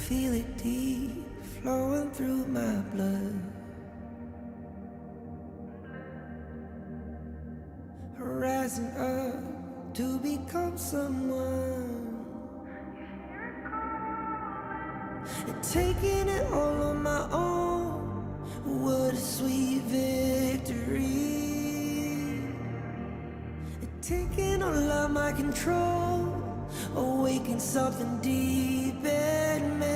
feel it deep flowing through my blood. Rising up to become someone, and taking it all on my own. What a sweet victory. And taking all of my control, awaken something deep in me.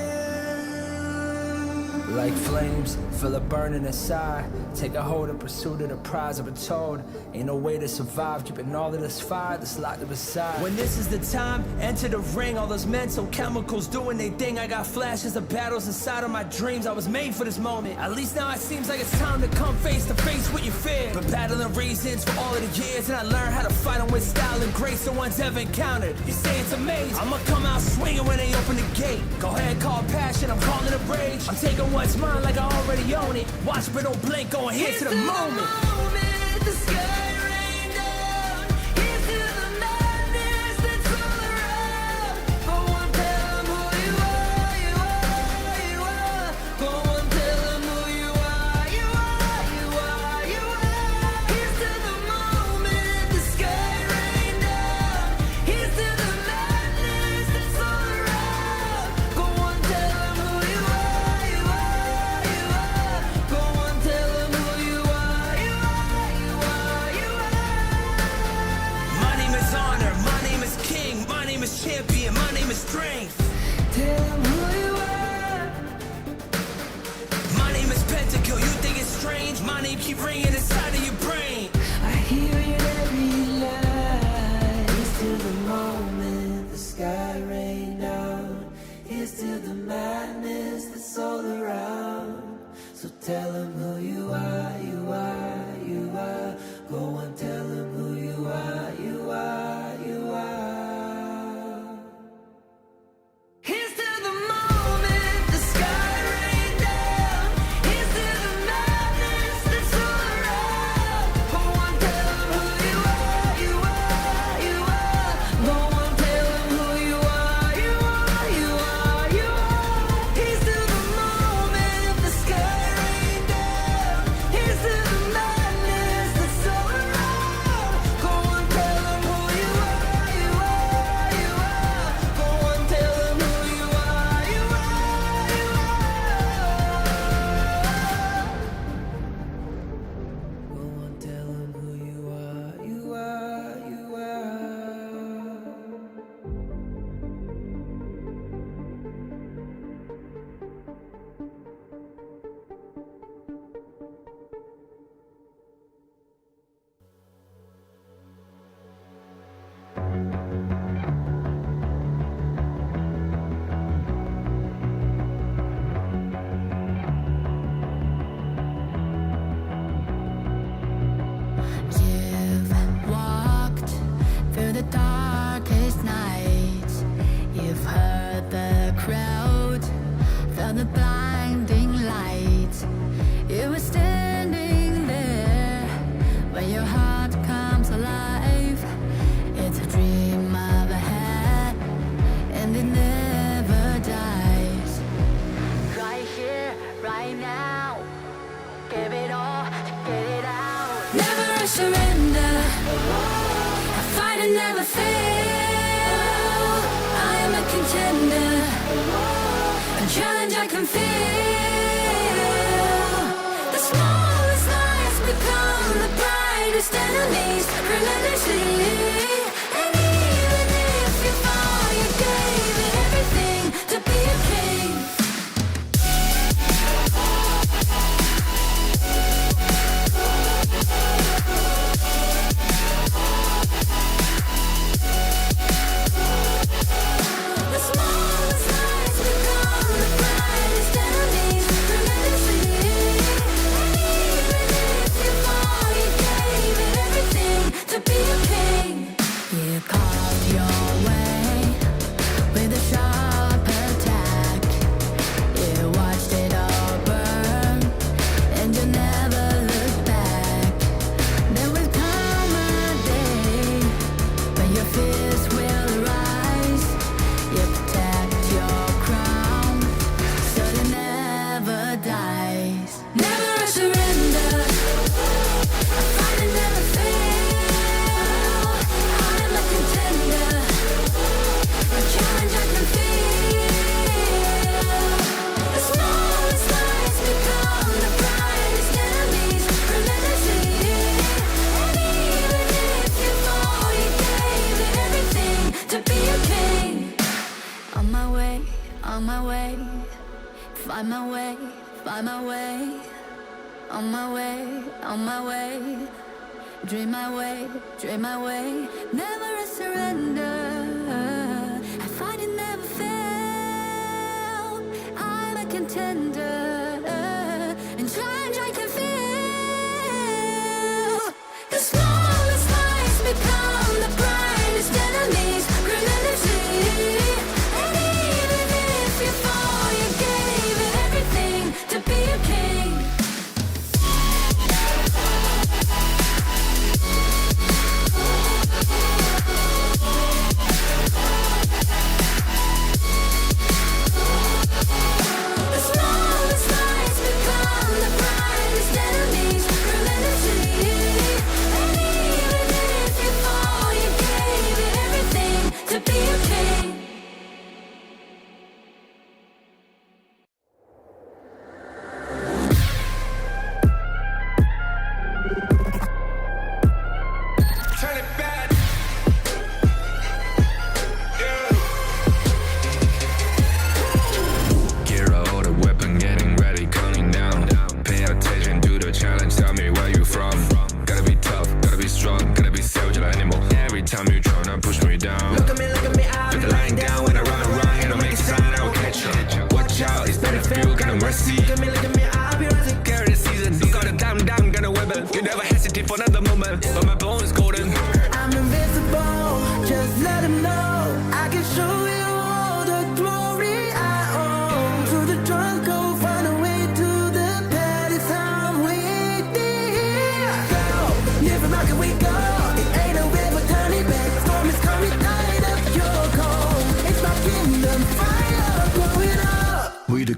Like flames, feel it burning inside. Take a hold in pursuit of the prize. I've been told ain't no way to survive, keeping all of this fire that's locked up inside. When this is the time, enter the ring. All those mental chemicals doing they thing. I got flashes of battles inside of my dreams. I was made for this moment. At least now it seems like it's time to come face to face with your fear. Been battling reasons for all of the years, and I learned how to fight them with style and grace no one's ever encountered. You say it's amazing, I'ma come out swinging when they open the gate. Go ahead, call passion, I'm calling it rage. I'm taking what's mine like I already own it. Watch but don't blink, going here to the moment. The sky rain down. Here's to the madness that's all around. Go on, tell them who you are, you are, you are. Go on, tell them who you are, you are, you are, you are. Here's to the moment, the sky rain down. Here's to the madness that's all around. Go on, tell them who you are, you are, you are. Go on, tell them who you are, you are, you are, you are. My name is honor, my name is king, my name is champion, my name is strength. Tell them who you are. My name is Pentakill, you think it's strange? My name keep ringing inside of your brain. I hear it every line. Here's to the moment the sky rain down. Here's to the madness that's all around. So tell them who you are, you are, you are. Go and tell them who you are, you are, you are. Here's to the moment the sky rain down. Here's to the madness that's all around. Go on, tell them who you are, you are, you are. Go on, tell them who you are, you are, you are, you are. Here's to the moment the sky rain down. Here's to the madness that's all around. Go on, tell them who you are, you are, you are. Go on, tell them who you are, you are, you are. Go on, tell them who you are, you are, you are. You've walked through the darkest nights. You've heard the crowd, felt the blinding light. You were standing there when your heart comes alive. It's a dream of a hat, and it never dies. Right here, right now, give it all, get it out. Never surrender. I fight and never fail. I am a contender. A challenge I can feel. The smallest lies become the brightest enemies. Relentlessly. And even if you fall, you gave it everything to be a king. The smallest lies become the brightest enemies. Relentlessly. And even if you fall, you gave it everything to be a king. You carved your way with a sharp attack. find my way, find my way, on my way, on my way. Dream my way, dream my way, never a surrender. I find it never fail. I'm a contender, and challenge I can feel. The smallest lies become the brightest enemies. Granility, and even if you fall, you gave it everything to be a king.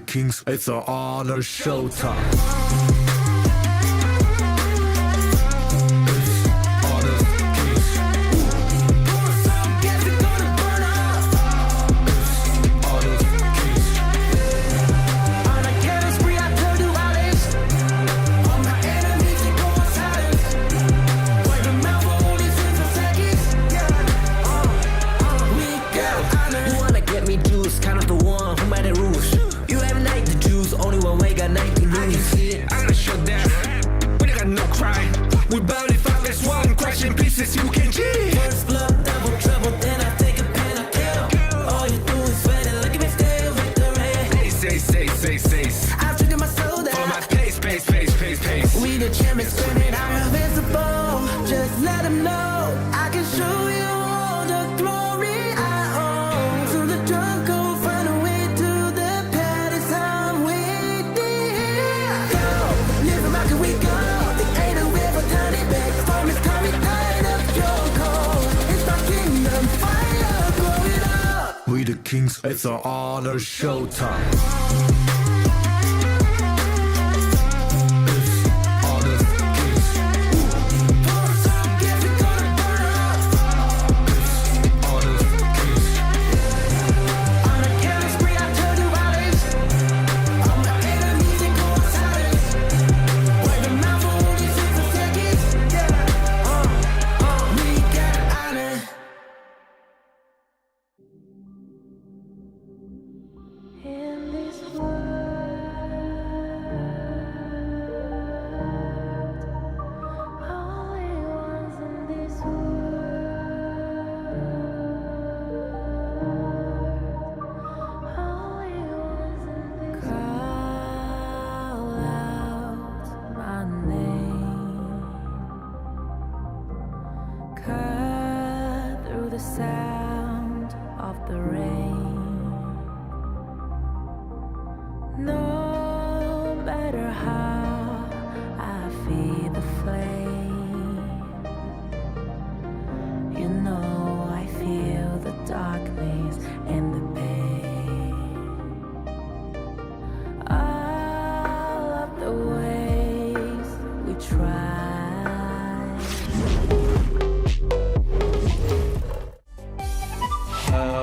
Kings, it's an honor showtime. Kings, it's an honor showtime.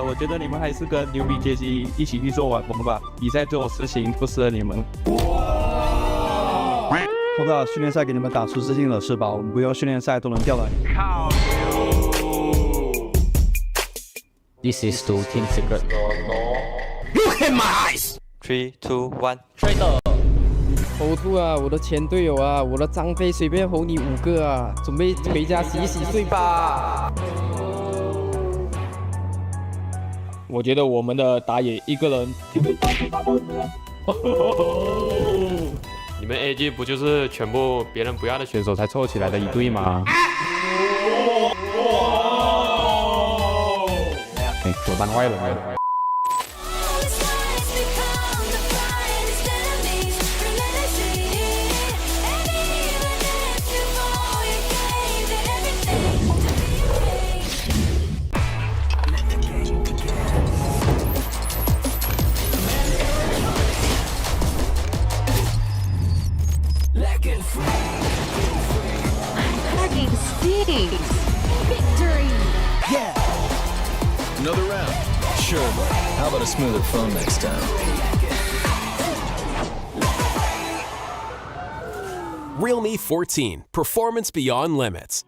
我觉得你们还是跟牛比阶级一起去做网红吧，比赛这种事情不适合你们。后到训练赛给你们打出自信了是吧？我们不用训练赛都能吊打你。This is to Team Secret. Look in my eyes. 3, 2, 1。呕吐啊！我的前队友啊，我的张飞随便吼你5个啊！准备回家洗洗睡吧。我觉得我们的打野一个人。你们 AG 不就是全部别人不要的选手才凑起来的一队吗？我当坏人。Victory! Yeah! Another round. Sure, but how about a smoother phone next time? Realme 14. Performance beyond limits.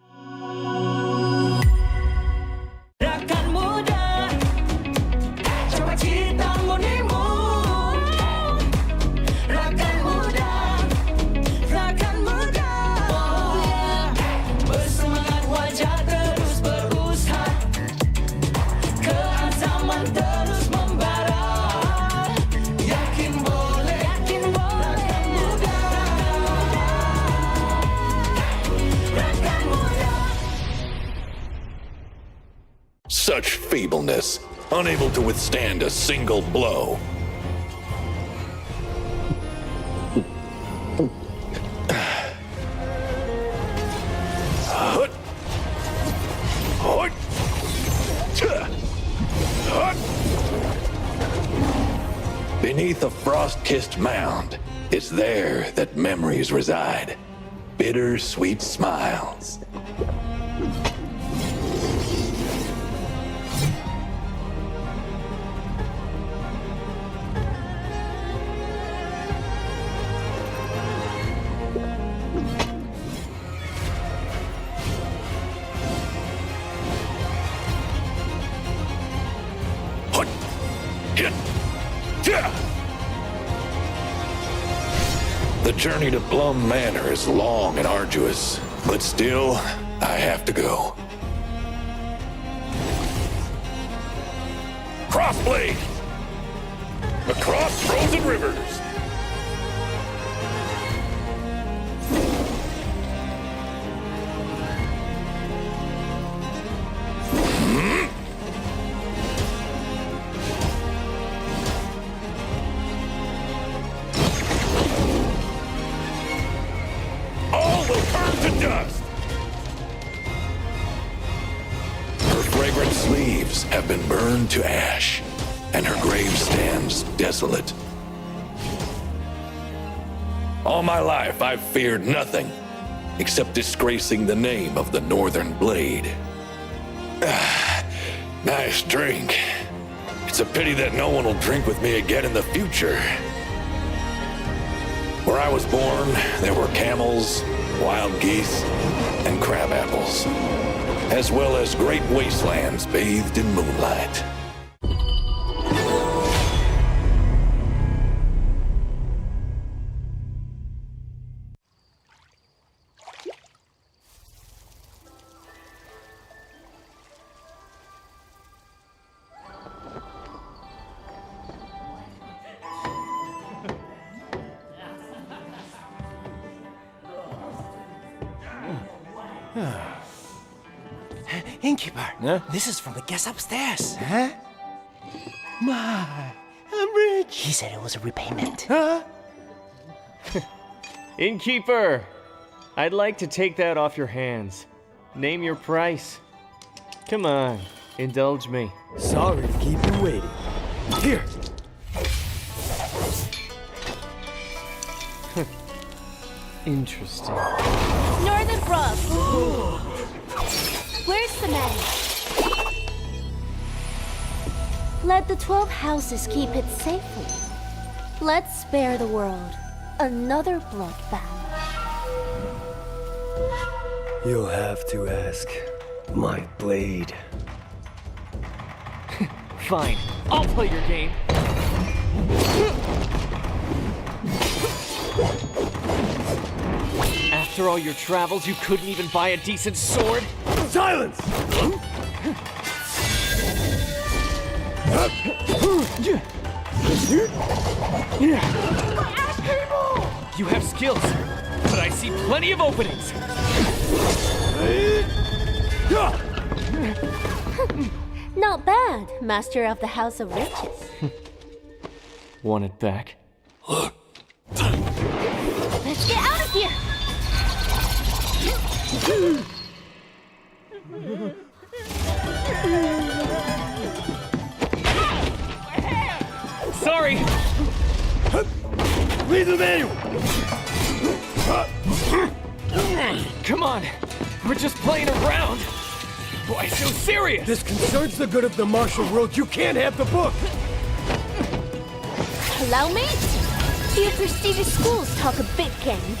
Such feebleness, unable to withstand a single blow. Beneath a frost-kissed mound, it's there that memories reside. Bitter-sweet smiles. The journey to Plum Manor is long and arduous, but still, I have to go. Crossblade! Across frozen rivers! Have been burned to ash, and her grave stands desolate. All my life I've feared nothing except disgracing the name of the Northern Blade. Nice drink. It's a pity that no one will drink with me again in the future. Where I was born, there were camels, wild geese, and crab apples, as well as great wastelands bathed in moonlight. Innkeeper, this is from the guest upstairs. Huh? My, I'm rich. He said it was a repayment. Huh? Innkeeper, I'd like to take that off your hands. Name your price. Come on, indulge me. Sorry to keep you waiting. Here. Interesting. Northern Brook! Where's the man? Let the 12 houses keep it safely. Let's spare the world another bloodbath. You'll have to ask my blade. Fine, I'll play your game. After all your travels, you couldn't even buy a decent sword? Silence! You have skills, but I see plenty of openings. Not bad, Master of the House of Riches. Want it back. Let's get out of here! Sorry! Read the manual! Come on! We're just playing around! Why so serious? This concerns the good of the martial world. You can't have the book! Allow me? Few prestigious schools talk a big game,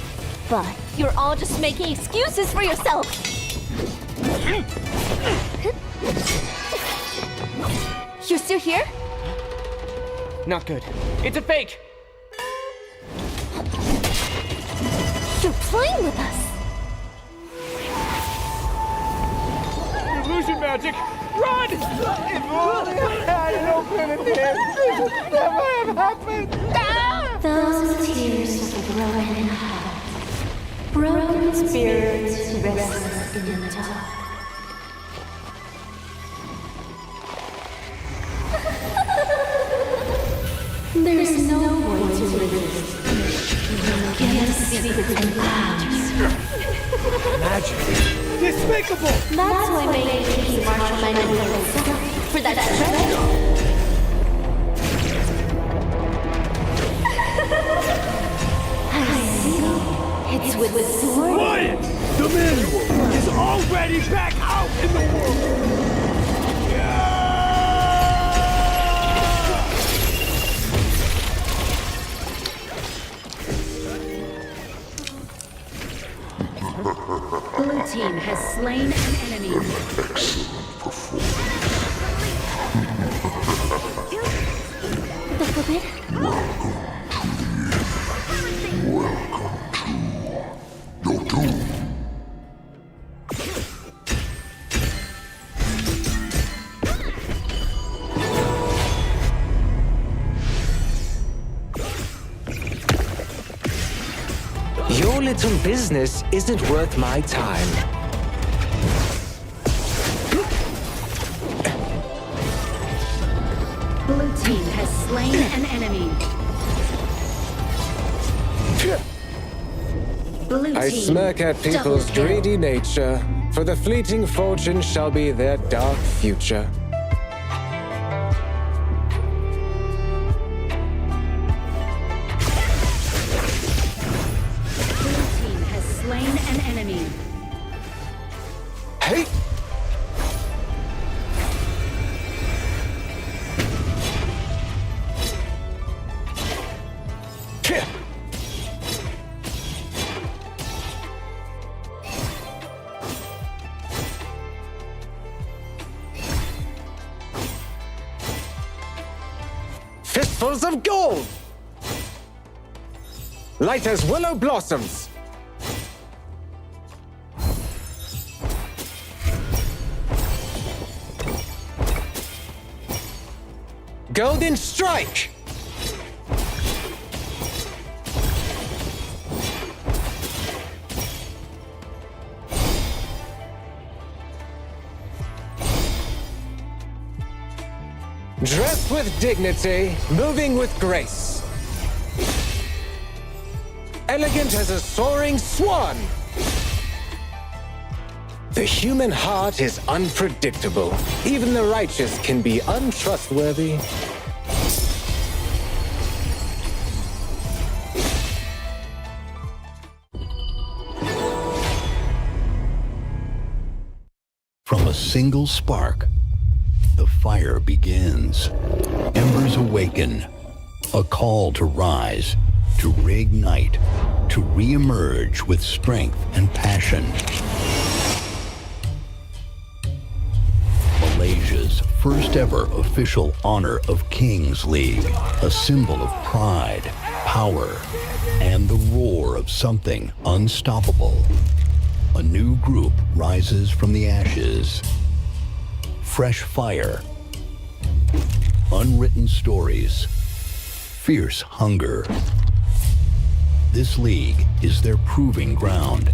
but you're all just making excuses for yourself. You're still here? Not good. It's a fake! You're playing with us. Illusion magic! Run! If only I had an alternative! This would never have happened! Those tears of a broken heart, broken spirits restless in the dark. There's no way to resist. Give us secrets and powers. Magic! Despicable! That's why May keeps Marshall Manuel himself for that treasure. I see. It's with the sword. Quiet! The manual is already back out in the world! Blue team has slain an enemy. The forbidden. Your little business isn't worth my time. Blue team has slain an enemy. Blue team I smirk at people's double kill. greedy nature, for the fleeting fortune shall be their dark future. Slain an enemy. Hey! Fistfuls of gold! Light as willow blossoms! Golden strike! Dressed with dignity, moving with grace. Elegant as a soaring swan. The human heart is unpredictable. Even the righteous can be untrustworthy. From a single spark, the fire begins. Embers awaken. A call to rise, to reignite, to re-emerge with strength and passion. Malaysia's first ever official Honor of Kings League, a symbol of pride, power, and the roar of something unstoppable. A new group rises from the ashes. Fresh fire, unwritten stories, fierce hunger. This league is their proving ground,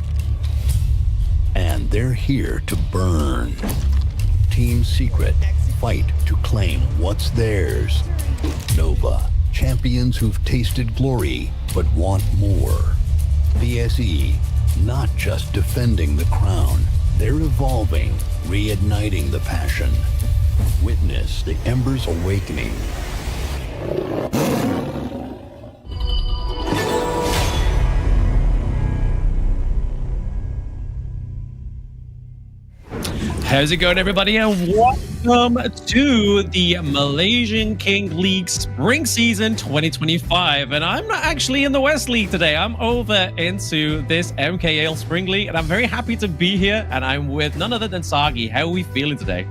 and they're here to burn. Team Secret fight to claim what's theirs. Nova, champions who've tasted glory but want more. BSE, not just defending the crown, they're evolving, reigniting the passion. Witness the Embers Awakening. How's it going, everybody, and welcome to the Malaysian King League Spring Season 2025. And I'm not actually in the West League today. I'm over into this MKL Spring League, and I'm very happy to be here. And I'm with none other than Sagi. How are we feeling today?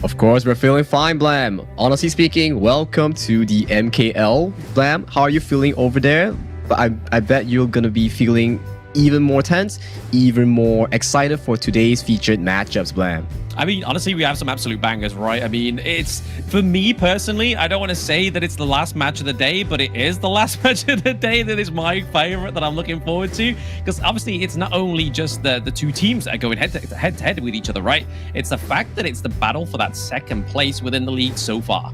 Of course, we're feeling fine, Blam. Honestly speaking, welcome to the MKL. Blam, how are you feeling over there? But I bet you're gonna be feeling even more tense, even more excited for today's featured matchups, Blam. I mean, honestly, we have some absolute bangers, right? I mean, it's, for me personally, I don't want to say that it's the last match of the day, but it is the last match of the day that is my favorite that I'm looking forward to. Because obviously, it's not only just the two teams that are going head to head with each other, right? It's the fact that it's the battle for that second place within the league so far.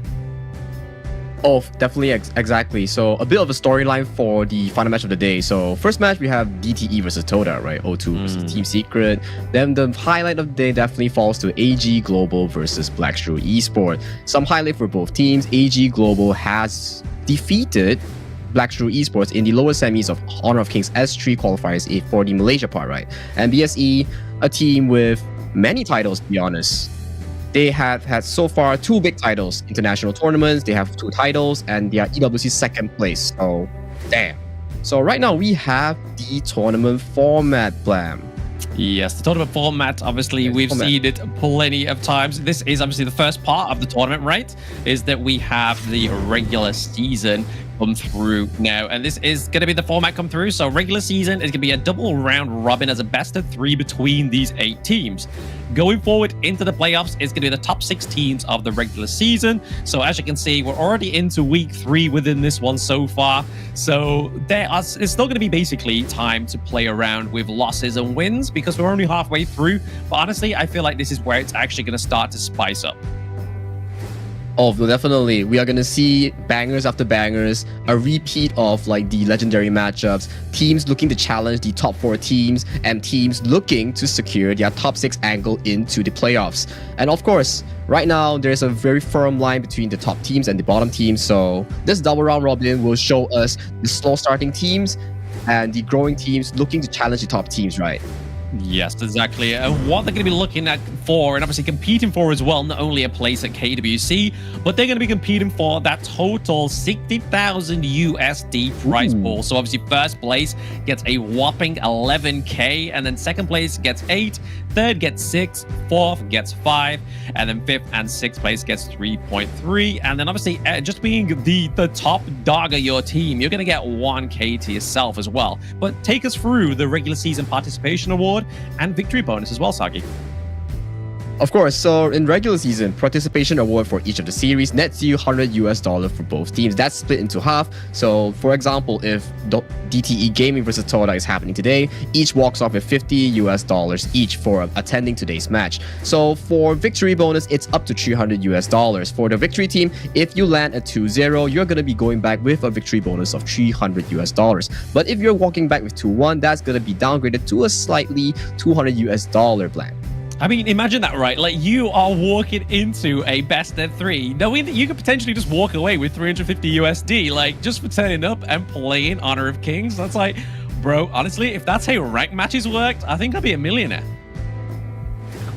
Oh, definitely, exactly. So a bit of a storyline for the final match of the day. So first match, we have DTE versus Toda, right? O2 versus Team Secret. Then the highlight of the day definitely falls to AG Global versus Blackstream Esports. Some highlight for both teams. AG Global has defeated Blackstream Esports in the lower semis of Honor of Kings S3 qualifiers for the Malaysia part, right? And BSE, a team with many titles, to be honest. They have had so far 2 big titles, international tournaments. They have 2 titles, and they are EWC second place. So, damn. So right now we have the tournament format, Blam. Yes, the tournament format, obviously, we've seen it plenty of times. This is obviously the first part of the tournament, right? Is that we have the regular season come through now, and this is going to be the format come through. So regular season is going to be a double round robin as a best of 3 between these 8 teams. Going forward into the playoffs is going to be the top 6 teams of the regular season. So as you can see, we're already into week 3 within this one so far. So it's still going to be basically time to play around with losses and wins because we're only halfway through. But honestly, I feel like this is where it's actually going to start to spice up. Oh, definitely. We are going to see bangers after bangers, a repeat of like the legendary matchups, teams looking to challenge the top 4 teams, and teams looking to secure their top 6 angle into the playoffs. And of course, right now, there's a very firm line between the top teams and the bottom teams. So this double round robin will show us the slow starting teams and the growing teams looking to challenge the top teams, right? Yes, exactly. And what they're going to be looking at for, and obviously competing for as well, not only a place at KWC, but they're going to be competing for that total 60,000 USD prize pool. So obviously first place gets a whopping 11K, and then second place gets 8, third gets 6, fourth gets 5, and then fifth and sixth place gets 3.3. And then obviously just being the top dog of your team, you're going to get 1K to yourself as well. But take us through the regular season participation award and victory bonus as well, Sagi. Of course, so in regular season, participation award for each of the series nets you $100 for both teams. That's split into half. So for example, if DTE Gaming versus Toda is happening today, each walks off with $50 each for attending today's match. So for victory bonus, it's up to $300. For the victory team, if you land a 2-0, you're going to be going back with a victory bonus of $300. But if you're walking back with 2-1, that's going to be downgraded to a slightly $200 plan. I mean, imagine that, right? Like, you are walking into a best of 3, knowing that you could potentially just walk away with 350 USD, like, just for turning up and playing Honor of Kings. That's like, bro, honestly, if that's how rank matches worked, I think I'd be a millionaire.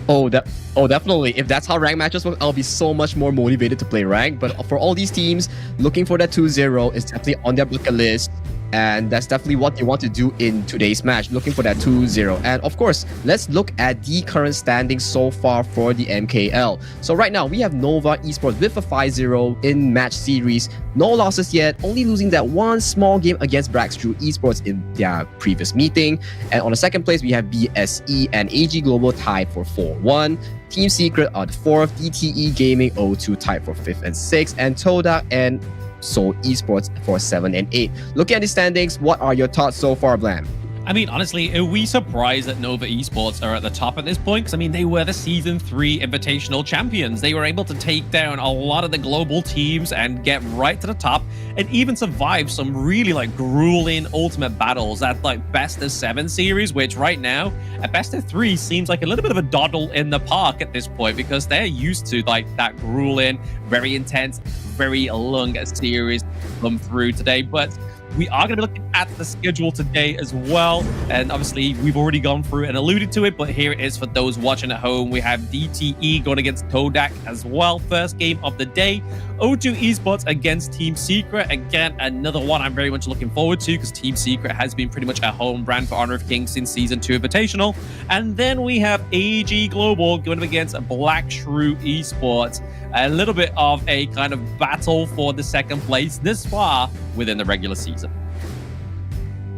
Oh, definitely. If that's how rank matches work, I'll be so much more motivated to play rank. But for all these teams, looking for that 2-0 is definitely on their bucket list. And that's definitely what they want to do in today's match, looking for that 2-0. And of course, let's look at the current standings so far for the MKL. So right now, we have Nova Esports with a 5-0 in match series. No losses yet, only losing that one small game against Braxtrue Esports in their previous meeting. And on the second place, we have BSE and AG Global tied for 4-1. Team Secret are the 4th, DTE Gaming O2 tied for 5th and 6th, and Toda and Seoul Esports for 7 and 8. Looking at the standings, what are your thoughts so far, Blam? I mean, honestly, are we surprised that Nova Esports are at the top at this point? Because, I mean, they were the Season 3 Invitational champions. They were able to take down a lot of the global teams and get right to the top and even survive some really, grueling ultimate battles at, Best of 7 series, which right now, at Best of 3, seems like a little bit of a doddle in the park at this point because they're used to, that grueling, very intense, very long series come through today. But we are going to be looking at the schedule today as well. And obviously, we've already gone through and alluded to it, but here it is for those watching at home. We have DTE going against Todak as well. First game of the day. O2 Esports against Team Secret. Again, another one I'm very much looking forward to because Team Secret has been pretty much a home brand for Honor of Kings since Season 2 Invitational. And then we have AG Global going up against Black Shrew Esports. A little bit of a kind of battle for the second place this far within the regular season.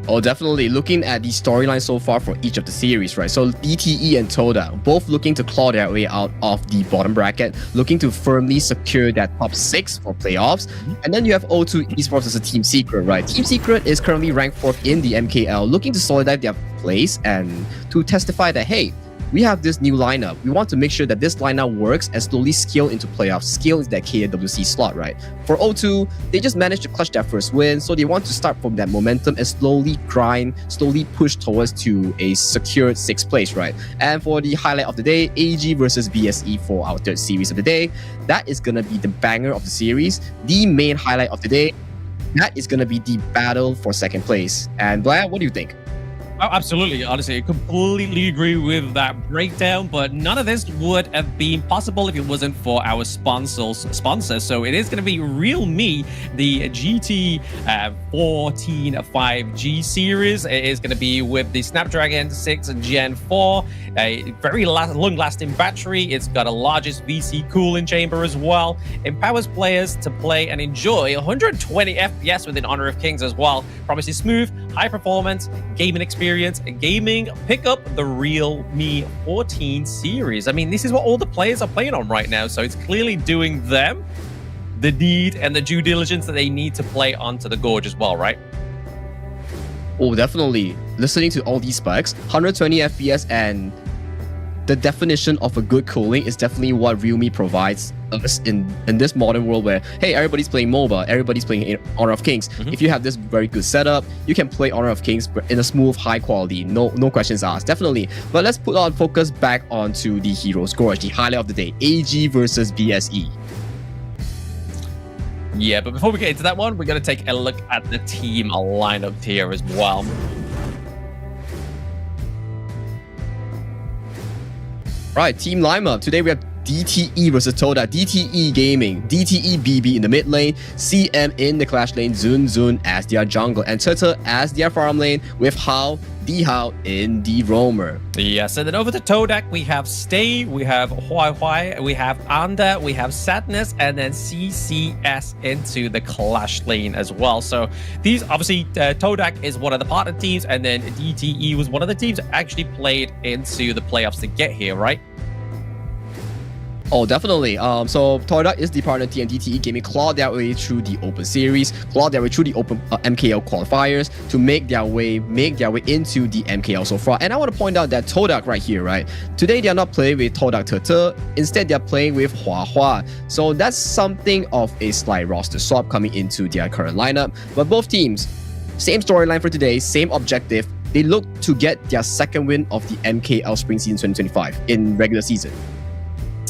Oh, definitely. Looking at the storyline so far for each of the series, right? So DTE and Toda, both looking to claw their way out of the bottom bracket, looking to firmly secure that top 6 for playoffs. And then you have O2 Esports as a Team Secret, right? Team Secret is currently ranked 4th in the MKL, looking to solidify their place and to testify that, hey, we have this new lineup. We want to make sure that this lineup works and slowly scale into playoffs, scale into that KWC slot, right? For O2, they just managed to clutch their first win, so they want to start from that momentum and slowly grind, slowly push towards to a secured 6th place, right? And for the highlight of the day, AG versus BSE for our 3rd series of the day. That is going to be the banger of the series. The main highlight of the day, that is going to be the battle for 2nd place. And Blair, what do you think? Oh, absolutely. Honestly, I completely agree with that breakdown, but none of this would have been possible if it wasn't for our sponsors. So it is going to be Realme, the GT 14 5G series. It is going to be with the Snapdragon 6 Gen 4, a very long-lasting battery. It's got a largest VC cooling chamber as well. Empowers players to play and enjoy 120 FPS within Honor of Kings as well. Promises smooth, high performance, gaming experience, gaming. Pick up the Realme 14 series. I mean, this is what all the players are playing on right now, so it's clearly doing them the need and the due diligence that they need to play onto the Gorge as well, right? Oh, definitely. Listening to all these specs, 120 FPS and the definition of a good cooling is definitely what Realme provides us in this modern world where, hey, everybody's playing MOBA, everybody's playing Honor of Kings. If you have this very good setup, you can play Honor of Kings in a smooth, high quality, no questions asked, definitely. But let's put our focus back onto the Heroes Gorge, the highlight of the day, AG versus BSE. Yeah, but before we get into that one, we're going to take a look at the team lineup here as well. Right, team lineup. Today we have DTE versus Toda, DTE Gaming, DTE BB in the mid lane, CM in the clash lane, Zun as their jungle, and Tata as their farm lane, with Hao, D-Hao in the roamer. Yes, and then over to Todak, we have Stay, we have Huai, we have Anda, we have Sadness, and then CCS into the clash lane as well. So these, obviously, Todak is one of the partner teams, and then DTE was one of the teams that actually played into the playoffs to get here, right? Oh, definitely. So Todak is the partner team, and DTE Gaming clawed their way through the Open Series, clawed their way through the Open MKL qualifiers to make their way into the MKL so far. And I want to point out that Todak right here, right? Today they are not playing with Todak Tata, instead they are playing with Hua. So that's something of a slight roster swap coming into their current lineup. But both teams, same storyline for today, same objective. They look to get their 2nd win of the MKL Spring Season 2025 in regular season.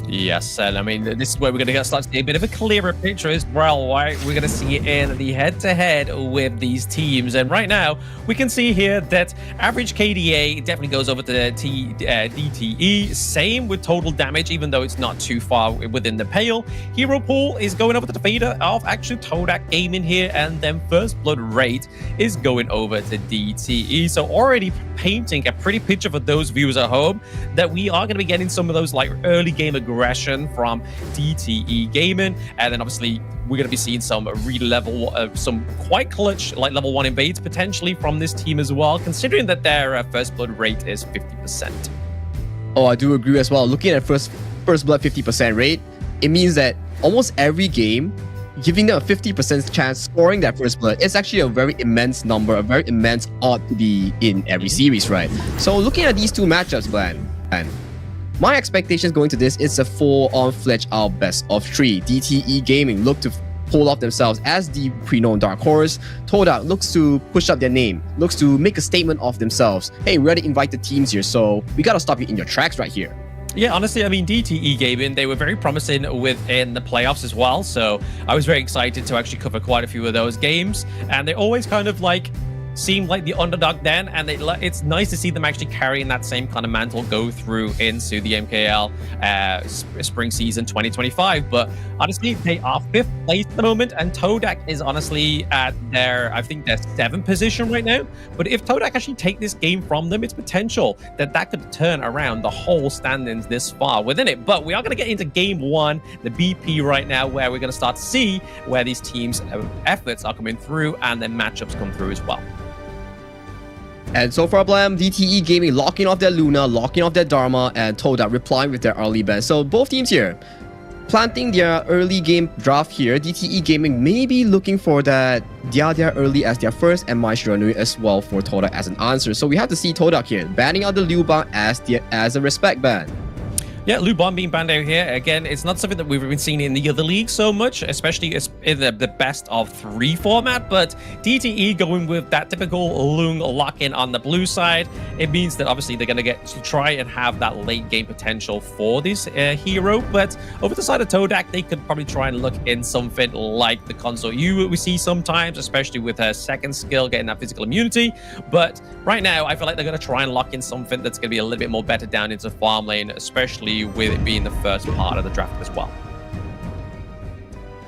Yes, and I mean, this is where we're going to start to see a bit of a clearer picture as well, right? We're going to see it in the head-to-head with these teams. And right now, we can see here that average KDA definitely goes over to DTE. Same with total damage, even though it's not too far within the pale. Hero pool is going over to the fader of actually Todak Gaming here, and then First Blood rate is going over to DTE. So already painting a pretty picture for those viewers at home that we are going to be getting some of those like early game aggression from DTE Gaming, and then obviously we're going to be seeing some re-level some quite clutch like level 1 invades potentially from this team as well, considering that their First Blood rate is 50%. Oh, I do agree as well. Looking at First Blood 50% rate, it means that almost every game, giving them a 50% chance scoring that First Blood is actually a very immense number, a very immense odd to be in every series, right? So looking at these two matchups, Glenn, and my expectations going to this is a full-on fledged out best of 3. DTE Gaming look to pull off themselves as the pre-known dark horse. Todak looks to push up their name, looks to make a statement of themselves. Hey, we're the invited teams here, so we gotta stop you in your tracks right here. Yeah, honestly, I mean, DTE Gaming, they were very promising within the playoffs as well. So I was very excited to actually cover quite a few of those games. And they always kind of like seemed like the underdog then, and it's nice to see them actually carrying that same kind of mantle go through into the MKL spring season 2025. But honestly, they are 5th place at the moment, and Todak is honestly at their, I think their 7th position right now. But if Todak actually take this game from them, it's potential that could turn around the whole standings this far within it. But we are going to get into game 1, the BP right now, where we're going to start to see where these teams' efforts are coming through and then matchups come through as well. And so far, Blam, DTE Gaming locking off their Luna, locking off their Dharma, and Todak replying with their early ban. So both teams here planting their early game draft here. DTE Gaming may be looking for that Dia early as their first, and Maestro as well for Todak as an answer. So we have to see Todak here banning out the Liu Bang as a respect ban. Yeah, Liu Bang being banned out here. Again, it's not something that we've been seeing in the other leagues so much, especially in the best of 3 format. But DTE going with that typical Lung lock-in on the blue side, it means that obviously they're going to get to try and have that late game potential for this hero. But over the side of Todak, they could probably try and look in something like the console U we see sometimes, especially with her second skill, getting that physical immunity. But right now, I feel like they're going to try and lock in something that's going to be a little bit more better down into farm lane, especially with it being the first part of the draft as well.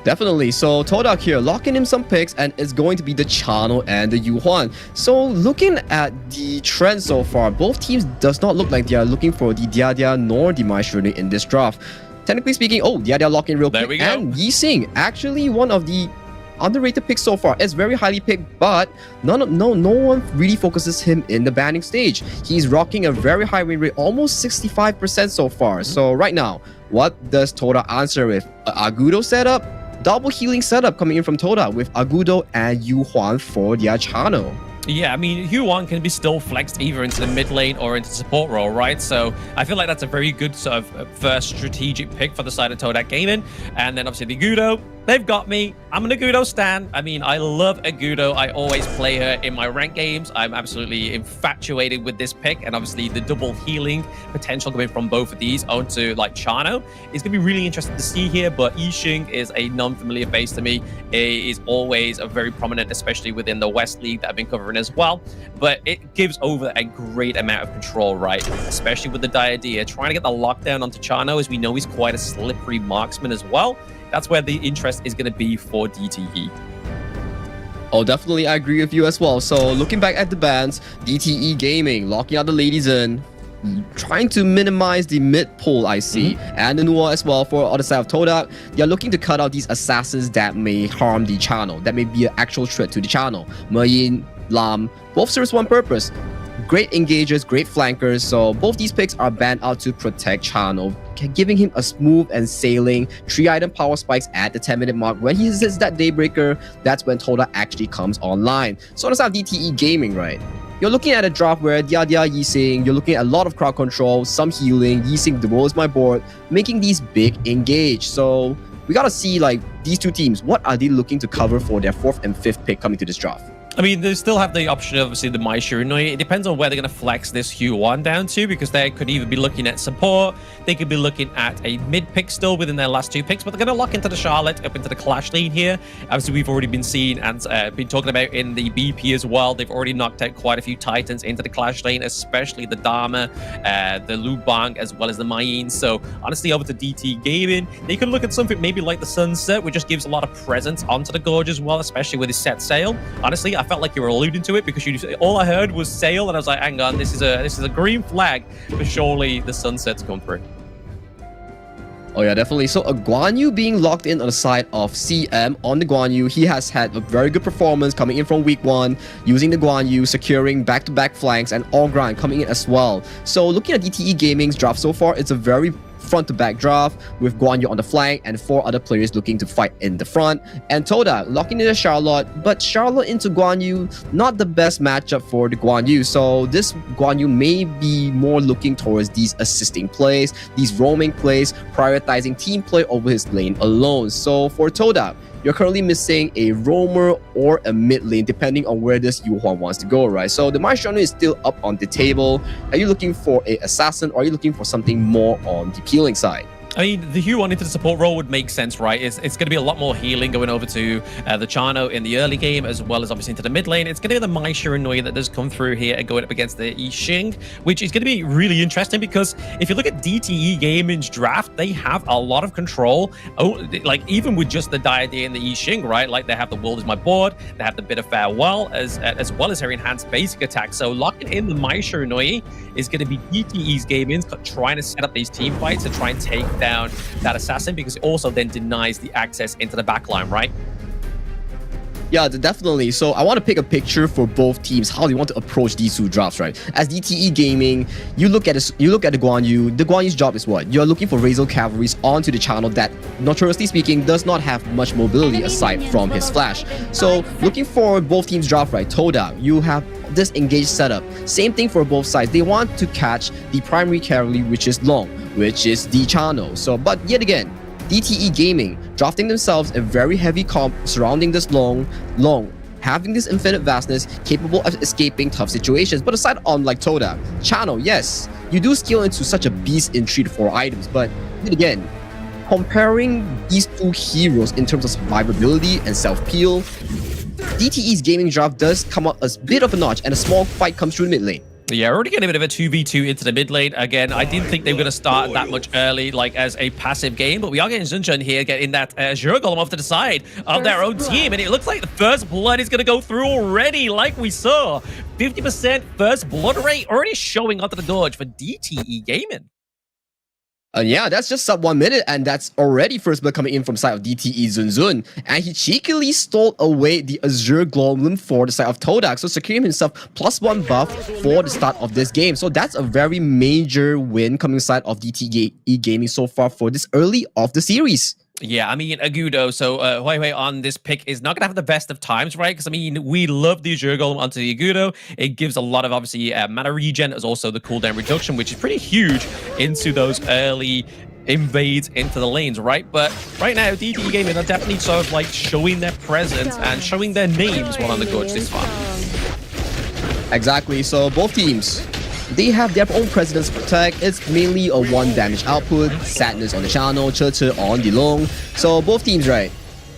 Definitely. So Todak here locking in some picks, and it's going to be the Chano and the Yuhuan. So looking at the trend so far, both teams does not look like they are looking for the Dia nor the Maestro in this draft. Technically speaking, Dia locking real quick, and Yi Xing actually one of the underrated picks so far. It's very highly picked, but no one really focuses him in the banning stage. He's rocking a very high win rate, almost 65% so far. So right now, what does Todak answer with? Agudo setup, double healing setup coming in from Todak with Agudo and Yuhuan for their Chano. Yeah, I mean, Yuhuan can be still flexed either into the mid lane or into support role, right? So I feel like that's a very good sort of first strategic pick for the side of Todak Gaming. And then obviously the Agudo, they've got me. I'm an Agudo stan. I mean, I love Agudo. I always play her in my ranked games. I'm absolutely infatuated with this pick. And obviously the double healing potential coming from both of these onto like Chano is going to be really interesting to see here. But Yi Xing is a non-familiar face to me. It is always a very prominent, especially within the West League that I've been covering as well. But it gives over a great amount of control, right? Especially with the Diadea. Trying to get the lockdown onto Chano, as we know he's quite a slippery marksman as well. That's where the interest is going to be for DTE. Oh, definitely, I agree with you as well. So looking back at the bans, DTE Gaming locking out the ladies in, trying to minimize the mid pull I see, and the Nua as well for other side of Todak. They are looking to cut out these assassins that may harm the channel, that may be an actual threat to the channel. Mayin, Lam, both serves one purpose. Great engagers, great flankers, so both these picks are banned out to protect Chano, giving him a smooth and sailing 3-item power spikes at the 10-minute mark. When he hits that Daybreaker, that's when Todak actually comes online. So that's how DTE Gaming, right? You're looking at a draft where Dia Yi Xing, you're looking at a lot of crowd control, some healing, Yi Xing rolls my board, making these big engage. So we gotta see like these two teams, what are they looking to cover for their 4th and 5th pick coming to this draft? I mean, they still have the option of obviously the Mai Shiranui. It depends on where they're going to flex this Huan down to, because they could either be looking at support, they could be looking at a mid pick still within their last 2 picks, but they're going to lock into the Charlotte, up into the Clash lane here. Obviously, we've already been seeing and been talking about in the BP as well. They've already knocked out quite a few Titans into the Clash lane, especially the Dharma, the Lu Bang, as well as the Mayin. So honestly, over to DT Gaming, they could look at something maybe like the Sunset, which just gives a lot of presence onto the Gorge as well, especially with his set sail. Honestly, I felt like you were alluding to it because all I heard was sail, and I was like, hang on, this is a green flag, but surely the Sunset's come through. Oh yeah, definitely. So a Guan Yu being locked in on the side of CM on the Guan Yu. He has had a very good performance coming in from week 1, using the Guan Yu, securing back-to-back flanks, and all grind coming in as well. So looking at DTE Gaming's draft so far, it's a very front-to-back draft with Guan Yu on the flank and 4 other players looking to fight in the front. And Toda locking into Charlotte, but Charlotte into Guan Yu, not the best matchup for the Guan Yu. So this Guan Yu may be more looking towards these assisting plays, these roaming plays, prioritizing team play over his lane alone. So for Toda, you're currently missing a roamer or a mid lane, depending on where this Yuhuan wants to go, right? So the Mai Shiranui is still up on the table. Are you looking for an assassin, or are you looking for something more on the peeling side? I mean, the Huan into the support role would make sense, right? It's going to be a lot more healing going over to the Chano in the early game, as well as obviously into the mid lane. It's going to be the Mai Shiranui that does come through here and going up against the Yixing, which is going to be really interesting because if you look at DTE Gaming's draft, they have a lot of control. Oh, like even with just the Diadem and the Yixing, right? Like they have the World is My Board, they have the Bit of Farewell, as well as her enhanced basic attack. So locking in the Mai Shiranui is going to be DTE's Gaming's trying to set up these team fights to try and take down that assassin, because it also then denies the access into the backline, right? Yeah, definitely. So I want to pick a picture for both teams, how they want to approach these 2 drafts, right? As DTE Gaming, you look at the Guan Yu. The Guan Yu's job is what? You're looking for Razor Cavalries onto the channel that, notoriously speaking, does not have much mobility aside from his flash. So looking for both teams' draft, right? Toda, you have this engaged setup. Same thing for both sides. They want to catch the primary cavalry, which is long, which is the channel. So, but yet again, DTE Gaming drafting themselves a very heavy comp surrounding this long, having this infinite vastness, capable of escaping tough situations. But aside on like Toda, Chano, yes, you do scale into such a beast in 3 to 4 items, but yet again, comparing these 2 heroes in terms of survivability and self-peel, DTE's Gaming draft does come out a bit of a notch, and a small fight comes through the mid lane. Yeah, we're already getting a bit of a 2v2 into the mid lane. Again, I didn't think they were going to start that much early, like as a passive game, but we are getting Zunjun here, getting that Azure Golem off to the side of their own team, and it looks like the first blood is going to go through already, like we saw. 50% first blood rate already showing onto the Dodge for DTE Gaming. Yeah, that's just sub 1 minute, and that's already first blood coming in from side of DTE Zunzun. And he cheekily stole away the Azure Golem for the side of Todak, so securing himself +1 buff for the start of this game. So that's a very major win coming side of DTE Gaming so far for this early of the series. Yeah, I mean, Agudo, so Huawei on this pick is not going to have the best of times, right? Because, I mean, we love the Azure Golem onto the Agudo. It gives a lot of, obviously, mana regen, as also the cooldown reduction, which is pretty huge into those early invades into the lanes, right? But right now, DTE Gaming are definitely sort of like showing their presence and showing their names while on the Gorge this far. Exactly, so both teams, they have their own precedence to protect. It's mainly a 1 damage output, Sadness on the channel, Che on the long. So both teams, right,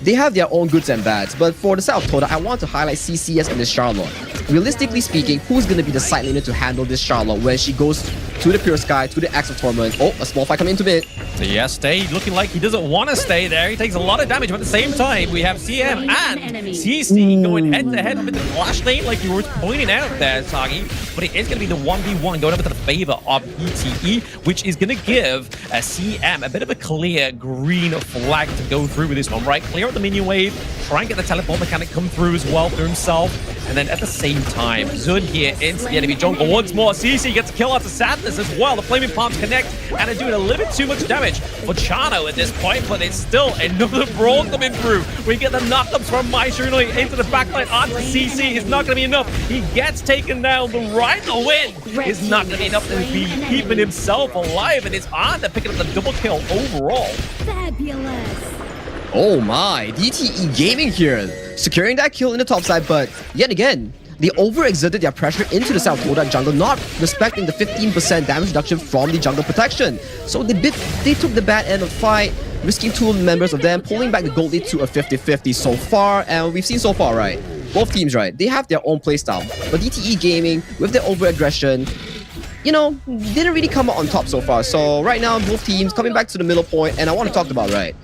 they have their own goods and bads. But for the side of Toda, I want to highlight CCS and this Charlotte. Realistically speaking, who's going to be the side laner to handle this Charlotte when she goes to the Pure Sky, to the Axe of Torment? Oh, a small fight coming into mid. Yeah, Stay looking like he doesn't want to stay there. He takes a lot of damage, but at the same time, we have CM and CC going head-to-head up in the Clash lane, like you were pointing out there, Sagi. But it is going to be the 1v1 going over to the favor of DTE, which is going to give CM a bit of a clear green flag to go through with this one, right? Clear out the minion wave, try and get the teleport mechanic come through as well for himself. And then at the same time, Zun here into the enemy jungle once more. CC gets a kill out to Sadness as well. The Flaming Palms connect and are doing a little bit too much damage for Chano at this point, but it's still another brawl coming through. We get the knockups from Mai Shiranui into the backline onto CC. It's not going to be enough. He gets taken down. The right to win is not going to be enough to be keeping himself alive, and it's on to picking up the double kill overall. Fabulous. Oh my, DTE Gaming here securing that kill in the top side, but yet again, they overexerted their pressure into the side of Todak jungle, not respecting the 15% damage reduction from the jungle protection. So they took the bad end of the fight, risking 2 members of them, pulling back the gold lead to a 50-50 so far. And we've seen so far, right? Both teams, right? They have their own playstyle. But DTE Gaming, with their overaggression, you know, didn't really come out on top so far. So right now, both teams coming back to the middle point, and I want to talk about, right?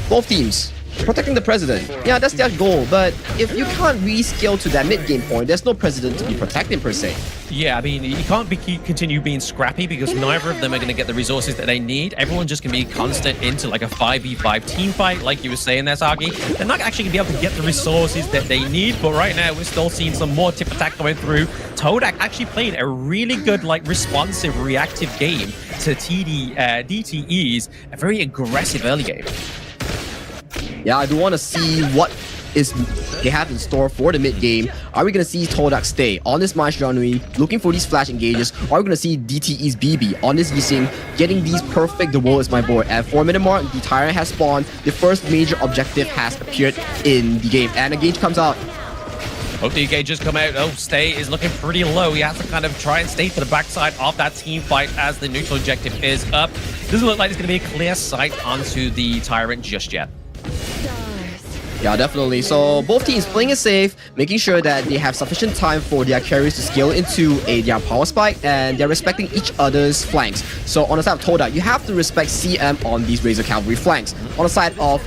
Both teams protecting the president. Yeah, that's their goal, but if you can't really scale to that mid-game point, there's no president to be protecting per se. Yeah, I mean, you can't continue being scrappy because neither of them are going to get the resources that they need. Everyone's just going to be constant into like a 5v5 team fight, like you were saying there, Sagi. They're not actually going to be able to get the resources that they need, but right now we're still seeing some more tip attack going through. Todak actually playing a really good, like, responsive, reactive game to DTE's a very aggressive early game. Yeah, I do want to see what they have in store for the mid game. Are we going to see Todak stay on this March January, looking for these flash engages? Or are we going to see DTE's BB on this Yixing, getting these perfect the world is my board? At 4 minute mark, the Tyrant has spawned. The first major objective has appeared in the game, and a gauge comes out. Hope the gauge just come out. Oh, Stay is looking pretty low. He has to kind of try and stay to the backside of that team fight as the neutral objective is up. Doesn't look like there's going to be a clear sight onto the Tyrant just yet. Yeah, definitely. So both teams playing it safe, making sure that they have sufficient time for their carries to scale into their power spike, and they're respecting each other's flanks. So on the side of Todak, you have to respect CM on these Razor Cavalry flanks. On the side of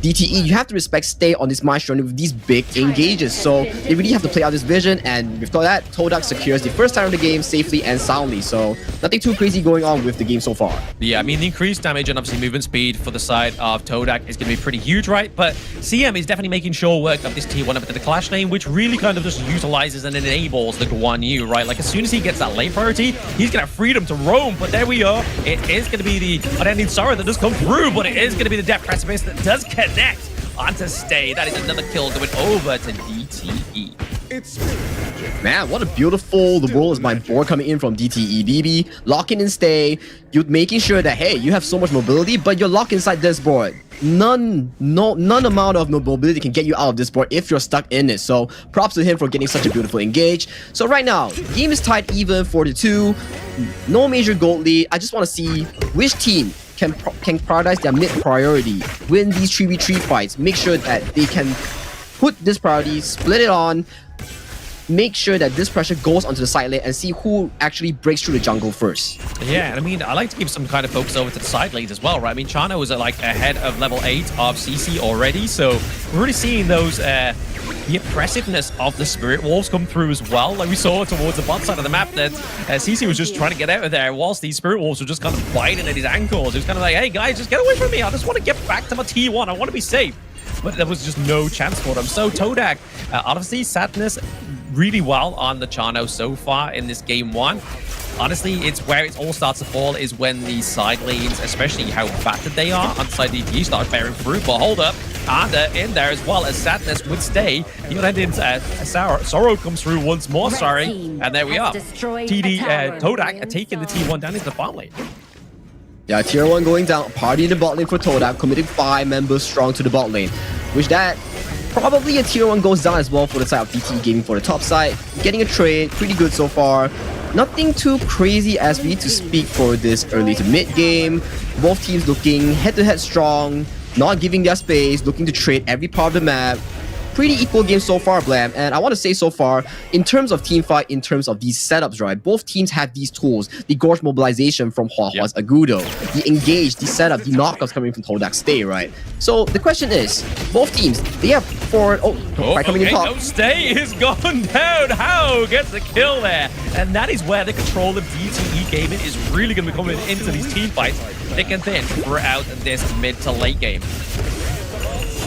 DTE, you have to respect Stay on this March journey with these big engages. So they really have to play out this vision, and with that, Todak secures the first time of the game safely and soundly. So nothing too crazy going on with the game so far. Yeah, I mean, the increased damage and obviously movement speed for the side of Todak is going to be pretty huge, right? But CM is definitely making sure work of this tier 1 up to the Clash lane, which really kind of just utilizes and enables the Guan Yu, right? Like, as soon as he gets that lane priority, he's going to have freedom to roam. But there we are. It is going to be the unending sorrow that does come through, but it is going to be the Death Precipice that does connect onto Stay. That is another kill going over to DTE. Man, what a beautiful the world is my board coming in from DTE. BB, locking in Stay. You're making sure that, hey, you have so much mobility, but you're locked inside this board. None amount of mobility can get you out of this board if you're stuck in it. So props to him for getting such a beautiful engage. So right now, game is tied even 42. No major gold lead. I just want to see which team can prioritize their mid priority, win these 3v3 fights, make sure that they can put this priority, split it on, make sure that this pressure goes onto the side lane, and see who actually breaks through the jungle first. Yeah, and I mean, I like to give some kind of focus over to the side lanes as well, right? I mean, Chano is like ahead of level 8 of CC already, so we're really seeing those the oppressiveness of the Spirit Wolves come through as well. Like we saw towards the bot side of the map that CC was just trying to get out of there whilst these Spirit Wolves were just kind of biting at his ankles. It was kind of like, hey guys, just get away from me. I just want to get back to my T1. I want to be safe. But there was just no chance for them. So Todak, obviously Sadness really well on the Chano so far in this game 1. Honestly, it's where it all starts to fall is when the side lanes, especially how battered they are on side DT, start bearing fruit. But hold up, and in there as well as Sadness would stay. The unending sorrow comes through once more, sorry. And there we are. Todak taking the T1 down into the bot lane. Yeah, tier 1 going down, party in the bot lane for Todak, committing 5 members strong to the bot lane. Which that, probably a tier 1 goes down as well for the side of DT Gaming for the top side. Getting a trade, pretty good so far. Nothing too crazy as we need to speak for this early to mid game. Both teams looking head-to-head strong, not giving their space, looking to trade every part of the map. Pretty equal game so far, Blam. And I want to say so far, in terms of team fight, in terms of these setups, right? Both teams have these tools. The Gorge mobilization from Huahua's Agudo, the engage, the setup, the knockouts coming from Todak's Stay, right? So the question is, both teams, they have forward... coming in top. No, Stay is gone down. How gets the kill there? And that is where the control of DTE Gaming is really going to be coming into these team fights thick and thin throughout this mid to late game.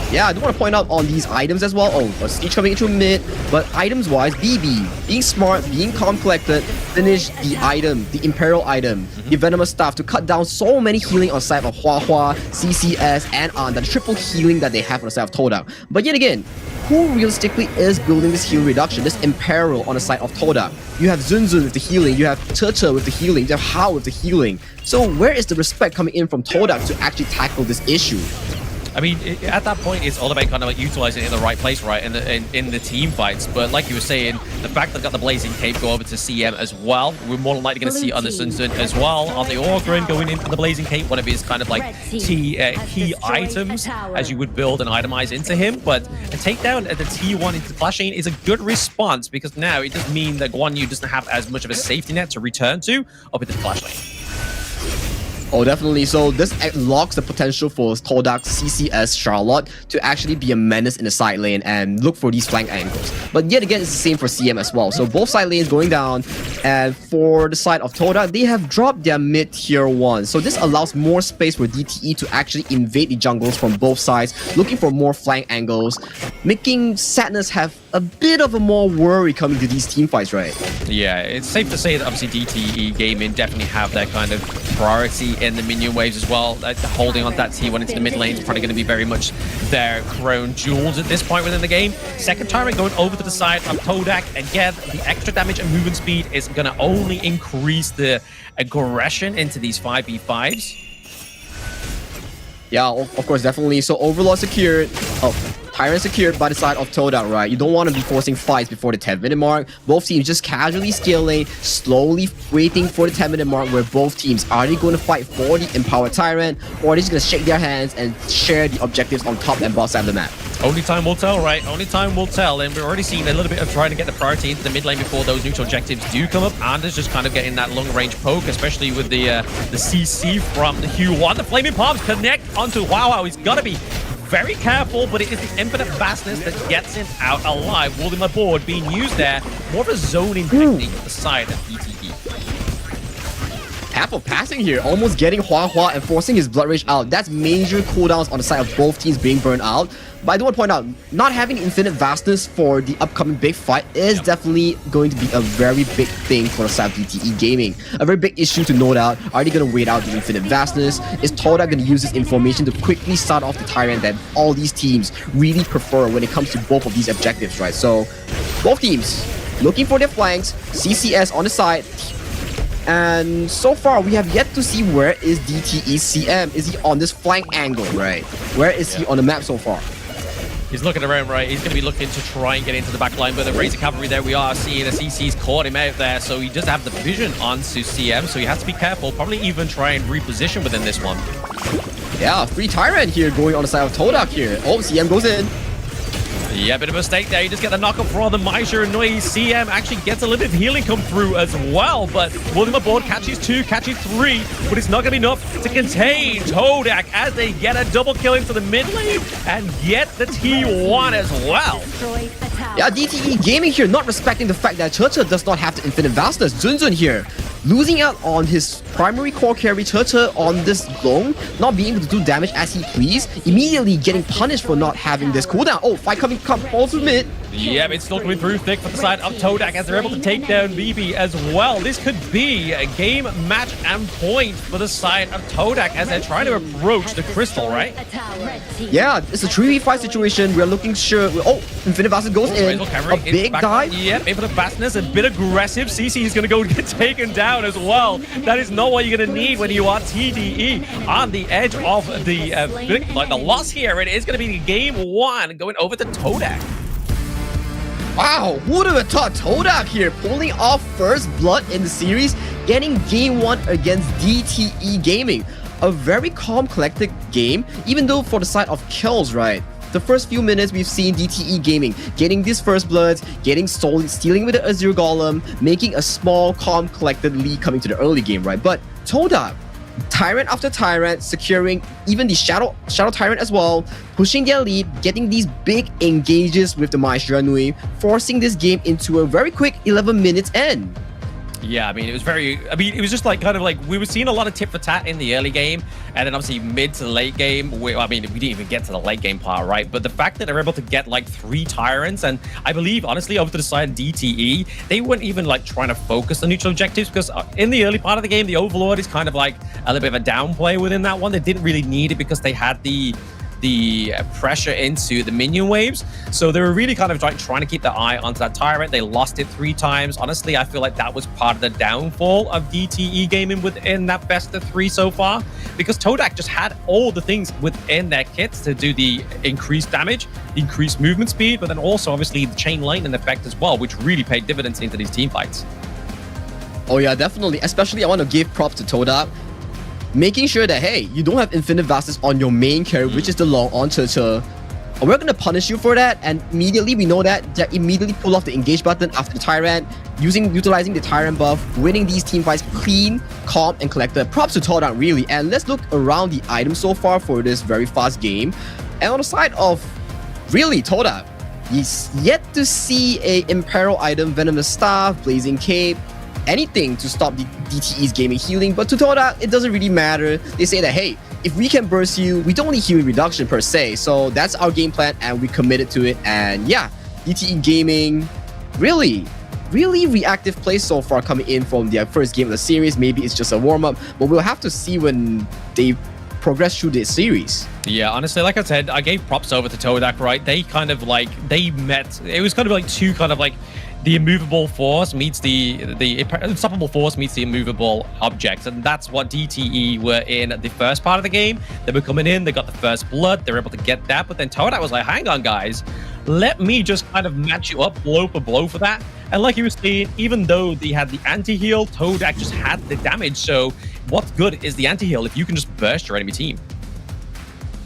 Yeah, I do want to point out on these items as well. Oh, a Stitch coming into mid, but items-wise, BB, being smart, being calm collected, finish the item, the Imperial item, the Venomous Staff to cut down so many healing on side of Huahua, CCS, and on the triple healing that they have on the side of Todak. But yet again, who realistically is building this heal reduction, this Imperial on the side of Todak? You have Zunzun with the healing, you have Turtle with the healing, you have Hao with the healing. So where is the respect coming in from Todak to actually tackle this issue? I mean, at that point, it's all about kind of like utilizing it in the right place, right? In the team fights. But like you were saying, the fact that got the Blazing Cape go over to CM as well, we're more than likely going to see Undersunsun as well on the Orgrin going into the Blazing Cape, one of his kind of like key items as you would build and itemize into him. But a takedown at the T1 into the Flash Lane is a good response because now it does mean that Guan Yu doesn't have as much of a safety net to return to up into the Flash Lane. Oh, definitely. So this unlocks the potential for Todak's CCS Charlotte to actually be a menace in the side lane and look for these flank angles. But yet again, it's the same for CM as well. So both side lanes going down, and for the side of Todak, they have dropped their mid tier 1. So this allows more space for DTE to actually invade the jungles from both sides, looking for more flank angles, making Sadness have a bit of a more worry coming to these team fights, right? Yeah, it's safe to say that obviously DTE Gaming definitely have that kind of priority in the minion waves as well. Holding on that T1 into the mid lane is probably going to be very much their crown jewels at this point within the game. Second Tyrant going over to the side of Todak. Again, the extra damage and movement speed is going to only increase the aggression into these 5v5s. Yeah, of course, definitely. So Overlord secured. Tyrant secured by the side of Todak, right? You don't want to be forcing fights before the 10-minute mark. Both teams just casually scaling, slowly waiting for the 10-minute mark where both teams are they going to fight for the Empowered Tyrant, or are they just going to shake their hands and share the objectives on top and bottom side of the map? Only time will tell, right? Only time will tell. And we're already seeing a little bit of trying to get the priority into the mid lane before those neutral objectives do come up. Anders just kind of getting that long-range poke, especially with the CC from the Hue-1. The Flaming Palms connect onto Wow. He's got to be very careful, but it is the Infinite Vastness that gets him out alive. Wall in my board being used there. More of a zoning technique at the side of DTE. Apple passing here, almost getting Hua and forcing his Blood Rage out. That's major cooldowns on the side of both teams being burned out. But I do want to point out, not having Infinite Vastness for the upcoming big fight is definitely going to be a very big thing for the side of DTE Gaming. A very big issue to note out. Are they going to wait out the Infinite Vastness? Is Todak going to use this information to quickly start off the Tyrant that all these teams really prefer when it comes to both of these objectives, right? So, both teams looking for their flanks, CCS on the side. And so far, we have yet to see where is DTE CM. Is he on this flank angle, right? Where is he on the map so far? He's looking around, right? He's going to be looking to try and get into the back line, but the Razor Cavalry there, we are seeing the CC's caught him out there, so he does have the vision onto CM, so he has to be careful, probably even try and reposition within this one. Yeah, free Tyrant here going on the side of Todak here. Oh, CM goes in. Yeah, bit of a mistake there. You just get the knockup for the Maisha Nui. CM actually gets a little bit of healing come through as well, but William aboard catches 2, catches 3, but it's not going to be enough to contain Todak as they get a double kill into the mid lane and get the T1 as well. Yeah, DTE Gaming here not respecting the fact that Cheche does not have the Infinite Vastness. Zunzun here losing out on his primary core carry Cheche on this long, not being able to do damage as he please, immediately getting punished for not having this cooldown. Oh, fight coming falls to mid. Yeah, it's still coming through thick for the side of Todak as they're able to take down BB as well. This could be a game, match, and point for the side of Todak as they're trying to approach the crystal, right? Yeah, it's a 3v5 situation. We're looking sure. Oh, Infinite Vastness goes in. A big dive. Yeah, Infinite Vastness, a bit aggressive. CC is going to go get taken down as well. That is not what you're going to need when you are TDE on the edge of the loss here. It is going to be game 1 going over to Todak. Wow, who would have thought Todak here pulling off first blood in the series, getting game 1 against DTE Gaming. A very calm, collected game, even though for the side of kills, right? The first few minutes we've seen DTE Gaming getting these first bloods, getting stealing with the Azure Golem, making a small, calm, collected lead coming to the early game, right? But Todak, Tyrant after Tyrant, securing even the Shadow Tyrant as well, pushing their lead, getting these big engages with the Maisha Nui, forcing this game into a very quick 11 minutes end. Yeah, I mean, it was just like kind of like we were seeing a lot of tit for tat in the early game, and then obviously mid to late game. We didn't even get to the late game part, right? But the fact that they're able to get like 3 Tyrants, and I believe honestly over to the side of DTE, they weren't even like trying to focus the neutral objectives because in the early part of the game, the Overlord is kind of like a little bit of a downplay within that one. They didn't really need it because they had the the pressure into the minion waves. So they were really kind of like trying to keep their eye onto that tyrant. They lost it 3 times. Honestly, I feel like that was part of the downfall of DTE gaming within that best of 3 so far, because Todak just had all the things within their kits to do the increased damage, increased movement speed, but then also obviously the chain lightning effect as well, which really paid dividends into these team fights. Oh yeah, definitely. Especially I want to give props to Todak, making sure that, hey, you don't have Infinite Vastus on your main carry, which is the long on Churchill. We're going to punish you for that, and immediately we know that they immediately pull off the engage button after the Tyrant, utilizing the Tyrant buff, winning these team fights clean, calm, and collected. Props to Todak, really. And let's look around the items so far for this very fast game. And on the side of, really, Todak, he's yet to see a Imperial item, Venomous Staff, Blazing Cape, anything to stop the DTE's gaming healing. But to Todak, it doesn't really matter. They say that, hey, if we can burst you, we don't need healing reduction per se. So that's our game plan, and we committed to it. And yeah, DTE gaming, really reactive play so far coming in from their first game of the series. Maybe it's just a warm-up, but we'll have to see when they progress through this series. Yeah, honestly, like I said, I gave props over to Todak, right? They kind of like, they met, it was kind of like two kind of like, the immovable force meets the unstoppable force meets the immovable objects, and that's what DTE were in the first part of the game. They were coming in, they got the first blood, they were able to get that, but then Todak was like, hang on guys, let me just kind of match you up blow for blow for that. And like you were saying, even though they had the anti-heal, Todak just had the damage. So what's good is the anti-heal if you can just burst your enemy team.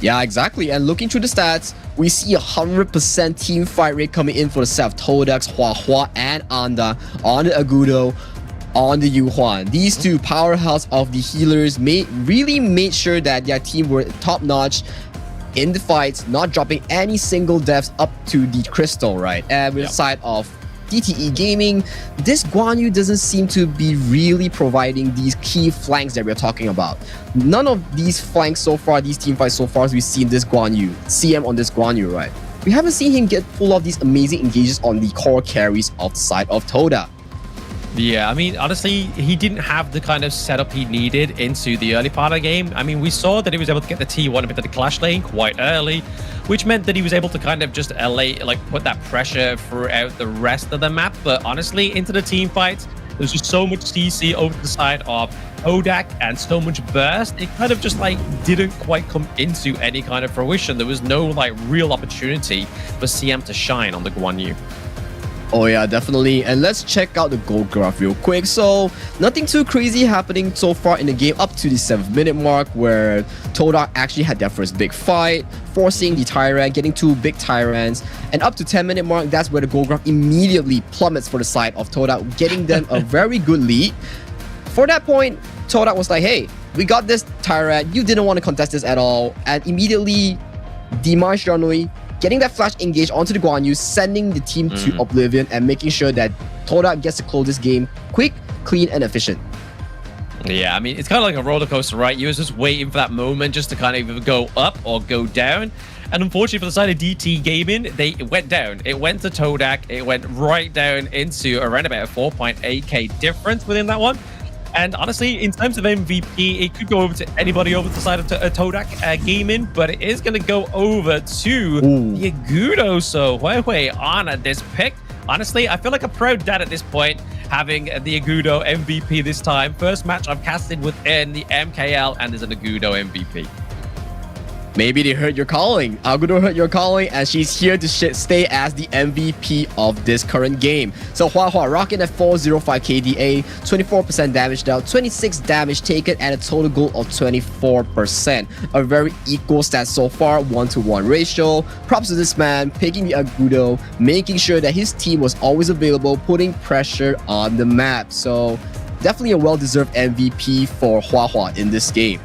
Yeah, exactly. And looking through the stats, we see 100% team fight rate coming in for the set of Todak's, Hua Hua, and Anda on the Agudo, on the Yuhuan. These two powerhouse of the healers really made sure that their team were top-notch in the fights, not dropping any single deaths up to the crystal, right? And with the side of DTE gaming, this Guan Yu doesn't seem to be really providing these key flanks that we're talking about. None of these flanks so far, these team fights so far, as we've seen this Guan Yu, CM on this Guan Yu, right? We haven't seen him get full of these amazing engages on the core carries of the side of Todak. Yeah, I mean, honestly, he didn't have the kind of setup he needed into the early part of the game. I mean, we saw that he was able to get the T1 into the clash lane quite early, which meant that he was able to kind of just put that pressure throughout the rest of the map. But honestly, into the team fights, there's just so much CC over to the side of Todak and so much burst. It kind of just like didn't quite come into any kind of fruition. There was no like real opportunity for CM to shine on the Guan Yu. Oh yeah, definitely. And let's check out the gold graph real quick. So nothing too crazy happening so far in the game up to the 7th minute mark, where Todak actually had their first big fight, forcing the Tyrant, getting 2 big Tyrants. And up to 10-minute mark, that's where the gold graph immediately plummets for the side of Todak, getting them a very good lead. For that point, Todak was like, hey, we got this Tyrant, you didn't want to contest this at all. And immediately, Dimash Janui getting that flash engage onto the Guan Yu, sending the team to oblivion and making sure that Todak gets to close this game quick, clean, and efficient. Yeah, I mean, it's kind of like a roller coaster, right? You was just waiting for that moment just to kind of either go up or go down. And unfortunately for the side of DT Gaming, it went down. It went to Todak. It went right down into around about a 4.8k difference within that one. And honestly, in terms of MVP, it could go over to anybody over the side of Todak Gaming, but it is going to go over to the Agudo. So, Huawei on this pick. Honestly, I feel like a proud dad at this point, having the Agudo MVP this time. First match I've casted within the MKL, and there's an Agudo MVP. Maybe they heard your calling. Agudo heard your calling, and she's here to stay as the MVP of this current game. So Hua Hua rocking at 405 KDA, 24% damage dealt, 26 damage taken, and a total goal of 24%. A very equal stat so far, 1-to-1 ratio. Props to this man, picking the Agudo, making sure that his team was always available, putting pressure on the map. So definitely a well-deserved MVP for Hua Hua in this game.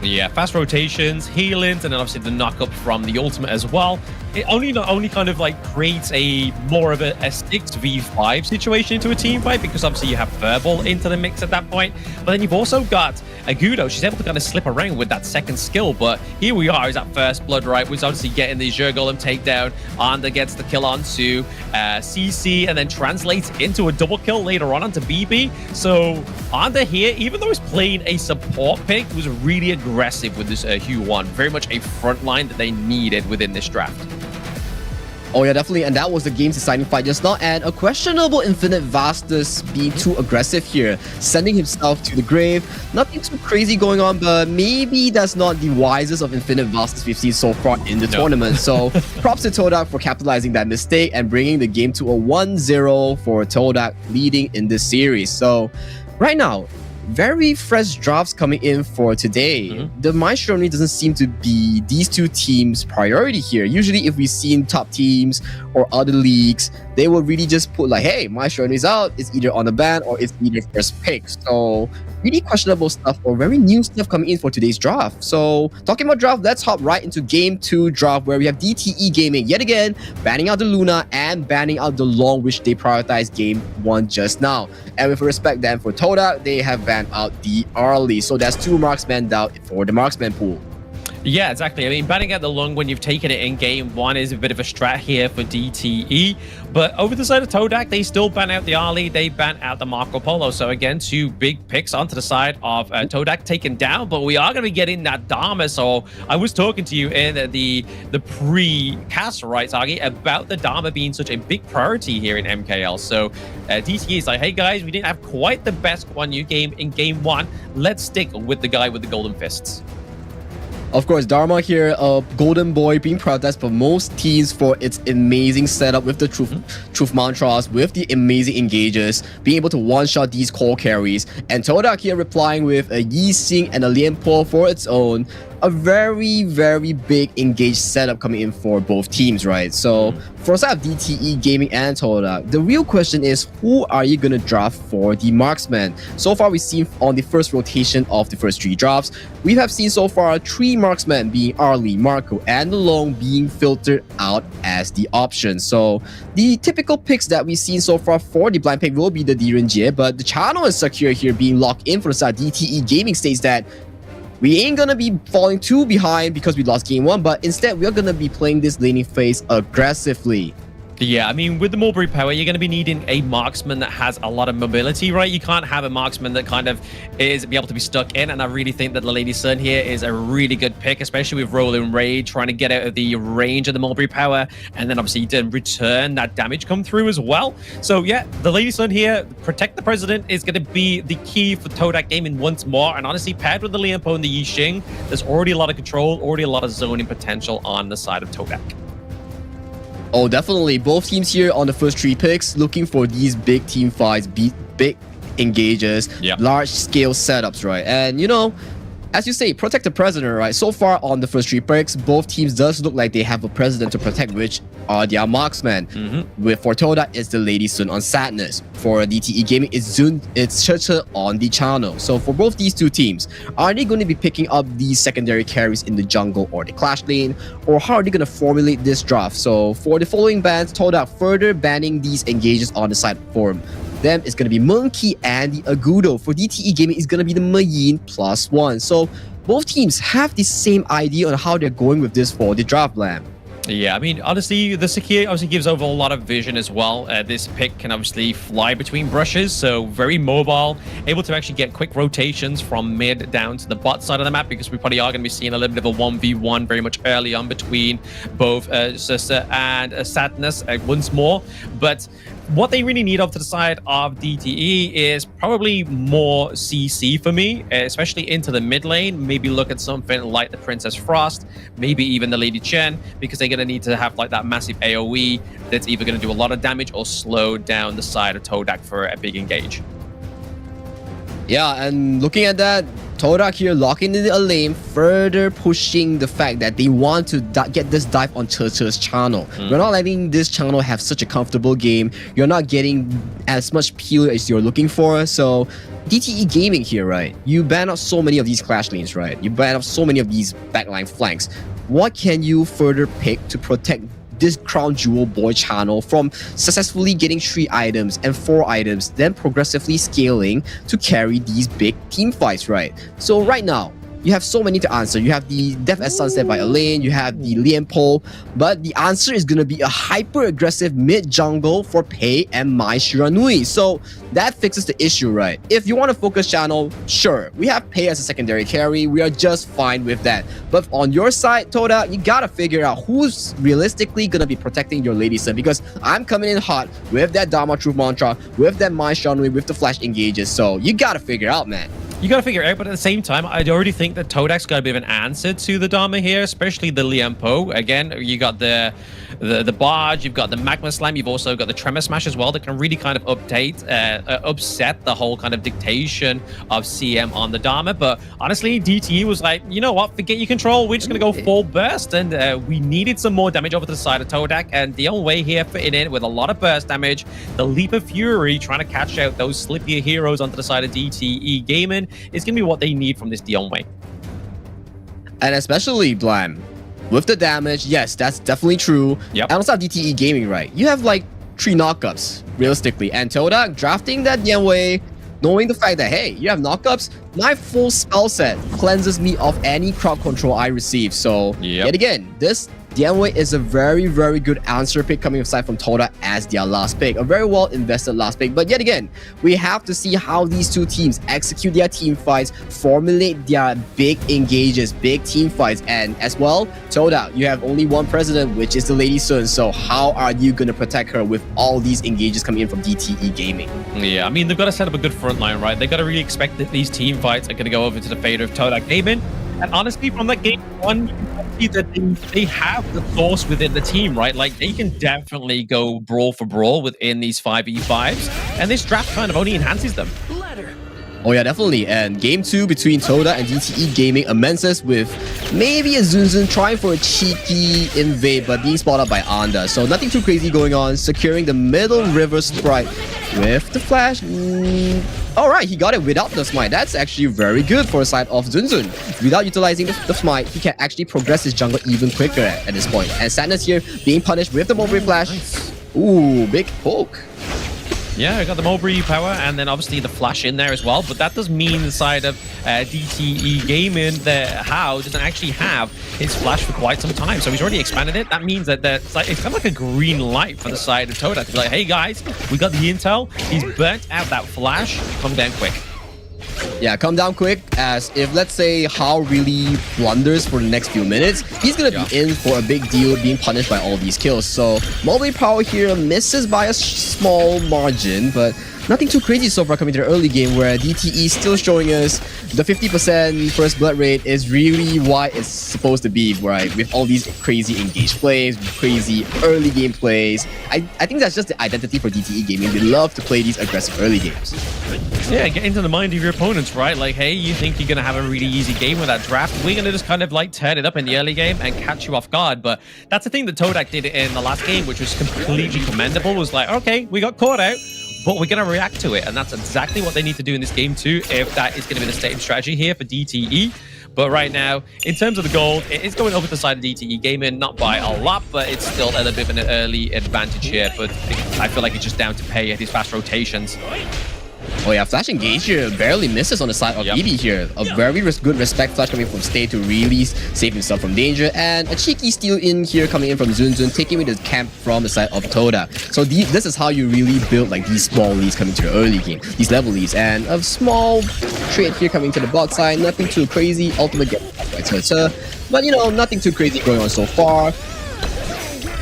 Yeah, fast rotations, healings, and then obviously the knock-up from the ultimate as well. It not only kind of like creates a more of a 6v5 situation into a team fight, because obviously you have Verbal into the mix at that point, but then you've also got Agudo, she's able to kind of slip around with that second skill, but here we are, is that first blood, right? Was obviously getting the Azure Golem takedown. Anda gets the kill onto CC and then translates into a double kill later on onto BB. So Anda here, even though he's playing a support pick, was really aggressive with this Hue 1. Very much a front line that they needed within this draft. Oh yeah, definitely, and that was the game's deciding fight just now, and a questionable Infinite Vastus being too aggressive here, sending himself to the grave. Nothing too crazy going on, but maybe that's not the wisest of Infinite Vastus we've seen so far in the tournament. So props to Todak for capitalizing that mistake and bringing the game to a 1-0 for Todak leading in this series. So right now, very fresh drafts coming in for today. The Maestro only doesn't seem to be these two teams' priority here. Usually if we've seen top teams or other leagues, they will really just put like, hey, Maestro is out, it's either on the ban or it's either first pick. So really questionable stuff or very new stuff coming in for today's draft. So talking about draft, let's hop right into game 2 draft where we have DTE Gaming yet again banning out the Luna and banning out the Long, which they prioritized game 1 just now. And with respect then for Todak, they have banned out the Arlie. So that's 2 marksmen out for the marksman pool. Yeah, exactly. I mean, banning out the Lung when you've taken it in game 1 is a bit of a strat here for DTE. But over the side of Todak, they still ban out the Ali, they ban out the Marco Polo. So again, 2 big picks onto the side of Todak taken down. But we are going to be getting that Dharma. So I was talking to you in the pre-cast, right, Sagi, about the Dharma being such a big priority here in MKL. So DTE is like, hey guys, we didn't have quite the best Guan Yu game in game 1. Let's stick with the guy with the golden fists. Of course, Dharma here, Golden Boy being prioritized for most teams for its amazing setup with the truth mantras, with the amazing engages, being able to one-shot these core carries, and Todak here replying with a Yi Xing and a Lian Po for its own. A very, very big engaged setup coming in for both teams, right? So for side of DTE Gaming and Todak, the real question is, who are you going to draft for the marksman? So far, we've seen on the first rotation of the first 3 drafts, we have seen so far 3 marksmen being Arlie, Marco, and the Long being filtered out as the option. So the typical picks that we've seen so far for the blind pick will be the Direnjie, but the channel is secure here being locked in for the side. DTE Gaming states that we ain't gonna be falling too behind because we lost game 1, but instead we're gonna be playing this laning phase aggressively. Yeah, I mean, with the Mulberry Power, you're going to be needing a marksman that has a lot of mobility, right? You can't have a marksman that kind of is be able to be stuck in, and I really think that the Lady Sun here is a really good pick, especially with Rolling Raid, trying to get out of the range of the Mulberry Power, and then obviously then return that damage come through as well. So yeah, the Lady Sun here, protect the President, is going to be the key for Todak Gaming once more, and honestly, paired with the Lian Po and the Yi Xing, there's already a lot of control, already a lot of zoning potential on the side of Todak. Oh, definitely. Both teams here on the first 3 picks looking for these big team fights, big engages, large-scale setups, right? And, you know, as you say, protect the President, right? So far on the first 3 picks, both teams does look like they have a President to protect, which are their marksmen. With for Todak, it's the Lady Sun on Sadness. For DTE Gaming, it's Churchill on the channel. So for both these 2 teams, are they going to be picking up these secondary carries in the jungle or the clash lane? Or how are they going to formulate this draft? So for the following bans, Todak further banning these engages on the side form. Them is going to be Monkey and the Agudo. For DTE Gaming, it's going to be the Mayin +1. So both teams have the same idea on how they're going with this for the draft plan. Yeah, I mean, honestly, the Sakir obviously gives over a lot of vision as well. This pick can obviously fly between brushes, so very mobile, able to actually get quick rotations from mid down to the bot side of the map, because we probably are going to be seeing a little bit of a 1v1 very much early on between both Sister and Sadness once more. But what they really need off to the side of DTE is probably more CC for me, especially into the mid lane. Maybe look at something like the Princess Frost, maybe even the Lady Chen, because they're going to need to have like that massive AoE that's either going to do a lot of damage or slow down the side of Todak for a big engage. Yeah, and looking at that, Todak here locking in a lane, further pushing the fact that they want to get this dive on Churchill's channel. We're not letting this channel have such a comfortable game. You're not getting as much peel as you're looking for. So DTE Gaming here, right? You ban out so many of these clash lanes, right? You ban out so many of these backline flanks. What can you further pick to protect this crown jewel boy channel from successfully getting 3 items and 4 items, then progressively scaling to carry these big team fights, right? So right now, you have so many to answer. You have the Death as Sunset by Elaine, you have the Lian Po, but the answer is going to be a hyper-aggressive mid-jungle for Pei and Mai Shiranui. So that fixes the issue, right? If you want a focus channel, sure, we have Pei as a secondary carry, we are just fine with that. But on your side, Toda, you gotta figure out who's realistically gonna be protecting your Lady Sun, because I'm coming in hot with that Dharma Truth Mantra, with that Mai Shiranui, with the flash engages, so you gotta figure out, man. You got to figure it out, but at the same time, I already think that Todak's got a bit of an answer to the Dharma here, especially the Lian Po. Again, you got the barge, you've got the magma slam, you've also got the tremor smash as well that can really kind of upset the whole kind of dictation of CM on the Dharma. But honestly, DTE was like, you know what, forget your control, we're just going to go full burst, and we needed some more damage over to the side of Todak, and the only way here fitting in with a lot of burst damage, the Leap of Fury trying to catch out those slippier heroes onto the side of DTE Gaming is going to be what they need from this Dion Wei. And especially Blam, with the damage, yes, that's definitely true. Yep. And also DTE Gaming, right? You have like 3 knockups, realistically. And Toda drafting that Dian Wei, knowing the fact that, hey, you have knockups, my full spell set cleanses me of any crowd control I receive. So, yet again, this Dian Wei is a very, very good answer pick coming aside from Toda as their last pick. A very well invested last pick. But yet again, we have to see how these two teams execute their team fights, formulate their big engages, big team fights. And as well, Toda, you have only one president, which is the Lady Sun. So how are you going to protect her with all these engages coming in from DTE Gaming? Yeah, I mean, they've got to set up a good front line, right? They've got to really expect that these team fights are going to go over to the favor of Toda Gaming. And honestly, from that game 1, you can see that they have the source within the team, right? Like, they can definitely go brawl for brawl within these 5v5s. And this draft kind of only enhances them. Oh yeah, definitely. And game 2 between Toda and DTE Gaming commences with maybe a Zunzun trying for a cheeky invade, but being spotted by Anda. So nothing too crazy going on, securing the middle river sprite with the flash. Alright, he got it without the smite. That's actually very good for a side of Zunzun. Without utilizing the smite, he can actually progress his jungle even quicker at this point. And Sadness here being punished with the Mowbray flash. Ooh, big poke. Yeah, I got the Mowbray power, and then obviously the flash in there as well. But that does mean the side of DTE Gaming, the How, doesn't actually have his flash for quite some time. So he's already expanded it. That means that it's kind of like a green light for the side of Toda. To be like, hey guys, we got the intel. He's burnt out that flash. Come down quick. Yeah, come down quick, as if, let's say, Hao really blunders for the next few minutes, he's gonna be in for a big deal, being punished by all these kills. So, Mowbray power here misses by a small margin, but nothing too crazy so far coming to the early game, where DTE is still showing us the 50% first blood rate is really what it's supposed to be, right? With all these crazy engaged plays, crazy early game plays. I think that's just the identity for DTE Gaming. They love to play these aggressive early games. Yeah, get into the mind of your opponents, right? Like, hey, you think you're going to have a really easy game with that draft. We're going to just kind of like turn it up in the early game and catch you off guard. But that's the thing that Todak did in the last game, which was completely commendable, was like, okay, we got caught out, but we're going to react to it. And that's exactly what they need to do in this game too, if that is going to be the stated strategy here for DTE. But right now, in terms of the gold, it is going over to the side of DTE Gaming, not by a lot, but it's still at a bit of an early advantage here. But I feel like it's just down to Pei at his fast rotations. Oh yeah, flash engage here barely misses on the side of BB here. A very good respect flash coming from Stay to really save himself from danger, and a cheeky steal in here coming in from Zunzun, taking away the camp from the side of Toda. So this is how you really build like these small leads coming to the early game, these level leads, and a small trade here coming to the bot side. Nothing too crazy. Ultimate get right, but you know, nothing too crazy going on so far.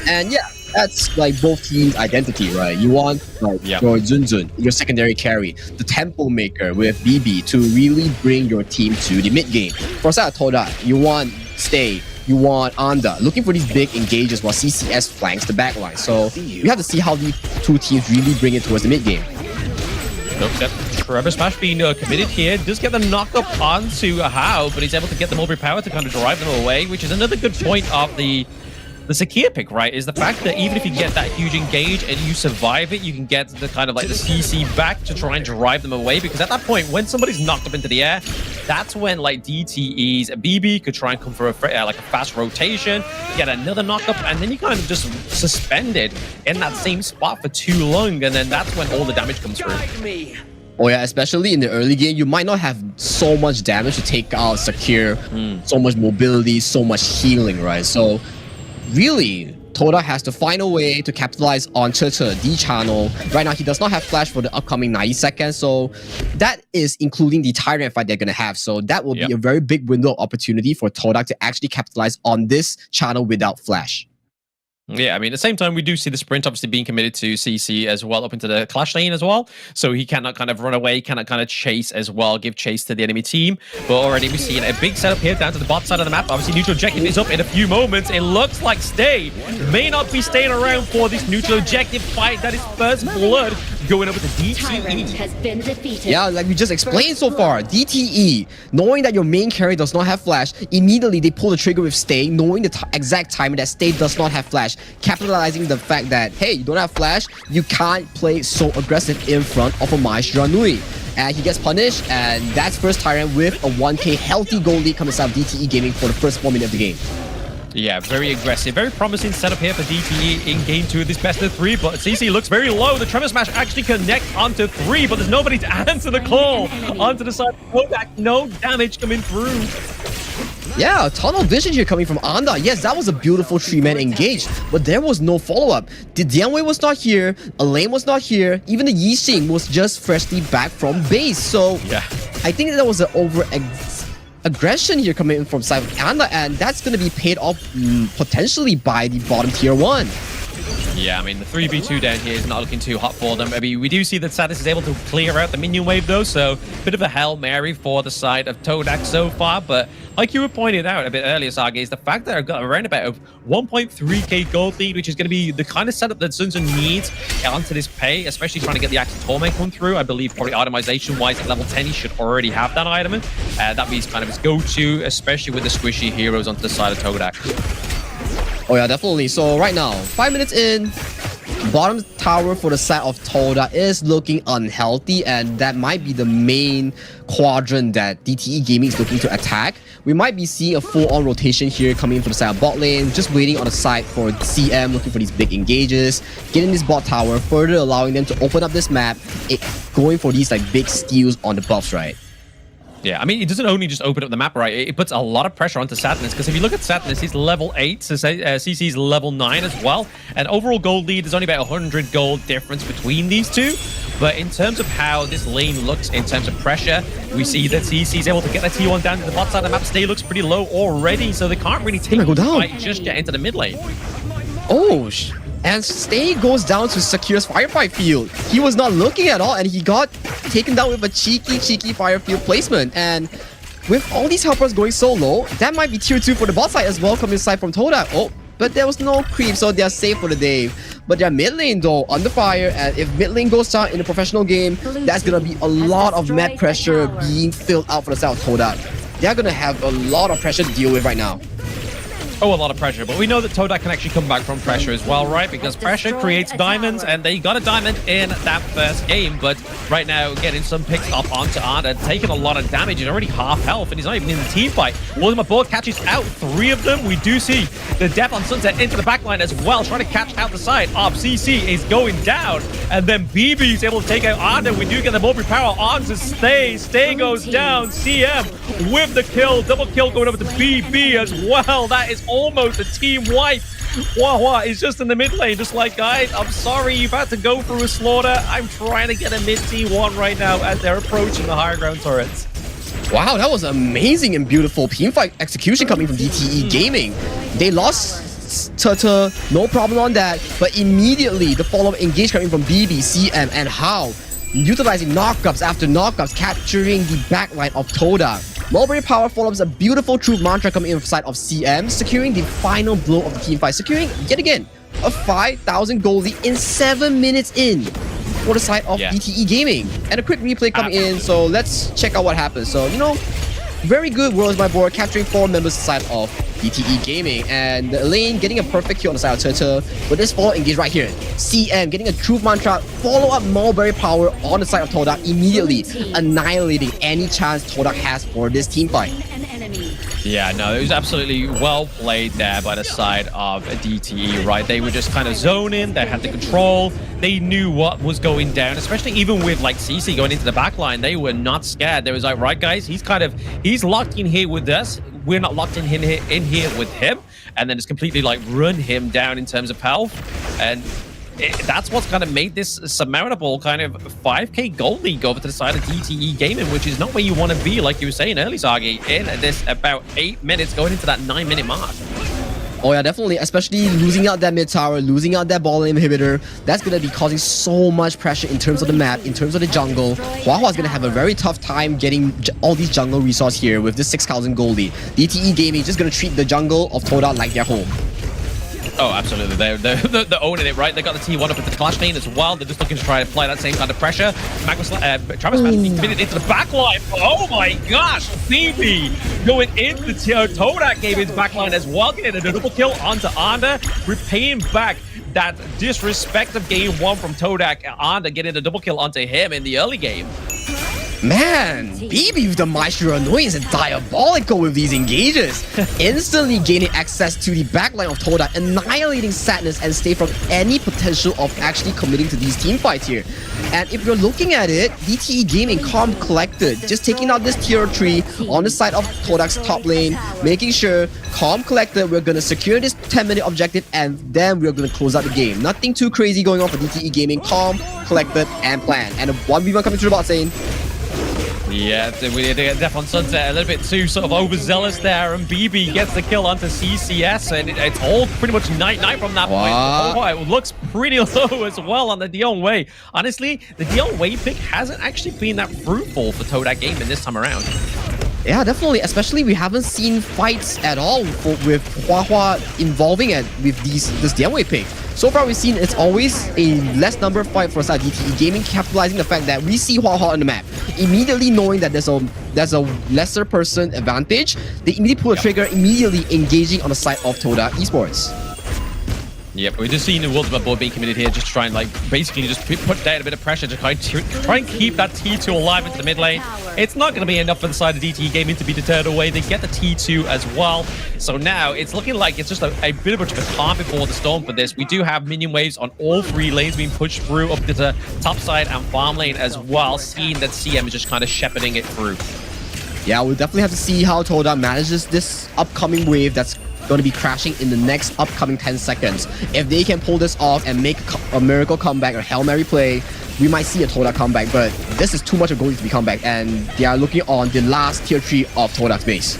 And yeah, that's like both teams' identity, right? You want like your Zunzun, your secondary carry, the tempo maker with BB to really bring your team to the mid game. For side Toda, you want Stay, you want Anda, looking for these big engages while CCS flanks the backline. So you have to see how these two teams really bring it towards the mid game. Nope, that Trevor Smash being committed here does get the knock-up onto How, but he's able to get the Mowbray power to kind of drive them away, which is another good point of the Sakia pick, right, is the fact that even if you get that huge engage and you survive it, you can get the kind of like the CC back to try and drive them away, because at that point, when somebody's knocked up into the air, that's when like DTE's BB could try and come for a fast rotation, get another knockup, and then you kind of just suspended in that same spot for too long, and then that's when all the damage comes through. Oh yeah, especially in the early game, you might not have so much damage to take out Secure, so much mobility, so much healing, right? So really, Toda has to find a way to capitalize on D channel. Right now, he does not have flash for the upcoming 90 seconds, so that is including the Tyrant fight they're going to have. So that will be a very big window of opportunity for Toda to actually capitalize on this channel without flash. Yeah, I mean, at the same time, we do see the sprint obviously being committed to CC as well, up into the clash lane as well. So he cannot kind of run away, cannot kind of chase as well, give chase to the enemy team. But already we've seen a big setup here down to the bot side of the map. Obviously, neutral objective is up in a few moments. It looks like Stay may not be staying around for this neutral objective fight. That is first blood going over to DTE. Has been defeated. Yeah, like we just explained so far, DTE, knowing that your main carry does not have flash, immediately they pull the trigger with Stay, knowing the exact timing that Stay does not have flash, capitalizing the fact that, hey, you don't have flash, you can't play so aggressive in front of a Maestro Nui. And he gets punished, and that's first Tyrant with a 1k healthy goal lead coming out of DTE Gaming for the first 4 minutes of the game. Yeah, very aggressive, very promising setup here for DTE in game 2 of this best of 3, but CC looks very low. The Tremor Smash actually connects onto 3, but there's nobody to answer the call onto the side of Kodak. No damage coming through. Yeah, tunnel vision here coming from Anda. Yes, that was a beautiful 3-man engage, but there was no follow-up. The Dianwei was not here, Elaine was not here, even the Yixing was just freshly back from base. So yeah, I think that was an aggression here coming in from side of Anda, and that's going to be paid off potentially by the bottom tier 1. Yeah, I mean, the 3v2 down here is not looking too hot for them. I mean, we do see that Sadis is able to clear out the minion wave, though, so a bit of a Hail Mary for the side of Todak so far. But like you were pointed out a bit earlier, Sage, is the fact that I've got around about a 1.3k gold lead, which is going to be the kind of setup that Sun Tzu needs onto this pay, especially trying to get the Axe of Torment come through. I believe probably itemization-wise at level 10, he should already have that item. That means kind of his go-to, especially with the squishy heroes onto the side of Todak. Oh yeah, definitely. So right now, 5 minutes in, bottom tower for the side of Toda is looking unhealthy, and that might be the main quadrant that DTE Gaming is looking to attack. We might be seeing a full-on rotation here coming from the side of bot lane, just waiting on the side for CM, looking for these big engages, getting this bot tower, further allowing them to open up this map, going for these like big steals on the buffs, right? Yeah, I mean, it doesn't only just open up the map, right? It puts a lot of pressure onto Sadness, because if you look at Sadness, he's level 8, so CC's level 9 as well. And overall gold lead is only about 100 gold difference between these two. But in terms of how this lane looks in terms of pressure, we see that CC's able to get that T1 down to the bot side of the map. Stay looks pretty low already, so they can't really take the fight just yet into the mid lane. Oh, and Stay goes down to Secure's Firefight field. He was not looking at all, and he got taken down with a cheeky Firefield placement. And with all these helpers going so low, that might be tier 2 for the bot side as well, coming inside from Toda. Oh, but there was no creep, so they are safe for the day. But their mid lane, though, under fire, and if mid lane goes down in a professional game, that's gonna be a lot of mad pressure being filled out for the side of Toda. They're gonna have a lot of pressure to deal with right now. Oh, a lot of pressure, but we know that Todak can actually come back from pressure as well, right? Because pressure creates diamonds, and they got a diamond in that first game, but right now getting some picks up onto Arda, taking a lot of damage. He's already half health, and he's not even in the team fight. Ultimate Board catches out 3 of them. We do see the depth on Sunset into the backline as well, trying to catch out the side of CC is going down, and then BB is able to take out Arda. We do get the Mulberry Power onto Stay. Stay goes down. CM with the kill. Double kill going over to BB as well. That is almost a team wipe. Wah is just in the mid lane, just like, guys, I'm sorry you've had to go through a slaughter. I'm trying to get a mid T1 right now as they're approaching the higher ground turrets. Wow, that was amazing and beautiful teamfight execution coming from DTE Gaming. They lost Tuta, no problem on that, but immediately the follow-up engage coming from BB, CM, and How, utilizing knockups after knockups, capturing the backline of Toda. Mulberry Power follows a beautiful Truth Mantra coming in from the side of CM, securing the final blow of the team fight, securing, yet again, a 5,000 gold lead in 7 minutes in for the side of DTE Gaming. And a quick replay coming in, so let's check out what happens. So, you know, Very good worlds by board, capturing 4 members side of DTE Gaming. And the lane getting a perfect kill on the side of Turtle with this follow engage right here. CM getting a Truth Mantra, follow up Mulberry Power on the side of Todak, immediately annihilating any chance Todak has for this team fight. Yeah, no, it was absolutely well played there by the side of DTE, right? They were just kind of zoning, they had the control, they knew what was going down, especially even with like CC going into the back line, they were not scared. They was like, right guys, he's locked in here with us, we're not locked in here with him, and then it's completely like run him down in terms of health, and that's what's kind of made this surmountable kind of 5k gold league over to the side of DTE Gaming, which is not where you want to be, like you were saying early, Zagi, in this about 8 minutes going into that 9-minute mark. Oh yeah, definitely, especially losing out that mid tower, losing out that ball inhibitor. That's going to be causing so much pressure in terms of the map, in terms of the jungle. Huahua is going to have a very tough time getting all these jungle resources here with this 6,000 gold lead. DTE Gaming is just going to treat the jungle of Toda like their home. Oh, absolutely. They're owning it, right? They got the T1 up into the clash lane as well. They're just looking to try to apply that same kind of pressure. Travis Man's being committed into the backline. Oh my gosh! BB going into the Todak Gaming's backline as well, getting a double kill onto Anda, repaying back that disrespect of game 1 from Todak. Anda getting a double kill onto him in the early game. Man, BB with the Maestro Annoyance is diabolical with these engages. Instantly gaining access to the backline of Toda, annihilating Sadness and stay from any potential of actually committing to these team fights here. And if you're looking at it, DTE Gaming calm collected, just taking out this tier 3 on the side of Todak's top lane, making sure calm collected, we're gonna secure this 10-minute objective and then we're gonna close out the game. Nothing too crazy going on for DTE Gaming, calm, collected, and planned. And a 1v1 coming through the bot saying, yeah, we did get Death on Sunset a little bit too sort of overzealous there, and BB gets the kill onto CCS, and it's all pretty much night-night from that point. Oh, it looks pretty low as well on the Dion Way. Honestly, the Dion Way pick hasn't actually been that fruitful for Todak Gaming this time around. Yeah, definitely. Especially we haven't seen fights at all with Huahua involving it with this Dion Way pick. So far, we've seen it's always a less number fight for side DTE Gaming, capitalizing the fact that we see Huahua on the map. Immediately knowing that there's a lesser person advantage, they immediately pull the trigger, immediately engaging on the side of Toda Esports. Yep, we're just seeing the World Board being committed here, just trying like basically just put down a bit of pressure to try and keep that T2 alive into the mid lane. It's not going to be enough for the side of DTE Gaming to be deterred away. They get the T2 as well. So now it's looking like it's just a bit of a calm before the storm for this. We do have minion waves on all 3 lanes being pushed through up to the top side and farm lane as well, seeing that CM is just kind of shepherding it through. Yeah, we'll definitely have to see how Toda manages this upcoming wave that's going to be crashing in the next upcoming 10 seconds. If they can pull this off and make a miracle comeback or Hail Mary play, we might see a Toda comeback, but this is too much of gold to be comeback, and they are looking on the last tier 3 of Todak's base.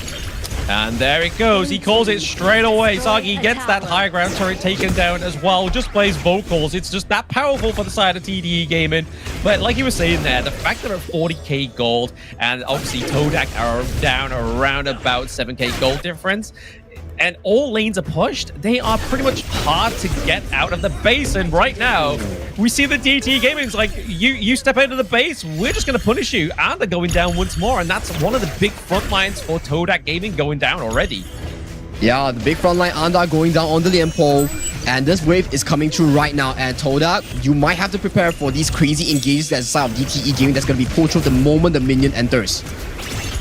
And there it goes. He calls it straight away. Zagi gets that high ground turret taken down as well. Just plays vocals. It's just that powerful for the side of TDE Gaming. But like you were saying there, the fact that they're 40k gold, and obviously Todak are down around about 7k gold difference, and all lanes are pushed, they are pretty much hard to get out of the base. And right now, we see the DT Gaming's like, you step out of the base, we're just going to punish you. And they're going down once more. And that's one of the big front lines for Todak Gaming going down already. Yeah, the big front line Anda going down on the Lian pole. And this wave is coming through right now. And Todak, you might have to prepare for these crazy engages that's side of DTE Gaming that's going to be pulled through the moment the minion enters.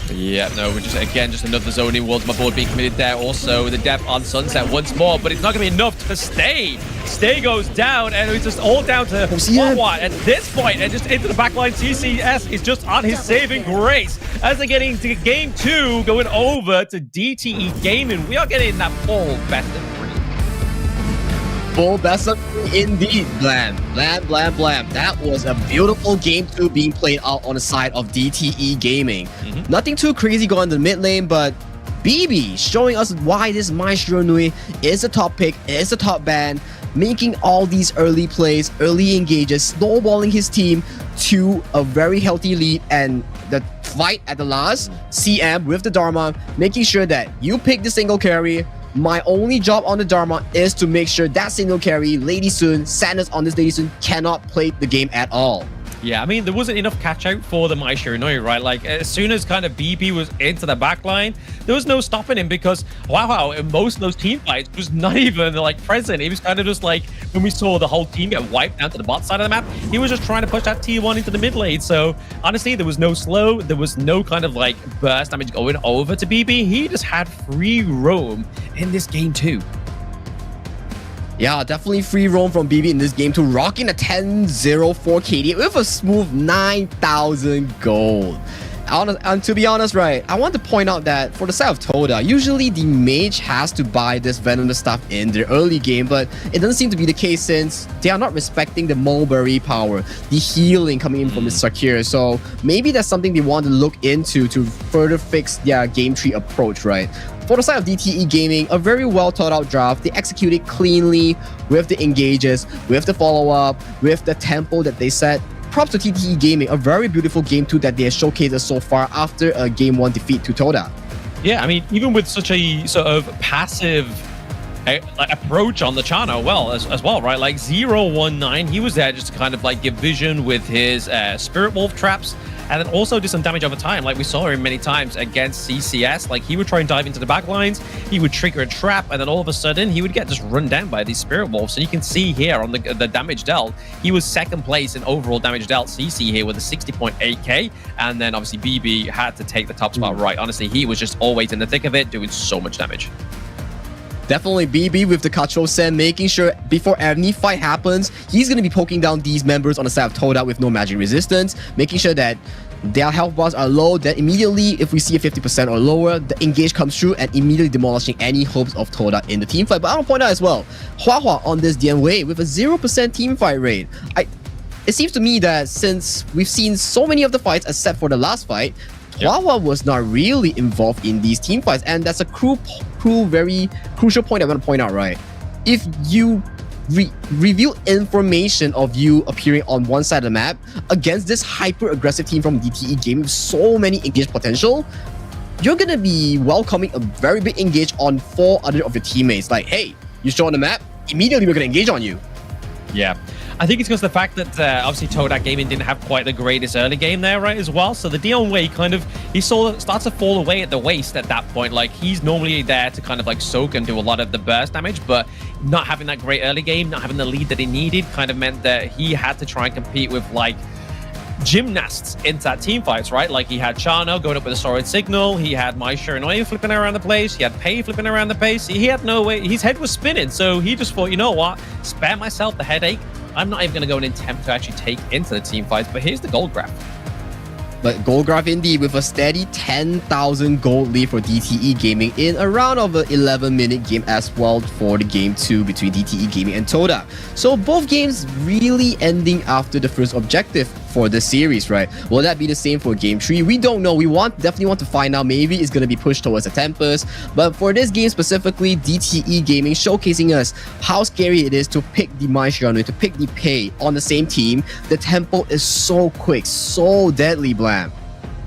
Yeah, no, we're just another zoning world. My board being committed there. Also, the Death on Sunset once more, but it's not going to be enough to stay. Stay goes down, and it's just all down to Huahua at this point, and just into the backline. CCS is just on his saving grace as they're getting to game 2, going over to DTE Gaming. We are getting that full best of 3. Full best of 3 indeed. Blam, blam, blam, blam. That was a beautiful game 2 being played out on the side of DTE Gaming. Nothing too crazy going in the mid lane, but BB showing us why this Maestro Nui is a top pick, is a top ban, making all these early plays, early engages, snowballing his team to a very healthy lead. And the fight at the last, CM with the Dharma, making sure that you pick the single carry. My only job on the Dharma is to make sure that single carry, Lady Sun, Sadness on this Lady Sun, cannot play the game at all. Yeah, I mean, there wasn't enough catch out for the Mai Shiranui, right? Like, as soon as kind of BB was into the back line, there was no stopping him because, wow, in most of those team fights was not even, like, present. He was kind of just like, when we saw the whole team get wiped down to the bot side of the map, he was just trying to push that T1 into the mid lane. So, honestly, there was no slow. There was no kind of, like, burst damage going over to BB. He just had free roam in this game, too. Yeah, definitely free roam from BB in this game to rocking a 10-0 for KD with a smooth 9,000 gold. And to be honest, right, I want to point out that for the side of Toda, usually the mage has to buy this venomous stuff in their early game, but it doesn't seem to be the case since they are not respecting the mulberry power, the healing coming in from the Sakir. So maybe that's something they want to look into to further fix their game tree approach, right? For the side of DTE Gaming, a very well thought out draft. They executed cleanly with the engages, with the follow-up, with the tempo that they set. Props to TTE Gaming, a very beautiful game 2 that they have showcased so far after a game 1 defeat to Toda. Yeah, I mean, even with such a sort of passive approach on the Chano as well, right? Like 019, he was there just to kind of like give vision with his Spirit Wolf traps, and then also do some damage over time. Like we saw him many times against CCS. Like he would try and dive into the back lines, he would trigger a trap, and then all of a sudden he would get just run down by these Spirit Wolves. And you can see here on the damage dealt, he was second place in overall damage dealt CC here with a 60.8k, and then obviously BB had to take the top spot. Right, honestly, he was just always in the thick of it, doing so much damage. Definitely BB with the Kacho Sen, making sure before any fight happens, he's going to be poking down these members on the side of Toda with no magic resistance, making sure that their health bars are low, then immediately if we see a 50% or lower, the engage comes through and immediately demolishing any hopes of Toda in the team fight. But I want to point out as well, Hua on this DM wave with a 0% team fight rate. It seems to me that since we've seen so many of the fights except for the last fight, Hua was not really involved in these team fights, and that's a very crucial point I want to point out, right? If you reveal information of you appearing on one side of the map against this hyper-aggressive team from DTE Gaming with so many engage potential, you're gonna be welcoming a very big engage on 4 other of your teammates. Like, hey, you show on the map, immediately we're gonna engage on you. Yeah. I think it's because of the fact that obviously Todak Gaming didn't have quite the greatest early game there, right, as well. So the Dion Wei starts to fall away at the waist at that point. Like, he's normally there to kind of like soak and do a lot of the burst damage, but not having that great early game, not having the lead that he needed kind of meant that he had to try and compete with like gymnasts into that team fights, right? Like he had Chano going up with a solid signal, he had Mai Shiranui flipping around the place, he had Pei flipping around the place, he had no way, his head was spinning, so he just thought, you know what, spare myself the headache, I'm not even going to go and attempt to actually take into the team fights, but here's the gold graph. But gold graph indeed with a steady 10,000 gold lead for DTE Gaming in a round of an 11-minute game as well for the game 2 between DTE Gaming and Toda. So both games really ending after the first objective for the series, right? Will that be the same for game 3? We don't know. We definitely want to find out. Maybe it's going to be pushed towards the Tempest. But for this game specifically, DTE Gaming showcasing us how scary it is to pick the Mai Shiranui, to pick the Pei on the same team. The tempo is so quick, so deadly, Blam.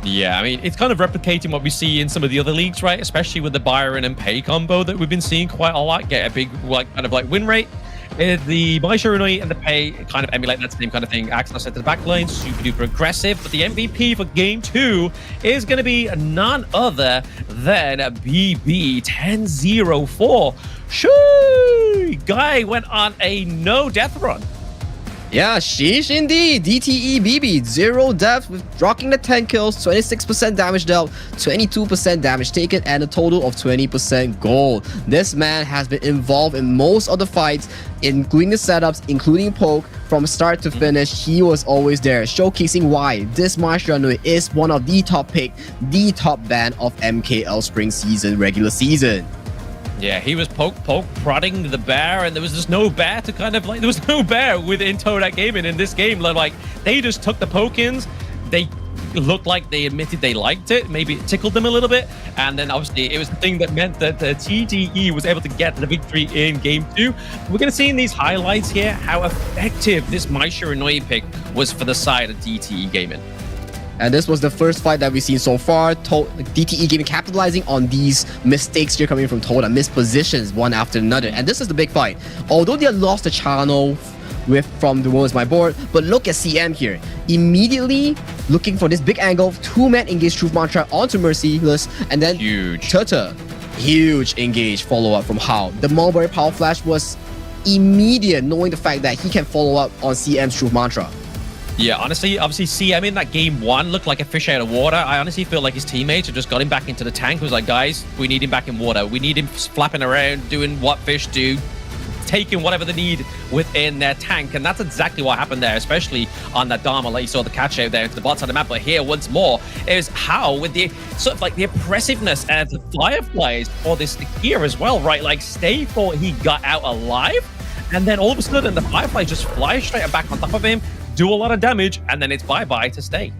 Yeah, I mean, it's kind of replicating what we see in some of the other leagues, right? Especially with the Byron and Pei combo that we've been seeing quite a lot, get a big kind of win rate. The Mai Shiranui and the Pei kind of emulate that same kind of thing. Access into the back lane, super duper aggressive. But the MVP for game 2 is going to be none other than BB 10-0-4. Shoo! Guy went on a no death run. Yeah, sheesh indeed. DTE BB, 0 deaths with rocking the 10 kills, 26% damage dealt, 22% damage taken, and a total of 20% gold. This man has been involved in most of the fights, including the setups, including poke. From start to finish, he was always there, showcasing why this Mai Shiranui is one of the top pick, the top ban of MKL spring season, regular season. Yeah, he was poke, prodding the bear, and there was just no bear to kind of like, there was no bear within Todak Gaming in this game. Like, they just took the poke-ins, they looked like they admitted they liked it, maybe it tickled them a little bit, and then obviously it was the thing that meant that the TDE was able to get the victory in game 2. We're going to see in these highlights here how effective this Mai Shiranui pick was for the side of DTE Gaming. And this was the first fight that we've seen so far. DTE Gaming capitalizing on these mistakes here coming from Toda, mispositions one after another. And this is the big fight. Although they lost the channel from the World is My Board. But look at CM here. Immediately looking for this big angle, 2-man engage Truth Mantra onto Merciless, and then huge Turtle. Huge engage follow-up from Hao. The Mulberry Power Flash was immediate, knowing the fact that he can follow up on CM's Truth Mantra. Yeah, honestly, obviously CM in that game 1 looked like a fish out of water. I honestly feel like his teammates have just got him back into the tank. It was like, guys, we need him back in water. We need him flapping around, doing what fish do, taking whatever they need within their tank. And that's exactly what happened there, especially on that Dharma, like you saw the catch out there into the bot side of the map. But here, once more, is how with the sort of like the oppressiveness and the Fireflies for this here as well, right? Like, Stay thought he got out alive, and then all of a sudden the Fireflies just fly straight back on top of him, do a lot of damage, and then it's bye-bye to Stay.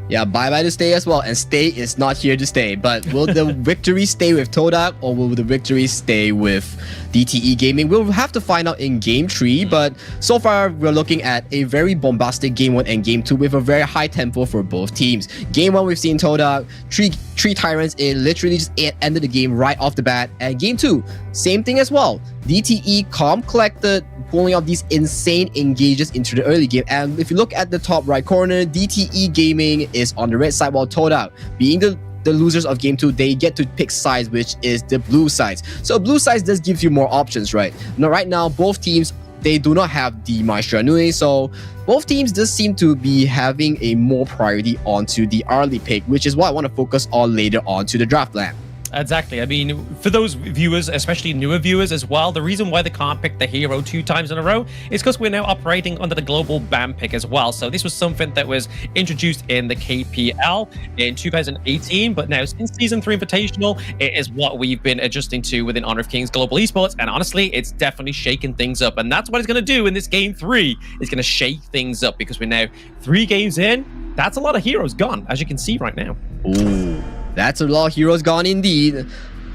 Yeah, bye-bye to Stay as well. And Stay is not here to stay. But will the victory stay with Todak, or will the victory stay with DTE Gaming? We'll have to find out in Game 3. But so far, we're looking at a very bombastic Game 1 and Game 2 with a very high tempo for both teams. Game 1, we've seen Todak, three Tyrants. It literally just ended the game right off the bat. And Game 2, same thing as well. DTE calm collected, pulling off these insane engages into the early game. And if you look at the top right corner, DTE Gaming is on the red side, while Todak, being the losers of Game 2, they get to pick sides, which is the blue sides. So blue sides does give you more options, right? Now, right now, both teams, they do not have the Maestro Nui, so both teams does seem to be having a more priority onto the early pick, which is what I want to focus on later on to the draft plan. Exactly. I mean, for those viewers, especially newer viewers as well, the reason why they can't pick the hero 2 times in a row is because we're now operating under the global ban pick as well. So this was something that was introduced in the KPL in 2018, but now since Season 3 Invitational, it is what we've been adjusting to within Honor of Kings Global Esports, and honestly, it's definitely shaking things up, and that's what it's going to do in this Game 3. It's going to shake things up because we're now 3 games in. That's a lot of heroes gone, as you can see right now. Ooh. That's a lot of heroes gone indeed.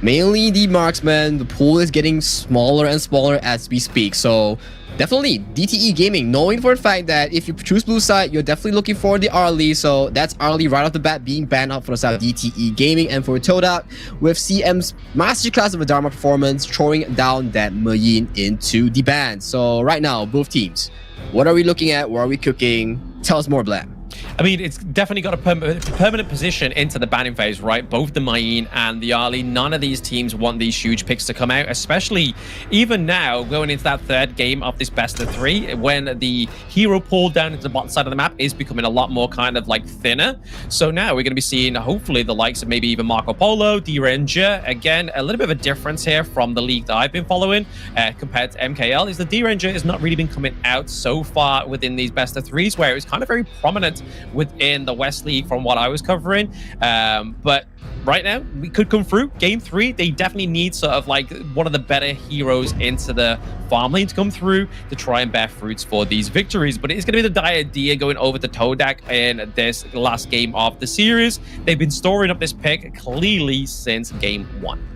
Mainly the marksman. The pool is getting smaller and smaller as we speak. So definitely DTE Gaming, knowing for a fact that if you choose blue side, you're definitely looking for the early. So that's early right off the bat being banned out for the side of DTE Gaming. And for Todak, with CM's masterclass of a Dharma performance, throwing down that Mayin into the ban. So right now, both teams, what are we looking at? What are we cooking? Tell us more, Blam. I mean, it's definitely got a permanent position into the banning phase, right? Both the Mayin and the Ali. None of these teams want these huge picks to come out, especially even now going into that 3rd game of this best of 3, when the hero pool down into the bottom side of the map is becoming a lot more kind of like thinner. So now we're going to be seeing hopefully the likes of maybe even Marco Polo, D-Ranger. Again, a little bit of a difference here from the league that I've been following compared to MKL is the D-Ranger has not really been coming out so far within these best of 3s, where it was kind of very prominent within the West League from what I was covering. But right now, we could come through. Game 3, they definitely need sort of like one of the better heroes into the farm lane to come through to try and bear fruits for these victories. But it's going to be the idea going over to Todak in this last game of the series. They've been storing up this pick clearly since Game 1.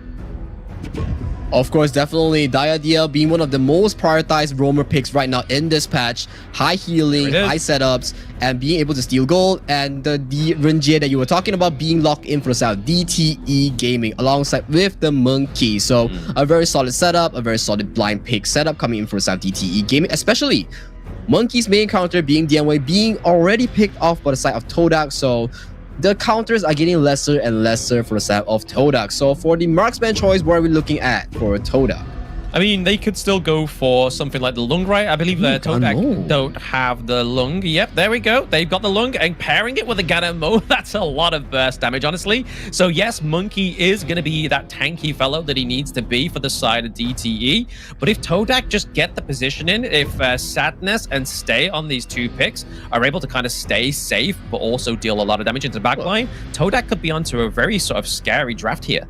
Of course, definitely Diadea being one of the most prioritized roamer picks right now in this patch. High healing, high setups, and being able to steal gold. And the Renjie that you were talking about being locked in for the side of DTE Gaming alongside with the Monkey. So a very solid setup, a very solid blind pick setup coming in for the side of DTE Gaming, especially Monkey's main counter being DMY being already picked off by the side of Todak. So the counters are getting lesser and lesser for the side of Todak. So for the marksman choice, what are we looking at for Todak? I mean, they could still go for something like the lung, right? I believe the Todak don't have the lung. Yep, there we go. They've got the lung, and pairing it with a Ganamo, that's a lot of burst damage, honestly. So yes, Monkey is going to be that tanky fellow that he needs to be for the side of DTE. But if Todak just get the position in, if Sadness and Stay on these 2 picks are able to kind of stay safe, but also deal a lot of damage into the backline, Todak could be onto a very sort of scary draft here.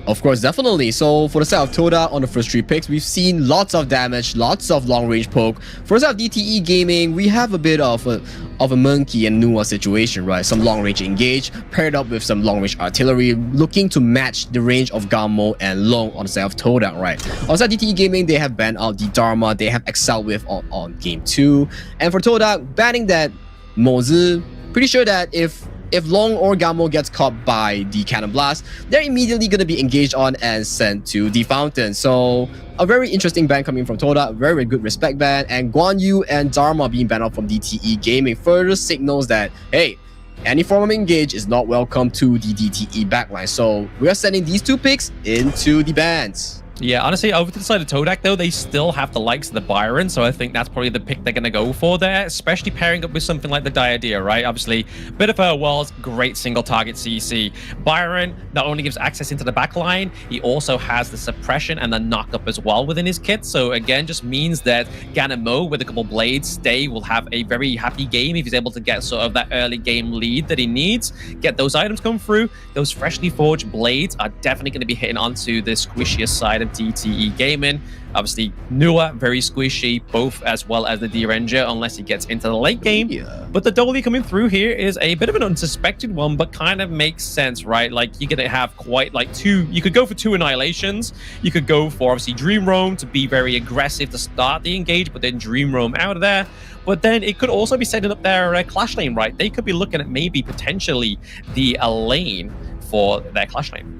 Of course, definitely. So for the side of Todak on the first 3 picks, we've seen lots of damage, lots of long-range poke. For the side of DTE Gaming, we have a bit of a Monkey and Nua situation, right? Some long-range engage paired up with some long-range artillery, looking to match the range of Gamo and Long on the side of Todak, right? On the side of DTE Gaming, they have banned out the Dharma, they have excelled with on Game 2. And for Todak, banning that Mozi, pretty sure that if if Long or Gamo gets caught by the Cannon Blast, they're immediately going to be engaged on and sent to the Fountain. So a very interesting ban coming from Toda, very good respect ban, and Guan Yu and Dharma being banned out from DTE Gaming further signals that, hey, any form of engage is not welcome to the DTE backline. So we are sending these 2 picks into the bans. Yeah, honestly, over to the side of Todak, though, they still have the likes of the Byron, so I think that's probably the pick they're going to go for there, especially pairing up with something like the Diadea, right? Obviously, bit of a world's great single-target CC. Byron not only gives access into the backline, he also has the suppression and the knock-up as well within his kit, so again, just means that Ganemo, with a couple blades, Stay will have a very happy game if he's able to get sort of that early game lead that he needs, get those items come through. Those freshly forged blades are definitely going to be hitting onto the squishiest side of DTE Gaming. Obviously, Nua, very squishy, both as well as the D-Ranger, unless he gets into the late game. Yeah. But the Dolly coming through here is a bit of an unsuspected one, but kind of makes sense, right? Like, you're going to have quite like 2, you could go for 2 Annihilations. You could go for, obviously, Dream Roam to be very aggressive to start the engage, but then Dream Roam out of there. But then it could also be setting up their Clash lane, right? They could be looking at maybe potentially the lane for their Clash lane.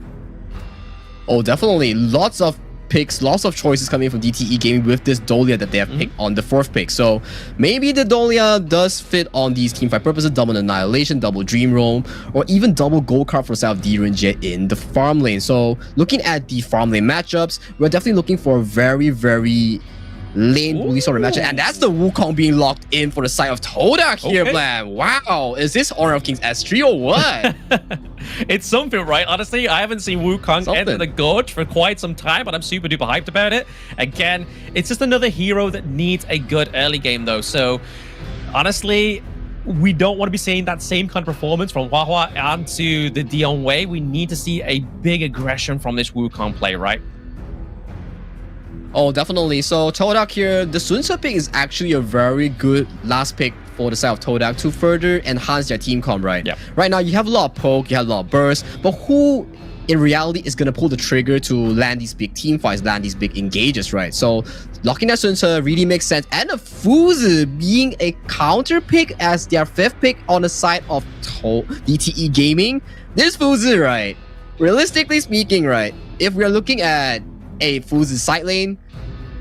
Oh, definitely. Lots of picks, lots of choices coming from DTE Gaming with this Dolia that they have picked on the 4th pick. So maybe the Dolia does fit on these teamfight purposes, double Annihilation, double Dream Roam, or even double Gold Card for South D-Ranger in the farm lane. So looking at the farm lane matchups, we're definitely looking for a very, very lane bully sort of matchup, and that's the Wukong being locked in for the side of Todak here, Blam. Wow, is this Honor of Kings S3 or what? It's something, right? Honestly, I haven't seen Wukong enter the Gorge for quite some time, but I'm super duper hyped about it. Again, it's just another hero that needs a good early game, though. So, honestly, we don't want to be seeing that same kind of performance from Huahua onto the Dion Wei. We need to see a big aggression from this Wukong play, right? Oh, definitely. So Todak here, the Sun Ce pick is actually a very good last pick for the side of Todak to further enhance their team comp, right? Yeah. Right now, you have a lot of poke, you have a lot of burst, but who in reality is going to pull the trigger to land these big team fights, land these big engages, right? So locking that Sun Ce really makes sense. And a Fuzi being a counter pick as their 5th pick on the side of DTE Gaming. This Fuzi, right? Realistically speaking, right? If we're looking at a Fuzi side lane,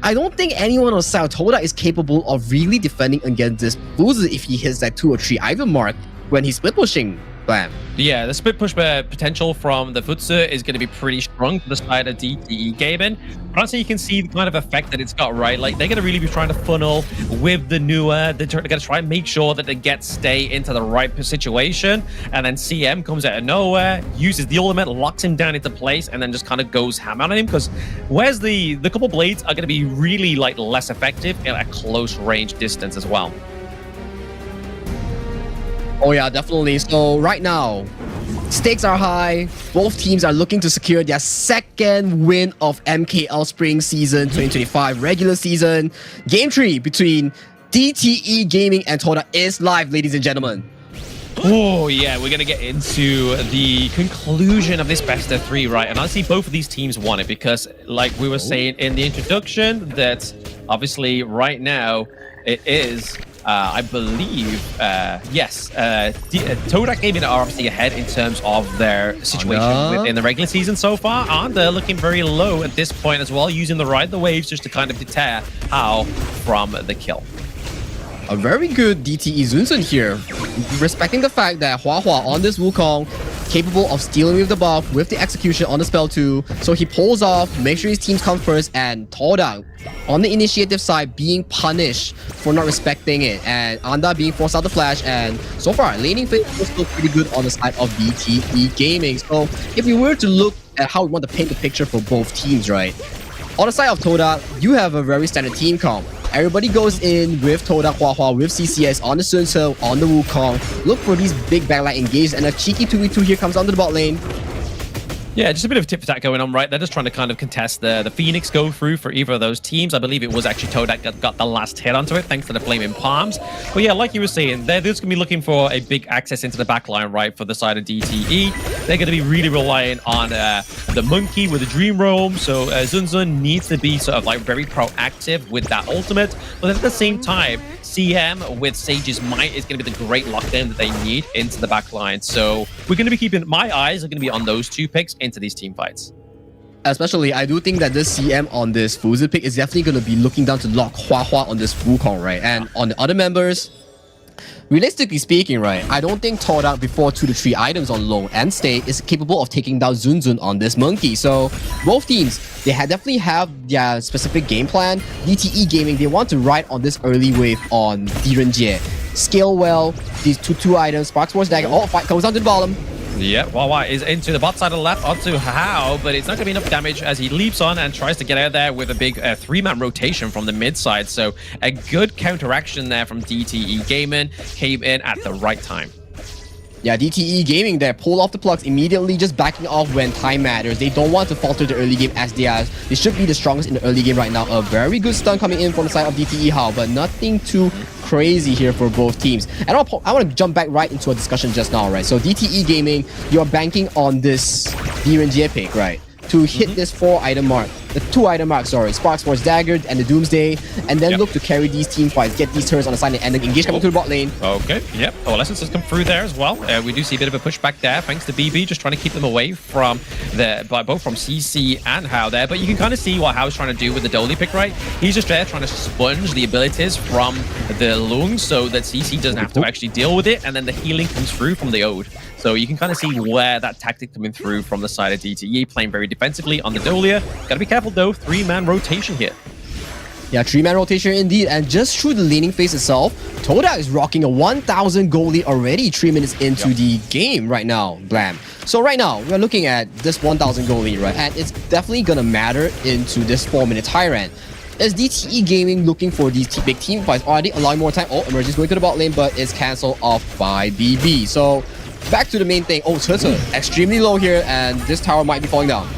I don't think anyone on side of Toda is capable of really defending against this Fuzi if he hits that 2 or 3 item mark when he's split pushing. Bam. Yeah, the split push potential from the Futsu is going to be pretty strong for the side of DTE Gaming. But honestly, you can see the kind of effect that it's got, right? Like, they're going to really be trying to funnel with the Nua. They're going to try and make sure that they get Stay into the right situation. And then CM comes out of nowhere, uses the ultimate, locks him down into place, and then just kind of goes ham on him. Because where's the couple blades are going to be really, like, less effective at a close range distance as well. Oh yeah, definitely. So right now, stakes are high. Both teams are looking to secure their 2nd win of MKL Spring Season 2025 regular season. Game 3 between DTE Gaming and Toda is live, ladies and gentlemen. Oh yeah, we're gonna get into the conclusion of this best of 3, right? And honestly, both of these teams won it because, like we were saying in the introduction, that obviously right now it is I believe, yes, Todak Gaming are obviously ahead in terms of their situation in the regular season so far, and they're looking very low at this point as well, using the Ride the Waves just to kind of deter Hao from the kill. A very good DTE Zunsun here, respecting the fact that Huahua on this Wukong, capable of stealing with the buff, with the execution on the spell too. So he pulls off, make sure his teams come first, and Toda on the initiative side being punished for not respecting it, and Anda being forced out the flash. And so far, laning fit is still pretty good on the side of DTE Gaming. So if we were to look at how we want to paint the picture for both teams, right? On the side of Toda, you have a very standard team comp. Everybody goes in with Toda, Huahua, with CCS on the Sun Ce, on the Wukong. Look for these big backline engages, and a cheeky 2v2 here comes onto the bot lane. Yeah, just a bit of tit for tat going on, right? They're just trying to kind of contest the Phoenix go through for either of those teams. I believe it was actually Todak that got the last hit onto it, thanks to the Flaming Palms. But yeah, like you were saying, they're just going to be looking for a big access into the backline, right, for the side of DTE. They're going to be really relying on the Monkey with the Dream Roam. So Zunzun needs to be sort of like very proactive with that ultimate. But at the same time, CM with Sage's Might is going to be the great lockdown that they need into the backline. So we're going to be keeping, my eyes are going to be on those two picks into these team fights. Especially, I do think that this CM on this Fuzi pick is definitely going to be looking down to lock Hua Hua on this Wukong, right? And on the other members, realistically speaking, right, I don't think Todak before 2 to 3 items on low and stay is capable of taking down Zunzun on this Monkey. So both teams, they definitely have their specific game plan. DTE Gaming, they want to ride on this early wave on Direnjie. Scale well, these two items, Spark Force Dagger, all fight comes down to the bottom. Yeah, Wawa is into the bot side of the left onto Hao, but it's not going to be enough damage as he leaps on and tries to get out there with a big 3-man rotation from the mid side. So a good counteraction there from DTE Gaming, came in at the right time. Yeah, DTE Gaming there, pull off the plugs immediately, just backing off when time matters. They don't want to falter the early game as they should be the strongest in the early game right now. A very good stun coming in from the side of DTE Hao, but nothing too crazy here for both teams. And I want to jump back right into a discussion just now, right? So DTE Gaming, you're banking on this Direnjie pick, right? To hit this 4-item mark. The 2-item mark, sorry. Sparks Force Dagger and the Doomsday. And then look to carry these team fights, get these turrets on the side and then engage coming to the bot lane. Okay, yep. Coalescence has come through there as well. We do see a bit of a pushback there, thanks to BB, just trying to keep them away from both from CC and Hao there. But you can kind of see what Hao's trying to do with the Dolly pick, right? He's just there trying to sponge the abilities from the Lung so that CC doesn't have to actually deal with it. And then the healing comes through from the Ode. So you can kind of see where that tactic coming through from the side of DTE, playing very defensively on the Dolia. Gotta be careful though, 3-man rotation here. Yeah, 3-man rotation indeed, and just through the laning phase itself, Todak is rocking a 1,000 gold lead already 3 minutes into the game right now, Blam. So right now, we're looking at this 1,000 gold lead, right? And it's definitely gonna matter into this 4-minute Tyrant. Is DTE Gaming looking for these big team fights, already allowing more time? Oh, Emergence going to the bot lane, but it's cancelled off by BB. So back to the main thing. Oh, Turtle extremely low here, and this tower might be falling down.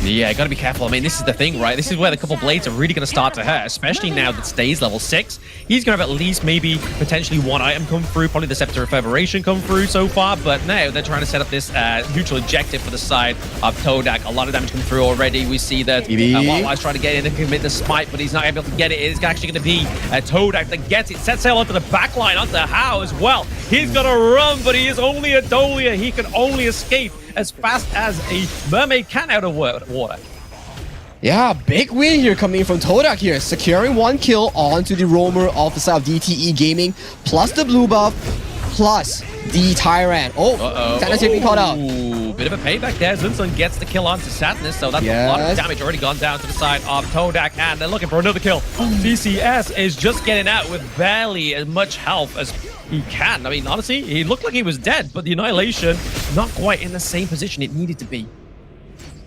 Yeah, gotta be careful. I mean, this is the thing, right? This is where the couple blades are really gonna start to hurt, especially now that Stay's level 6. He's gonna have at least maybe potentially 1 item come through, probably the Scepter of Reverberation come through so far, but now they're trying to set up this neutral objective for the side of Todak. A lot of damage come through already. We see that Wawa's trying to get in and commit the smite, but he's not able to get it. It's actually gonna be Todak that gets it. Sets sail onto the backline, onto Hao as well. He's gonna run, but he is only a Dolia. He can only escape as fast as a mermaid can out of water. Yeah, big win here coming from Todak here, securing 1 kill onto the roamer of the side of DTE Gaming, plus the blue buff, plus the Tyrant. Oh, Sadness being caught out. Bit of a payback there. Zunzun gets the kill onto Sadness, so that's a lot of damage already gone down to the side of Todak, and they're looking for another kill. DCS is just getting out with barely as much health as he can. I mean, honestly, he looked like he was dead, but the Annihilation not quite in the same position it needed to be.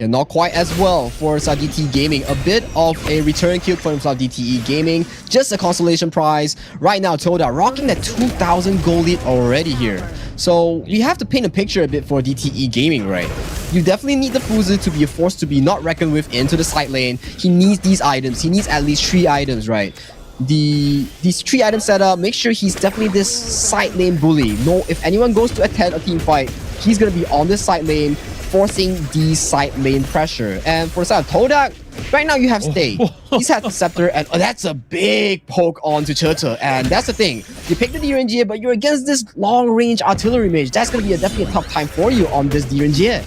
And not quite as well for DTE Gaming. A bit of a return kill from DTE Gaming. Just a consolation prize. Right now, Todak rocking that 2,000 gold lead already here. So we have to paint a picture a bit for DTE Gaming, right? You definitely need the Fuzi to be a force to be not reckoned with into the side lane. He needs these items. He needs at least 3 items, right? These 3 item setup, make sure he's definitely this side lane bully. No, if anyone goes to attend a team fight, he's gonna be on this side lane, forcing the side lane pressure. And for the side of Todak, right now you have Stay. He's had the Scepter, and that's a big poke onto Turtle. And that's the thing. You pick the Direnjie, but you're against this long-range artillery mage. That's gonna be definitely a tough time for you on this Direnjie.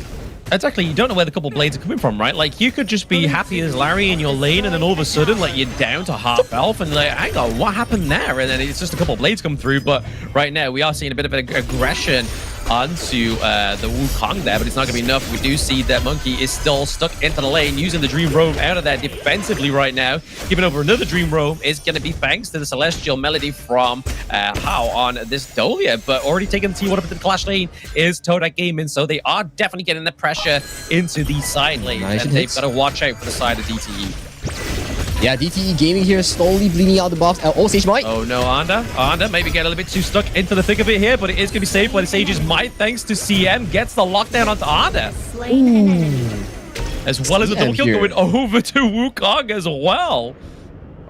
Exactly, you don't know where the couple blades are coming from, right? Like, you could just be happy as Larry in your lane, and then all of a sudden, like, you're down to half health, and like, hang on, what happened there? And then it's just a couple blades come through, but right now, we are seeing a bit of an aggression onto the Wukong there, but it's not going to be enough. We do see that Monkey is still stuck into the lane, using the Dream Roam out of there defensively right now. Giving over another Dream Roam is going to be thanks to the Celestial Melody from Hao on this Dolia, but already taking the T1 up into the Clash lane is Todak Gaming, so they are definitely getting the pressure into the side lane, and they've got to watch out for the side of DTE. Yeah, DTE Gaming here slowly bleeding out the buffs. Oh, Sage Might. Oh no, Anda maybe get a little bit too stuck into the thick of it here, but it is going to be saved by the Sage's Might thanks to CM. Gets the lockdown onto Anda. As well as the double kill going over to Wukong as well.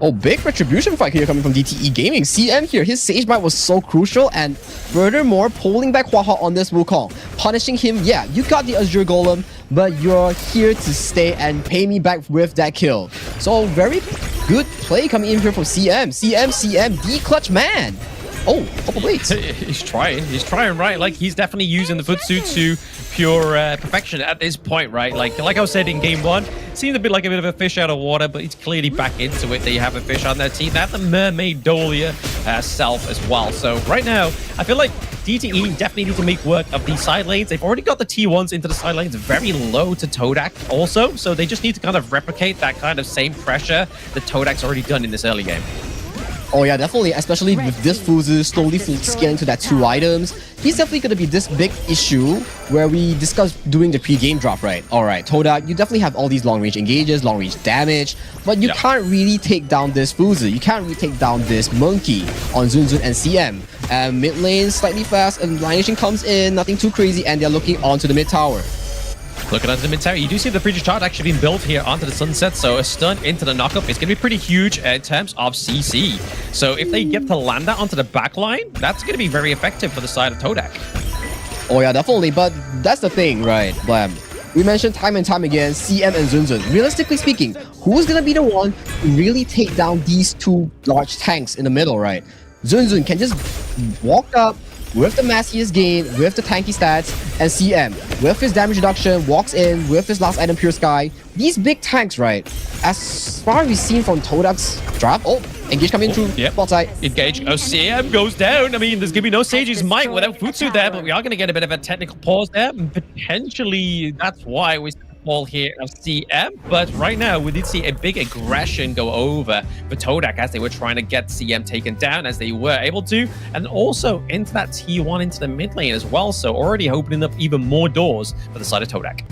Oh, big retribution fight here coming from DTE Gaming. CM here, his Sage Might was so crucial, and furthermore, pulling back Hua on this Wukong, punishing him. Yeah, you got the Azure Golem, but you're here to stay and pay me back with that kill. So very good play coming in here from CM. CM, the clutch man. Oh, couple blades. He's trying, right? Like, he's definitely using the Futsu to pure perfection at this point, right? Like I said in game one, seemed a bit like a bit of a fish out of water, but he's clearly back into it. They have a fish on their team. That's the Mermaid Dolia herself as well. So right now, I feel like DTE definitely need to make work of these side lanes. They've already got the T1s into the side lanes very low to Todak also, so they just need to kind of replicate that kind of same pressure that Todak's already done in this early game. Oh yeah, definitely, especially with this Fuzu slowly scaling to that 2 items. He's definitely going to be this big issue where we discussed doing the pre-game drop, right? Alright, Todak, you definitely have all these long-range engages, long-range damage, but you can't really take down this Fuzu. You can't really take down this Monkey on Zunzun and CM. Mid lane, slightly fast, and Lineation comes in, nothing too crazy, and they're looking onto the mid tower. Looking at the mid tower, you do see the Frigid Shard actually being built here onto the Sunset, so a stun into the knockup is going to be pretty huge in terms of CC. So if they get to land that onto the back line, that's going to be very effective for the side of Todak. Oh yeah, definitely, but that's the thing, right, Blam? We mentioned time and time again, CM and Zunzun. Realistically speaking, who's going to be the one to really take down these 2 large tanks in the middle, right? Zunzun can just walk up with the massiest gain, with the tanky stats, and CM, with his damage reduction, walks in with his last item, Pure Sky. These big tanks, right, as far as we've seen from Todak's draft, Engage coming through, bot side. Engage, CM goes down. I mean, there's going to be no Sage's Might without Futsu there, but we are going to get a bit of a technical pause there, and potentially that's why we fall here of CM. But right now, we did see a big aggression go over for Todak as they were trying to get CM taken down, as they were able to, and also into that T1 into the mid lane as well. So already opening up even more doors for the side of Todak.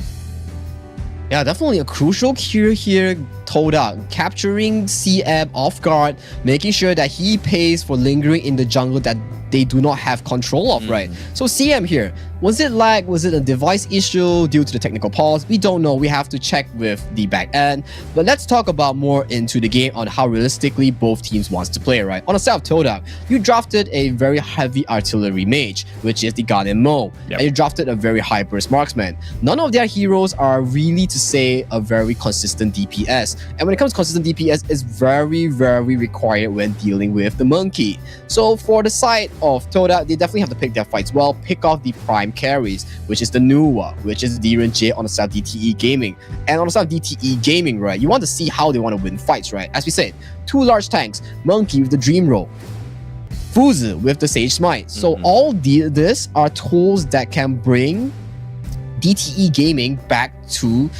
Yeah, definitely a crucial cue here. Todak capturing CM off guard, making sure that he pays for lingering in the jungle that they do not have control of, right? So CM here, was it lag? Was it a device issue due to the technical pause? We don't know. We have to check with the back end. But let's talk about more into the game on how realistically both teams wants to play, right? On the side of Todak, you drafted a very heavy artillery mage, which is the Guardian Mo, and you drafted a very high burst marksman. None of their heroes are really, to say, a very consistent DPS. And when it comes to consistent DPS, it's very, very required when dealing with the Monkey. So for the side of Todak, they definitely have to pick their fights well, pick off the prime carries, which is the Nuwa, which is Diren J on the side of DTE Gaming. And on the side of DTE Gaming, right, you want to see how they want to win fights, right? As we said, 2 large tanks, Monkey with the Dream Roll, Fuzu with the Sage Smite. So all this are tools that can bring DTE Gaming back to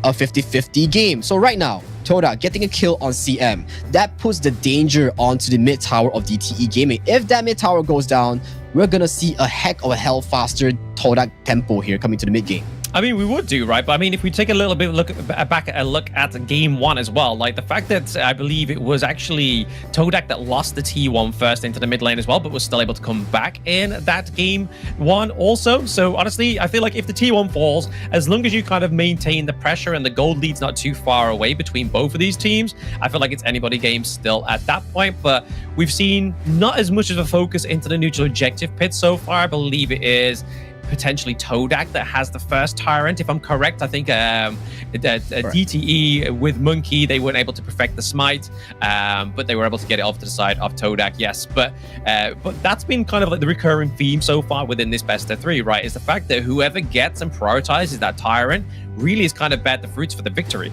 a 50-50 game. So right now, Todak getting a kill on CM, that puts the danger onto the mid tower of DTE Gaming. If that mid tower goes down, we're gonna see a heck of a hell faster Todak tempo here coming to the mid game. I mean, we would do, right? But I mean, if we take a little bit look at game one as well, like the fact that I believe it was actually Todak that lost the T1 first into the mid lane as well, but was still able to come back in that game one also. So honestly, I feel like if the T1 falls, as long as you kind of maintain the pressure and the gold lead's not too far away between both of these teams, I feel like it's anybody game still at that point. But we've seen not as much of a focus into the neutral objective pit so far. I believe it is potentially Todak that has the first Tyrant, if I'm correct. I think DTE with Monkey, they weren't able to perfect the Smite, but they were able to get it off to the side of Todak, yes. But that's been kind of like the recurring theme so far within this best of 3, right? Is the fact that whoever gets and prioritizes that Tyrant really is kind of bet the fruits for the victory.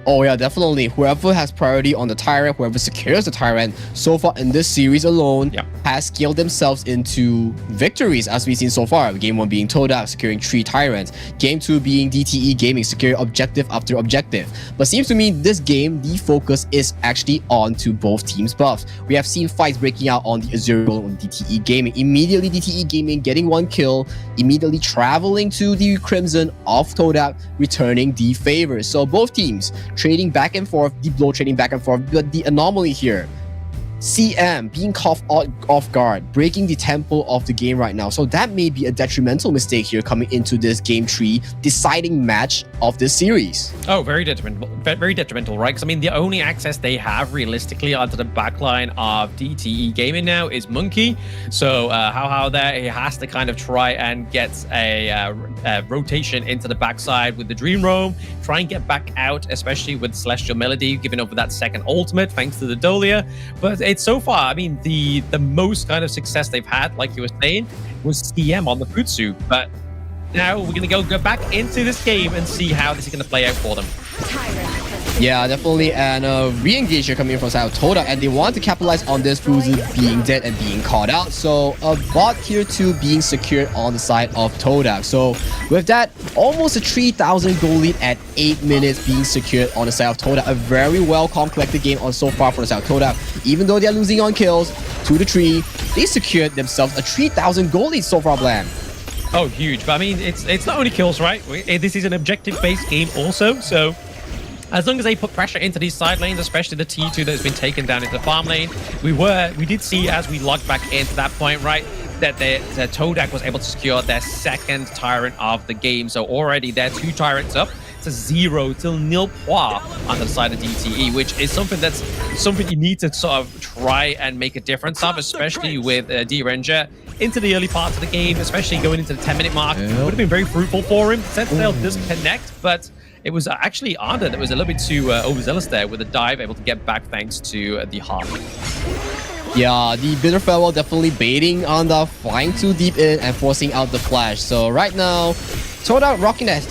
Oh yeah, definitely. Whoever has priority on the Tyrant, whoever secures the Tyrant, so far in this series alone, has scaled themselves into victories as we've seen so far. Game 1 being Todak securing 3 Tyrants. Game 2 being DTE Gaming securing objective after objective. But seems to me this game, the focus is actually on to both teams' buffs. We have seen fights breaking out on the Azure Golem on DTE Gaming. Immediately DTE Gaming getting 1 kill, immediately traveling to the Crimson of Todak, returning the favor. So both teams trading back and forth, Deep Blow trading back and forth, but the anomaly here, CM being caught off guard, breaking the tempo of the game right now. So that may be a detrimental mistake here coming into this game 3 deciding match of this series. Oh, very detrimental, right? Because I mean, the only access they have realistically onto the backline of DTE Gaming now is Monkey. So how there, he has to kind of try and get a rotation into the backside with the Dream Roam, try and get back out, especially with Celestial Melody giving over that second ultimate thanks to the Dolia. But it's so far, I mean, the most kind of success they've had, like you were saying, was CM on the Futsu. But now we're going to go back into this game and see how this is going to play out for them. Yeah, definitely. And re-engage here coming in from side of Todak, and they want to capitalize on this Fuzu being dead and being caught out. So a bot tier 2 being secured on the side of Todak. So with that, almost a 3,000 gold lead at 8 minutes being secured on the side of Todak. A very well collected game on so far for the side of Todak. Even though they're losing on kills 2-3, they secured themselves a 3,000 gold lead so far, Blam. Oh, huge. But I mean, it's not only kills, right? This is an objective-based game also, so as long as they put pressure into these side lanes, especially the T2 that has been taken down into the farm lane, we did see as we logged back into that point, right, that the Todak was able to secure their second Tyrant of the game. So already they're 2 Tyrants up to 0 till nil points on the side of DTE, which is something you need to sort of try and make a difference of, especially with D-Ranger into the early parts of the game, especially going into the 10-minute mark. Would have been very fruitful for him. Sentinel doesn't connect, but it was actually Arda that was a little bit too overzealous there with the dive, able to get back thanks to the heart. Yeah, the Bitter Farewell definitely baiting on the flying too deep in and forcing out the flash. So right now, Todak rocking that.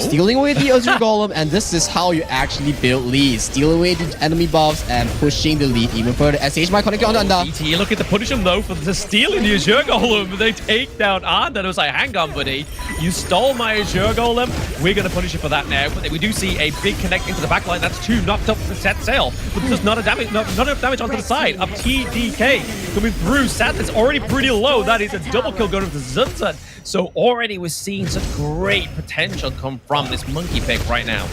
Stealing away the Azure Golem, and this is how you actually build leads. Steal away the enemy buffs and pushing the lead even further. SH might connect on Anda. DTE looking to punish him though for the stealing the Azure Golem. They take down Anda. It was like, hang on, buddy. You stole my Azure Golem. We're going to punish you for that now. But we do see a big connect into the backline. That's 2 knocked up for set sail. But there's not enough damage onto the side of TDK coming through. Sadness already pretty low. That is a double kill going to Zunzun. So already we're seeing such great potential come from this monkey pick right now.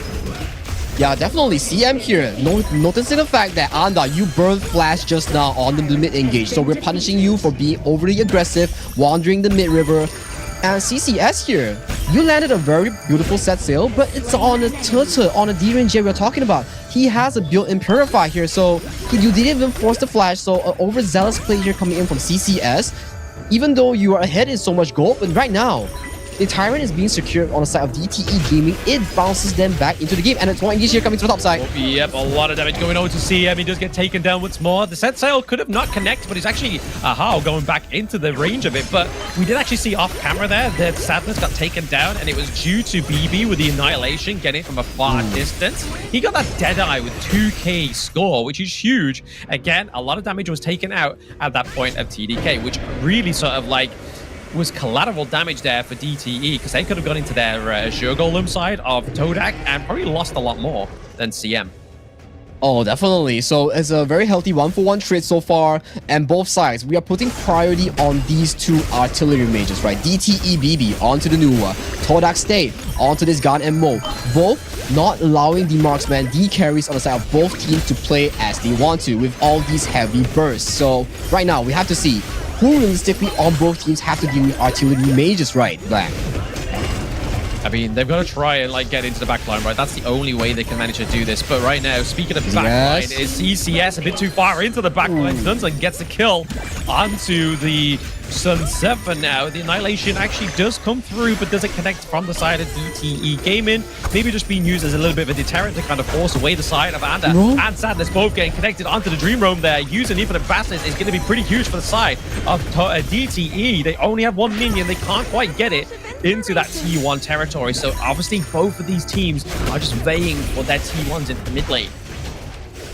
Yeah, definitely. CM here, noticing the fact that Anda, you burned flash just now on the mid engage. So we're punishing you for being overly aggressive, wandering the mid river. And CCS here, you landed a very beautiful set sail, but it's on a turtle, on a D-Ranger we're talking about. He has a built-in Purify here, so you didn't even force the flash. So an overzealous play here coming in from CCS. Even though you are ahead in so much gold, but right now, the Tyrant is being secured on the side of DTE Gaming. It bounces them back into the game, and it's one engage here coming to the top side. Yep, a lot of damage going over to CM. He does get taken down once more. The set sail could have not connected, but he's actually going back into the range of it. But we did actually see off camera there that Sadness got taken down, and it was due to BB with the Annihilation getting it from a far distance. He got that Deadeye with 2k score, which is huge. Again, a lot of damage was taken out at that point of TDK, which really sort of like was collateral damage there for DTE, because they could have gone into their Azure Golem side of Todak and probably lost a lot more than CM. Oh, definitely. So it's a very healthy 1-for-1 trade so far, and both sides, we are putting priority on these 2 artillery mages, right? DTE BB onto the Nuwa, Todak State onto this Gun and Mo, both not allowing the marksman, the carries on the side of both teams to play as they want to with all these heavy bursts. So right now, we have to see who realistically on both teams have to deal with artillery mages, right, Black? I mean, they've got to try and like get into the backline, right? That's the only way they can manage to do this. But right now, speaking of backline, is ECS a bit too far into the backline. Zunzun gets the kill onto the Sun 7 now. The Annihilation actually does come through, but doesn't connect from the side of DTE Gaming. Maybe just being used as a little bit of a deterrent to kind of force away the side of Anda and Sadness, both getting connected onto the Dream Roam there. Using Infinite Bastards is going to be pretty huge for the side of DTE. They only have 1 minion. They can't quite get it into that T1 territory. So obviously both of these teams are just vying for their T1s in the mid lane.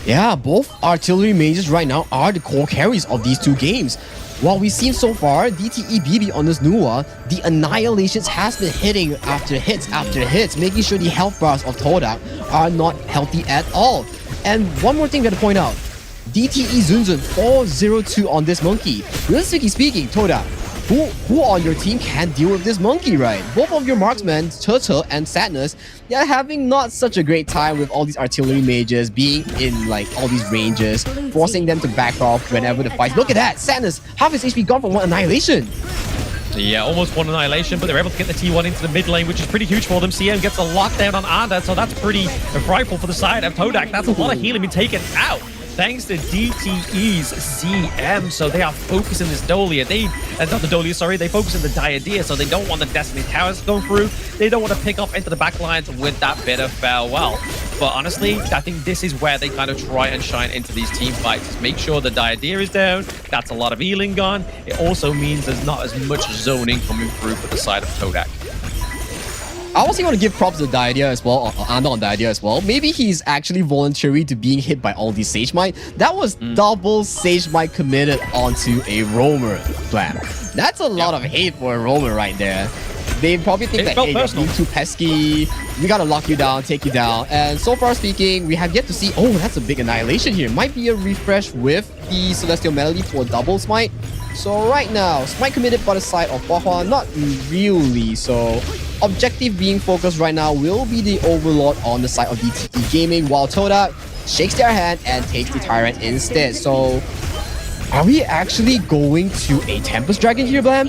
Yeah, both artillery mages right now are the core carries of these 2 games. What we've seen so far, DTE BB on this Nuwa, the Annihilations has been hitting after hits, making sure the health bars of Todak are not healthy at all. And one more thing we gotta point out, DTE Zunzun 402 on this monkey. Realistically speaking, Todak, who on your team can deal with this monkey, right? Both of your marksmen, Turtle and Sadness, they're having not such a great time with all these artillery mages being in like all these ranges, forcing them to back off whenever the fight. Look at that, Sadness, half his HP gone from one Annihilation. Yeah, almost one Annihilation, but they're able to get the T1 into the mid lane, which is pretty huge for them. CM gets a lockdown on Arda, so that's pretty frightful for the side of Todak. That's a lot of healing being taken out, thanks to DTE's CM. So they are focusing this Dolia. Not the Dolia, sorry. They focus on the Diadea, so they don't want the Destiny Towers to go through. They don't want to pick up into the back lines with that bit of farewell. But honestly, I think this is where they kind of try and shine into these team fights. Just make sure the Diadea is down. That's a lot of healing gone. It also means there's not as much zoning coming through for the side of Todak. I also want to give props to Diadea as well, or Anda on Diadea as well. Maybe he's actually voluntary to being hit by all these Sage Might. That was double Sage Might committed onto a Roamer plan. That's a lot of hate for a Roamer right there. They probably think that, hey, you're being too pesky, we gotta lock you down, take you down. And so far speaking, we have yet to see, oh, that's a big Annihilation here. Might be a refresh with the Celestial Melody for double Smite. So right now, Smite committed by the side of Huahua, not really. So objective being focused right now will be the Overlord on the side of DTE Gaming, while Todak shakes their hand and takes the Tyrant instead. So are we actually going to a Tempest Dragon here, Blam?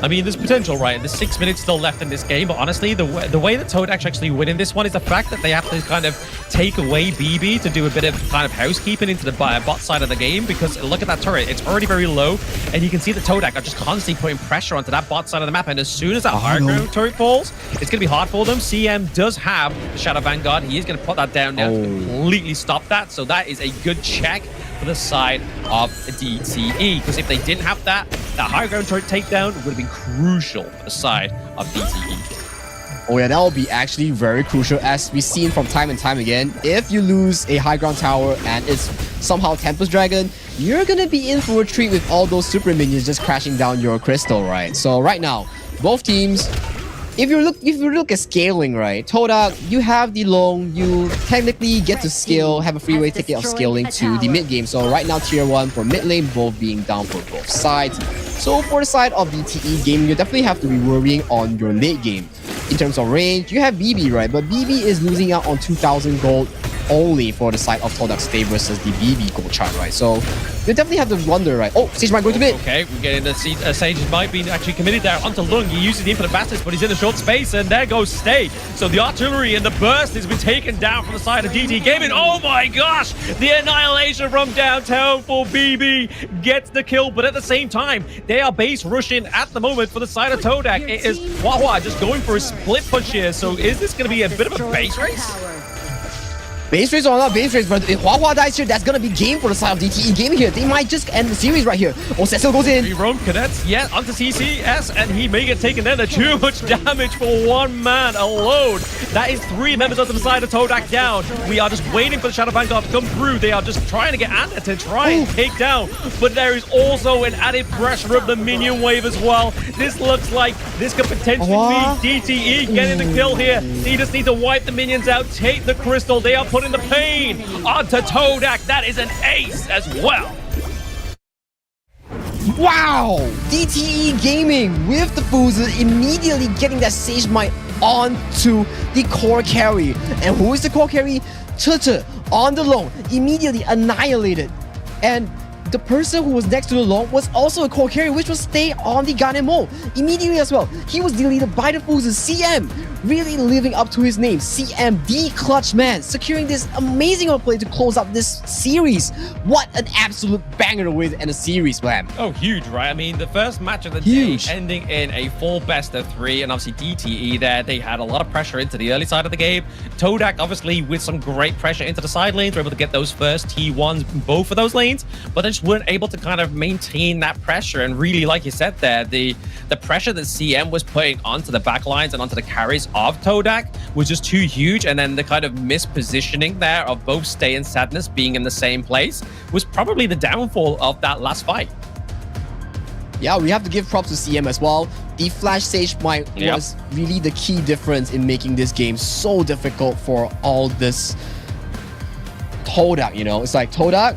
I mean, there's potential, right? There's 6 minutes still left in this game, but honestly, the way that Todak actually win in this one is the fact that they have to kind of take away BB to do a bit of kind of housekeeping into the bot side of the game, because look at that turret. It's already very low, and you can see the Todak are just constantly putting pressure onto that bot side of the map, and as soon as that higher ground turret falls, it's going to be hard for them. CM does have the Shadow Vanguard. He is going to put that down now to completely stop that, so that is a good check for the side of DTE, because if they didn't have that higher ground turret takedown would have been crucial for the side of DTE. Oh yeah, that will be actually very crucial, as we've seen from time and time again. If you lose a high ground tower and it's somehow Tempest Dragon, you're gonna be in for a treat with all those super minions just crashing down your crystal, right? So right now, both teams, if you look at scaling, right, Todak, you have the long, you technically get to scale, have a freeway ticket of scaling to the mid game. So right now, tier 1 for mid lane, both being down for both sides. So for the side of DTE Gaming, you definitely have to be worrying on your late game. In terms of range, you have BB, right? But BB is losing out on 2,000 gold only for the side of Todak stay versus the BB gold chart, right? So you definitely have to wonder, right? Oh, Sage Might going to mid. Okay, we're getting the Sage Might being actually committed there onto Lung. He uses the Infinite Bastards, but he's in a short space, and there goes Stay. So the artillery and the burst has been taken down from the side of DT Gaming. Oh my gosh! The Annihilation from downtown for BB gets the kill, but at the same time, they are base rushing at the moment for the side of Todak. It is Huahua just going for a split push here. So is this going to be a bit of a base race? Base race or not base race, but if Huahua dies here, that's gonna be game for the side of DTE Gaming here. They might just end the series right here. Oh, Cecil goes in. 3 roam cadets, yeah, onto CCS, and he may get taken down. Too much damage for one man alone. That is 3 members onto the side of Todak down. We are just waiting for the Shadow Vanguard to come through. They are just trying to get Anta to try and take down, but there is also an added pressure of the minion wave as well. This looks like this could potentially be DTE getting the kill here. They just need to wipe the minions out, take the crystal. They are putting the pain onto Todak. That is an ace as well. Wow! DTE Gaming with the Fuzu immediately getting that Sage Might onto the core carry. And who is the core carry? Tutu on the long, immediately annihilated. And the person who was next to the long was also a core carry, which was Stay on the Ganemo immediately as well. He was deleted by the Fuzu. CM really living up to his name. CM, the clutch man, securing this amazing play to close up this series. What an absolute banger to win in a series, man. Oh, huge, right? I mean, the first match of the day ending in a full best of 3, and obviously DTE there, they had a lot of pressure into the early side of the game. Todak, obviously, with some great pressure into the side lanes, were able to get those first T1s in both of those lanes, but they just weren't able to kind of maintain that pressure. And really, like you said there, the pressure that CM was putting onto the back lines and onto the carries of Todak was just too huge, and then the kind of mispositioning there of both Stay and Sadness being in the same place was probably the downfall of that last fight. Yeah, we have to give props to CM as well. The Flash Sage Might was really the key difference in making this game so difficult for all this Todak, you know? It's like, Todak,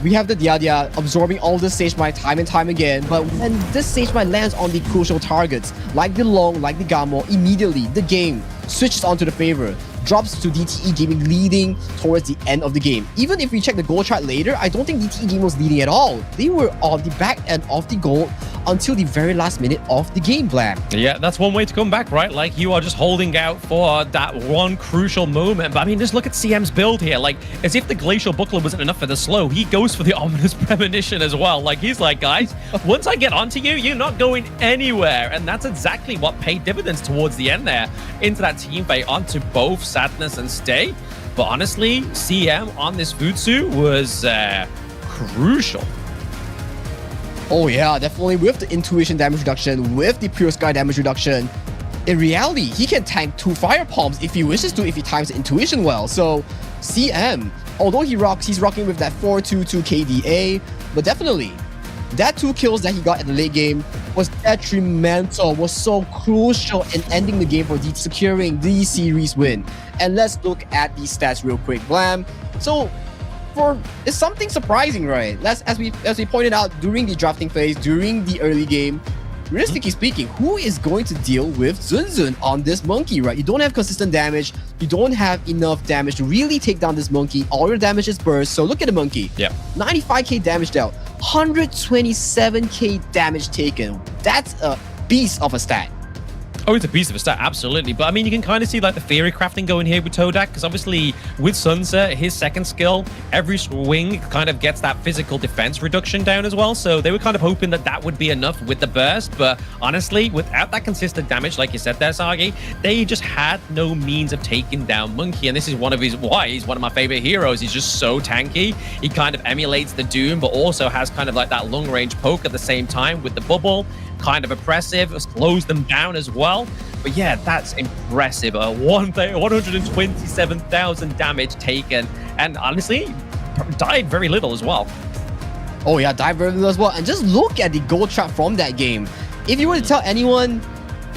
we have the Dia absorbing all this Sage Might time and time again, but when this Sage Might lands on the crucial targets, like the Long, like the Gamo, immediately the game switches onto the favor, drops to DTE Gaming leading towards the end of the game. Even if we check the goal chart later, I don't think DTE Gaming was leading at all. They were on the back end of the goal until the very last minute of the game, Blam. Yeah, that's one way to come back, right? Like, you are just holding out for that one crucial moment. But I mean, just look at CM's build here. Like, as if the Glacial Buckler wasn't enough for the slow, he goes for the Ominous Premonition as well. Like, he's like, guys, once I get onto you, you're not going anywhere. And that's exactly what paid dividends towards the end there, into that team fight, onto both Sadness and Stay. But honestly, CM on this Futsu was crucial. Oh yeah, definitely with the intuition damage reduction, with the pure sky damage reduction. In reality, he can tank 2 fire palms if he wishes to, if he times the intuition well. So CM, although he's rocking with that 422 KDA, but definitely that 2 kills that he got in the late game was detrimental, was so crucial in ending the game for DT, securing the series win. And let's look at these stats real quick, Blam. So it's something surprising, right? As we pointed out during the drafting phase, during the early game, realistically speaking, who is going to deal with Zun on this monkey, right? You don't have consistent damage. You don't have enough damage to really take down this monkey. All your damage is burst. So look at the monkey. Yeah. 95k damage dealt, 127k damage taken. That's a beast of a stat. Oh, it's a piece of a stat, absolutely. But I mean, you can kind of see like the theory crafting going here with Todak, because obviously with Sunset, his second skill, every swing kind of gets that physical defense reduction down as well. So they were kind of hoping that that would be enough with the burst. But honestly, without that consistent damage, like you said there, Sagi, they just had no means of taking down Monkey. And this is why he's one of my favorite heroes. He's just so tanky. He kind of emulates the Doom, but also has kind of like that long range poke at the same time with the bubble. Kind of oppressive, slows them down as well. But yeah, that's impressive. 127,000 damage taken, and honestly, died very little as well. Oh yeah, died very little as well. And just look at the goal trap from that game. If you were to tell anyone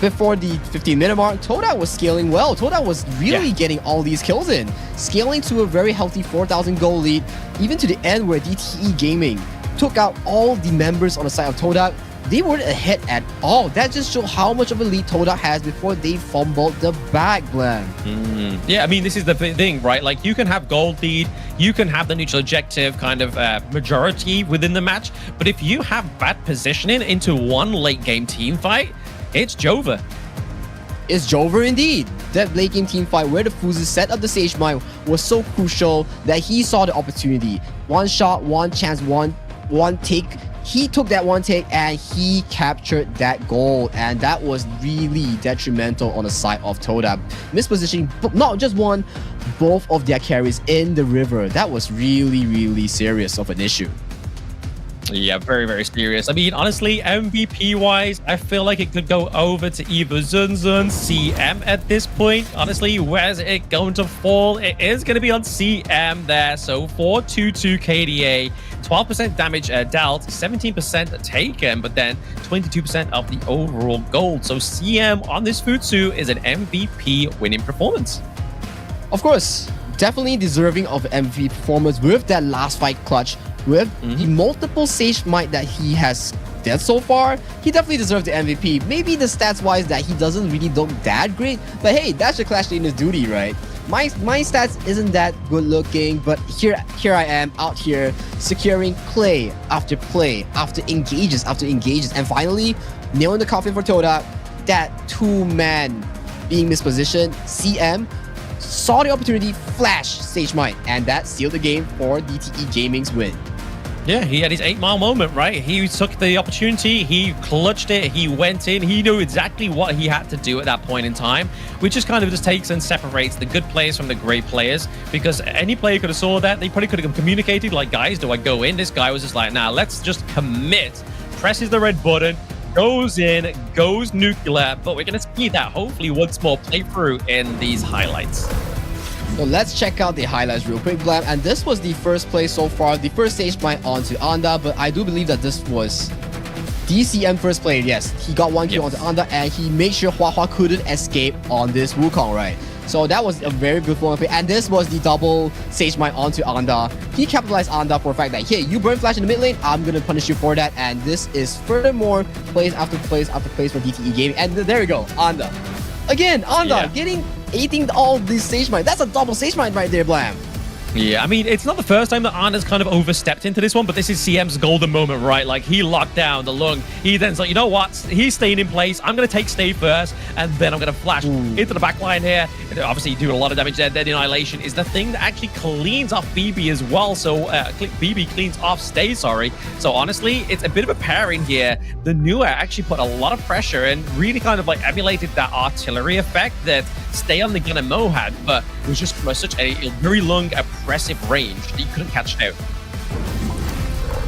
before the 15-minute mark, Todak was scaling well. Todak was really getting all these kills in, scaling to a very healthy 4,000 goal lead, even to the end where DTE Gaming took out all the members on the side of Todak. They weren't ahead at all. That just shows how much of a lead Todak has before they fumbled the bag, Blam. Yeah, I mean, this is the thing, right? Like, you can have gold lead, you can have the neutral objective kind of majority within the match, but if you have bad positioning into one late game team fight, it's Jova. It's Jova indeed. That late game team fight where the Fuzu set up the Sage Mine was so crucial that he saw the opportunity. One shot, one chance, one take. He took that one take and he captured that goal, and that was really detrimental on the side of Todak. Mispositioning not just one, both of their carries in the river. That was really, really serious of an issue. Yeah, very, very serious. I mean, honestly, MVP-wise, I feel like it could go over to either Zunzun, CM at this point. Honestly, where's it going to fall? It is going to be on CM there. So 422 KDA, 12% damage dealt, 17% taken, but then 22% of the overall gold. So CM on this Futsu is an MVP winning performance. Of course, definitely deserving of MVP performance with that last fight clutch. With the multiple Sage Might that he has did so far, he definitely deserves the MVP. Maybe the stats wise that he doesn't really look that great, but hey, that's the Clash Leaders duty, right? My stats isn't that good looking, but here I am out here securing play after engages, and finally nailing the coffin for Todak. That 2-man being mispositioned, CM saw the opportunity, flash Sage Might, and that sealed the game for DTE Gaming's win. Yeah, he had his 8-mile moment, right? He took the opportunity, he clutched it, he went in, he knew exactly what he had to do at that point in time, which just kind of just takes and separates the good players from the great players, because any player could have saw that, they probably could have communicated, like, guys, do I go in? This guy was just like, nah, let's just commit, presses the red button, goes in, goes nuclear, but we're going to see that hopefully once more play through in these highlights. So let's check out the highlights real quick, Blam. And this was the first play so far, the first Sage Might onto Anda, but I do believe that this was DCM first play, yes, he got 1 kill onto Anda, and he made sure Hua couldn't escape on this Wukong, right? So that was a very beautiful play, and this was the double Sage Mine onto Anda. He capitalized Anda for the fact that, hey, you burn flash in the mid lane, I'm gonna punish you for that, and this is furthermore plays after plays after plays for DTE Gaming, and there we go, Anda. Again, Anda getting 18 all these Sage Mine. That's a double Sage Mine right there, Blam. Yeah, I mean, it's not the first time that Anda's kind of overstepped into this one, but this is CM's golden moment, right? Like, he locked down the lung. He then's like, you know what? He's staying in place. I'm going to take stay first, and then I'm going to flash into the back line here. And obviously, doing a lot of damage there. Dead Annihilation is the thing that actually cleans off BB as well. So, BB cleans off stay, sorry. So, honestly, it's a bit of a pairing here. The Nua actually put a lot of pressure and really kind of like emulated that artillery effect that Stay on the gun and Mo had, but it was just from such a very long, oppressive range that you couldn't catch it out.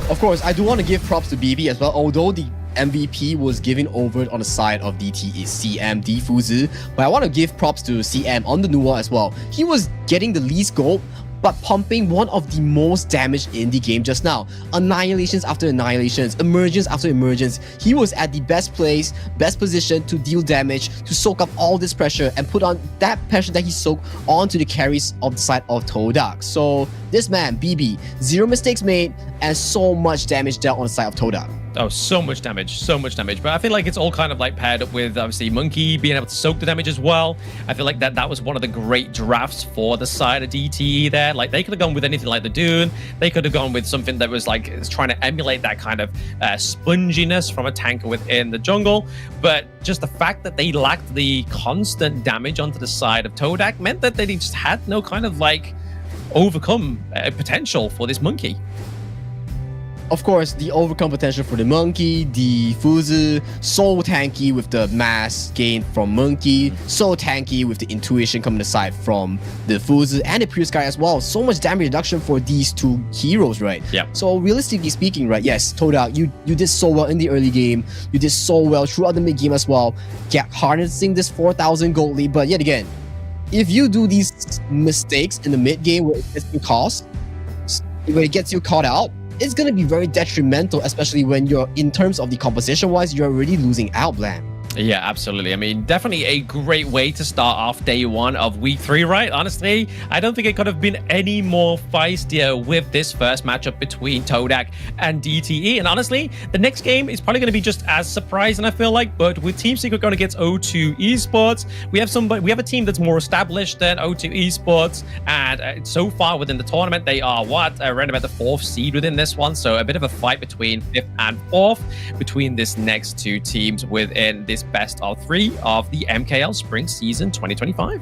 Of course, I do want to give props to BB as well, although the MVP was given over on the side of DT is CM Difuzi, but I want to give props to CM on the Nua as well. He was getting the least gold, but pumping one of the most damage in the game just now. Annihilations after annihilations, emergence after emergence. He was at the best place, best position to deal damage, to soak up all this pressure and put on that pressure that he soaked onto the carries of the side of Todak. So this man, BB, 0 mistakes made and so much damage dealt on the side of Todak. Oh, so much damage. But I feel like it's all kind of like paired up with obviously Monkey being able to soak the damage as well. I feel like that was one of the great drafts for the side of DTE there. Like, they could have gone with anything like the Dune. They could have gone with something that was like trying to emulate that kind of sponginess from a tanker within the jungle. But just the fact that they lacked the constant damage onto the side of Todak meant that they just had no kind of like overcome potential for this Monkey. Of course, the overcome potential for the Monkey, the Fuzi, so tanky with the mass gain from Monkey, so tanky with the intuition coming aside from the Fuzi and the Prius guy as well. So much damage reduction for these two heroes, right? Yeah. So realistically speaking, right, yes, Todak, you did so well in the early game. You did so well throughout the mid game as well. Harnessing this 4,000 gold lead, but yet again, if you do these mistakes in the mid game where it gets you caught out, it's going to be very detrimental, especially when you're, in terms of the composition wise, you're already losing out, Blam. Yeah, absolutely. I mean, definitely a great way to start off day one of week 3, right? Honestly, I don't think it could have been any more feistier with this first matchup between Todak and DTE. And honestly, the next game is probably going to be just as surprising, I feel like. But with Team Secret going against O2 Esports, we have a team that's more established than O2 Esports. And so far within the tournament, they are around about the 4th seed within this one. So a bit of a fight between 5th and 4th between this next two teams within this best of 3 of the MKL Spring Season 2025.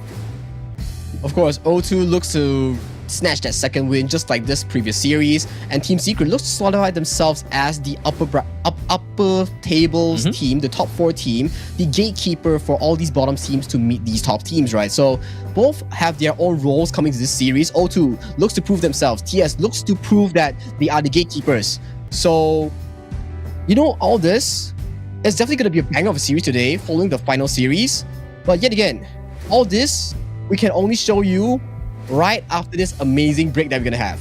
Of course, O2 looks to snatch that second win just like this previous series, and Team Secret looks to solidify themselves as the upper tables team, the top 4 team, the gatekeeper for all these bottom teams to meet these top teams, right? So both have their own roles coming to this series. O2 looks to prove themselves. TS looks to prove that they are the gatekeepers. So, you know, all this, it's definitely going to be a banger of a series today, following the final series. But yet again, all this, we can only show you right after this amazing break that we're going to have.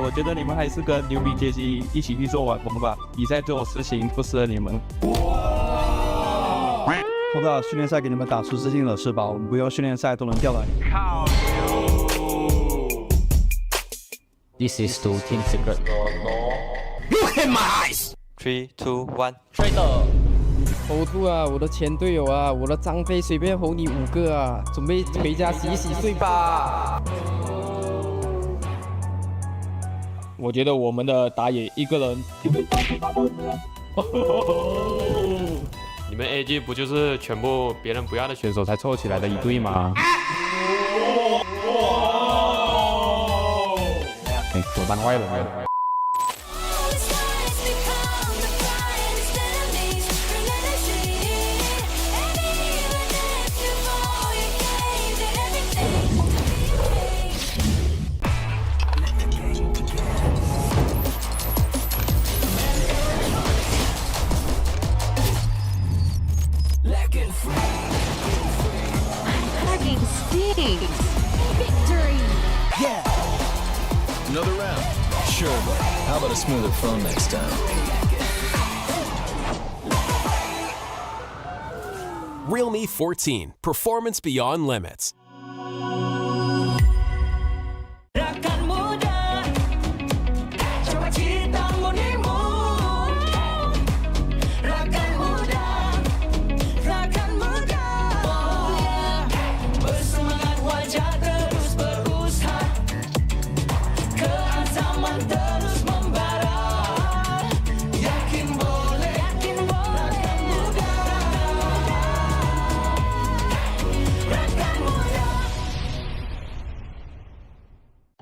我觉得你们还是跟牛逼阶级一起去做网红吧。比赛这种事情不适合你们。碰到训练赛给你们打出自信了是吧？我们不用训练赛都能钓到你。This is to Team Secret. Look in my eyes. 3, 2, 1. Traitor. O2 啊，我的前队友啊，我的张飞随便吼你5个啊，准备回家洗洗睡吧。我觉得我们的打野一个人。你们 AG 不就是全部别人不要的选手才凑起来的一队吗？我当坏人了。How about a smoother phone next time? Realme 14, performance beyond limits.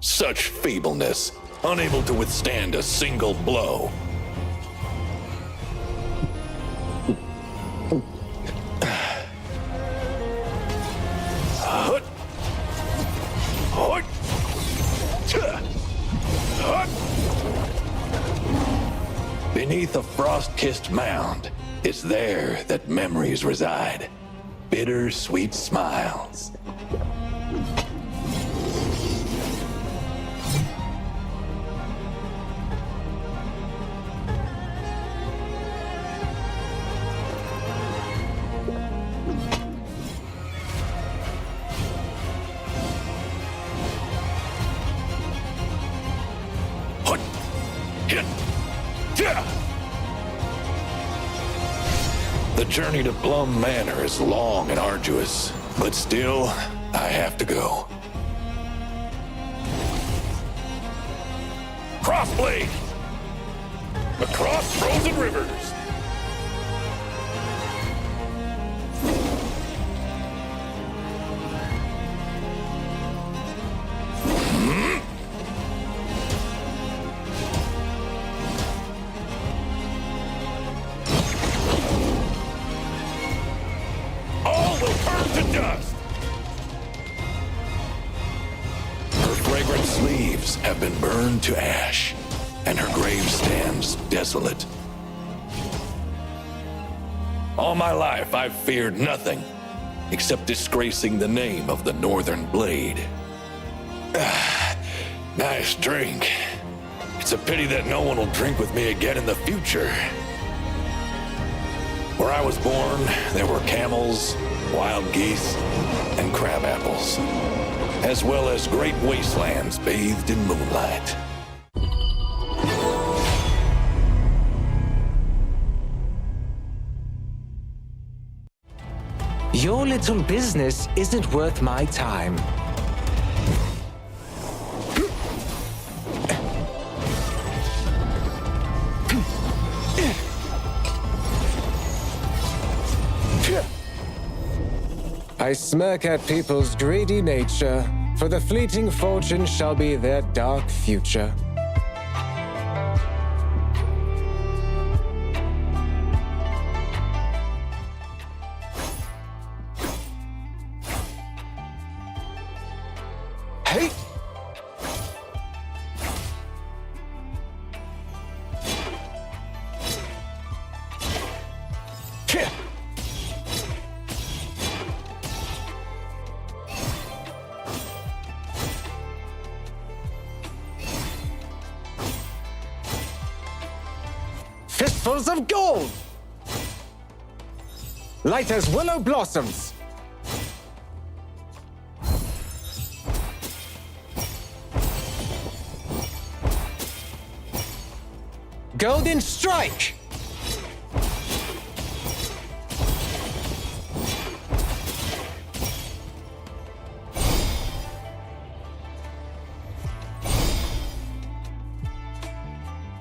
Such feebleness, unable to withstand a single blow. Beneath a frost-kissed mound, it's there that memories reside. Bitter-sweet smiles. The journey to Plum Manor is long and arduous, but still, I have to go. Crossblade! Across frozen rivers! Have been burned to ash, and her grave stands desolate. All my life I've feared nothing except disgracing the name of the Northern Blade. Nice drink. It's a pity that no one will drink with me again in the future. Where I was born, there were camels, wild geese, and crab apples, as well as great wastelands bathed in moonlight. Your little business isn't worth my time. I smirk at people's greedy nature, for the fleeting fortune shall be their dark future. Hey! Fistfuls of gold! Light as willow blossoms! Golden strike!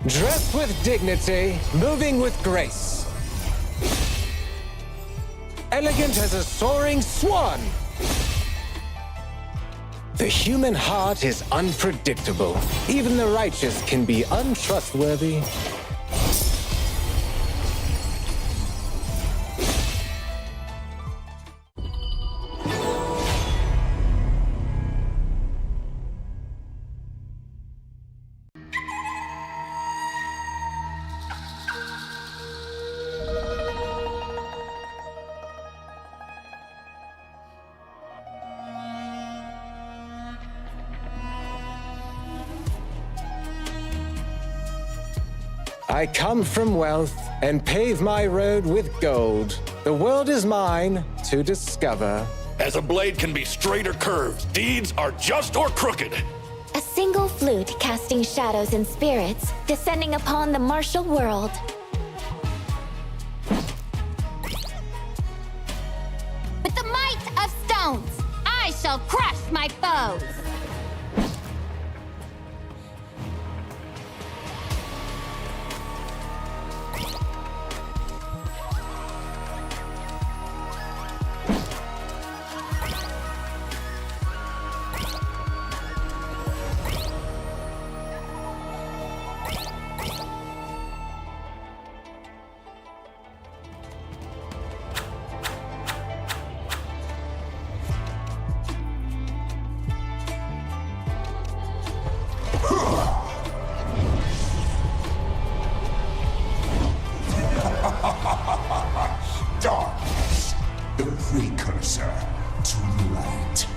Dressed with dignity, moving with grace. Elegant as a soaring swan. The human heart is unpredictable. Even the righteous can be untrustworthy. I come from wealth and pave my road with gold. The world is mine to discover. As a blade can be straight or curved, deeds are just or crooked. A single flute casting shadows and spirits, descending upon the martial world. With the might of stones, I shall crush my foes. Darkness, the precursor to light.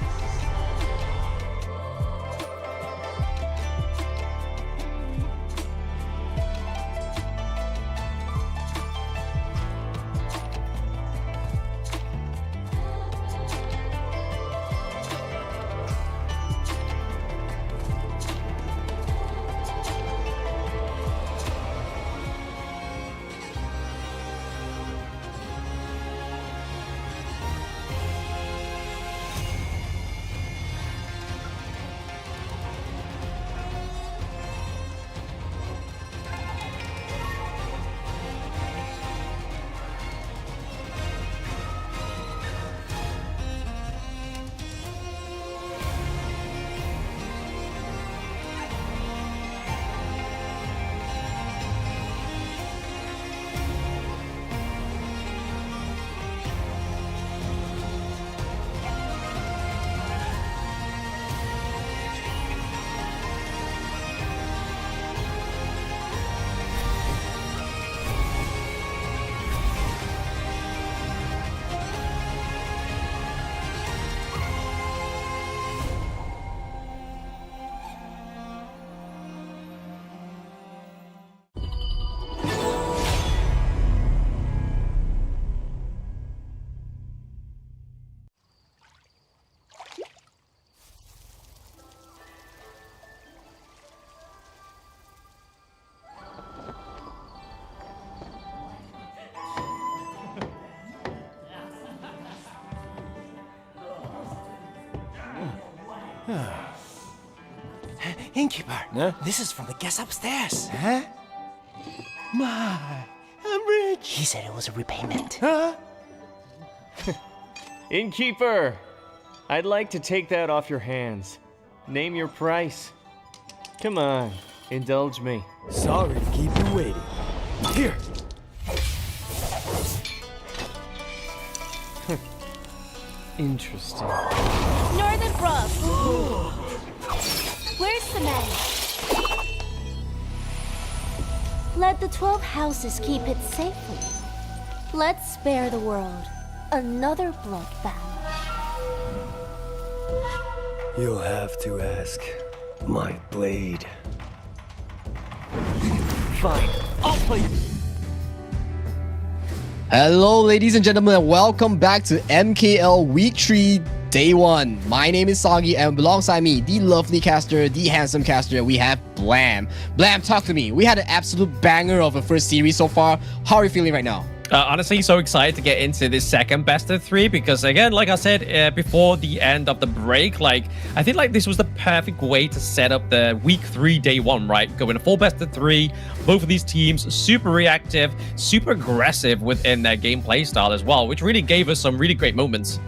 Innkeeper, this is from the guest upstairs. Huh? My, I'm rich. He said it was a repayment. Huh? Innkeeper, I'd like to take that off your hands. Name your price. Come on, indulge me. Sorry to keep you waiting. Here. Interesting. Northern Brook. Where's the man? Let the 12 houses keep it safely. Let's spare the world another bloodbath. You'll have to ask my blade. Fine, I'll play it. Hello, ladies and gentlemen, and welcome back to MKL Week 3, Day 1. My name is Soggy, and alongside me, the lovely caster, the handsome caster, we have Blam. Blam, talk to me. We had an absolute banger of a first series so far. How are you feeling right now? Honestly, so excited to get into this second best of 3 because, again, like I said before the end of the break, I think this was the perfect way to set up the week 3 day 1, right? Going a full best of 3. Both of these teams super reactive, super aggressive within their gameplay style as well, which really gave us some really great moments.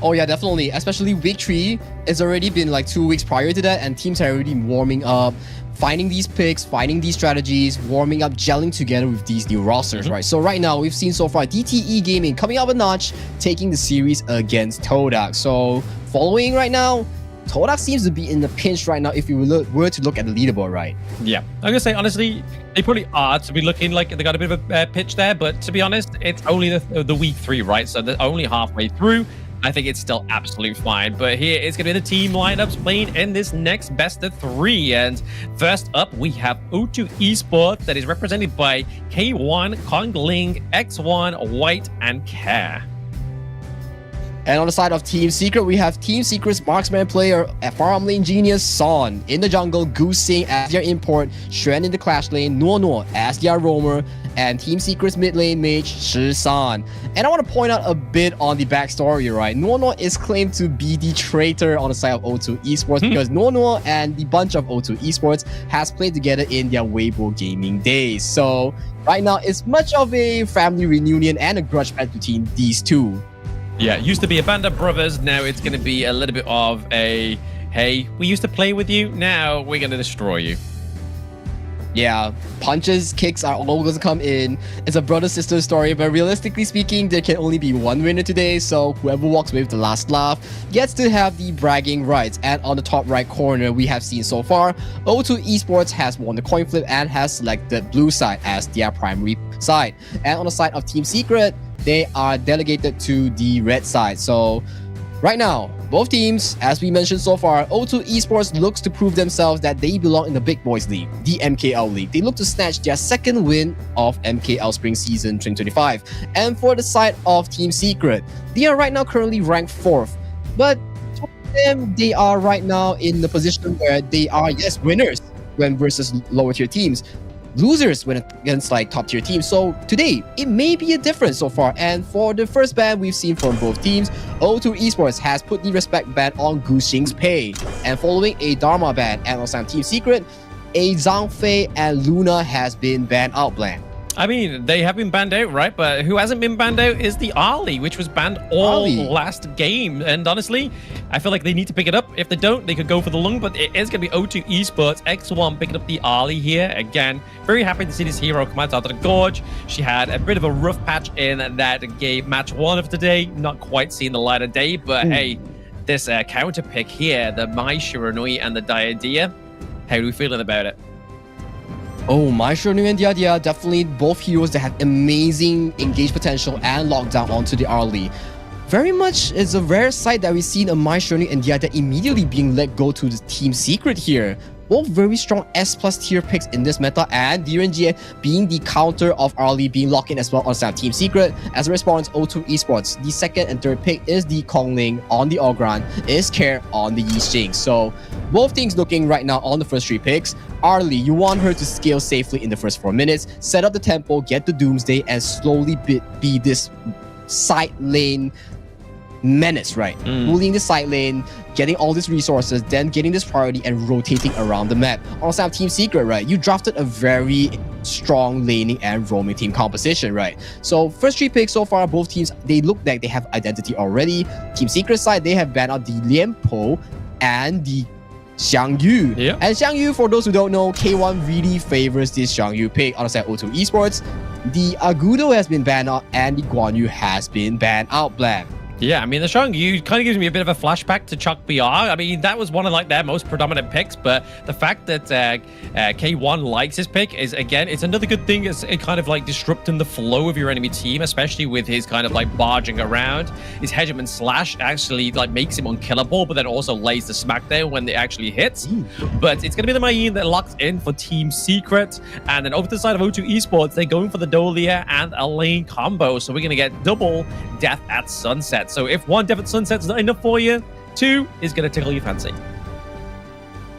Oh yeah, definitely. Especially week 3, it's already been 2 weeks prior to that, and teams are already warming up, finding these picks, finding these strategies, warming up, gelling together with these new rosters, right? So right now, we've seen so far DTE Gaming coming up a notch, taking the series against Todak. So following right now, Todak seems to be in the pinch right now if you were to look at the leaderboard, right? Yeah, I'm going to say, honestly, they probably are to be looking like they got a bit of a pitch there, but to be honest, it's only the week 3, right? So they're only halfway through. I think it's still absolutely fine. But here it's going to be the team lineups playing in this next best of 3. And first up, we have O2 Esports that is represented by K1, Kongling, X1, White, and Care. And on the side of Team Secret, we have Team Secret's marksman player, farm lane genius Son. In the jungle, Goose Sing as their import, Xuan in the clash lane, Nuo as their roamer, and Team Secret's mid lane mage, Shi San. And I want to point out a bit on the backstory, right? Nuo is claimed to be the traitor on the side of O2 Esports because Nuo and the bunch of O2 Esports has played together in their Weibo gaming days. So right now, it's much of a family reunion and a grudge match between these two. Yeah, it used to be a band of brothers. Now it's going to be a little bit of a, hey, we used to play with you. Now we're going to destroy you. Yeah, punches, kicks are all going to come in. It's a brother-sister story, but realistically speaking, there can only be one winner today. So whoever walks away with the last laugh gets to have the bragging rights. And on the top right corner, we have seen so far, O2 Esports has won the coin flip and has selected blue side as their primary side. And on the side of Team Secret, they are delegated to the red side. So right now, both teams, as we mentioned so far, O2 Esports looks to prove themselves that they belong in the Big Boys League, the MKL League. They look to snatch their second win of MKL Spring Season 2025. And for the side of Team Secret, they are right now currently ranked 4th. But for them, they are right now in the position where they are, yes, winners when versus lower tier teams, losers when against like top tier teams. So today it may be a difference so far. And for the first ban we've seen from both teams, O2 Esports has put the respect ban on Gu Xing's pay, and following a Dharma ban. And on Team Secret, a Zhang Fei and Luna has been banned out bland. I mean, they have been banned out, right? But who hasn't been banned out is the Ali, which was banned all last game. And honestly, I feel like they need to pick it up. If they don't, they could go for the lung, but it is going to be O2 Esports, X1 picking up the Ali here. Again, very happy to see this hero come out of the gorge. She had a bit of a rough patch in that game, match 1 of today. Not quite seeing the light of day, but hey, this counter pick here, the Mai Shiranui and the Diadea, how are we feeling about it? Oh, Mai Shiranui and Diadea, definitely both heroes that have amazing engage potential and lockdown onto the early. Very much is a rare sight that we've seen a Mai Shiranui and Diadea immediately being let go to the Team Secret here. Both very strong S+ tier picks in this meta, and ENG being the counter of Arlie being locked in as well on Team Secret. As a response, O2 Esports, the second and third pick is the Kongling on the Ogran, is Care on the Yi Xing. So both things looking right now on the first 3 picks. Arlie, you want her to scale safely in the first 4 minutes, set up the tempo, get the Doomsday, and slowly be this side lane menace, right? Bullying the side lane, getting all these resources, then getting this priority and rotating around the map. On Team Secret, right? You drafted a very strong laning and roaming team composition, right? So first 3 picks so far, both teams, they look like they have identity already. Team Secret side, they have banned out the Lian Po and the Xiang Yu. Yeah. And Xiang Yu, for those who don't know, K1 really favors this Xiang Yu pick on the side O2 Esports. The Agudo has been banned out and the Guan Yu has been banned out bland. Yeah, I mean, the Xiang Yu kind of gives me a bit of a flashback to Chuck BR. I mean, that was one of like their most predominant picks, but the fact that K1 likes his pick is, again, it's another good thing. It's kind of like disrupting the flow of your enemy team, especially with his kind of like barging around. His hegemon slash actually like makes him unkillable, but then also lays the smackdown when it actually hits. But it's going to be the Mayin that locks in for Team Secret. And then over to the side of O2 Esports, they're going for the Dolia and a lane combo. So we're going to get double Death at Sunset. So if 1 Death at Sunset is not enough for you, 2 is going to tickle your fancy.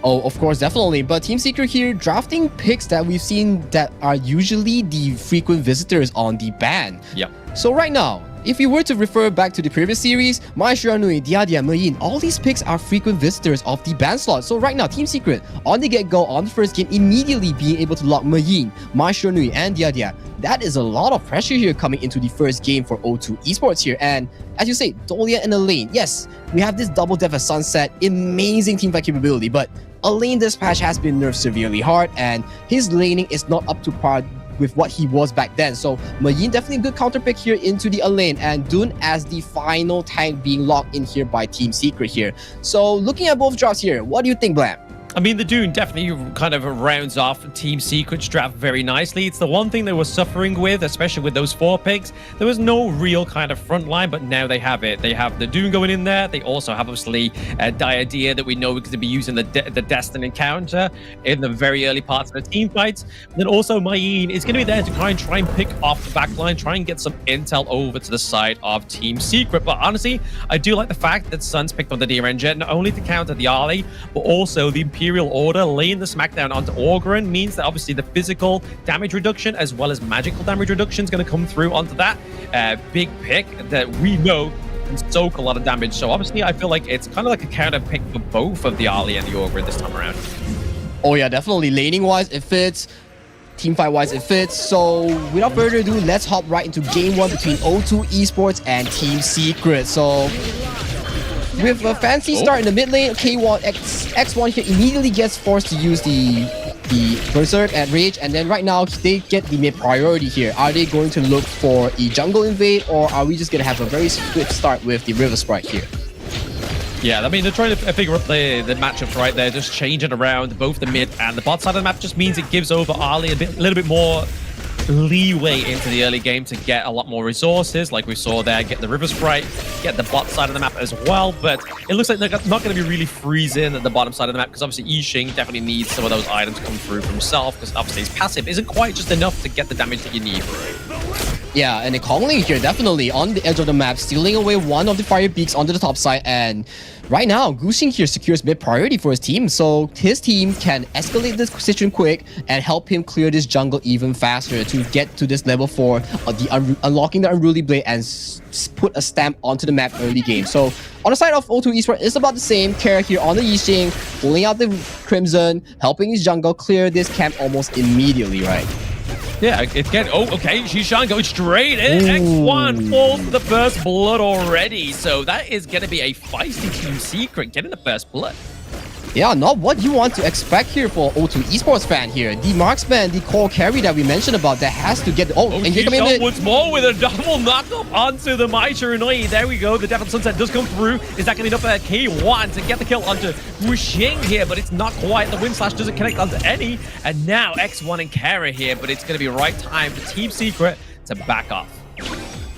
Oh, of course, definitely. But Team Secret here, drafting picks that we've seen that are usually the frequent visitors on the ban. Yep. So right now, if we were to refer back to the previous series, Mai Shiranui, Diadea, Mayin, all these picks are frequent visitors of the ban slot. So right now, Team Secret, on the get-go, on the first game, immediately being able to lock Mayin, Mai Shiranui, and Diadea. That is a lot of pressure here coming into the first game for O2 Esports here. And as you say, Dolia in the lane. Yes, we have this double Death at Sunset, amazing teamfight capability, but a lane dispatch has been nerfed severely hard, and his laning is not up to par with what he was back then. So Mayin definitely a good counter pick here into the lane, and Dun as the final tank being locked in here by Team Secret here. So looking at both drops here, what do you think, Blam? I mean, the Dune definitely kind of rounds off Team Secret's draft very nicely. It's the one thing they were suffering with, especially with those 4 picks. There was no real kind of front line, but now they have it. They have the Dune going in there. They also have, obviously, Diadea that we know we're going to be using the Destin encounter in the very early parts of the team fights. And then also, Mayeen is going to be there to try and pick off the back line, try and get some intel over to the side of Team Secret. But honestly, I do like the fact that Sun's picked on the DRN Jet, not only to counter the Ali, but also the Imperial Order laying the smackdown onto Orgren means that obviously the physical damage reduction as well as magical damage reduction is going to come through onto that big pick that we know can soak a lot of damage. So obviously I feel like it's kind of like a counter pick for both of the Ali and the Orgren this time around. Oh yeah, definitely. Laning wise, it fits. Team fight wise, it fits. So without further ado, let's hop right into game 1 between O2 Esports and Team Secret. So with a fancy start in the mid lane, K1 X1 here immediately gets forced to use the Berserk at Rage, and then right now they get the mid priority here. Are they going to look for a jungle invade, or are we just going to have a very swift start with the River Sprite here? Yeah, I mean, they're trying to figure out the matchups right there, just changing around both the mid and the bot side of the map. Just means it gives over Ali a little bit more leeway into the early game to get a lot more resources, like we saw there, get the River Sprite, get the bot side of the map as well. But it looks like they're not going to be really freezing at the bottom side of the map, because obviously Yixing definitely needs some of those items to come through for himself, because obviously his passive isn't quite just enough to get the damage that you need. Yeah, and the Kongling here definitely on the edge of the map, stealing away one of the fire peaks onto the top side, and right now, Guxing here secures mid priority for his team, so his team can escalate this situation quick and help him clear this jungle even faster to get to this level 4 of unlocking the Unruly Blade and put a stamp onto the map early game. So on the side of O2 Esports, it's about the same. Kara here on the Yixing, pulling out the Crimson, helping his jungle clear this camp almost immediately, right? Yeah, okay, Xishan going straight in. X1 falls to the first blood already. So that is going to be a feisty Team Secret getting the first blood. Yeah, not what you want to expect here for O2 Esports fan here. The marksman, the core carry that we mentioned about that has to get... and here coming in once more with a double knockup onto the Mai Shiranui. There we go. The Death of Sunset does come through. Is that going to be enough for K1 to get the kill onto Wuxing here? But it's not quite. The Wind Slash doesn't connect onto any. And now X1 and Kara here. But it's going to be right time for Team Secret to back off.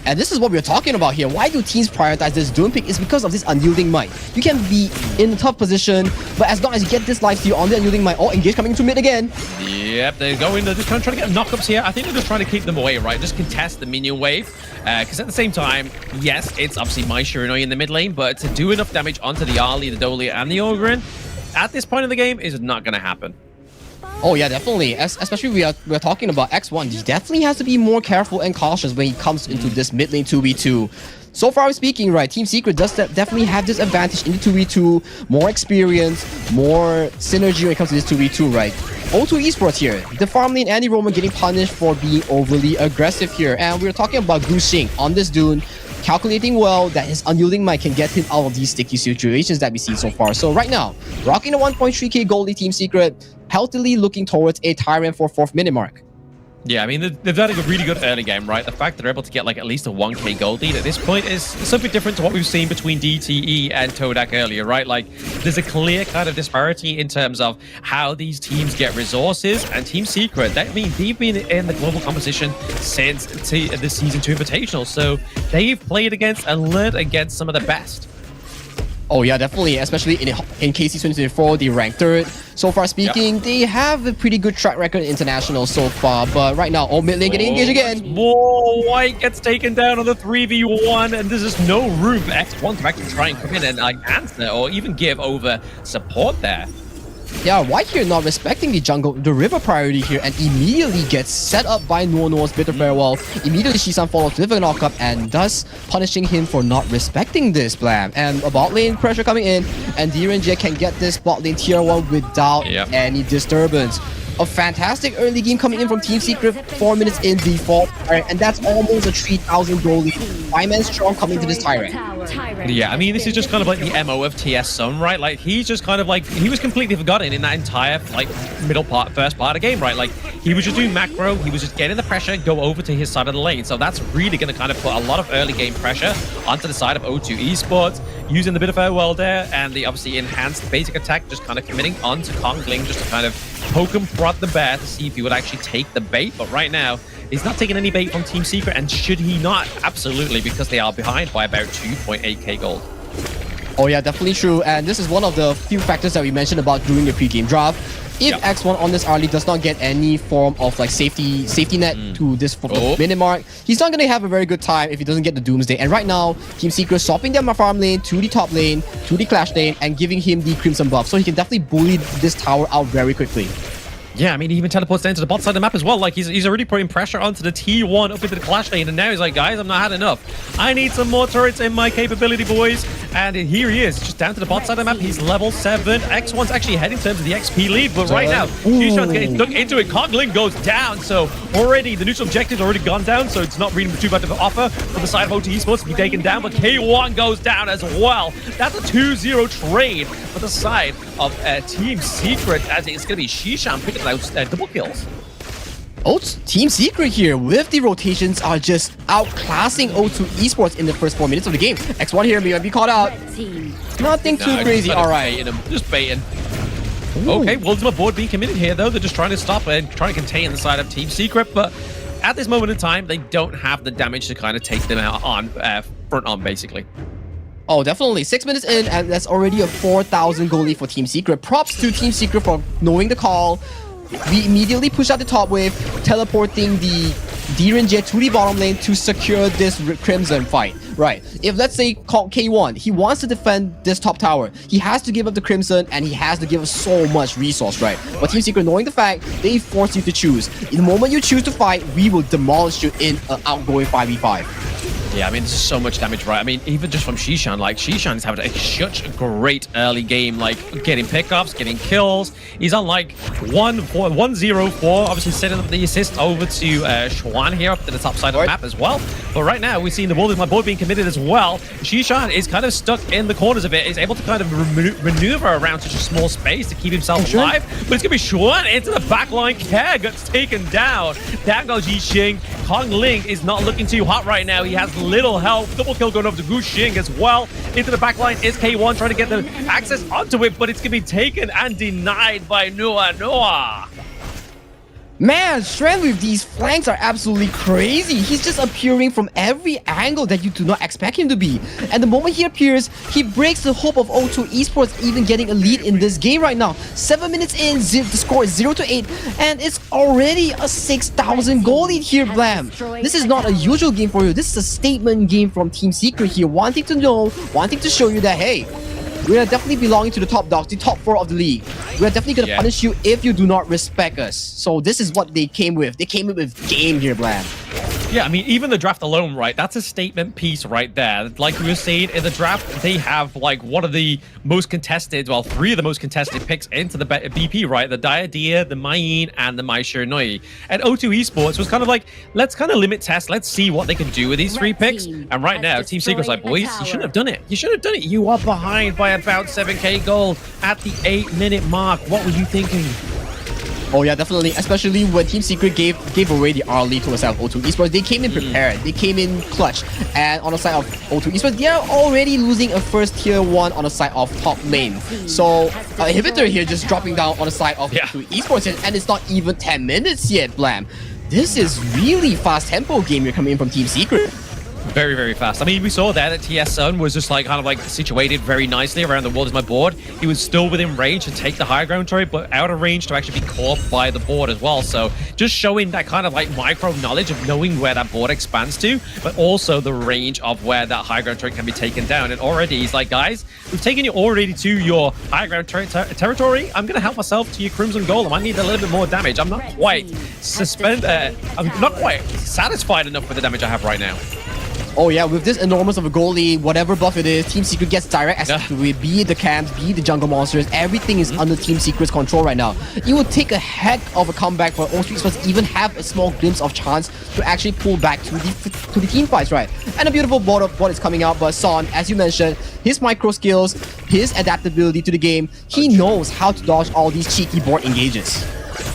And this is what we're talking about here. Why do teams prioritize this Doom pick? It's because of this Unyielding Might. You can be in a tough position, but as long as you get this lifesteal on the Unyielding Might, Engage coming into mid again. Yep, they're going. They're just kind of trying to get knockups here. I think they're just trying to keep them away, right? Just contest the minion wave. Because at the same time, yes, it's obviously Mai Shiranui in the mid lane, but to do enough damage onto the Ali, the Dolia, and the Ogryn, at this point in the game, is not going to happen. Oh yeah, definitely. Especially we're talking about X1. He definitely has to be more careful and cautious when he comes into this mid lane 2v2. So far speaking, right, Team Secret does definitely have this advantage in the 2v2, more experience, more synergy when it comes to this 2v2, right? O2 Esports here, the farm lane Andy Roman getting punished for being overly aggressive here. And we're talking about Guxing on this Dune, calculating well that his Unyielding Might can get him out of these sticky situations that we've seen so far. So right now, rocking the 1.3k goldie Team Secret, healthily looking towards a Tyrant for 4th minute mark. Yeah, I mean, they've had a really good early game, right? The fact that they're able to get like at least a 1k gold lead at this point is something different to what we've seen between DTE and Todak earlier, right? Like, there's a clear kind of disparity in terms of how these teams get resources. And Team Secret, I mean, they've been in the global competition since the Season 2 Invitational. So they've played against and learned against some of the best. Oh yeah, definitely, especially in KC 2024, they ranked 3rd. So far speaking, they have a pretty good track record in international so far, but right now, mid lane getting engaged again. More White gets taken down on the 3v1, and there's just no room for X1 to actually try and come in and answer or even give over support there. Yeah, White here not respecting the river priority here and immediately gets set up by Nono's Bitter Farewell. Immediately Shisan follows with a knockup and thus punishing him for not respecting this Blam. And a bot lane pressure coming in, and DRNJ can get this bot lane tier 1 without any disturbance. A fantastic early game coming in from Team Secret, 4 minutes in default, and that's almost a 3,000 goal lead. 5-man strong coming to this Tyrant. Yeah, I mean, this is just kind of like the MO of TS Sun, right? Like, he's just kind of like, he was completely forgotten in that entire, like, first part of the game, right? Like, he was just doing macro, he was just getting the pressure, go over to his side of the lane. So that's really going to kind of put a lot of early game pressure onto the side of O2 Esports, using the bit of farewell there and the obviously enhanced basic attack, just kind of committing onto Kongling just to kind of poke and prod the bear to see if he would actually take the bait. But right now, he's not taking any bait from Team Secret, and should he not? Absolutely, because they are behind by about 2.8k gold. Oh yeah, definitely true. And this is one of the few factors that we mentioned about during the pre-game draft. If X1 on this early does not get any form of like safety net to this minute mark, he's not going to have a very good time if he doesn't get the Doomsday. And right now, Team Secret swapping their farm lane to the top lane, to the Clash lane, and giving him the Crimson buff. So he can definitely bully this tower out very quickly. Yeah, I mean, he even teleports down to the bot side of the map as well. Like, he's already putting pressure onto the T1 up into the Clash lane, and now he's like, guys, I've not had enough. I need some more turrets in my capability, boys. And here he is, just down to the bot side of the map. He's level 7. X1's actually ahead in terms of the XP lead, but right now, Xishan's getting stuck into it. Kongling goes down, so already the neutral objective's already gone down, so it's not really too bad of an offer from the side of O2 Esports to be taken down, but K1 goes down as well. That's a 2-0 trade for the side of Team Secret, as it's going to be Xishan picking out double kills. Team Secret here with the rotations are just outclassing O2 Esports in the first 4 minutes of the game. X1 here might be caught out. Nothing too crazy. All right. Just baiting. Okay, ultimate board being committed here, though. They're just trying to stop and trying to contain the side of Team Secret, but at this moment in time, they don't have the damage to kind of take them out on front on, basically. Oh, definitely. 6 minutes in, and that's already a 4,000 goal lead for Team Secret. Props to Team Secret for knowing the call. We immediately push out the top wave, teleporting the D-Ranger to the bottom lane to secure this Crimson fight. Right. If let's say K1, he wants to defend this top tower, he has to give up the Crimson and he has to give us so much resource, right? But Team Secret, knowing the fact, they force you to choose. In the moment you choose to fight, we will demolish you in an outgoing 5v5. Yeah, I mean, there's so much damage, right? I mean, even just from Xishan, like, Xishan is having such a great early game, like, getting pickups, getting kills. He's on, like, 1-0-4, obviously setting up the assist over to Xuan here up to the top side of the map as well. But right now, we've seen the my board being committed as well. Xishan is kind of stuck in the corners of it, is able to kind of maneuver around such a small space to keep himself alive. But it's going to be Xuan into the backline. Care gets taken down. Down goes Yixing. Kongling is not looking too hot right now. He has little health. Double kill going over to Guxing as well. Into the backline is K1 trying to get the access onto it, but it's going to be taken and denied by Noah. Man, Strand with these flanks are absolutely crazy. He's just appearing from every angle that you do not expect him to be. And the moment he appears, he breaks the hope of O2 Esports even getting a lead in this game right now. 7 minutes in, the score is 0-8, and it's already a 6,000 goal lead here, Blam. This is not a usual game for you. This is a statement game from Team Secret here, wanting to know, wanting to show you that, hey, we are definitely belonging to the top dogs, the top 4 of the league. We are definitely going to punish you if you do not respect us. So this is what they came with. They came with game here, Blam. Yeah, I mean, even the draft alone, right? That's a statement piece right there. Like we were saying, in the draft, they have like one of the most contested, well, 3 of the most contested picks into the BP, right? The Diadia, the Mayin, and the Mai Shernoi. And O2 Esports was kind of like, let's kind of limit test. Let's see what they can do with these 3 picks. And right now, Team Secret's like, boys, you shouldn't have done it. You shouldn't have done it. You are behind by about 7k gold at the 8-minute mark. What were you thinking? Oh yeah, definitely. Especially when Team Secret gave away the R lead to the side of O2 Esports. They came in prepared. They came in clutch. And on the side of O2 Esports, they are already losing a first tier 1 on the side of top lane. So Inhibitor here just dropping down on the side of O2 Esports, and it's not even 10 minutes yet, Blam. This is really fast tempo game you're coming in from Team Secret. Very, very fast. I mean, we saw that TS Sun was just like kind of like situated very nicely around the wall as my board. He was still within range to take the high ground turret, but out of range to actually be caught by the board as well. So just showing that kind of like micro knowledge of knowing where that board expands to, but also the range of where that high ground turret can be taken down. And already he's like, guys, we've taken you already to your high ground turret territory. I'm going to help myself to your Crimson Golem. I need a little bit more damage. I'm not quite I'm not quite satisfied enough with the damage I have right now. Oh yeah, with this enormous of a goal lead, whatever buff it is, Team Secret gets direct access to it, be it the camps, be it the jungle monsters, everything is under Team Secret's control right now. It would take a heck of a comeback for O2 Esports even have a small glimpse of chance to actually pull back to the team fights, right? And a beautiful board of what is coming out, but Son, as you mentioned, his micro skills, his adaptability to the game, he knows how to dodge all these cheeky board engages.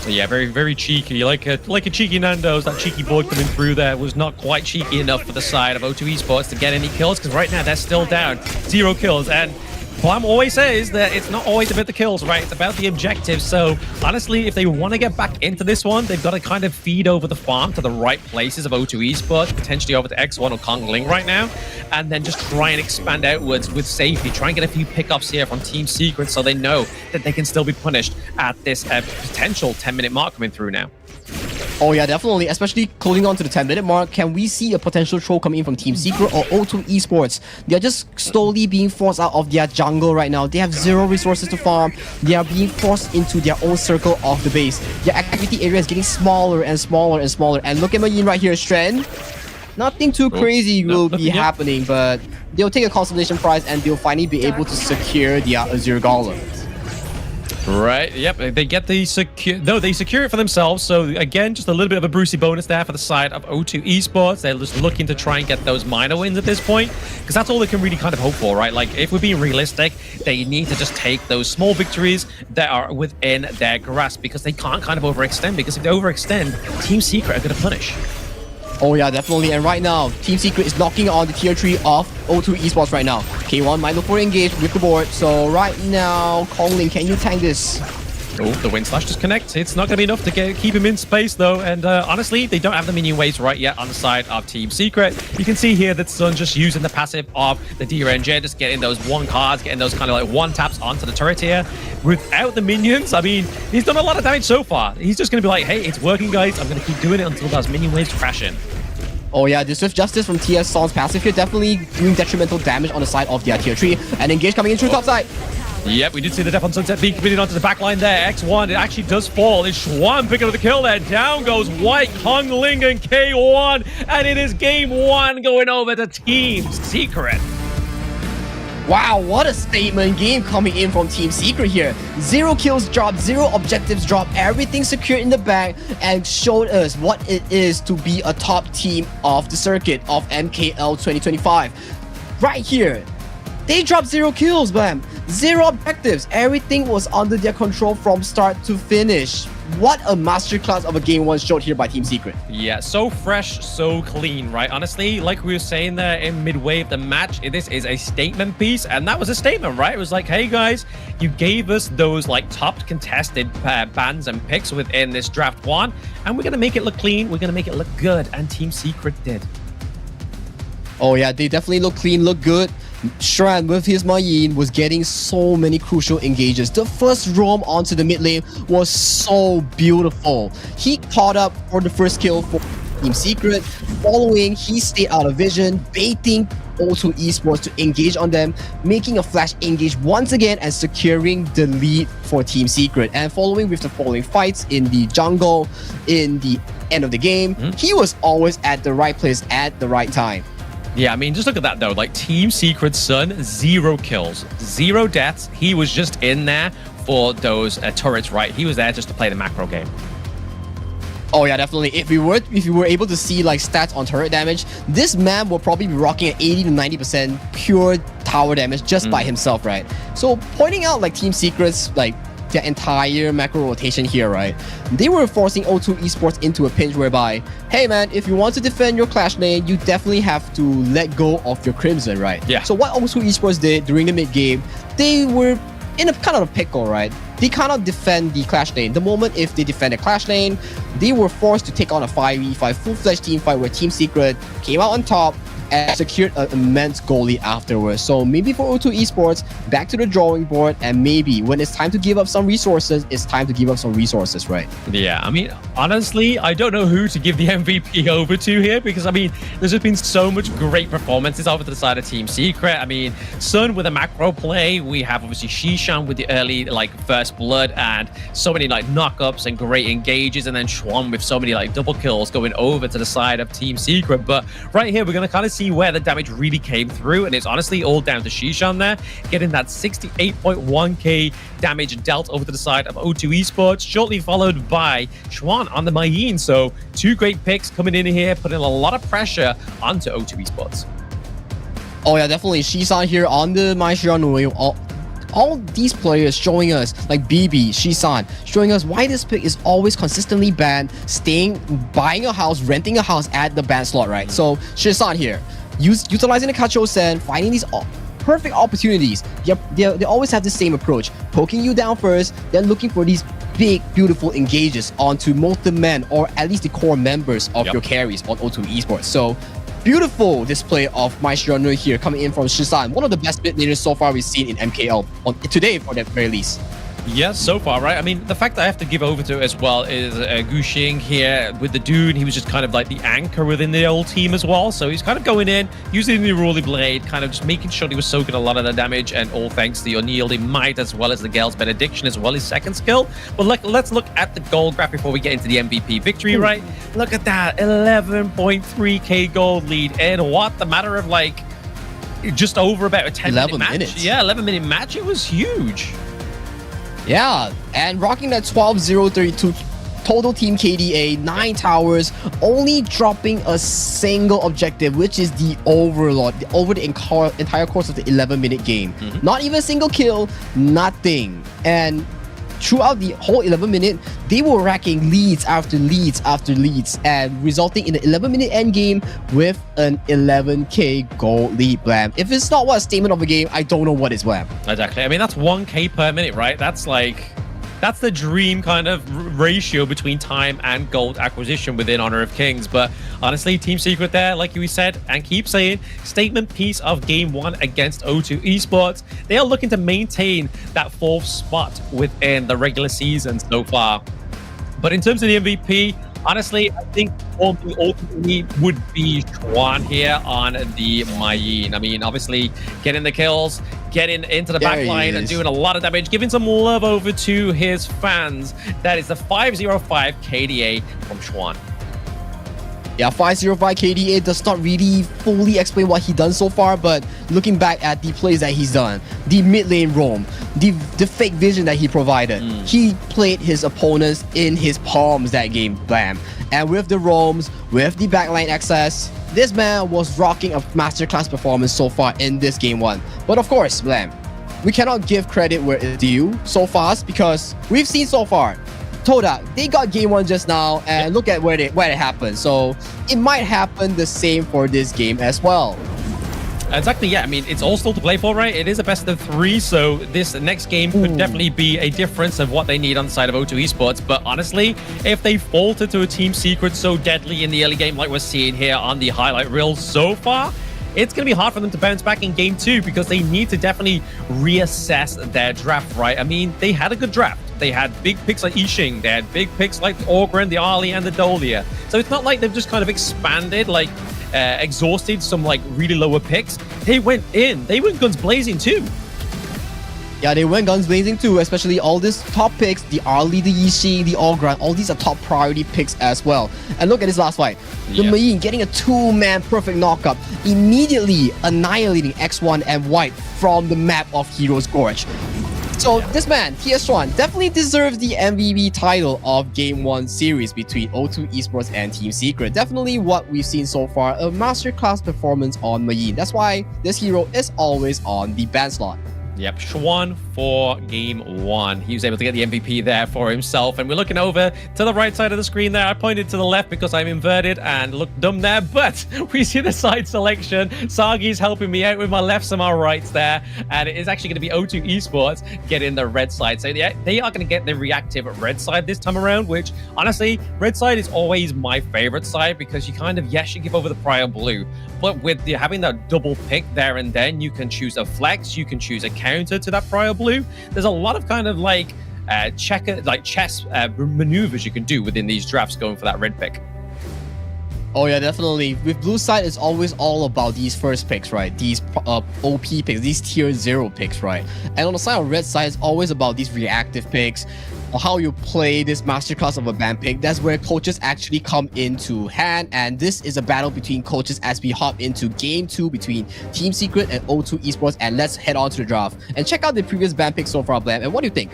Yeah, very cheeky, like a cheeky Nando's. That cheeky boy coming through there was not quite cheeky enough for the side of O2 Esports to get any kills, because right now they're still down 0 kills. And Plum always says that it's not always about the kills, right? It's about the objectives. So honestly, if they want to get back into this one, they've got to kind of feed over the farm to the right places of O2 Esports, potentially over to X1 or Kongling right now, and then just try and expand outwards with safety. Try and get a few pickups here from Team Secret so they know that they can still be punished at this potential 10-minute mark coming through now. Oh yeah, definitely. Especially closing on to the 10-minute mark. Can we see a potential throw coming in from Team Secret or O2 Esports? They're just slowly being forced out of their jungle right now. They have 0 resources to farm. They are being forced into their own circle of the base. Their activity area is getting smaller and smaller and smaller. And look at Mayin right here, Strand. Nothing too crazy will be happening, but they'll take a consolation prize and they'll finally be able to secure the Azure Golem. Right, yep, they get the secure... No, they secure it for themselves, so again, just a little bit of a Brucey bonus there for the side of O2 Esports. They're just looking to try and get those minor wins at this point, because that's all they can really kind of hope for, right? Like, if we're being realistic, they need to just take those small victories that are within their grasp, because they can't kind of overextend, because if they overextend, Team Secret are going to punish. Oh yeah, definitely. And right now, Team Secret is knocking on the tier 3 of O2 Esports right now. K1 might look for engage with the board. So right now, Kongling, can you tank this? Oh, the wind slash just connects. It's not going to be enough to keep him in space, though. And honestly, they don't have the minion waves right yet on the side of Team Secret. You can see here that Sun just using the passive of the DRNG, just getting those 1 cards, getting those kind of like 1 taps onto the turret here. Without the minions, I mean, he's done a lot of damage so far. He's just going to be like, hey, it's working, guys. I'm going to keep doing it until those minion waves crash in. Oh yeah, the Swift Justice from TS Son's passive here definitely doing detrimental damage on the side of their tier 3. And engage coming in through top side. Yep, we did see the Death on Sunset being committed onto the back line there. X1, it actually does fall. It's Schwan picking up the kill there. Down goes White, Kongling, and K1. And it is game 1 going over to Team Secret. Wow, what a statement game coming in from Team Secret here. 0 kills dropped, 0 objectives dropped, everything secured in the bag, and showed us what it is to be a top team of the circuit of MKL 2025. Right here, they dropped 0 kills, man. 0 objectives. Everything was under their control from start to finish. What a masterclass of a game 1 showed here by Team Secret. Yeah, so fresh, so clean, right? Honestly, like we were saying there in midway of the match, this is a statement piece, and that was a statement, right? It was like, hey guys, you gave us those like top contested bans and picks within this draft 1, and we're gonna make it look clean, we're gonna make it look good, and Team Secret did. Oh yeah, they definitely look clean, look good. Shran with his Mayin was getting so many crucial engages. The first roam onto the mid lane was so beautiful. He caught up for the first kill for Team Secret. Following, he stayed out of vision, baiting O2 Esports to engage on them, making a flash engage once again and securing the lead for Team Secret. And following with the following fights in the jungle, in the end of the game, he was always at the right place at the right time. Yeah, I mean, just look at that, though. Like, Team Secret's Sun, 0 kills, 0 deaths. He was just in there for those turrets, right? He was there just to play the macro game. Oh yeah, definitely. If we were able to see like stats on turret damage, this man will probably be rocking at 80 to 90% pure tower damage just by himself, right? So pointing out like Team Secret's like their entire macro rotation here, right? They were forcing O2 Esports into a pinch whereby, hey man, if you want to defend your Clash lane, you definitely have to let go of your Crimson, right? Yeah. So what O2 Esports did during the mid game, they were in a kind of a pickle, right? They cannot defend the Clash lane. The moment if they defend the Clash lane, they were forced to take on a 5v5 full-fledged team fight where Team Secret came out on top and secured an immense goalie afterwards. So maybe for O2 Esports, back to the drawing board, and maybe when it's time to give up some resources, it's time to give up some resources, right? Yeah, I mean, honestly, I don't know who to give the MVP over to here, because, I mean, there's just been so much great performances over to the side of Team Secret. I mean, Sun with a macro play, we have obviously Shishan with the early, like, first blood, and so many, like, knockups and great engages, and then Schwan with so many, like, double kills going over to the side of Team Secret. But right here, we're going to kind of see where the damage really came through, and it's honestly all down to Shishan there, getting that 68.1k damage dealt over to the side of O2 Esports, shortly followed by Schwan on the Mayin. So 2 great picks coming in here, putting a lot of pressure onto O2 Esports. Oh yeah, definitely. Shishan here on the Mai Shiranui, all these players showing us, like BB, Shisan, showing us why this pick is always consistently banned, buying a house, renting a house at the ban slot, right? So Shisan here, utilizing the Kacho-sen, finding these perfect opportunities. They always have the same approach, poking you down first, then looking for these big, beautiful engages onto most the men, or at least the core members of your carries on O2 Esports. So beautiful display of Maestro here coming in from Shisan, one of the best mid laners so far we've seen in MKL today, for the very least. Yes, so far, right? I mean, the fact that I have to give over to as well is Gushing here with the Dune. He was just kind of like the anchor within the old team as well. So he's kind of going in, using the Rolly Blade, kind of just making sure he was soaking a lot of the damage, and all thanks to the Unyielding Might as well as the Gale's Benediction as well, his second skill. But let's look at the gold graph before we get into the MVP victory, right? Look at that, 11.3k gold lead in what? The matter of like just over about a 10-minute match. Minutes. Yeah, 11-minute match. It was huge. Yeah, and rocking that 12-0-32 total team KDA, 9 towers, only dropping a single objective, which is the Overlord, over the entire course of the 11-minute game. Not even a single kill, nothing. And throughout the whole 11-minute, they were racking leads after leads after leads, and resulting in the 11-minute end game with an 11k gold lead, Blam. If it's not what a statement of a game, I don't know what is, Blam. Exactly. I mean, that's 1k per minute, right? That's the dream kind of ratio between time and gold acquisition within Honor of Kings. But honestly, Team Secret there, like we said and keep saying, statement piece of game 1 against O2 Esports. They are looking to maintain that 4th spot within the regular season so far. But in terms of the MVP, honestly, I think ultimately would be Chuan here on the Mayin. I mean, obviously, getting the kills, getting into the back line and doing a lot of damage, giving some love over to his fans. That is the 505 KDA from Chuan. Yeah, 505 KDA does not really fully explain what he done so far, but looking back at the plays that he's done, the mid lane roam, the fake vision that he provided, he played his opponents in his palms that game, Blam. And with the roams, with the backline access, this man was rocking a masterclass performance so far in this game 1. But of course, Blam, we cannot give credit where it's due so fast, because we've seen so far, Toda, they got game 1 just now, and look at where it happened. So it might happen the same for this game as well. Exactly, yeah. I mean, it's all still to play for, right? It is a best of 3, so this next game could definitely be a difference of what they need on the side of O2 Esports. But honestly, if they falter to a Team Secret so deadly in the early game like we're seeing here on the highlight reel so far, it's going to be hard for them to bounce back in game 2, because they need to definitely reassess their draft, right? I mean, they had a good draft. They had big picks like Yixing, they had big picks like Orgren, the Ali, and the Dolia. So it's not like they've just kind of expanded, like exhausted some like really lower picks. They went guns blazing too. Yeah, they went guns blazing too, especially all these top picks, the Ali, the Yixing, the Orgren, all these are top priority picks as well. And look at this last fight. The Mayin getting a 2-man perfect knockup, immediately annihilating X1 and White from the map of Heroes Gorge. So this man, TS1, definitely deserves the MVP title of Game 1 series between O2 Esports and Team Secret. Definitely what we've seen so far, a masterclass performance on Mayin. That's why this hero is always on the ban slot. Yep, Chuan for game 1. He was able to get the MVP there for himself. And we're looking over to the right side of the screen there. I pointed to the left because I'm inverted and look dumb there. But we see the side selection. Sagi's helping me out with my lefts and my rights there. And it is actually going to be O2 Esports getting the red side. So they are going to get the reactive red side this time around, which honestly, red side is always my favorite side because you kind of, yes, you give over the prior blue. But with having that double pick there and then, you can choose a flex, you can choose a counter to that prior blue. There's a lot of kind of like chess maneuvers you can do within these drafts going for that red pick. Oh yeah, definitely. With blue side, it's always all about these first picks, right? These OP picks, these tier 0 picks, right? And on the side of red side, it's always about these reactive picks, or how you play this masterclass of a ban pick. That's where coaches actually come into hand, and this is a battle between coaches as we hop into game 2 between Team Secret and O2 Esports, and let's head on to the draft and check out the previous ban picks so far, Blam. And what do you think?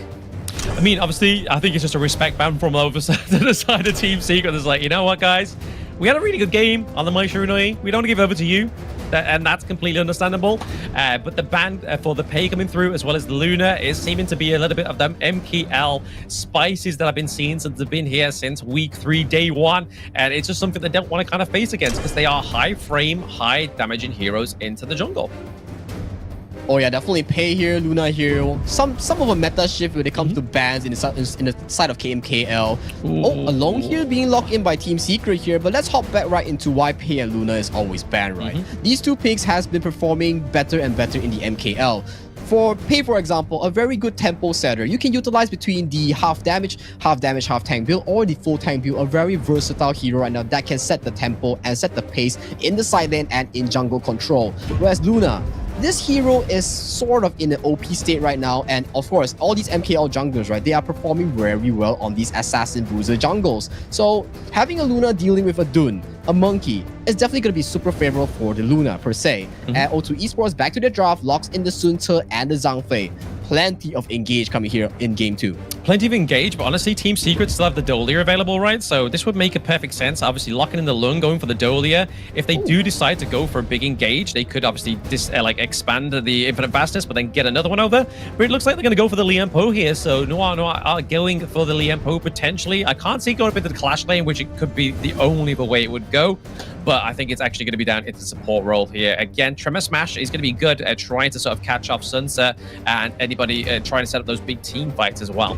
I mean, obviously, I think it's just a respect ban from over to the side of Team Secret. It's like, you know what, guys? We had a really good game on the Maisha Unoi. We don't give over to you. and that's completely understandable. But the ban for the pay coming through, as well as the Luna, is seeming to be a little bit of them MKL spices that I've been seeing since they've been here since week 3, day 1. And it's just something they don't want to kind of face against because they are high frame, high damaging heroes into the jungle. Oh yeah, definitely Pei here, Luna here. Some of a meta shift when it comes to bans in the side of KMKL. Oh, Alone here being locked in by Team Secret here, but let's hop back right into why Pei and Luna is always banned, right? These two picks has been performing better and better in the MKL. For Pei, for example, a very good tempo setter. You can utilize between the half damage, half tank build, or the full tank build. A very versatile hero right now that can set the tempo and set the pace in the side lane and in jungle control. Whereas Luna, this hero is sort of in an OP state right now, and of course, all these MKL junglers, right, they are performing very well on these assassin bruiser jungles. So having a Luna dealing with a Dun, a Monkey, is definitely going to be super favorable for the Luna per se. And O2 Esports back to their draft, locks in the Sun Ce and the Zhang Fei. Plenty of engage coming here in game 2. Plenty of engage, but honestly, Team Secret still have the Dolia available, right? So this would make a perfect sense. Obviously, locking in the Lung, going for the Dolia. If they do decide to go for a big engage, they could obviously expand the Infinite Fastness, but then get another one over. But it looks like they're going to go for the Lian Po here. So Noir are going for the Lian Po potentially. I can't see going up into the Clash lane, which it could be the only way it would go. But I think it's actually going to be down into the support role here. Again, Tremor Smash is going to be good at trying to sort of catch off Sun Ce and anybody trying to set up those big team fights as well.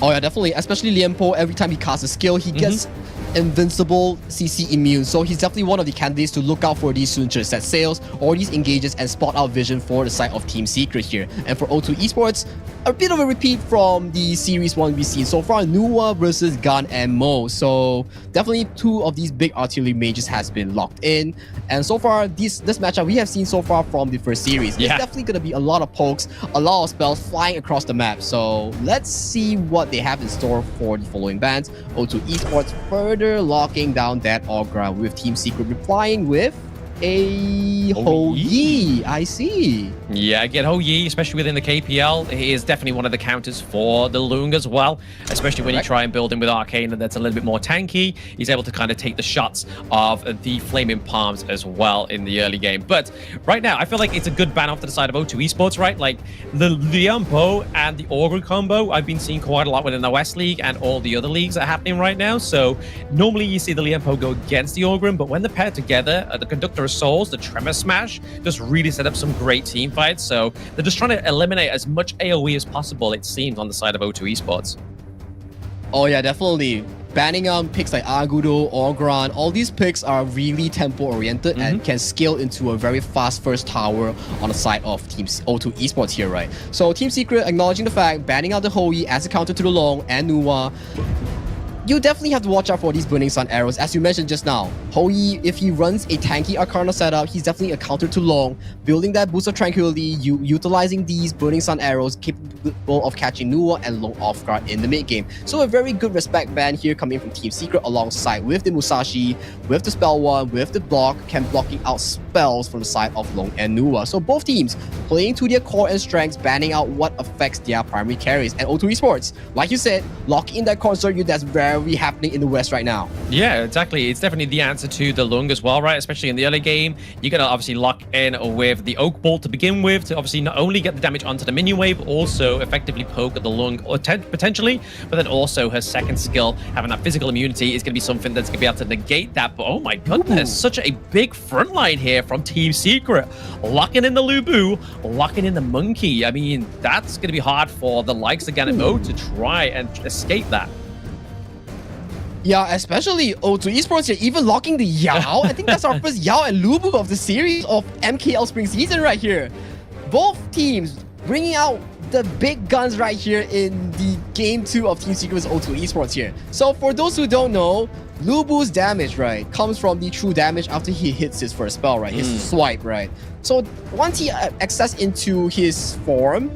Oh yeah, definitely. Especially Lian Po, every time he casts a skill, he gets invincible CC immune. So he's definitely one of the candidates to look out for these Sun Ce set sails or these engages and spot out vision for the side of Team Secret here. And for O2 Esports, a bit of a repeat from the Series 1 we've seen so far, Nuwa versus Gun and Mo. So definitely two of these big artillery mages has been locked in. And so far, this matchup we have seen so far from the first series, it's definitely going to be a lot of pokes, a lot of spells flying across the map. So let's see what they have in store for the following bans. O2 Esports further locking down that Augra with Team Secret replying with a Ho Yi. I see. Yeah, again, Ho Yi, especially within the KPL, he is definitely one of the counters for the Lung as well, especially when you try and build him with Arcane that's a little bit more tanky. He's able to kind of take the shots of the Flaming Palms as well in the early game. But right now, I feel like it's a good ban off to the side of O2 Esports, right? Like the Lian Po and the Augur combo, I've been seeing quite a lot within the West League and all the other leagues that are happening right now. So normally you see the Lian Po go against the Augur, but when they're paired together, the Conductor of Souls, the Tremor Smash, just really set up some great team fights. So they're just trying to eliminate as much AoE as possible, it seems, on the side of O2 Esports. Oh yeah, definitely. Banning picks like Agudo, Orgran, all these picks are really tempo-oriented and can scale into a very fast first tower on the side of Team O2 Esports here, right? So Team Secret acknowledging the fact, banning out the Hoi as a counter to the Long and Nuwa. You definitely have to watch out for these Burning Sun arrows. As you mentioned just now, Hoi, if he runs a tanky Arcana setup, he's definitely a counter to Long. Building that boost of tranquility, utilizing these Burning Sun arrows capable of catching Nuwa and Long off guard in the mid game. So a very good respect ban here coming from Team Secret alongside with the Musashi, with the Spell One, with the block, can blocking out spells from the side of Long and Nuwa. So both teams playing to their core and strengths, banning out what affects their primary carries. And O2 Esports, like you said, lock in that concert that's very happening in the West right now. Yeah, exactly. It's definitely the answer to the Lung as well, right? Especially in the early game. You're going to obviously lock in with the Oak Bolt to begin with to obviously not only get the damage onto the minion wave, also effectively poke at the Lung or potentially, but then also her second skill, having that physical immunity, is going to be something that's going to be able to negate that. But oh my goodness, such a big front line here from Team Secret. Locking in the Lubu, locking in the Monkey. I mean, that's going to be hard for the likes of Ganemo to try and escape that. Yeah, especially O2 Esports here, even locking the Yao. I think that's our first Yao and Lubu of the series of MKL Spring Season right here. Both teams bringing out the big guns right here in the Game 2 of Team Secret's O2 Esports here. So for those who don't know, Lubu's damage, right, comes from the true damage after he hits his first spell, right? His swipe, right? So once he accesses into his form,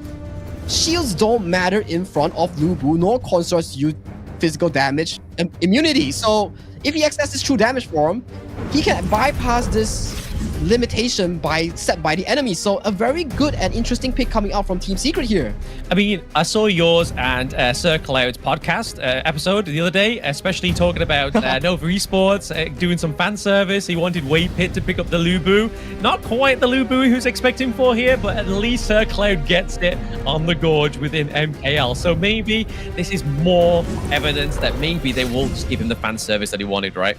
shields don't matter in front of Lubu, nor consorts you physical damage and immunity. So if he accesses true damage form, he can bypass this limitation set by the enemy. So a very good and interesting pick coming out from Team Secret here. I mean, I saw yours and Sir Cloud's podcast episode the other day, especially talking about Nova Esports, doing some fan service. He wanted Wei Pit to pick up the Lubu. Not quite the Lubu who's expecting for here, but at least Sir Cloud gets it on the gorge within MKL. So maybe this is more evidence that maybe they will just give him the fan service that he wanted, right?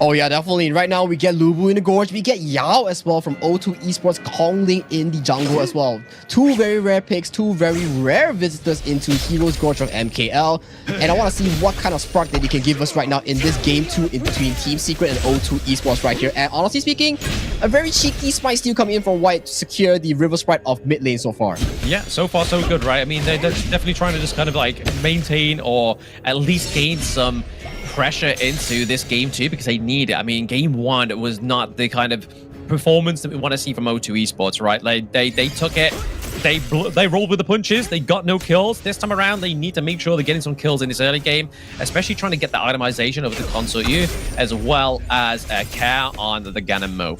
Oh yeah, definitely. Right now we get Lubu in the gorge. We get Yao as well from O2 Esports, Kongling in the jungle as well. Two very rare picks, two very rare visitors into Heroes Gorge of MKL. And I want to see what kind of spark that he can give us right now in this game 2 in between Team Secret and O2 Esports right here. And honestly speaking, a very cheeky Smite Steal coming in from White to secure the River Sprite of mid lane so far. Yeah, so far so good, right? I mean, they're definitely trying to just kind of like maintain or at least gain some pressure into this game 2 because they need it. I mean, game 1 was not the kind of performance that we want to see from O2 Esports, right? Like they took it, they rolled with the punches, they got no kills. This time around, they need to make sure they're getting some kills in this early game, especially trying to get the itemization of the Consort U as well as care on the Ganem Mo.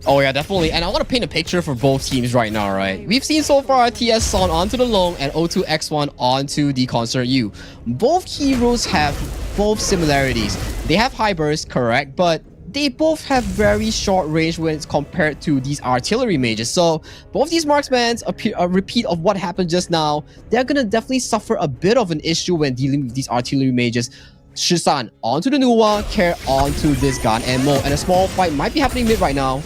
Oh yeah, definitely. And I want to paint a picture for both teams right now, right? We've seen so far TS Son onto the Long and O2 X1 onto the Consort U. Both heroes have both similarities. They have high burst, correct, but they both have very short range when it's compared to these artillery mages. So both these marksmen, a repeat of what happened just now, they're gonna definitely suffer a bit of an issue when dealing with these artillery mages. Shisan onto the Nuwa, Care onto this gun and Mo, and a small fight might be happening mid right now.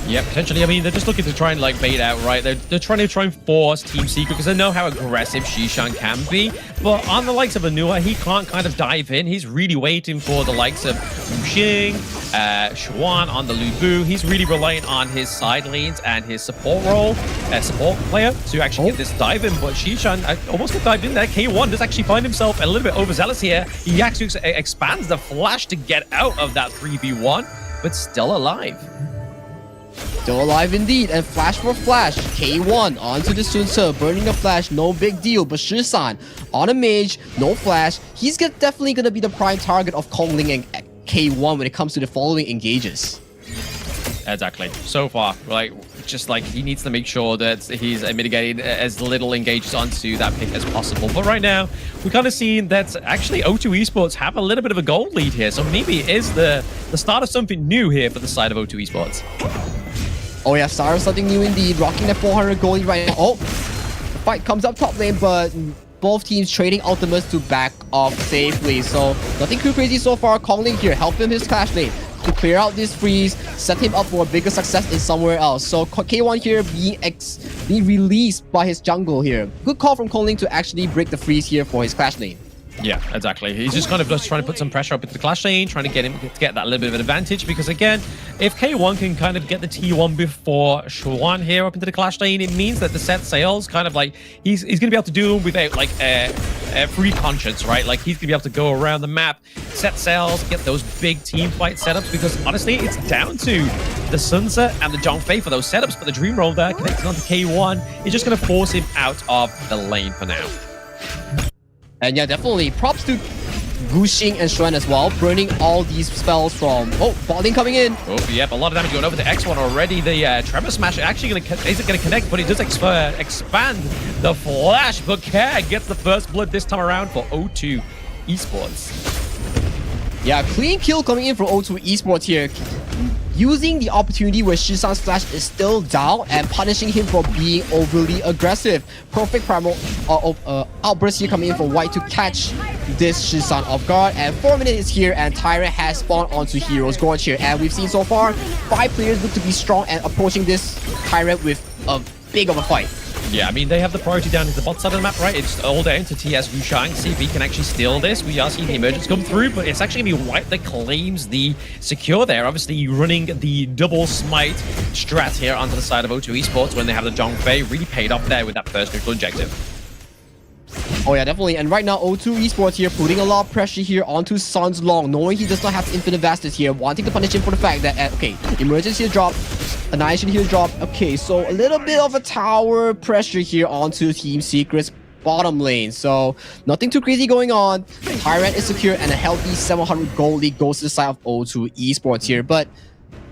Yeah, potentially. I mean, they're just looking to try and like bait out, right? They're trying to force Team Secret because they know how aggressive Shishan can be. But on the likes of Anua, he can't kind of dive in. He's really waiting for the likes of Wuxing, Xuan on the Lubu. He's really relying on his side lanes and his support role, support player to actually get this dive in. But Shishan almost got dived in there. K1 does actually find himself a little bit overzealous here. He actually expands the flash to get out of that 3v1, but still alive. Still alive indeed, and flash for flash. K1 onto the Sun Tzu, burning the flash, no big deal. But Shisan on a mage, no flash. He's definitely going to be the prime target of Kongling and K1 when it comes to the following engages. Exactly. So far, like, just like he needs to make sure that he's mitigating as little engages onto that pick as possible. But right now, we're kind of seeing that actually O2 Esports have a little bit of a gold lead here. So maybe it is the start of something new here for the side of O2 Esports. Oh yeah, start of something new indeed. Rocking at 400 gold right now. Oh, the fight comes up top lane, but both teams trading ultimates to back off safely. So nothing too crazy so far. Kongling here, help him his clash lane to clear out this freeze, set him up for a bigger success in somewhere else. So K1 here being released by his jungle here. Good call from Kongling to actually break the freeze here for his clash lane. Yeah, exactly. He's just kind of just trying to put some pressure up into the clash lane, trying to get him to get that little bit of an advantage. Because again, if K1 can kind of get the T1 before Xuan here up into the clash lane, it means that the set sails kind of like he's going to be able to do them without like a free conscience, right? Like he's going to be able to go around the map, set sails, get those big team fight setups. Because honestly, it's down to the Sunset and the Zhongfei for those setups. But the Dream Roll there connecting onto K1 is just going to force him out of the lane for now. And yeah, definitely props to Guxing and Xuan as well, burning all these spells from... Oh, bot lane coming in. Oh, yep, a lot of damage going over to X1 already. The Tremor Smash actually isn't going to connect, but it does expand the flash. But Care gets the first blood this time around for O2 Esports. Yeah, clean kill coming in from O2 Esports here. Using the opportunity where Shisan's flash is still down and punishing him for being overly aggressive. Perfect primal outburst here coming in from White to catch this Shisan off guard. And 4 minutes is here and Tyrant has spawned onto Heroes Gorge here. And we've seen so far 5 players look to be strong and approaching this Tyrant with a big of a fight. Yeah, I mean, they have the priority down to the bot side of the map, right? It's all down to TS Wushang, see if he can actually steal this. We are seeing the emergence come through, but it's actually going to be White that claims the secure there. Obviously, running the double smite strat here onto the side of O2 Esports when they have the Zhongfei really paid off there with that first neutral objective. Oh yeah, definitely. And right now, O2 Esports here putting a lot of pressure here onto Sun's Long, knowing he does not have infinite Vastus here, wanting to punish him for the fact that, okay, emergence here drop, annihilation here drop. Okay, so a little bit of a tower pressure here onto Team Secret's bottom lane. So nothing too crazy going on. Tyrant is secure and a healthy 700 gold lead goes to the side of O2 Esports here. But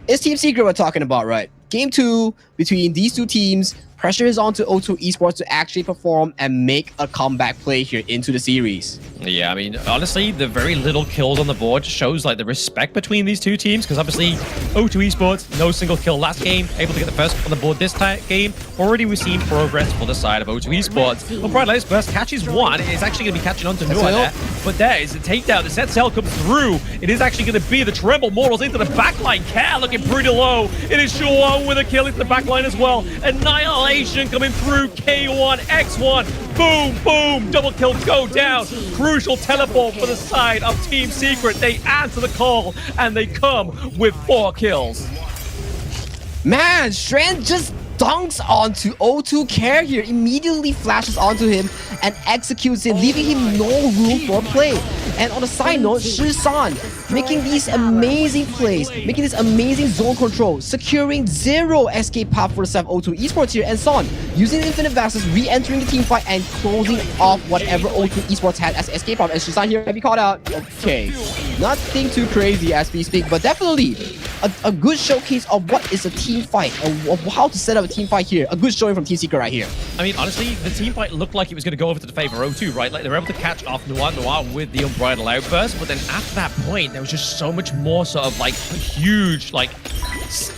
it's Team Secret we're talking about, right? Game 2 between these two teams. Pressure is on to O2 Esports to actually perform and make a comeback play here into the series. Yeah, I mean, honestly, the very little kills on the board shows like the respect between these two teams, because obviously O2 Esports, no single kill last game, able to get the first on the board this game. Already we've seen progress for the side of O2 Esports. Well, Bright Light's burst catches one. It's actually going to be catching on to Noah there, but there is a takedown. The set cell comes through. It is actually going to be the Tremble Mortals into the backline. Care looking pretty low. It is Shaw with a kill into the backline as well. Annihilation coming through. K1, X1. Boom, boom. Double kill go down. Crucial teleport for the side of Team Secret. They answer the call and they come with 4 kills. Man, Strand just dunks onto O2 Care here, immediately flashes onto him and executes it, leaving him no room for play. And on a side note, Shi-san making these amazing plays, making this amazing zone control, securing 0 escape path for the side of O2 Esports here, and Son using Infinite Vaxxers, re-entering the team fight and closing off whatever O2 Esports had as escape path. And Shi-san here, have you caught out? Okay, nothing too crazy as we speak, but definitely a good showcase of what is a team fight and of how to set up a team fight here. A good showing from Team Secret right here. I mean, honestly, the team fight looked like it was going to go over to the favor of O2, right? Like, they were able to catch off Noir with the Unbridled Outburst, but then after that point, there was just so much more sort of, like, huge, like,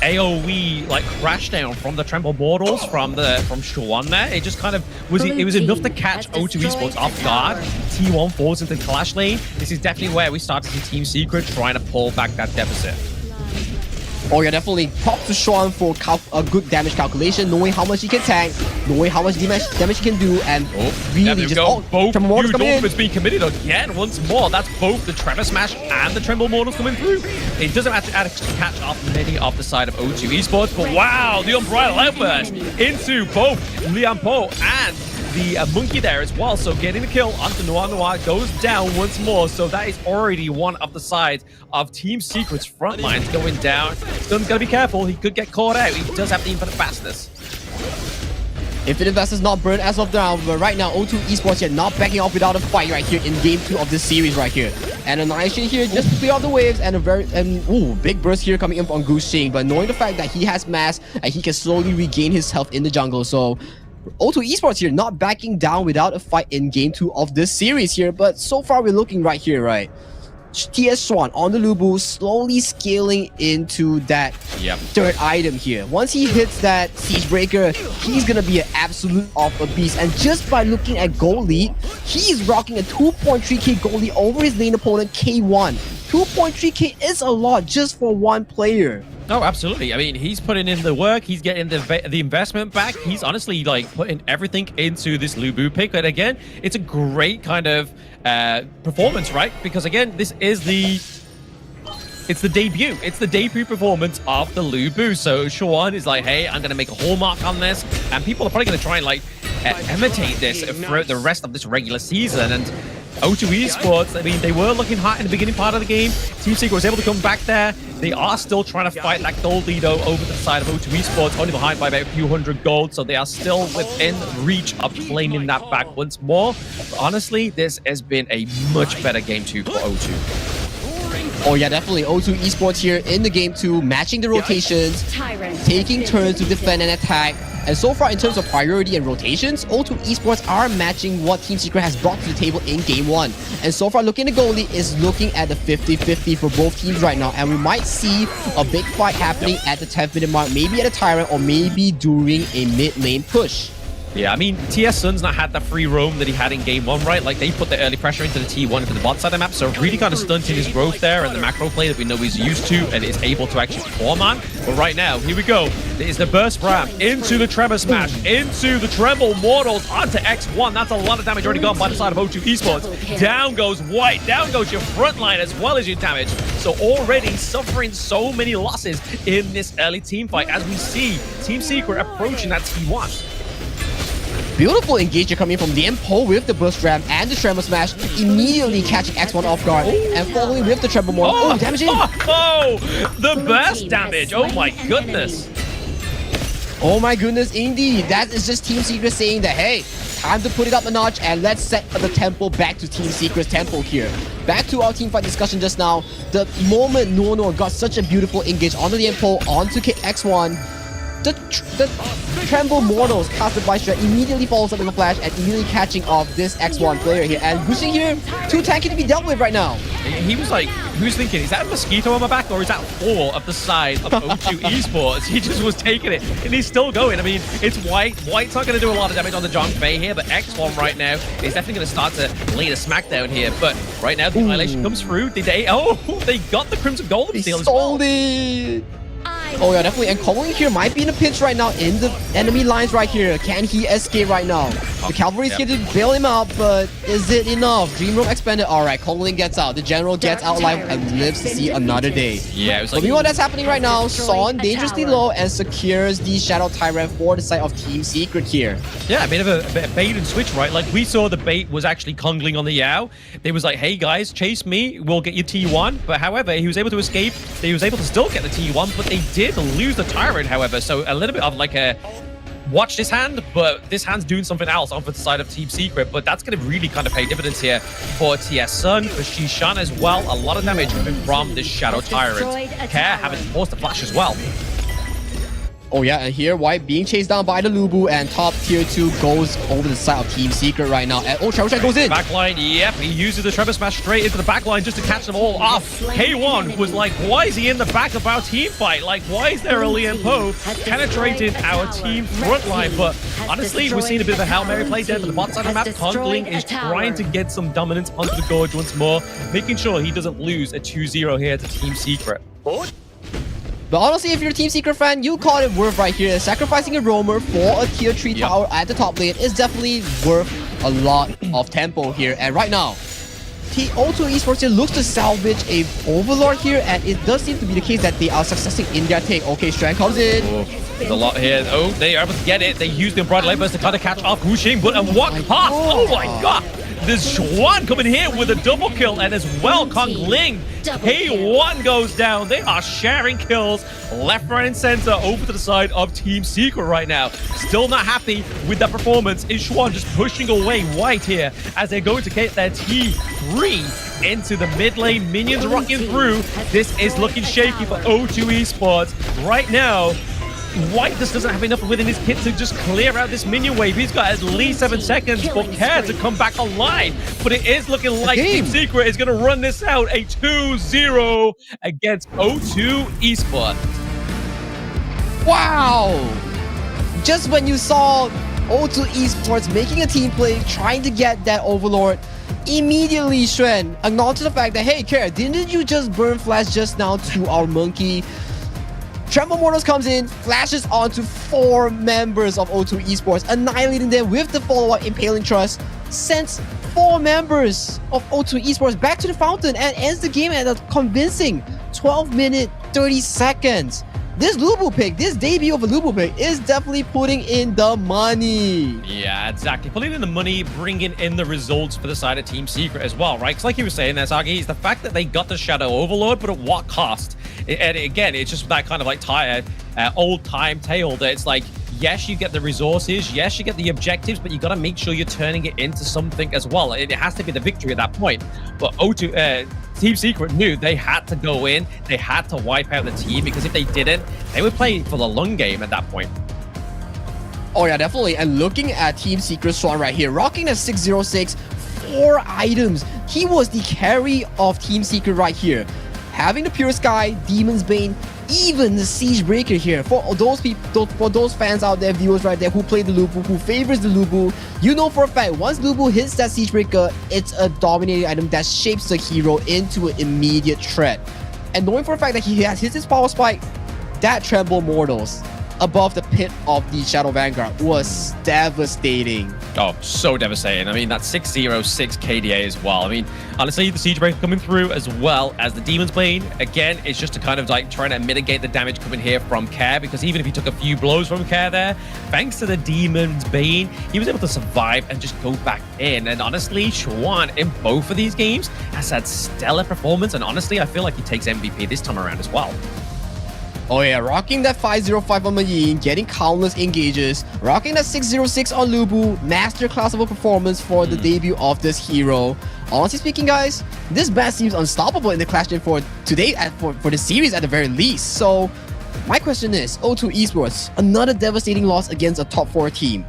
AoE, like, crash down from the Tremble Mortals, from Shawan there. It just kind of was, it was enough to catch O2 Esports off guard. T1 falls into the Clash lane. This is definitely where we start to see Team Secret trying to pull back that deficit. Oh yeah, definitely. Props to Sean for a good damage calculation, knowing how much he can tank, knowing how much damage he can do, and really just... both huge ultimates being committed again once more. That's both the Tremor Smash and the Tremble Mortals coming through. It doesn't actually catch off many off the side of O2 Esports, but wow, the Unbridled Outburst into both Lian Po and the Monkey there as well. So getting the kill onto Noir goes down once more. So that is already one of the sides of Team Secret's front lines going down. Stun's got to be careful. He could get caught out. He does have the infinite fastness. Infinite Vest is not burned as of now, but right now O2 Esports here not backing off without a fight right here in game 2 of this series right here. And Annihilation here just to clear off the waves, and a big burst here coming in from Goose Shing, but knowing the fact that he has mass and he can slowly regain his health in the jungle. So O2 Esports here not backing down without a fight in game 2 of this series here, but so far we're looking right here, right? TS Swan on the Lubu, slowly scaling into that third item here. Once he hits that Siege Breaker, he's gonna be an absolute alpha beast. And just by looking at gold lead, he's rocking a 2.3k gold lead over his lane opponent K1. 2.3k is a lot just for one player. Oh, absolutely. I mean, he's putting in the work. He's getting the investment back. He's honestly, like, putting everything into this Lubu pick. But again, it's a great kind of performance, right? Because again, this is it's the debut. It's the debut performance of the Lubu. So Shawan is like, hey, I'm going to make a hallmark on this. And people are probably going to try and, like, imitate this throughout the rest of this regular season. And O2 Esports, I mean, they were looking hot in the beginning part of the game. Team Secret was able to come back there. They are still trying to fight that gold lead over to the side of O2 Esports, only behind by about a few hundred gold, so they are still within reach of claiming that back once more. But honestly, this has been a much better game 2 for O2. Oh yeah, definitely. O2 Esports here in the game 2, matching the rotations, taking turns to defend and attack. And so far, in terms of priority and rotations, O2 Esports are matching what Team Secret has brought to the table in Game 1. And so far, looking at the goalie is looking at the 50-50 for both teams right now. And we might see a big fight happening at the 10th minute mark, maybe at a Tyrant or maybe during a mid lane push. Yeah, I mean, TS Sun's not had that free roam that he had in Game 1, right? Like, they put the early pressure into the T1, into the bot side of the map, so really kind of stunting his growth there and the macro play that we know he's used to and is able to actually perform on. But right now, here we go. There's the burst ram into the Tremor Smash, into the Tremble Mortals, onto X1. That's a lot of damage already gone by the side of O2 Esports. Down goes White, down goes your front line as well as your damage. So already suffering so many losses in this early team fight as we see Team Secret approaching that T1. Beautiful engagement coming from Lian Po with the burst ram and the Tremor Smash, immediately catching X1 off guard and following with the Tremble Mortal. Oh, damage in! Oh, the burst damage! Oh my goodness! Oh my goodness, indeed. That is just Team Secret saying that, hey, time to put it up a notch, and let's set the tempo back to Team Secret's tempo here. Back to our team fight discussion just now. The moment Nono got such a beautiful engage onto the end pole, onto X1, the Tremble Mortals casted by Shred immediately follows up with a flash and immediately catching off this X1 player here. And Gushing here, too tanky to be dealt with right now. He was like, who's thinking, is that a mosquito on my back or is that 4 of the side of O2 Esports? He just was taking it and he's still going. I mean, it's White. White's not going to do a lot of damage on the John Fei here, but X1 right now is definitely going to start to lay the smackdown here. But right now, the Annihilation comes through. They got the Crimson Golden Steel as well. Oh yeah, definitely. And Colin here might be in a pinch right now in the enemy lines right here. Can he escape right now? The Cavalry's here to bail him out, but is it enough? Dream Room expanded. Alright, Colin gets out. The General gets out alive and lives to see another day. Yeah, it was like... But you know what that's happening right now? Son dangerously low and secures the Shadow Tyrant for the side of Team Secret here. Yeah, a bit of bait and switch, right? Like, we saw the bait was actually congling on the Yao. They was like, hey guys, chase me, we'll get you T1. But however, he was able to escape. He was able to still get the T1, but they did lose the Tyrant, however. So a little bit of like a watch this hand, but this hand's doing something else on the side of Team Secret. But that's going to really kind of pay dividends here for TS Sun, for Shishan as well. A lot of damage coming from this Shadow Tyrant. Care having forced the flash as well. Oh yeah, and here White being chased down by the Lubu, and top tier 2 goes over the side of Team Secret right now. And Trevor Smash goes in. Backline, yep, he uses the Trevor Smash straight into the backline just to catch them all off. K1 was like, why is he in the back of our team fight? Like, why is there a Lian Po penetrating our team front line? But honestly, we're seeing a bit of a Hail Mary play there to the bot side of the map. Kongling is trying to get some dominance onto the Gorge once more, making sure he doesn't lose a 2-0 here to Team Secret. But honestly, if you're a Team Secret fan, you call it worth right here. Sacrificing a roamer for a tier 3 tower at the top lane is definitely worth a lot of tempo here. And right now, O2 Esports here looks to salvage a Overlord here, and it does seem to be the case that they are successing in their take. Okay, Strand comes in. There's a lot here. Oh, they are able to get it. They use the Embroidered Light Burst to kind of catch off Wuxing, but a walk past. Oh my god! There's Xuan coming here with a double kill, and as well, Kongling. K1 goes down. They are sharing kills left, right, and center over to the side of Team Secret right now. Still not happy with that performance. Is Xuan just pushing away White here as they're going to get their T3 into the mid lane. Minions rocking through. This is looking shaky for O2 Esports. Right now, White just doesn't have enough within his kit to just clear out this minion wave. He's got at least 7 seconds for Care to come back online. But it is looking like Team Secret is going to run this out. A 2-0 against O2 Esports. Wow! Just when you saw O2 Esports making a team play, trying to get that Overlord, immediately Xuan acknowledged the fact that, hey, Care, didn't you just burn flash just now to our monkey? Tremble Mortals comes in, flashes onto 4 members of O2 Esports, annihilating them with the follow-up Impaling Trust, sends 4 members of O2 Esports back to the fountain and ends the game at a convincing 12 minutes, 30 seconds. This Lubu pick, this debut of a Lubu pick is definitely putting in the money. Yeah, exactly. Putting in the money, bringing in the results for the side of Team Secret as well, right? Because like you were saying there, Sagi, is the fact that they got the Shadow Overlord, but at what cost? And again, it's just that kind of like old-time tale that it's like, yes, you get the resources, yes, you get the objectives, but you got to make sure you're turning it into something as well. It has to be the victory at that point. But Team Secret knew they had to go in, they had to wipe out the team, because if they didn't, they were playing for the long game at that point. Oh yeah, definitely. And looking at Team Secret Swan right here, rocking a 606, 4 items. He was the carry of Team Secret right here. Having the Pure Sky, Demon's Bane, even the Siege Breaker here. For those people, for those fans out there, viewers right there who play the Lubu, who favors the Lubu, you know for a fact, once Lubu hits that Siege Breaker, it's a dominating item that shapes the hero into an immediate threat. And knowing for a fact that he has hit his power spike, that Tremble Mortals above the pit of the Shadow Vanguard was devastating. Oh, so devastating. I mean, that's 606 KDA as well. I mean, honestly, the Siege Breaker coming through as well as the Demon's Bane. Again, it's just to kind of like trying to mitigate the damage coming here from Care, because even if he took a few blows from Care there, thanks to the Demon's Bane, he was able to survive and just go back in. And honestly, Xuan in both of these games has had stellar performance. And honestly, I feel like he takes MVP this time around as well. Oh yeah, rocking that 505 on Mayin, getting countless engages, rocking that 606 on Lubu, masterclass of a performance for the debut of this hero. Honestly speaking, guys, this match seems unstoppable in the Clash Gen for today, for the series at the very least. So, my question is, O2 Esports, another devastating loss against a top 4 team.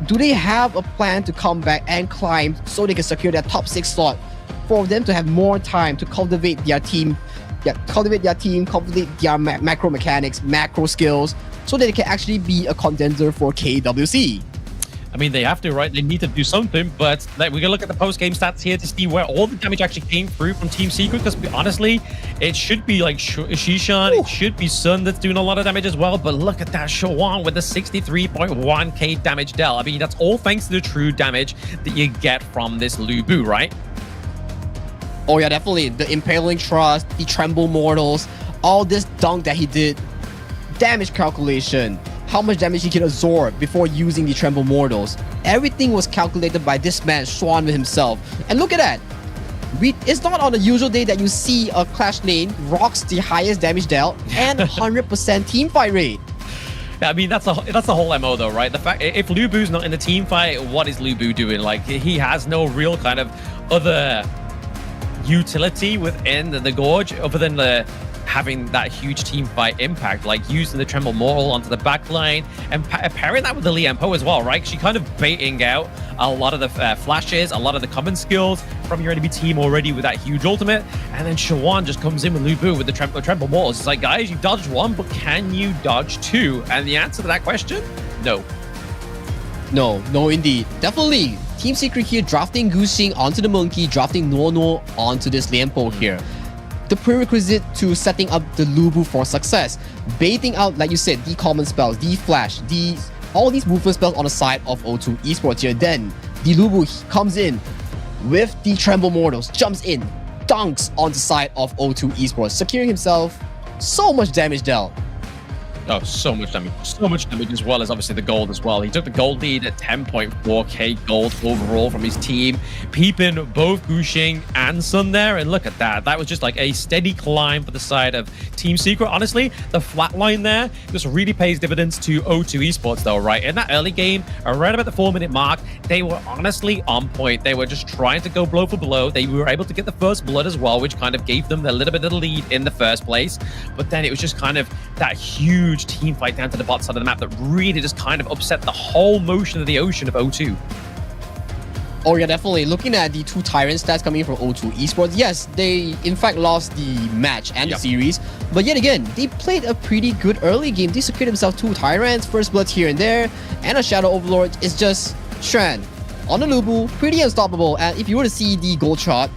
Do they have a plan to come back and climb so they can secure their top 6 slot for them to have more time to cultivate their team, cultivate their macro mechanics, macro skills, so that they can actually be a contender for KWC? I mean, they have to, right? They need to do something, but we're going to look at the post-game stats here to see where all the damage actually came through from Team Secret, because honestly, it should be like Shishan, it should be Sun that's doing a lot of damage as well, but look at that Shawan with the 63.1k damage dealt. I mean, that's all thanks to the true damage that you get from this Lubu, right? Oh yeah, definitely. The Impaling Trust, the Tremble Mortals, all this dunk that he did, damage calculation, how much damage he can absorb before using the Tremble Mortals. Everything was calculated by this man, Swan himself. And look at that. It's not on a usual day that you see a Clash lane rocks the highest damage dealt and 100% team fight rate. I mean, that's the whole MO though, right? The fact, if Lubu's not in the team fight, what is Lubu doing? Like, he has no real kind of other utility within the Gorge other than having that huge team fight impact, like using the Tremble Mortal onto the back line and pairing that with the Lian Po as well, right? She kind of baiting out a lot of the flashes, a lot of the common skills from your enemy team already with that huge ultimate, and then Shawan just comes in with Lubu with the Tremble Mortals. It's like, guys, you dodged one, but can you dodge two? And the answer to that question, no. No, indeed. Definitely. Team Secret here drafting Guxing onto the Monkey, drafting Nono onto this Lian Po here. The prerequisite to setting up the Lubu for success. Baiting out, like you said, the common spells, the flash, all these movement spells on the side of O2 Esports here. Then the Lubu comes in with the Tremble Mortals, jumps in, dunks on the side of O2 Esports, securing himself so much damage dealt. Oh, so much damage. So much damage, as well as obviously the gold as well. He took the gold lead at 10.4k gold overall from his team, peeping both Guxing and Sun there. And look at that. That was just like a steady climb for the side of Team Secret. Honestly, the flat line there just really pays dividends to O2 Esports though, right? In that early game, around about the 4-minute mark, they were honestly on point. They were just trying to go blow for blow. They were able to get the first blood as well, which kind of gave them a little bit of the lead in the first place. But then it was just kind of that huge team fight down to the bottom side of the map that really just kind of upset the whole motion of the ocean of O2. Oh yeah, definitely. Looking at the two Tyrant stats coming in from O2 Esports, yes, they in fact lost the match and the series, but yet again, they played a pretty good early game. They secured themselves 2 Tyrants, first bloods here and there, and a Shadow Overlord. Is just Shan on the Lubu, pretty unstoppable. And if you were to see the gold shot,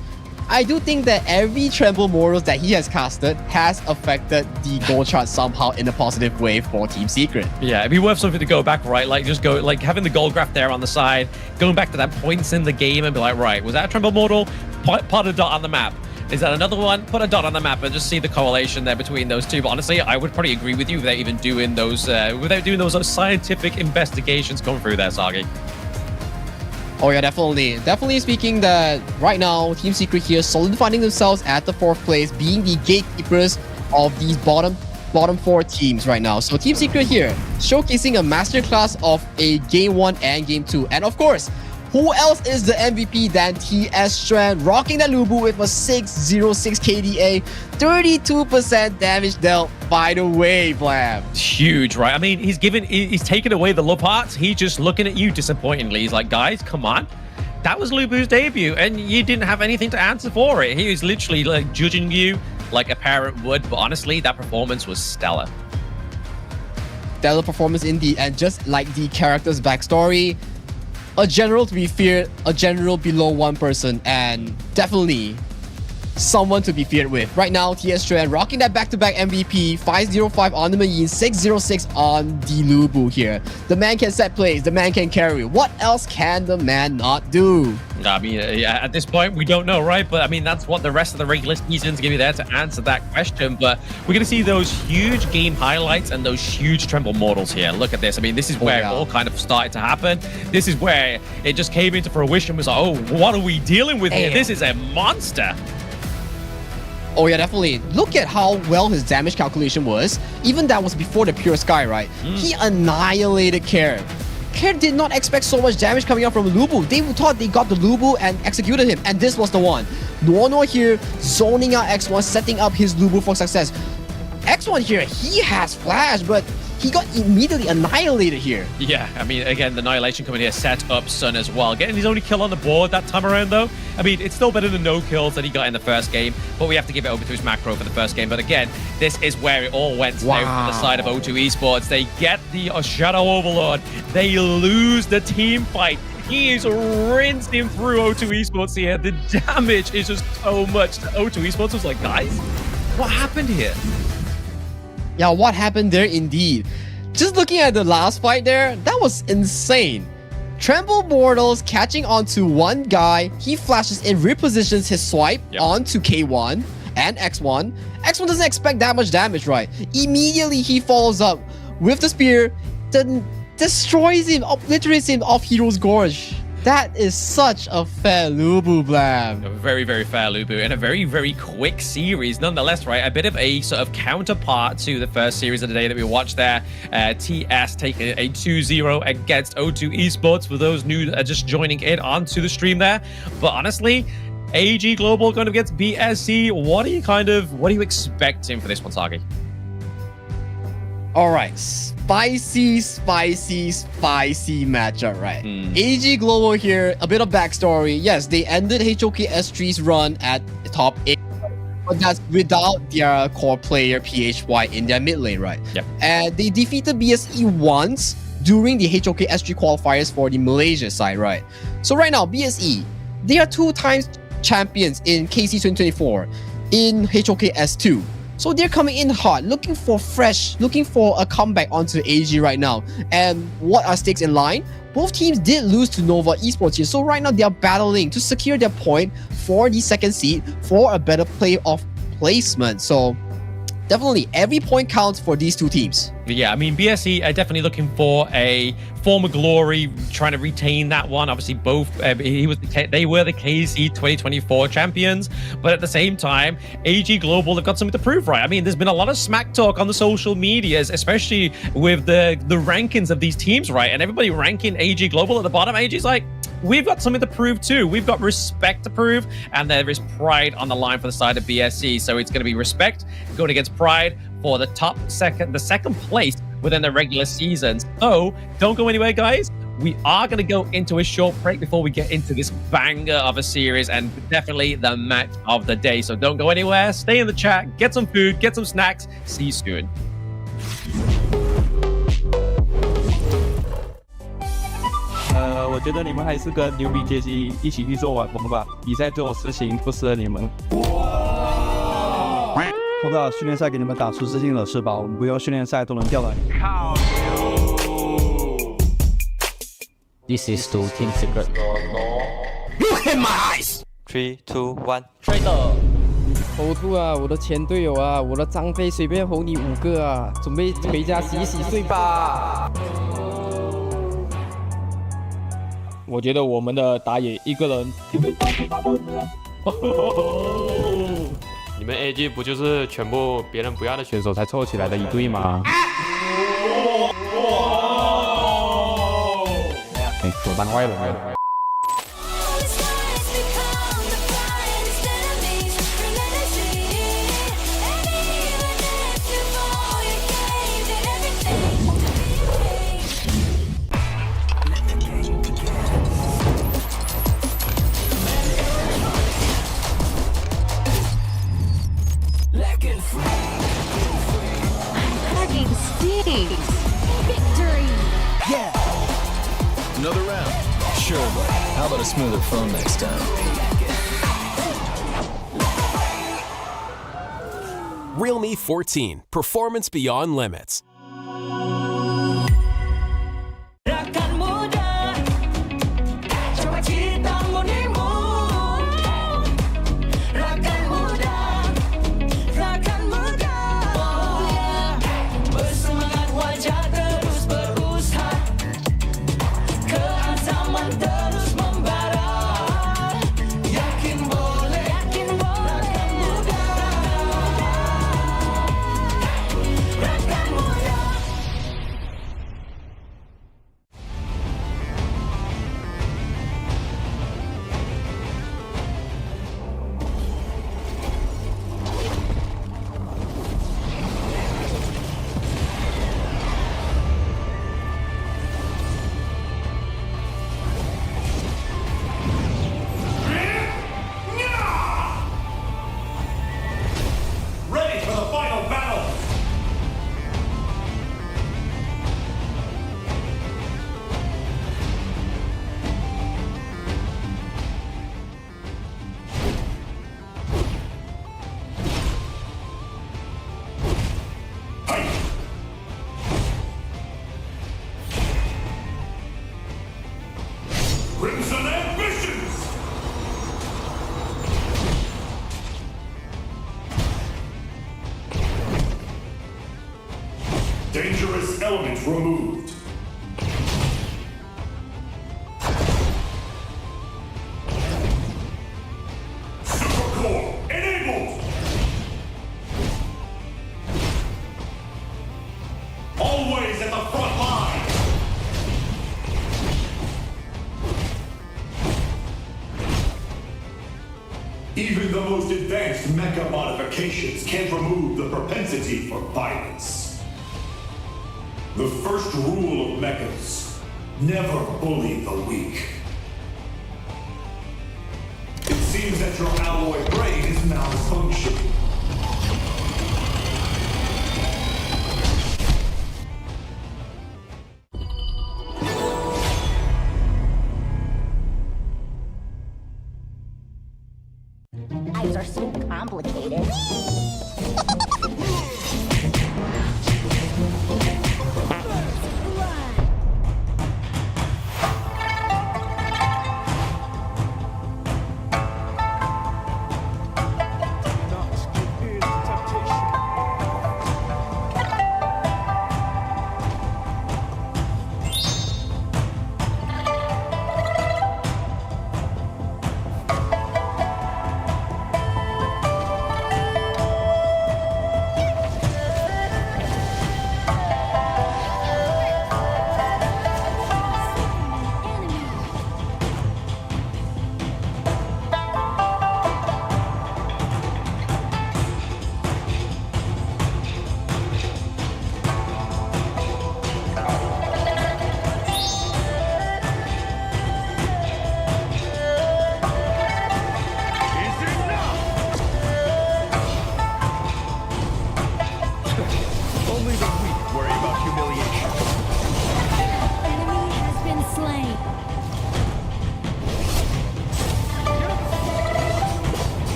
I do think that every Tremble Mortals that he has casted has affected the gold chart somehow in a positive way for Team Secret. Yeah, it'd be worth something to go back, right? Like, just go, like, having the gold graph there on the side, going back to that points in the game and be like, right, was that a Tremble Mortal? Put a dot on the map. Is that another one? Put a dot on the map and just see the correlation there between those two. But honestly, I would probably agree with you without even doing those, scientific investigations going through there, Sagi. Oh yeah, definitely. Definitely speaking that right now, Team Secret here solidifying themselves at the 4th place, being the gatekeepers of these bottom 4 teams right now. So Team Secret here, showcasing a masterclass of a Game 1 and Game 2. And of course, who else is the MVP than TS Strand, rocking that Lubu with a 606 KDA, 32% damage dealt, by the way, Blam. Huge, right? I mean, he's taken away the love hearts. He's just looking at you disappointingly. He's like, guys, come on. That was Lubu's debut, and you didn't have anything to answer for it. He was literally like judging you like a parent would, but honestly, that performance was stellar. Stellar performance indeed, and just like the character's backstory, a general to be feared, a general below one person, and definitely someone to be feared with. Right now, TS Strand rocking that back-to-back MVP, 505 on the Mayin, 606 on the Lubu here. The man can set plays, the man can carry. What else can the man not do? I mean, yeah, at this point, we don't know, right? But I mean, that's what the rest of the regular season's going to be there to answer that question. But we're going to see those huge game highlights and those huge Tremble Mortals here. Look at this. I mean, this is where it all kind of started to happen. This is where it just came into fruition. It was like, oh, what are we dealing with here? This is a monster. Oh yeah, definitely. Look at how well his damage calculation was. Even that was before the Pure Sky, right? He annihilated Care. Care did not expect so much damage coming out from Lubu. They thought they got the Lubu and executed him, and this was the one. Nono here zoning out X1, setting up his Lubu for success. X1 here, he has flash, but he got immediately annihilated here. Yeah, I mean, again, the Annihilation coming here set up Sun as well. Getting his only kill on the board that time around, though. I mean, it's still better than no kills that he got in the first game, but we have to give it over to his macro for the first game. But again, this is where it all went down for the side of O2 Esports. They get the Shadow Overlord. They lose the team fight. He is rinsing through O2 Esports here. The damage is just so much. O2 Esports was like, guys, what happened here? Yeah, what happened there indeed. Just looking at the last fight there, that was insane. Tremble Mortals catching onto one guy. He flashes in, repositions his swipe onto K1 and X1. X1 doesn't expect that much damage, right? Immediately he follows up with the spear, then destroys him, obliterates him off Hero's Gorge. That is such a fair Lubu Blam. A very, very fair Lubu and a very, very quick series nonetheless, right? A bit of a sort of counterpart to the first series of the day that we watched there. TS taking a 2-0 against O2 Esports for those new just joining in onto the stream there. But honestly, AG Global going against BSC. What are you expecting for this one, Sagi? All right, spicy matchup, right? AG Global here, a bit of backstory. Yes, they ended HOK S3's run at top 8, but that's without their core player PHY in their mid lane, right? Yep. And they defeated BSE once during the HOK S3 qualifiers for the Malaysia side, right? So right now, BSE, they are 2 times champions in KC 2024 in HOK S2. So they're coming in hot, looking for a comeback onto AG right now. And what are stakes in line? Both teams did lose to Nova Esports here. So right now they are battling to secure their point for the second seed for a better playoff placement. So definitely every point counts for these two teams. Yeah, I mean, BSC are definitely looking for a former glory, trying to retain that one. Obviously, both they were the KC 2024 champions, but at the same time, AG Global have got something to prove, right? I mean, there's been a lot of smack talk on the social medias, especially with the rankings of these teams, right? And everybody ranking AG Global at the bottom. AG's like, we've got something to prove too. We've got respect to prove, and there is pride on the line for the side of BSC. So it's going to be respect going against pride for the second place within the regular season. So don't go anywhere, guys. We are going to go into a short break before we get into this banger of a series and definitely the match of the day. So don't go anywhere. Stay in the chat, get some food, get some snacks. See you soon. 我觉得你们还是跟牛比阶级一起去做网红吧。比赛这种事情不适合你们。我把训练赛给你们打出自信了是吧？我们不用训练赛都能吊打你。This is to Team Secret. Look in my eyes. 3, 2, 1. Traitor. O2 啊，我的前队友啊，我的张飞随便吼你5个啊，准备回家洗洗睡吧。我觉得我们的打野一个人。你们 AG 不就是全部别人不要的选手才凑起来的一队吗？我搬坏了。Victory! Yeah! Another round. Sure, but how about a smoother phone next time? Realme 14. Performance beyond limits. dangerous element removed. Supercore enabled! Always at the front line! Even the most advanced mecha modifications can't remove the propensity for violence. The first rule of mechas: never bully the weak. It seems that your alloy brain is malfunctioning. Eyes are so complicated.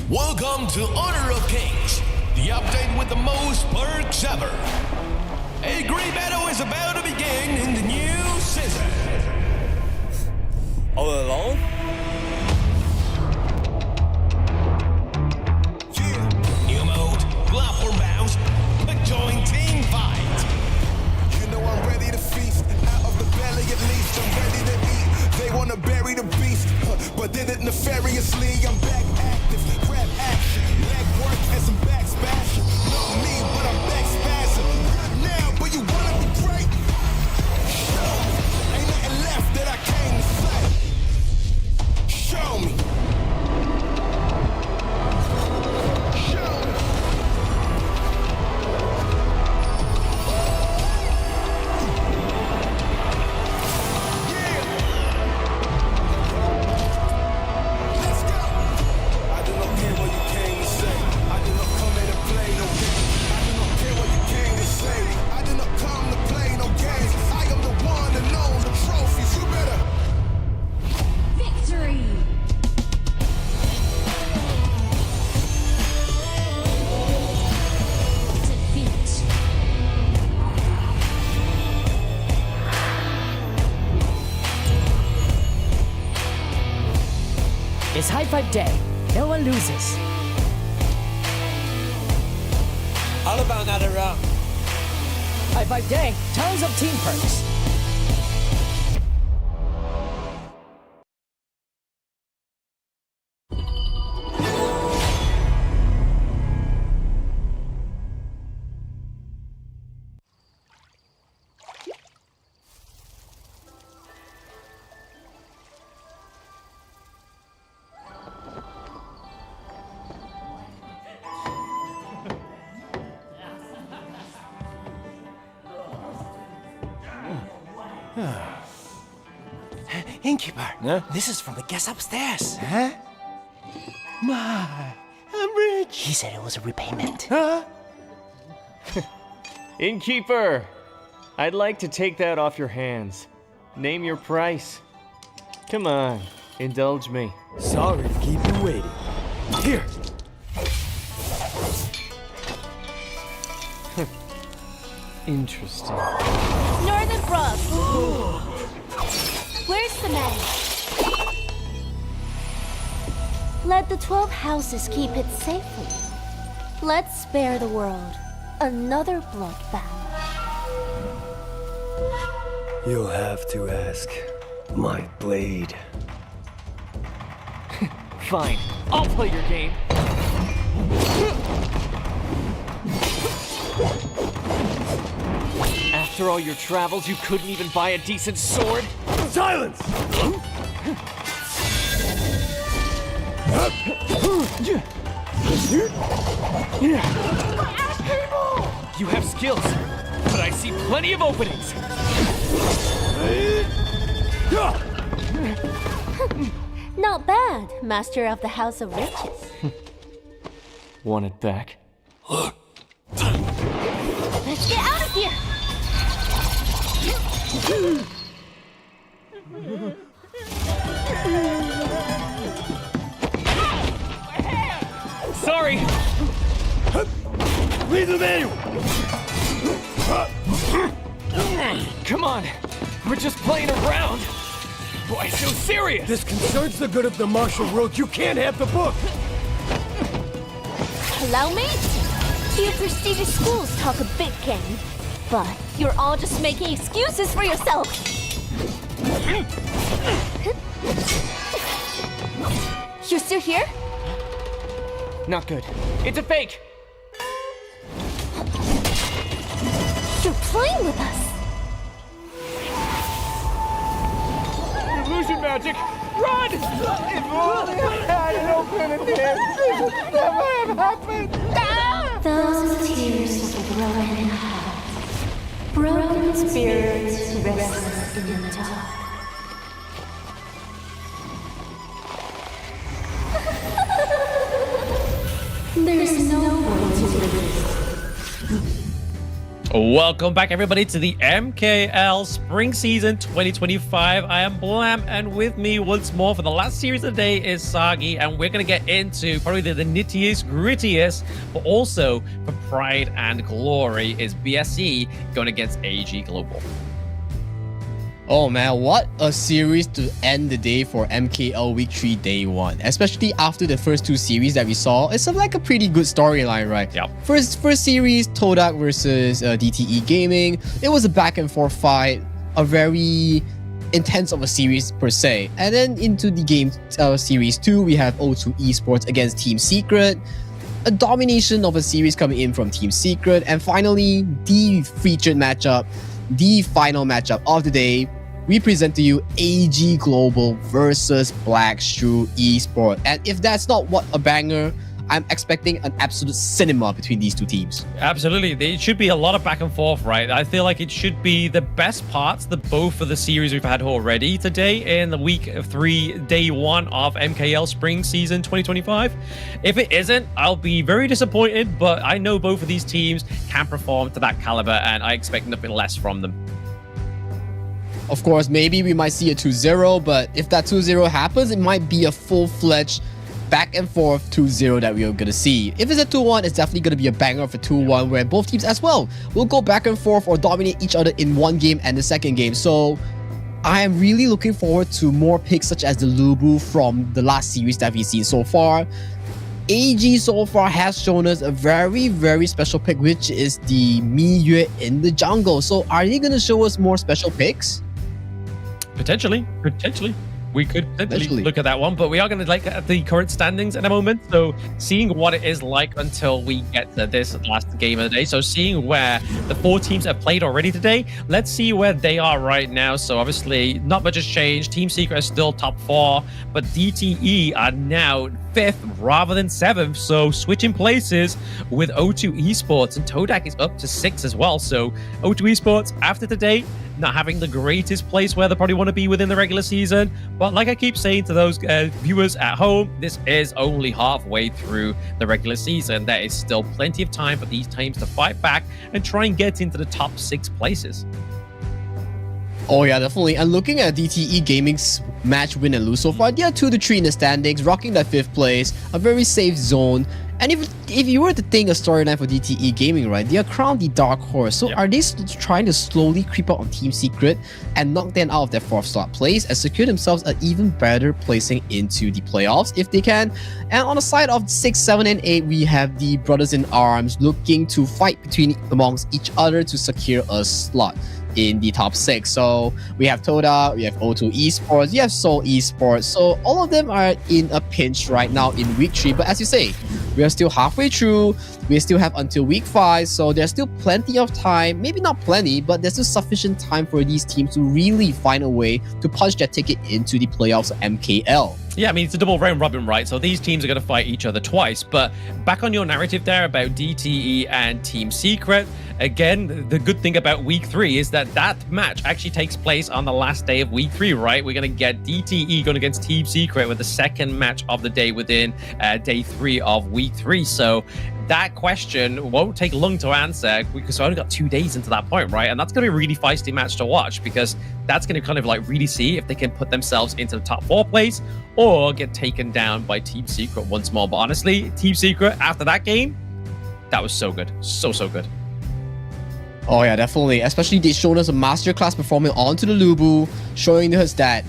Welcome to Honor of Kings, the update with the most perks ever. A great battle is about to begin in the new season. All alone? Yeah. New mode, platform bounce, quick join team fight. You know I'm ready to feast, out of the belly at least, I'm ready to eat. They wanna bury the beast, but did it nefariously. I'm back active, grab action, leg work and some back spasm. Not me, but I'm back spazzing. Right now, but you wanna be great? Show me, ain't nothing left that I came to say. Show me. Show me. It's High Five Day. No one loses. All about another round. High Five Day. Tons of team perks. Innkeeper, this is from the guest upstairs. Huh? My, I'm rich. He said it was a repayment. Huh? Innkeeper, I'd like to take that off your hands. Name your price. Come on, indulge me. Sorry to keep you waiting. Here. Interesting. Northern Brook. Where's the man? Let the 12 houses keep it safe for you. Let's spare the world another bloodbath. You'll have to ask my blade. Fine, I'll play your game. After all your travels, you couldn't even buy a decent sword? Silence! You have skills, but I see plenty of openings. Not bad, Master of the House of Riches. Want it back? Let's get out of here! Sorry! Read the manual! Come on! We're just playing around! Why so serious? This concerns the good of the martial world. You can't have the book! Hello, mate? You prestigious schools talk a big game, but you're all just making excuses for yourself. You're still here? Not good. It's a fake! You're playing with us! Illusion magic! Run! If only I had an opening here, this would never have happened! Ah! Those are tears of a broken heart. Broken spirits restless in the dark. There's no way to resist. Welcome back, everybody, to the MKL Spring Season 2025. I am Blam, and with me once more for the last series of the day is Sagi, and we're going to get into probably the nittiest, grittiest, but also for pride and glory is BSE going against AG Global. Oh man, what a series to end the day for MKL Week 3 Day 1. Especially after the first two series that we saw. It's like a pretty good storyline, right? Yeah. First series, Todak versus DTE Gaming. It was a back and forth fight. A very intense of a series per se. And then into the game series 2, we have O2 Esports against Team Secret. A domination of a series coming in from Team Secret. And finally, the featured matchup, the final matchup of the day, we present to you AG Global versus Black Shoe Esports. And if that's not what a banger, I'm expecting an absolute cinema between these two teams. Absolutely. It should be a lot of back and forth, right? I feel like it should be the best parts, the both of the series we've had already today in the week 3, day 1 of MKL Spring Season 2025. If it isn't, I'll be very disappointed, but I know both of these teams can perform to that caliber, and I expect nothing less from them. Of course, maybe we might see a 2-0, but if that 2-0 happens, it might be a full-fledged back and forth 2-0 that we are going to see. If it's a 2-1, it's definitely going to be a banger of a 2-1 where both teams as well will go back and forth or dominate each other in one game and the second game. So I am really looking forward to more picks such as the Lubu from the last series that we've seen so far. AG so far has shown us a very, very special pick, which is the Mi Yue in the jungle. So are they going to show us more special picks? Potentially. We could potentially look at that one, but we are going to look at the current standings in a moment. So seeing what it is like until we get to this last game of the day. So seeing where the 4 teams have played already today, let's see where they are right now. So obviously not much has changed. Team Secret is still top 4, but DTE are now 5th rather than 7th. So switching places with O2 Esports, and Todak is up to 6 as well. So O2 Esports after today, not having the greatest place where they probably want to be within the regular season. But like I keep saying to those viewers at home, this is only halfway through the regular season. There is still plenty of time for these teams to fight back and try and get into the top 6 places. Oh yeah, definitely. And looking at DTE Gaming's match win and lose so far, they are 2-3 in the standings, rocking that 5th place, a very safe zone. And if you were to think a storyline for DTE Gaming, right, they are crowned the dark horse. So are they trying to slowly creep up on Team Secret and knock them out of their 4th slot place and secure themselves an even better placing into the playoffs if they can? And on the side of 6, 7, and 8, we have the Brothers in Arms looking to fight amongst each other to secure a slot in the top 6. So we have Toda, we have O2 Esports, you have Seoul Esports. So all of them are in a pinch right now in week 3. But as you say, we are still halfway through. We still have until week 5. So there's still plenty of time. Maybe not plenty, but there's still sufficient time for these teams to really find a way to punch their ticket into the playoffs of MKL. Yeah, I mean, it's a double round robin, right? So these teams are going to fight each other twice. But back on your narrative there about DTE and Team Secret, again, the good thing about week 3 is that match actually takes place on the last day of week 3, right? We're going to get DTE going against Team Secret with the second match of the day within day 3 of week 3. So that question won't take long to answer because we only got 2 days into that point, right? And that's going to be a really feisty match to watch because that's going to kind of like really see if they can put themselves into the top 4 place or get taken down by Team Secret once more. But honestly, Team Secret, after that game, that was so good. So good. Oh yeah, definitely. Especially they showed us a masterclass performance onto the Lubu, showing us that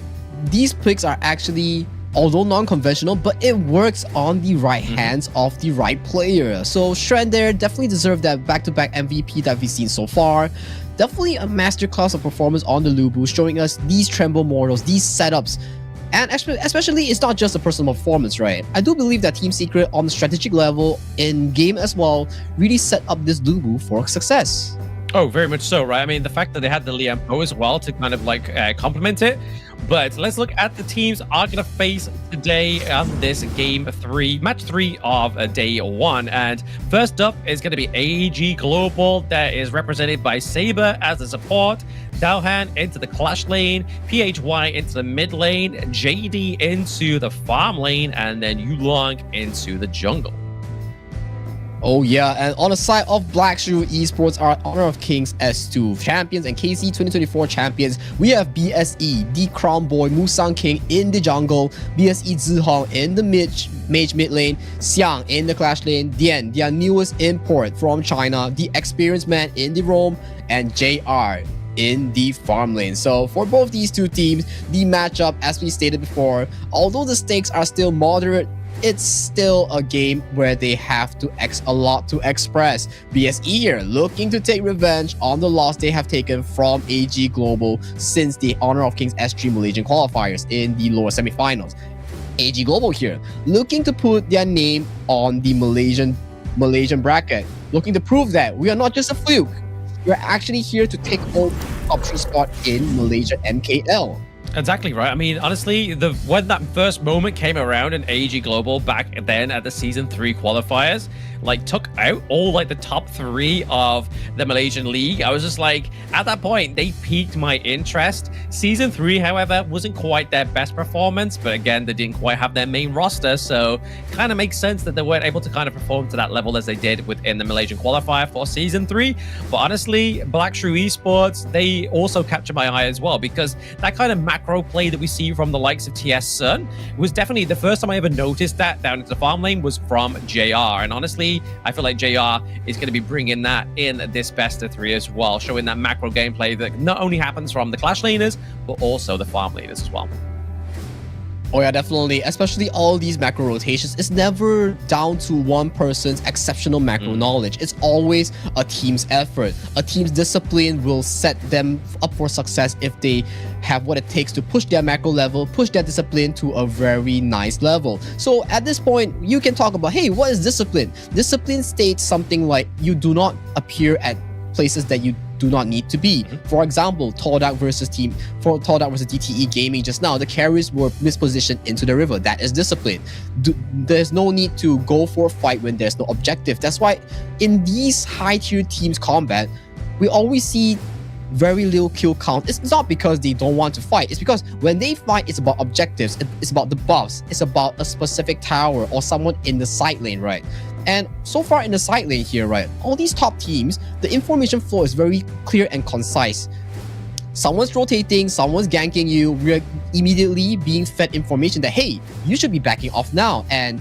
these picks are actually, although non-conventional, but it works on the right hands of the right player. So Shren there definitely deserved that back-to-back MVP that we've seen so far. Definitely a masterclass of performance on the Lubu, showing us these Tremble models, these setups. And especially, it's not just a personal performance, right? I do believe that Team Secret on the strategic level, in game as well, really set up this Lubu for success. Oh, very much so, right? I mean, the fact that they had the Liam Poe as well to kind of like complement it. But let's look at the teams are going to face today on this match 3 of day 1. And first up is going to be AG Global, that is represented by Saber as the support, Dalhan into the Clash lane, PHY into the mid lane, JD into the farm lane, and then Yulong into the jungle. Oh yeah, and on the side of Black Shoe Esports, our Honor of Kings S2 champions and KC 2024 champions, we have BSE, the Crown Boy Musang King in the jungle, BSE Zihong in the mage mid lane, Xiang in the Clash lane, Dian, their newest import from China, the experienced man in the roam, and JR in the farm lane. So for both these two teams, the matchup, as we stated before, although the stakes are still moderate, it's still a game where they have to a lot to express. BSE here looking to take revenge on the loss they have taken from AG Global since the Honor of Kings S3 Malaysian qualifiers in the lower semifinals. AG Global here looking to put their name on the Malaysian bracket, looking to prove that we are not just a fluke. We're actually here to take hold of the top 3 spot in Malaysia MKL. Exactly right. I mean, honestly, when that first moment came around in AG Global back then at the Season 3 qualifiers, like took out all like the top 3 of the Malaysian League, I was just like, at that point, they piqued my interest. Season 3, however, wasn't quite their best performance, but again, they didn't quite have their main roster, so kind of makes sense that they weren't able to kind of perform to that level as they did within the Malaysian qualifier for Season 3. But honestly, Black Shoe Esports, they also captured my eye as well, because that kind of macro play that we see from the likes of TS Sun was definitely the first time I ever noticed that down into the farm lane was from JR. And honestly, I feel like JR is going to be bringing that in this best of 3 as well, showing that macro gameplay that not only happens from the Clash laners, but also the farm laners as well. Oh yeah, definitely. Especially all these macro rotations, it's never down to one person's exceptional macro knowledge. It's always a team's effort. A team's discipline will set them up for success if they have what it takes to push their macro level, push their discipline to a very nice level. So at this point, you can talk about, hey, what is discipline? Discipline states something like you do not appear at places that you do not need to be. For example, Tordak versus DTE Gaming just now, the carriers were mispositioned into the river. That is discipline. There's no need to go for a fight when there's no objective. That's why in these high tier teams combat, we always see very little kill count. It's not because they don't want to fight. It's because when they fight, it's about objectives. It's about the buffs. It's about a specific tower or someone in the side lane, right? And so far in the side lane here, right, all these top teams, the information flow is very clear and concise. someone's rotating, someone's ganking you, we're immediately being fed information that, hey, you should be backing off now. And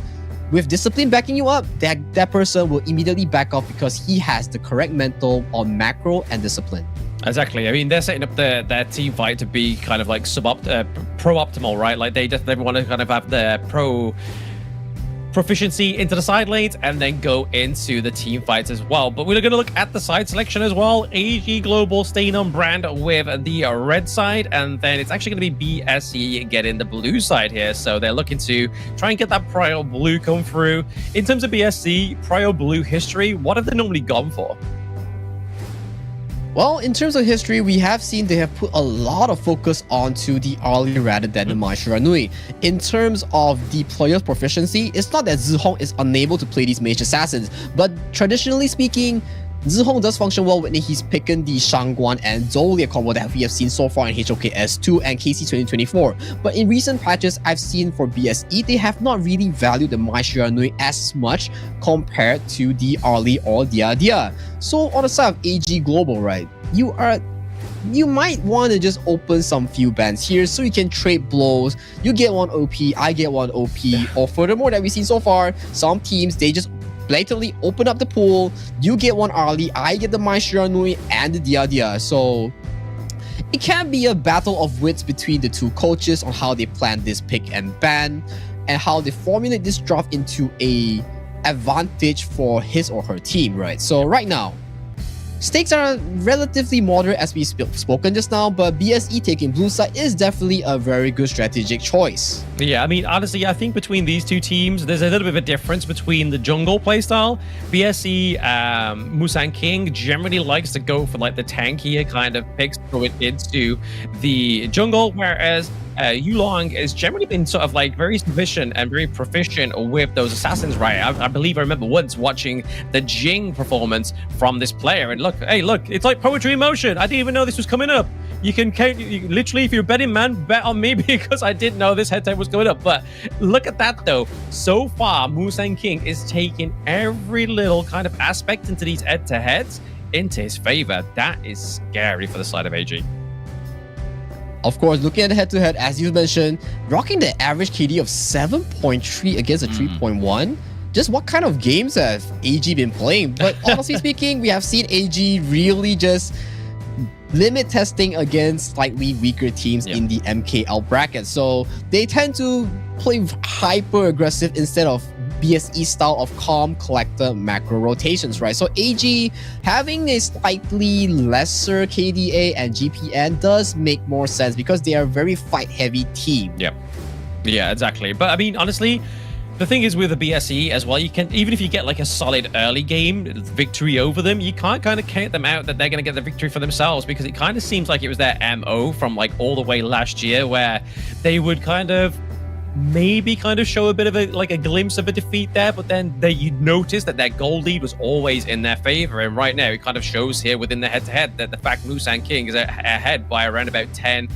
with discipline backing you up, that person will immediately back off because he has the correct mental on macro and discipline. Exactly. I mean, they're setting up their team fight to be kind of like pro-optimal, right? Like they want to kind of have their proficiency into the side lanes and then go into the team fights as well. But we're going to look at the side selection as well. AG Global staying on brand with the red side, and then it's actually going to be BSE getting the blue side here. So they're looking to try and get that Prio Blue come through. In terms of BSE, Prio Blue history, what have they normally gone for? Well, in terms of history, we have seen they have put a lot of focus onto the early rather than the Mai Shiranui. In terms of the player's proficiency, it's not that Zihong is unable to play these mage assassins, but traditionally speaking, Zihong does function well when he's picking the Shangguan and Zolia combo that we have seen so far in HOKS2 and KC 2024. But in recent patches I've seen for BSE, they have not really valued the Mai Shiranui as much compared to the early or Dia. So on the side of AG Global, right, you might want to just open some few bands here so you can trade blows. You get one OP, I get one OP, or furthermore that we've seen so far, some teams, they just blatantly open up the pool. You get one early, I get the Mai Shiranui and the Dia. So it can be a battle of wits between the two coaches on how they plan this pick and ban and how they formulate this draft into a advantage for his or her team, right? So right now, stakes are relatively moderate as we've spoken just now, but BSE taking blue side is definitely a very good strategic choice. Yeah, I mean, honestly, I think between these two teams, there's a little bit of a difference between the jungle playstyle. BSE, Musang King generally likes to go for like the tankier kind of picks, throw it into the jungle, whereas Yulong has generally been sort of like very sufficient and very proficient with those assassins, right? I believe I remember once watching the Jing performance from this player, and look, it's like poetry in motion. I didn't even know this was coming up. You can count, literally, if you're a betting man, bet on me because I didn't know this head-to-head was going up. But look at that though. So far, Musang King is taking every little kind of aspect into these head-to-heads into his favor. That is scary for the side of AG. Of course, looking at the head-to-head, as you mentioned, rocking the average KD of 7.3 against a 3.1. Just what kind of games have AG been playing? But honestly speaking, we have seen AG really just limit testing against slightly weaker teams in the MKL bracket. So they tend to play hyper aggressive instead of BSE style of calm collector macro rotations, right? So AG having a slightly lesser KDA and GPN does make more sense because they are a very fight heavy team. Yeah, exactly. But I mean, honestly, the thing is with the BSE as well, you can, even if you get like a solid early game victory over them, you can't kind of count them out that they're going to get the victory for themselves, because it kind of seems like it was their MO from like all the way last year, where they would kind of maybe kind of show a bit of a glimpse of a defeat there, but then you'd notice that their goal lead was always in their favor. And right now it kind of shows here within the head-to-head that the fact Musang King is ahead by around about 10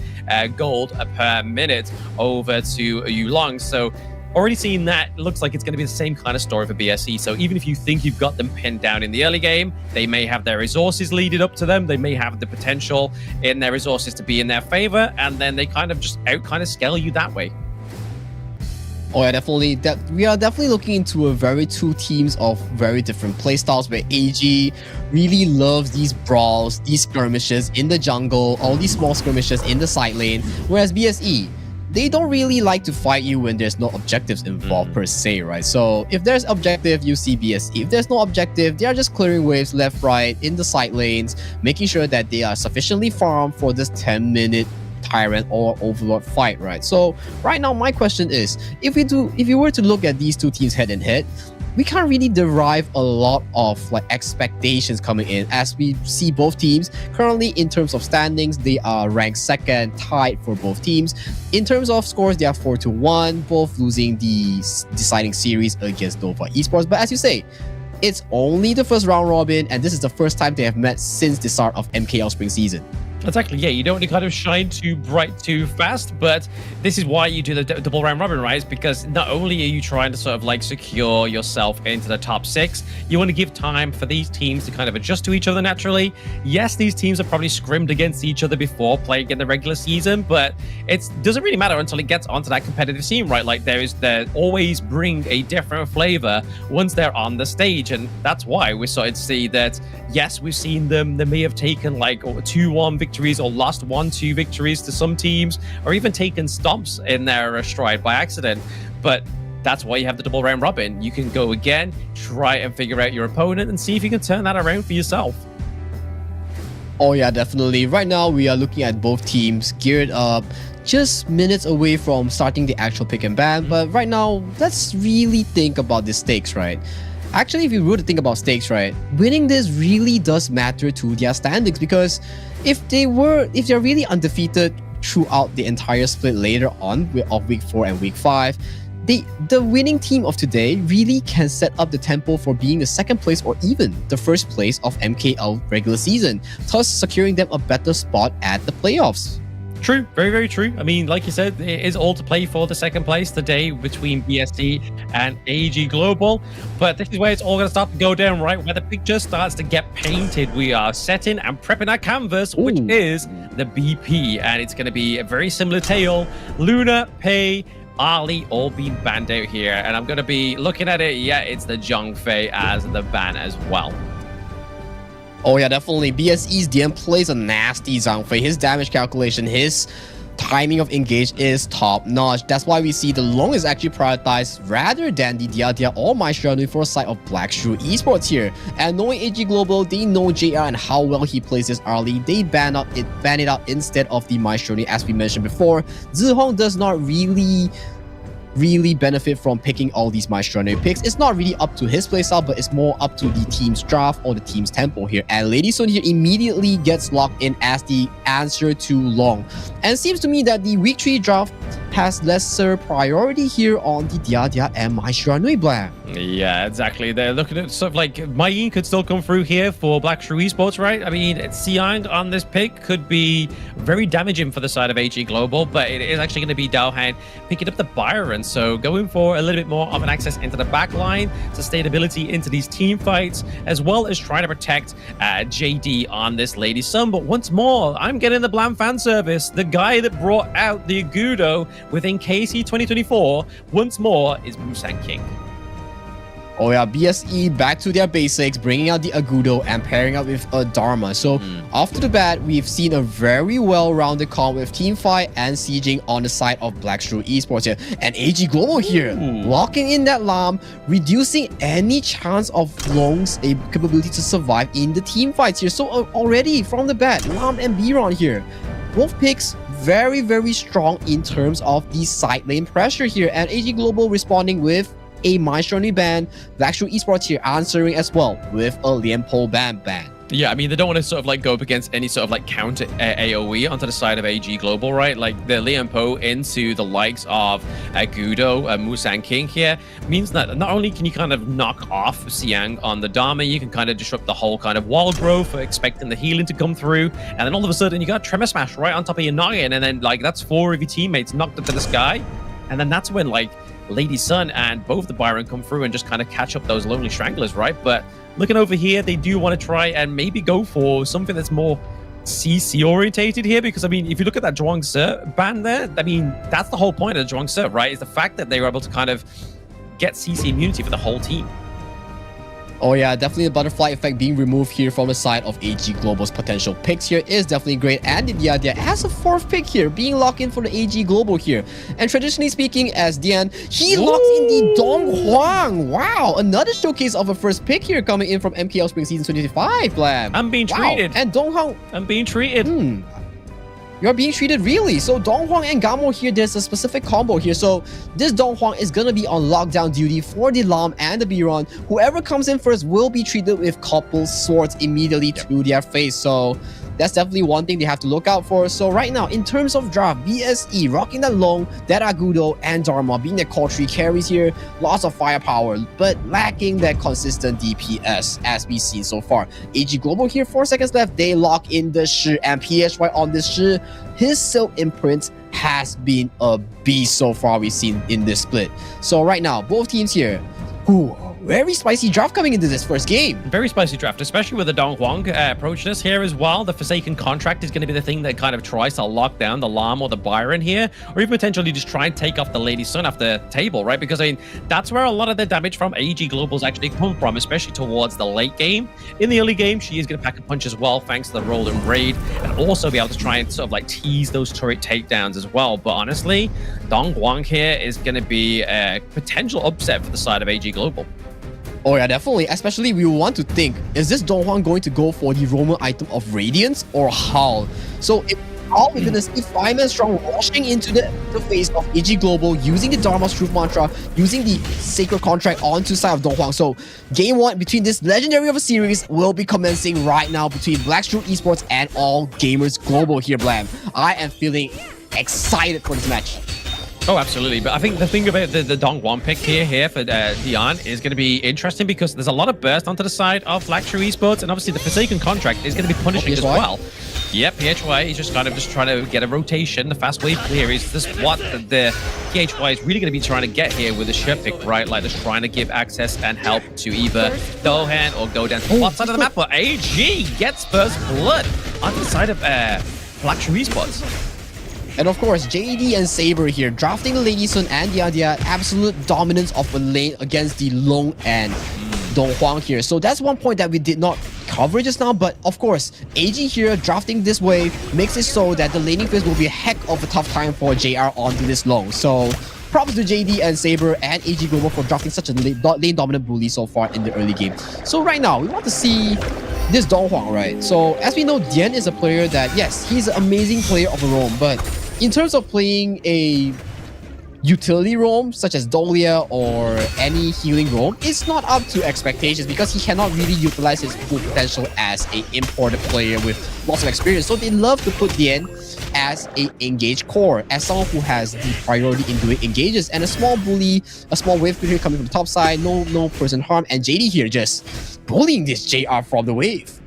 gold per minute over to Yulong. So already seeing that, looks like it's going to be the same kind of story for BSE. So even if you think you've got them pinned down in the early game, they may have their resources leading up to them. They may have the potential in their resources to be in their favor, and then they kind of just scale you that way. Oh yeah, definitely. We are definitely looking into two teams of very different playstyles, where AG really loves these brawls, these skirmishes in the jungle, all these small skirmishes in the side lane, whereas BSE, they don't really like to fight you when there's no objectives involved per se, right? So if there's objective, you see BSE. If there's no objective, they are just clearing waves left, right, in the side lanes, making sure that they are sufficiently farmed for this 10-minute Tyrant or Overlord fight, right? So right now, my question is, if you were to look at these two teams head and head, we can't really derive a lot of expectations coming in, as we see both teams currently in terms of standings, they are ranked second, tied for both teams. In terms of scores, they are 4-1, both losing the deciding series against Nova Esports. But as you say, it's only the first round robin, and this is the first time they have met since the start of MKL spring season. Exactly, yeah, you don't want to kind of shine too bright too fast, but this is why you do the double round robin, right? It's because not only are you trying to sort of like secure yourself into the top 6, you want to give time for these teams to kind of adjust to each other naturally. Yes, these teams are probably scrimmed against each other before playing in the regular season, but it doesn't really matter until it gets onto that competitive scene, right? Like they always bring a different flavor once they're on the stage, and that's why we're starting to see that, yes, we've seen them, they may have taken like 2-1 victories or lost 1-2 victories to some teams, or even taken stomps in their stride by accident. But that's why you have the double round robin. You can go again, try and figure out your opponent and see if you can turn that around for yourself. Oh yeah, definitely. Right now we are looking at both teams geared up, just minutes away from starting the actual pick and ban. But right now, let's really think about the stakes, right? Actually, if you were to think about stakes, right, winning this really does matter to their standings, because if they're really undefeated throughout the entire split later on of week 4 and week 5, the winning team of today really can set up the tempo for being the second place or even the first place of MKL regular season, thus securing them a better spot at the playoffs. True, very, very true. I mean, like you said, it is all to play for the second place today between BSC and AG Global. But this is where it's all going to start to go down, right? Where the picture starts to get painted. We are setting and prepping our canvas, which is the BP. And it's going to be a very similar tale. Luna, Pei, Ali all being banned out here. And I'm going to be looking at it. Yeah, it's the Zhongfei as the ban as well. Oh yeah, definitely. BSE's DM plays a nasty Zhongfei. His damage calculation, his timing of engage is top notch. That's why we see the Long is actually prioritized rather than the Dia or Maestro for a side of Black Shrew Esports here. And knowing AG Global, they know JR and how well he plays his early. They ban it out instead of the Maestro, as we mentioned before. Zihong does not really benefit from picking all these Maestro picks. It's not really up to his playstyle, but it's more up to the team's draft or the team's tempo here. And Lady Sun here immediately gets locked in as the answer to Long. And it seems to me that the week 3 draft has lesser priority here on the Dia and Maestro Blanc. Yeah, exactly. They're looking at sort of like Mayin could still come through here for Black Shrew Esports, right? I mean, Xiang on this pick could be very damaging for the side of AG Global, but it is actually going to be Daohan picking up the Byron. So going for a little bit more of an access into the back line, sustainability into these team fights, as well as trying to protect JD on this Lady Sun. But once more, I'm getting the Blam fan service. The guy that brought out the Agudo within KC 2024 once more is Musang King. Oh yeah, BSE back to their basics, bringing out the Agudo and pairing up with a Dharma. So off to the bat, we've seen a very well-rounded comp with Teamfight and Sieging on the side of Black Shrew Esports here. And AG Global here, locking in that Lam, reducing any chance of Long's capability to survive in the team fights here. So already from the bat, Lam and Biron here, both picks very, very strong in terms of the side lane pressure here. And AG Global responding with a Maestro ban, Black Shrew Esports here answering as well with a Lianpo ban. Yeah, I mean, they don't want to sort of like go up against any sort of like counter AoE onto the side of AG Global, right? Like the Lianpo into the likes of Agudo, Musang King here means that not only can you kind of knock off Xiang on the Dharma, you can kind of disrupt the whole kind of wall growth, expecting the healing to come through, and then all of a sudden you got Tremor Smash right on top of your noggin, and then like that's 4 of your teammates knocked into the sky, and then that's when like Lady Sun and both the Byron come through and just kind of catch up those Lonely Stranglers, right? But looking over here, they do want to try and maybe go for something that's more CC orientated here, because I mean, if you look at that Zhuang Se ban there, I mean, that's the whole point of the Zhuang Se, right? Is the fact that they were able to kind of get CC immunity for the whole team. Oh yeah, definitely the butterfly effect being removed here from the side of AG Global's potential picks here is definitely great. And the Dia has a 4th pick here, being locked in for the AG Global here. And traditionally speaking, as Dian, he locks in the Dong Huang. Wow, another showcase of a first pick here coming in from MKL Spring Season 2025, Blam. I'm being treated. And Dong Huang. I'm being treated. You're being treated really. So Dong Huang and Gamo here, there's a specific combo here. So this Dong Huang is going to be on lockdown duty for the Lam and the Biron. Whoever comes in first will be treated with couple swords immediately through their face. So That's definitely one thing they have to look out for. So right now, in terms of draft, BSE rocking that long, that Agudo and Dharma being the core 3 carries here, lots of firepower, but lacking that consistent DPS as we've seen so far. AG Global here, 4 seconds left, they lock in the Shi, and PHY on this Shi, his Silk imprint has been a beast so far we've seen in this split. So right now, both teams here, very spicy draft coming into this first game. Very spicy draft, especially with the Dong Huang approaching us here as well. The Forsaken contract is going to be the thing that kind of tries to lock down the Lam or the Byron here, or even potentially just try and take off the Lady Sun off the table, right? Because, I mean, that's where a lot of the damage from AG Globals actually come from, especially towards the late game. In the early game, she is going to pack a punch as well, thanks to the roll and raid, and also be able to try and sort of like tease those turret takedowns as well. But honestly, Dong Huang here is going to be a potential upset for the side of AG Global. Oh yeah, definitely. Especially we want to think, is this Dong Huang going to go for the Roman item of Radiance or Howl? So if Howl, we're gonna see 5-man strong rushing into the face of AG Global, using the Dharma's Truth Mantra, using the Sacred Contract onto side of Dong Huang. So game 1 between this legendary of a series will be commencing right now between Blackstreet Esports and All Gamers Global here, Blam. I am feeling excited for this match. Oh, absolutely. But I think the thing about the Dong Huang pick here for Dion is going to be interesting because there's a lot of burst onto the side of Blackstreet Esports, and obviously the Forsaken contract is going to be punishing as well. Yep, PHY is just kind of trying to get a rotation. The fast wave clear is this what the PHY is really going to be trying to get here with the shirt pick, right? Like just trying to give access and help to either Dohan or go down to the left side of the map. But AG gets first blood on the side of Blackstreet Esports. And of course, JD and Saber here, drafting the Lady Sun and Yadia, absolute dominance of a lane against the Long and Dong Huang here. So that's one point that we did not cover just now, but of course, AG here drafting this wave makes it so that the laning phase will be a heck of a tough time for JR onto this Long. So props to JD and Saber and AG Global for drafting such a lane dominant bully so far in the early game. So right now, we want to see this Dong Huang, right? So as we know, Dian is a player that, yes, he's an amazing player of a roam, but in terms of playing a utility roam such as Dahlia or any healing roam, it's not up to expectations because he cannot really utilize his full potential as an imported player with lots of experience. So they love to put Dian as a engaged core, as someone who has the priority in doing engages, and a small bully, a small wave here coming from the top side, no person harm, and JD here just bullying this JR from the wave.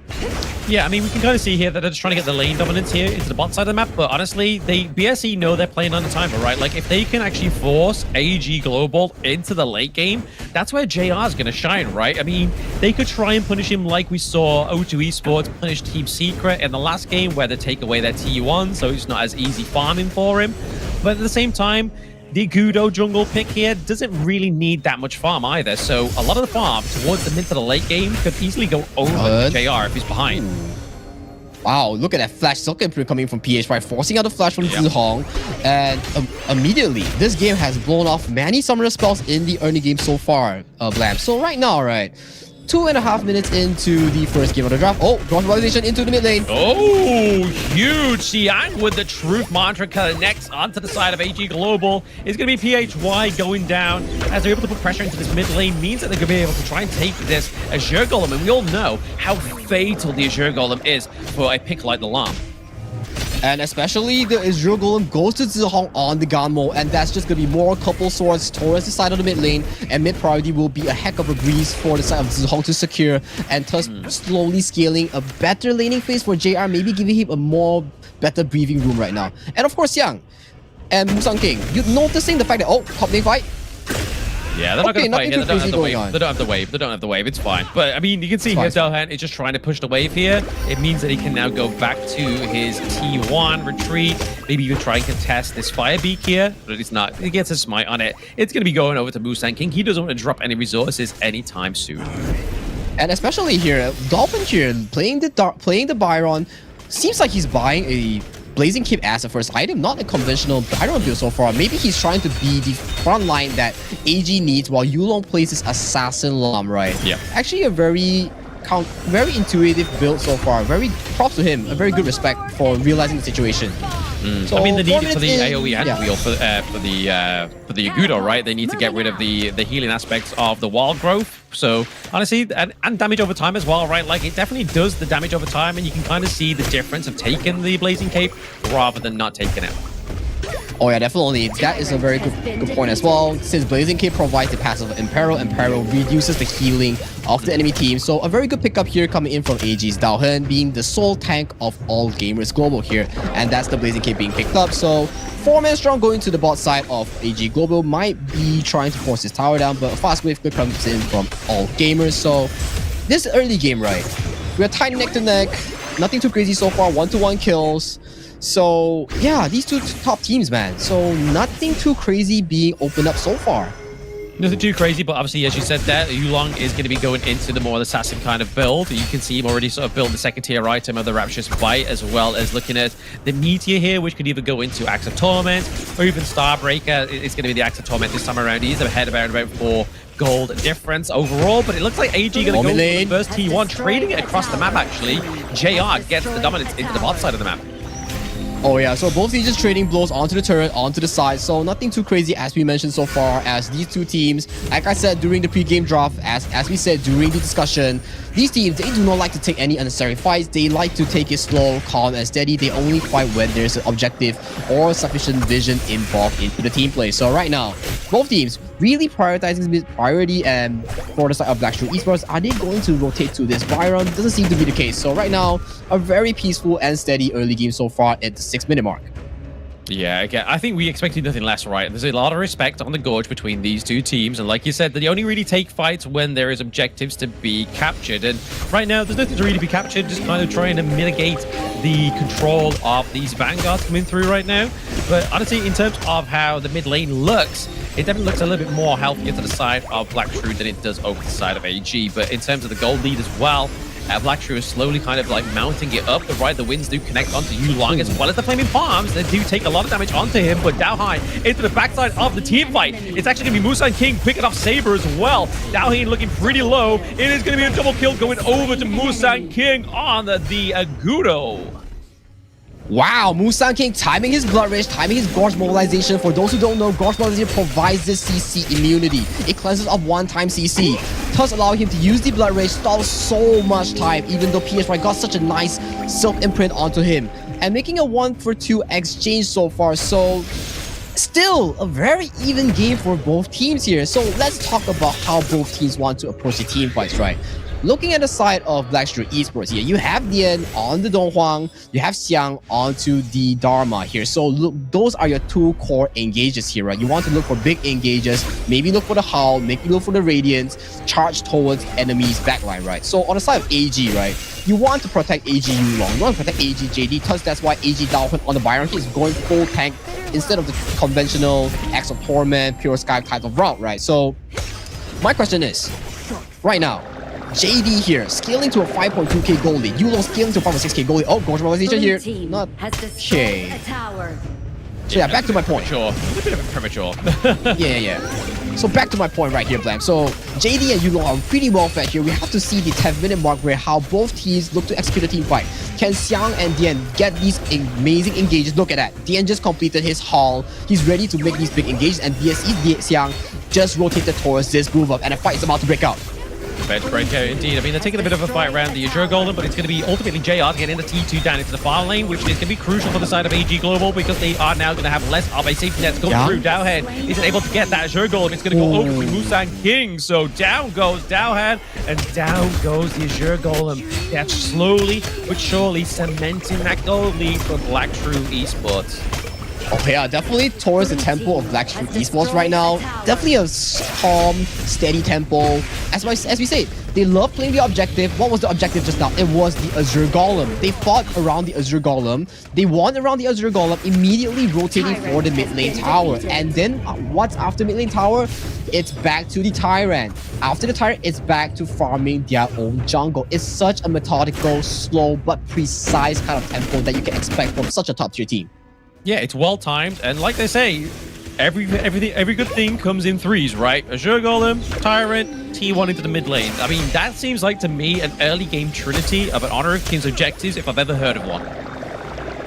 Yeah, I mean, we can kind of see here that they're just trying to get the lane dominance here into the bot side of the map, but honestly, BSE know they're playing under timer, right? Like, if they can actually force AG Global into the late game, that's where JR is going to shine, right? I mean, they could try and punish him like we saw O2 Esports punish Team Secret in the last game where they take away their T1, so it's not as easy farming for him. But at the same time, the Gudo jungle pick here doesn't really need that much farm either, so a lot of the farm towards the mid to the late game could easily go over JR if he's behind. Wow, look at that flash Silk imprint coming from PHY, forcing out the flash from Zihong, and immediately this game has blown off many summoner spells in the early game so far, Blam. So right now, right, 2.5 minutes into the first game of the draft. Oh, cross validation into the mid lane. Oh, huge. Xiang with the Truth Mantra connects onto the side of AG Global. It's going to be PHY going down. As they're able to put pressure into this mid lane, means that they're going to be able to try and take this Azure Golem. And we all know how fatal the Azure Golem is for a pick like the Lam. And especially the Azure Golem goes to Zihong on the Ganmo, and that's just going to be more couple swords towards the side of the mid lane, and mid priority will be a heck of a breeze for the side of Zihong to secure, and thus slowly scaling a better laning phase for JR, maybe giving him a more better breathing room right now. And of course, Yang and Musang King, you noticing the fact that, oh, top lane fight? Yeah, they're not going to fight here. They don't have the wave. They don't have the wave. They don't have the wave. It's fine. But, I mean, you can see here, Dohan is just trying to push the wave here. It means that he can now go back to his T1 retreat. Maybe even try and contest this Fire Beak here. But it's not. He gets a smite on it. It's going to be going over to Musang King. He doesn't want to drop any resources anytime soon. And especially here, Dolphin here, playing the Byron, seems like he's buying a Blazing Keep as a first item, not a conventional Byron build so far. Maybe he's trying to be the front line that AG needs while Yulong plays his Assassin Lam, right? Yeah. Actually a very intuitive build so far. Very props to him. A very good respect for realizing the situation. So I mean, they need it for the AoE and wheel for the Agudo, right? They need to get rid of the healing aspects of the wild growth. So honestly, and damage over time as well, right? Like it definitely does the damage over time, and you can kind of see the difference of taking the Blazing Cape rather than not taking it. Oh yeah, definitely. That is a very good point as well. Since Blazing Cape provides the passive Imperil, Imperil reduces the healing of the enemy team. So a very good pickup here coming in from AG's Daohen, being the sole tank of all gamers global here. And that's the Blazing Cape being picked up. So 4-man strong going to the bot side of AG Global, might be trying to force his tower down, but a fast wave comes in from all gamers. So this early game, right? We're tight neck to neck. Nothing too crazy so far. 1-to-1 kills. So yeah, these two top teams, man. So nothing too crazy being opened up so far. Nothing too crazy, but obviously, as you said there, Yulong is going to be going into the more assassin kind of build. You can see him already sort of build the second tier item of the Rapturous Bite, as well as looking at the Meteor here, which could either go into Axe of Torment or even Starbreaker. It's going to be the Axe of Torment this time around. He's ahead about 4 gold difference overall, but it looks like AG going to go for the first T1, trading it across the map, actually. JR gets the dominance into the bot side of the map. Oh yeah, so both teams just trading blows onto the turret, onto the side, so nothing too crazy as we mentioned so far, as these two teams, like I said during the pre-game draft, as we said during the discussion, these teams, they do not like to take any unnecessary fights. They like to take it slow, calm and steady. They only fight when there's an objective or sufficient vision involved into the team play. So right now, both teams really prioritizing priority, and for the side of Black Steel Esports, are they going to rotate to this Byron? Doesn't seem to be the case. So right now, a very peaceful and steady early game so far at the 6-minute mark. Yeah, again, I think we expected nothing less, right? There's a lot of respect on the gorge between these two teams, and like you said, they only really take fights when there is objectives to be captured, and right now there's nothing to really be captured, just kind of trying to mitigate the control of these vanguards coming through right now. But honestly, in terms of how the mid lane looks, it definitely looks a little bit more healthier to the side of Black Shrew than it does over the side of AG. But in terms of the gold lead as well, Black Shrew is slowly kind of like mounting it up. The right, the winds do connect onto Yulong as well as the Flaming Palms. They do take a lot of damage onto him, but Daohai into the backside of the team fight. It's actually going to be Musan King picking off Saber as well. Daohai looking pretty low. It is going to be a double kill going over to Musan King on the Agudo. Wow, Musan King timing his Blood Rage, timing his Gorge Mobilization. For those who don't know, Gorge Mobilization provides this CC immunity. It cleanses up one-time CC, thus allowing him to use the Blood Rage, stall so much time, even though PSY got such a nice silk imprint onto him. And making a 1-for-2 exchange so far, so still a very even game for both teams here. So let's talk about how both teams want to approach the team fights, right? Looking at the side of Black Steel Esports here, you have Dian on the Donghuang, you have Xiang onto the Dharma here. So look, those are your two core engages here, right? You want to look for big engages, maybe look for the Howl, maybe look for the Radiance, charge towards enemies backline, right? So on the side of AG, right, you want to protect AG Yulong, you want to protect AG JD, thus that's why AG Daohen on the Byron is going full tank instead of the conventional Axe of Torment, Pure Sky type of route, right? So my question is, right now, JD here, scaling to a 5.2k goal lead. Yulong scaling to a 5.6k goal lead. Oh, Gorge Mobilization here. Not okay. So yeah, back to my point. Sure. A bit of a premature. yeah. So back to my point right here, Blam. So JD and Yulong are pretty well fed here. We have to see the 10-minute mark where how both teams look to execute a team fight. Can Xiang and Dian get these amazing engages? Look at that. Dian just completed his haul. He's ready to make these big engages, and BSE Xiang just rotated towards this move up, and a fight is about to break out. Bench breaker indeed. I mean, they're taking a bit of a fight around the Azure Golem, but it's going to be ultimately JR to get in the T2 down into the far lane, which is going to be crucial for the side of AG Global because they are now going to have less of a safety net going through. Daohan isn't able to get that Azure Golem. It's going to go over to Musan King. So down goes Daohan, and down goes the Azure Golem. That's slowly but surely cementing that gold lead for Black Steel Esports. Oh yeah, definitely towards the tempo of Black Steel Esports right now. Definitely a calm, steady tempo. As we say, they love playing the objective. What was the objective just now? It was the Azure Golem. They fought around the Azure Golem. They won around the Azure Golem, immediately rotating for the mid lane tower. And then what's after mid lane tower? It's back to the Tyrant. After the Tyrant, it's back to farming their own jungle. It's such a methodical, slow, but precise kind of tempo that you can expect from such a top tier team. Yeah, it's well timed, and like they say, every good thing comes in threes, right? Azure Golem, Tyrant, T1 into the mid lane. I mean, that seems like to me an early game trinity of an Honor of King's objectives if I've ever heard of one.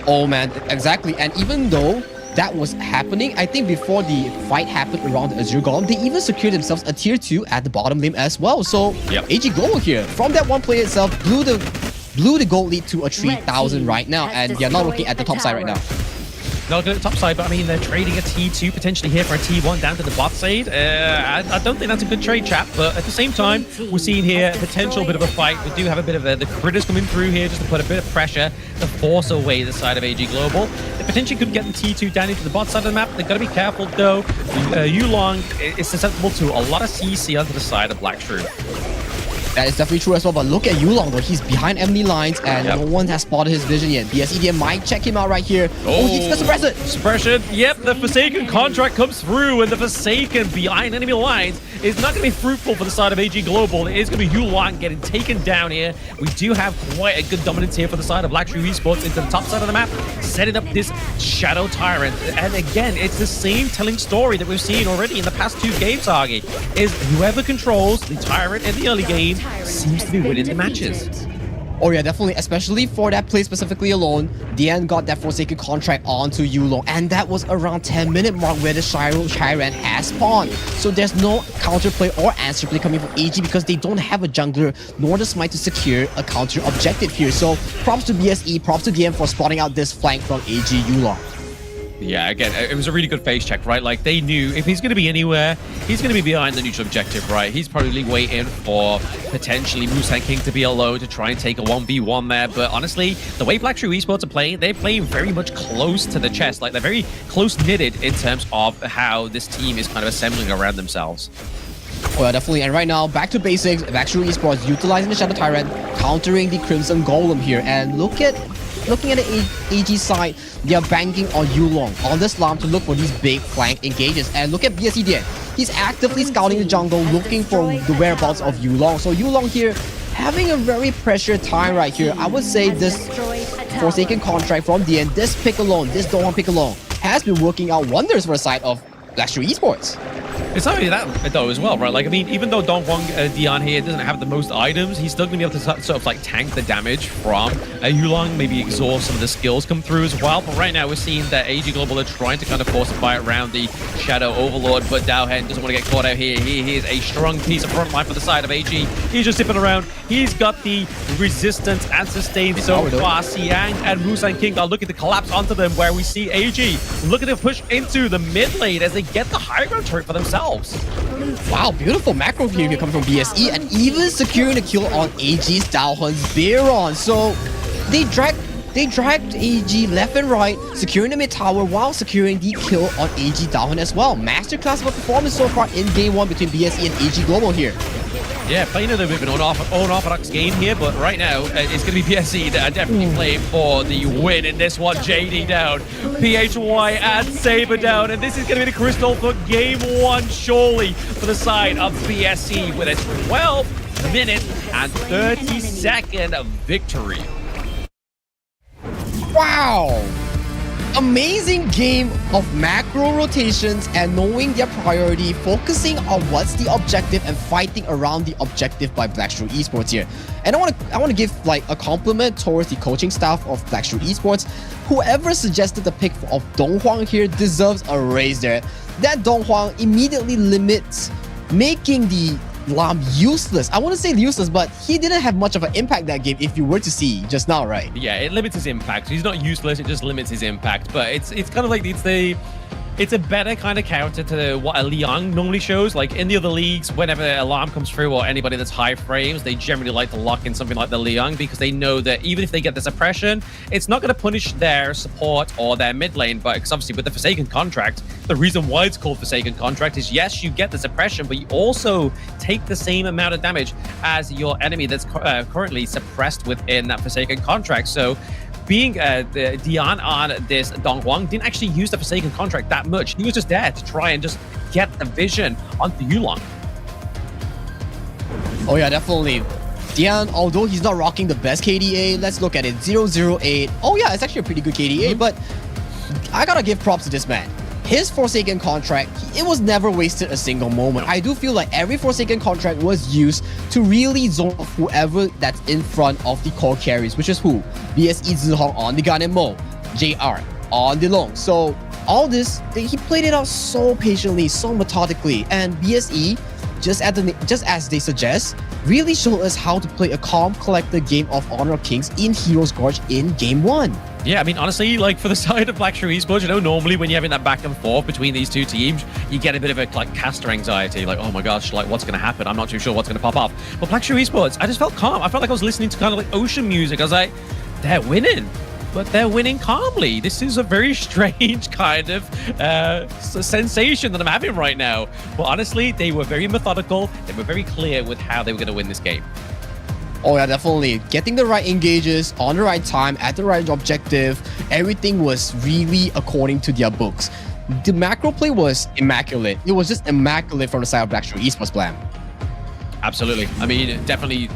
Oh man, exactly. And even though that was happening, I think before the fight happened around the Azure Golem, they even secured themselves a tier 2 at the bottom lane as well. So AG Global here, from that one play itself, blew the gold lead to a 3,000 right now, and they're not looking at the top side right now. Not good at the top side, but I mean, they're trading a T2 potentially here for a T1 down to the bot side. I don't think that's a good trade, chap, but at the same time, we're seeing here a potential bit of a fight. We do have a bit of the critters coming through here just to put a bit of pressure to force away the side of AG Global. They potentially could get the T2 down into the bot side of the map. They've got to be careful, though. Yulong is susceptible to a lot of CC onto the side of Black Shrew. That is definitely true as well, but look at Yulong though. He's behind enemy lines and no one has spotted his vision yet. BSEDM might check him out right here. Oh, he's gonna suppress it! Suppression, yep, the Forsaken contract comes through, and the Forsaken behind enemy lines is not gonna be fruitful for the side of AG Global. It is gonna be Yulong getting taken down here. We do have quite a good dominance here for the side of Black Shrew Esports into the top side of the map, setting up this Shadow Tyrant. And again, it's the same telling story that we've seen already in the past 2 games, Argy, is whoever controls the Tyrant in the early game seems to be winning the matches. Oh yeah, definitely, especially for that play specifically alone. DN got that Forsaken contract onto Yulong, and that was around 10-minute mark where the Shadow Tyrant has spawned. So there's no counterplay or answer play coming from AG because they don't have a jungler nor the smite to secure a counter objective here. So props to BSE, props to DN for spotting out this flank from AG Yulong. Yeah, again, it was a really good phase check, right? Like, they knew if he's going to be anywhere, he's going to be behind the neutral objective, right? He's probably waiting for potentially Musan King to be alone to try and take a 1v1 there. But honestly, the way Black Shrew Esports are playing, they're playing very much close to the chest. Like, they're very close-knitted in terms of how this team is kind of assembling around themselves. Well, definitely. And right now, back to basics. Black Shrew Esports utilizing the Shadow Tyrant, countering the Crimson Golem here. And looking at the AG side, they are banking on Yulong, on the Slam to look for these big flank engages. And look at BSEDN. He's actively scouting the jungle, looking for the whereabouts of Yulong. So Yulong here, having a very pressured time right here. I would say this Forsaken contract from DN, this pick alone, this Donghwan pick alone, has been working out wonders for the side of Black Shrew Esports. It's not only that, though, as well, right? Like, I mean, even though Donghwan Dion here doesn't have the most items, he's still going to be able to sort of, like, tank the damage from Yulong, maybe exhaust some of the skills come through as well. But right now, we're seeing that AG Global are trying to kind of force a fight around the Shadow Overlord, but Dowhen doesn't want to get caught out here. He is a strong piece of front line for the side of AG. He's just zipping around. He's got the resistance and sustain so far. Siang and Musan King are looking to collapse onto them, where we see AG looking to push into the mid lane as they get the high ground turret for themselves. Wow, beautiful macro here coming from BSE, and even securing a kill on AG's Dowhen's Baron. So they dragged AG left and right, securing the mid tower while securing the kill on AG Dowhen as well. Masterclass of a performance so far in game 1 between BSE and AG Global here. Yeah, playing a little bit of an unorthodox game here, but right now it's going to be BSE that are definitely playing for the win in this one. JD down, PHY and Saber down, and this is going to be the crystal for game 1, surely, for the side of BSE with a 12-minute and 30-second victory. Wow! Amazing game of macro rotations and knowing their priority, focusing on what's the objective and fighting around the objective by Black Shrew Esports here. And I want to give like a compliment towards the coaching staff of Black Shrew Esports. Whoever suggested the pick of Donghwan here deserves a raise there. That Donghwan immediately limits making the Lam useless. I want to say useless, but he didn't have much of an impact that game if you were to see just now, right? Yeah, it limits his impact. He's not useless, it just limits his impact. But it's kind of like it's a better kind of counter to what a Liang normally shows. Like in the other leagues, whenever an alarm comes through or anybody that's high frames, they generally like to lock in something like the Liang because they know that even if they get the suppression, it's not going to punish their support or their mid lane. But because obviously with the Forsaken contract, the reason why it's called Forsaken contract is yes, you get the suppression, but you also take the same amount of damage as your enemy that's currently suppressed within that Forsaken contract. So being Dion on this Donghwan didn't actually use the Forsaken contract that much. He was just there to try and just get the vision onto Yulong. Oh yeah, definitely. Dion, although he's not rocking the best KDA, let's look at it. 008. Oh yeah, it's actually a pretty good KDA, but I gotta give props to this man. His Forsaken contract, it was never wasted a single moment. I do feel like every Forsaken contract was used to really zone off whoever that's in front of the core carries, which is who? BSE Zihong on the Gun and Mo. JR on the long. So all this, he played it out so patiently, so methodically, and BSE, just as they suggest, really showed us how to play a calm, collected game of Honor of Kings in Heroes Gorge in Game 1. Yeah, I mean, honestly, like for the side of Black Shrew Esports, you know, normally when you're having that back and forth between these two teams, you get a bit of a like caster anxiety, like, oh my gosh, like what's going to happen? I'm not too sure what's going to pop off. But Black Shrew Esports, I just felt calm. I felt like I was listening to kind of like ocean music. I was like, they're winning, but they're winning calmly. This is a very strange kind of sensation that I'm having right now. But honestly, they were very methodical. They were very clear with how they were going to win this game. Oh yeah, definitely. Getting the right engages on the right time at the right objective. Everything was really according to their books. The macro play was immaculate. It was just immaculate from the side of Black Shrew Esports, Blam. Absolutely. I mean, definitely.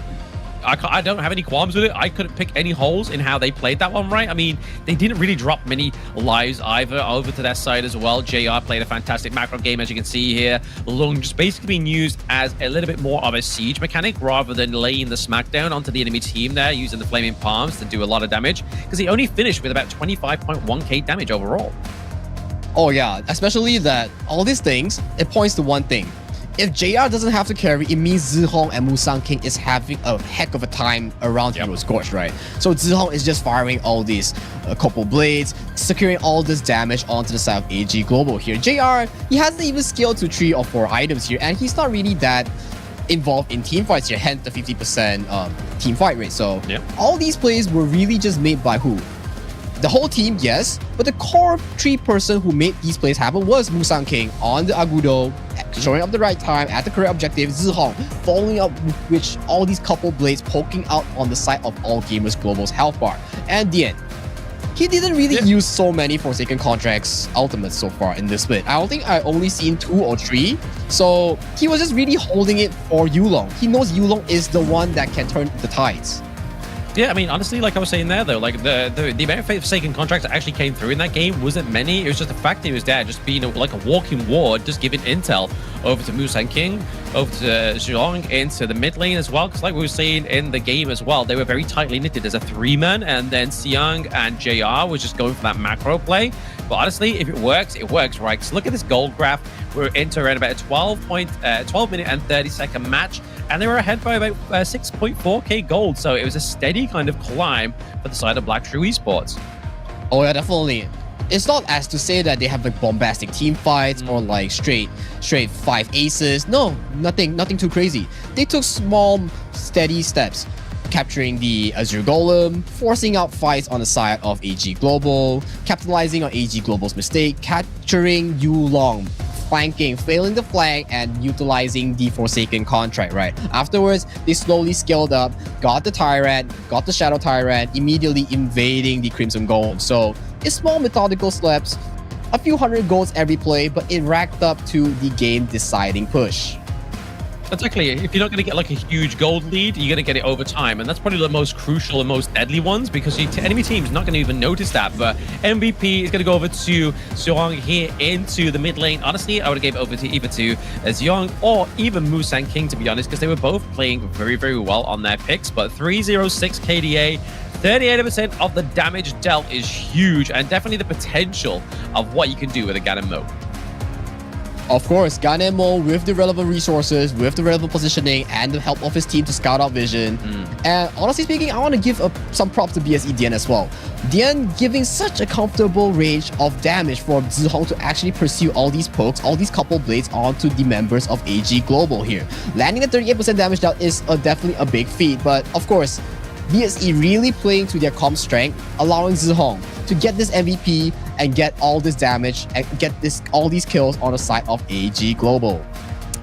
I don't have any qualms with it. I couldn't pick any holes in how they played that one right. I mean, they didn't really drop many lives either over to their side as well. JR played a fantastic macro game, as you can see here. Lung just basically being used as a little bit more of a siege mechanic rather than laying the smackdown onto the enemy team there, using the Flaming Palms to do a lot of damage, because he only finished with about 25.1k damage overall. Oh yeah, especially that all these things, it points to one thing. If JR doesn't have to carry, it means Zihong and Musang King is having a heck of a time around Heroes Gorge, right? So Zihong is just firing all these couple blades, securing all this damage onto the side of AG Global here. JR, he hasn't even scaled to 3 or 4 items here, and he's not really that involved in team fights here, hence the 50% team fight rate. So all these plays were really just made by who? The whole team, yes, but the core 3 person who made these plays happen was Musang King on the Agudo, showing up the right time at the correct objective, Zihong following up with which all these couple blades poking out on the side of All Gamers Global's health bar. And Dien, he didn't really use so many Forsaken Contracts ultimates so far in this split. I don't think I only seen 2 or 3, so he was just really holding it for Yulong. He knows Yulong is the one that can turn the tides. Yeah, I mean, honestly, like I was saying there, though, like the amount of Forsaken Contracts that actually came through in that game wasn't many. It was just the fact that he was there, just being like a walking ward, just giving intel over to Musang King, over to Zhong, into the mid lane as well. Because like we were saying in the game as well, they were very tightly knitted as a 3-man, and then Siang and JR was just going for that macro play. But honestly, if it works, right? Because look at this gold graph. We're into around about a 12 minute and 30-second match, and they were ahead by about 6.4k gold. So it was a steady kind of climb for the side of Black Shrew Esports. Oh yeah, definitely. It's not as to say that they have like bombastic team fights or like straight 5 aces. No, nothing too crazy. They took small, steady steps, capturing the Azure Golem, forcing out fights on the side of AG Global, capitalizing on AG Global's mistake, capturing Yulong, flanking, failing the flank, and utilizing the Forsaken Contract, right? Afterwards, they slowly scaled up, got the Tyrant, got the Shadow Tyrant, immediately invading the Crimson Golem. So it's small methodical steps, a few hundred golds every play, but it racked up to the game deciding push. Exactly. If you're not going to get like a huge gold lead, you're going to get it over time. And that's probably the most crucial and most deadly ones, because your enemy team's not going to even notice that. But MVP is going to go over to Zhong here into the mid lane. Honestly, I would have gave it over to either to Zhong or even Musang King, to be honest, because they were both playing very, very well on their picks. But 306 KDA, 38% of the damage dealt is huge, and definitely the potential of what you can do with a Ganon Mo. Of course, Ganemo with the relevant resources, with the relevant positioning, and the help of his team to scout out vision. And honestly speaking, I want to give some props to BSE Dien as well. Dien giving such a comfortable range of damage for Zihong to actually pursue all these pokes, all these couple blades onto the members of AG Global here. Landing at 38% damage dealt is definitely a big feat, but of course, BSE really playing to their comp strength, allowing Zihong to get this MVP and get all this damage and get all these kills on the side of AG Global.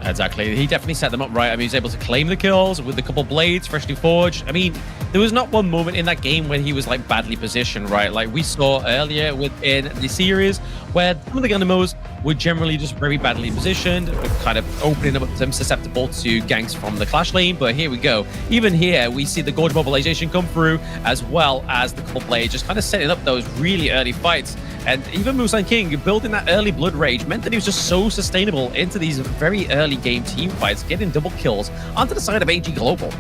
Exactly. He definitely set them up right. I mean, he was able to claim the kills with a couple blades, freshly forged. I mean, there was not one moment in that game when he was like badly positioned, right? Like we saw earlier within the series where some of the Ganamos were generally just very badly positioned, kind of opening them susceptible to ganks from the clash lane. But here we go. Even here, we see the Gorge mobilization come through, as well as the couple blades, just kind of setting up those really early fights. And even Musang King building that early blood rage meant that he was just so sustainable into these very early game team fights, getting double kills onto the side of AG Global.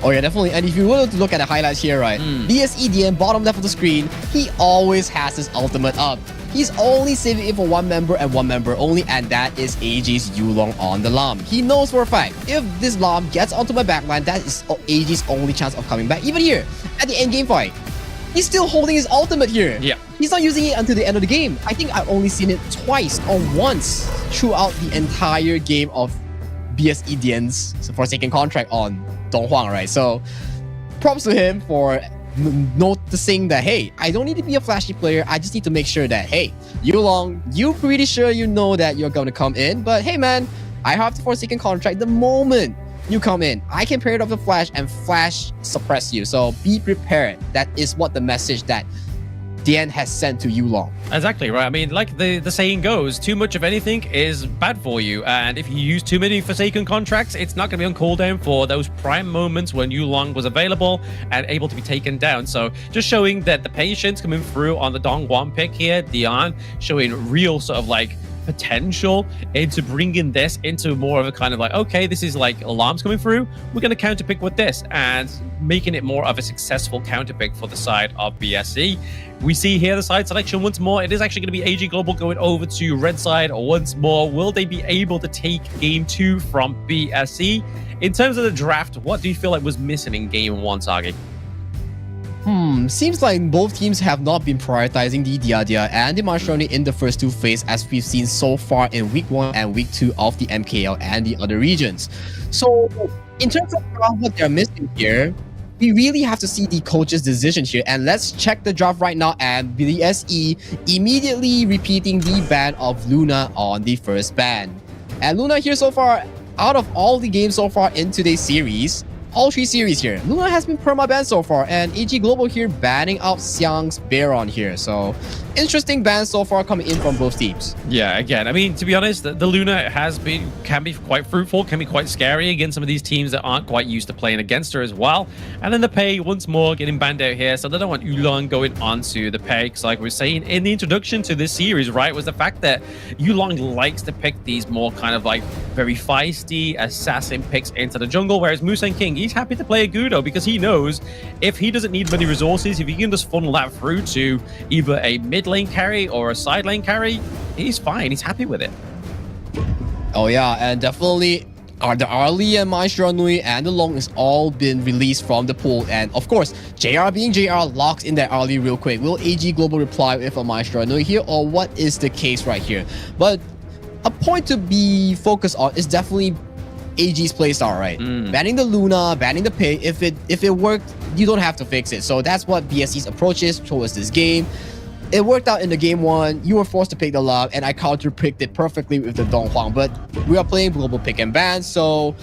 Oh yeah, definitely. And if you were to look at the highlights here, right? BSEDN, bottom left of the screen, he always has his ultimate up. He's only saving it for one member and one member only, and that is AG's Yulong on the Lam. He knows for a fact, if this Lam gets onto my backline, that is AG's only chance of coming back. Even here, at the end game fight, he's still holding his ultimate here. Yeah. He's not using it until the end of the game. I think I've only seen it twice or once throughout the entire game of BSEDN's Forsaken contract on Donghuang, right? So, props to him for noticing that, hey, I don't need to be a flashy player. I just need to make sure that, hey, Yulong, you're pretty sure you know that you're going to come in. But hey, man, I have the Forsaken contract. The moment you come in, I can pair it up with Flash and Flash suppress you. So be prepared. That is what the message that Dian has sent to Yulong. Exactly, right? I mean, like the saying goes, too much of anything is bad for you. And if you use too many Forsaken contracts, it's not going to be on cooldown for those prime moments when Yulong was available and able to be taken down. So just showing that the patience coming through on the Donghuang pick here, Dian showing real sort of like potential into bringing this into more of a kind of like, okay, this is like alarms coming through, we're going to counter pick with this, and making it more of a successful counter pick for the side of BSE. We see here the side selection once more. It is actually going to be AG Global going over to red side once more. Will they be able to take game 2 from BSE? In terms of the draft, what do you feel like was missing in game 1, Sagi? Seems like both teams have not been prioritizing the Dia and the Mashroni in the first 2 phases, as we've seen so far in week 1 and week 2 of the MKL and the other regions. So in terms of what they're missing here, we really have to see the coach's decision here. And let's check the draft right now, and BSE immediately repeating the ban of Luna on the first ban. And Luna here so far, out of all the games so far in today's series, all 3 series here, Luna has been perma-banned so far, and AG Global here banning out Xiang's Baron here. So, interesting bans so far coming in from both teams. Yeah, again, I mean, to be honest, the Luna can be quite fruitful, can be quite scary against some of these teams that aren't quite used to playing against her as well. And then the Pei, once more, getting banned out here, so they don't want Yulong going onto the Pei, because like we were saying in the introduction to this series, right, was the fact that Yulong likes to pick these more kind of like very feisty assassin picks into the jungle, whereas Musen King, he's happy to play a Gudo because he knows if he doesn't need many resources, if he can just funnel that through to either a mid lane carry or a side lane carry, he's fine. He's happy with it. Oh yeah, and definitely the Arlie and Maestro Nui and the Long has all been released from the pool. And of course, JR being JR locks in that Arlie real quick. Will AG Global reply with a Maestro Nui here, or what is the case right here? But a point to be focused on is definitely AG's playstyle, right? Banning the Luna, banning the Pei. If it worked, you don't have to fix it. So that's what BSE's approach is towards this game. It worked out in the game 1. You were forced to pick the Love, and I counter-picked it perfectly with the Donghuang. But we are playing global pick and ban, so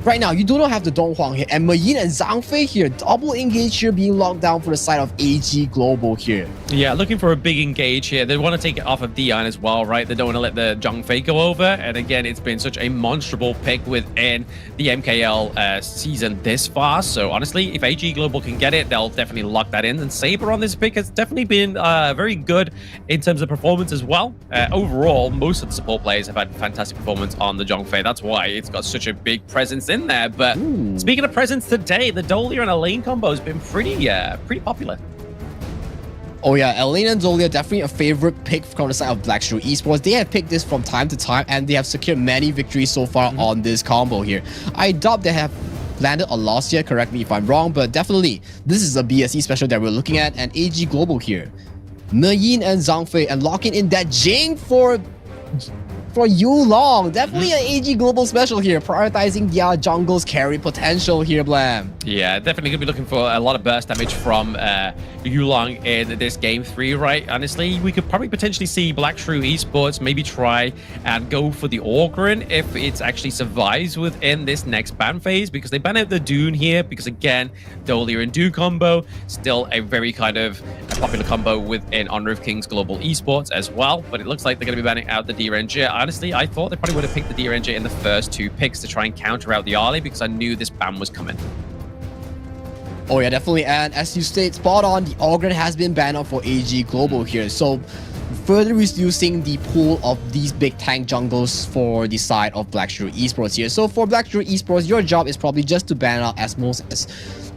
right now you do not have the Donghuang here. And Mayin and Zhang Fei here, double engage here being locked down for the side of AG Global here. Yeah, looking for a big engage here. They want to take it off of Dian as well, right? They don't want to let the Zhang Fei go over. And again, it's been such a monstrable pick within the MKL season this far. So honestly, if AG Global can get it, they'll definitely lock that in. And Saber on this pick has definitely been very good in terms of performance as well. Overall, most of the support players have had fantastic performance on the Zhang Fei. That's why it's got such a big presence in there. But speaking of presence today, the Dolia and a lane combo has been pretty popular. Oh yeah, Elena and Zolia definitely a favorite pick from the side of Blackstreet Esports. They have picked this from time to time, and they have secured many victories so far on this combo here. I doubt they have landed a loss yet, correct me if I'm wrong, but definitely this is a BSE special that we're looking at, and AG Global here. Nayin and Zhang Fei, and locking in that Jing for Yulong. Definitely an AG Global special here, prioritizing their jungle's carry potential here, Blam. Yeah, definitely going to be looking for a lot of burst damage from Yulong in this game 3, right? Honestly, we could probably potentially see Blackstreet Esports maybe try and go for the Orgrin if it actually survives within this next ban phase, because they ban out the Dune here, because again, Dolia and Dune combo, still a very kind of popular combo within Honor of Kings Global Esports as well, but it looks like they're going to be banning out the DRNG. Honestly, I thought they probably would have picked the DRNG in the first 2 picks to try and counter out the Arlie, because I knew this ban was coming. Oh yeah, definitely. And as you state, spot on, the Orgrin has been banned out for AG Global here. So further reducing the pool of these big tank jungles for the side of Black Shrew Esports here. So for Black Shrew Esports, your job is probably just to ban out as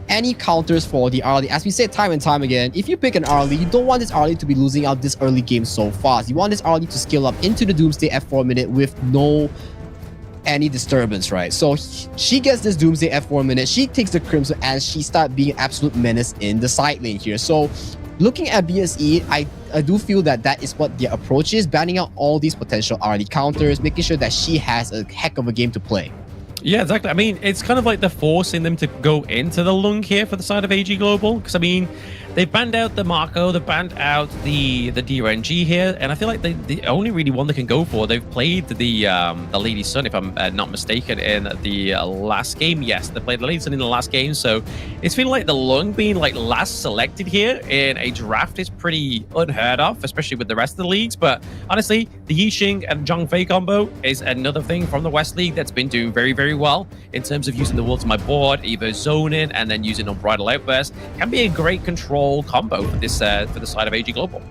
any counters for the early. As we said time and time again, if you pick an early, you don't want this early to be losing out this early game so fast. You want this early to scale up into the Doomsday at 4 minute with no any disturbance, right? So she gets this Doomsday at 4 minutes, she takes the Crimson, and she starts being an absolute menace in the side lane here. So looking at BSE, I do feel that is what their approach is, banning out all these potential early counters, making sure that she has a heck of a game to play. Yeah, exactly. I mean, it's kind of like they're forcing them to go into the lung here for the side of AG Global, because I mean, they banned out the Marco, they banned out the DRNG here, and I feel like the only really one they can go for, they've played the Lady Sun, if I'm not mistaken, in the last game. Yes, they played the Lady Sun in the last game, so it's feeling like the lung being like last selected here in a draft is pretty unheard of, especially with the rest of the leagues. But honestly, the Yixing and Zhang Fei combo is another thing from the West League that's been doing very, very well in terms of using the Wolves on my board, either zoning and then using Unbridled Outburst. Can be a great control combo for this for the side of AG Global.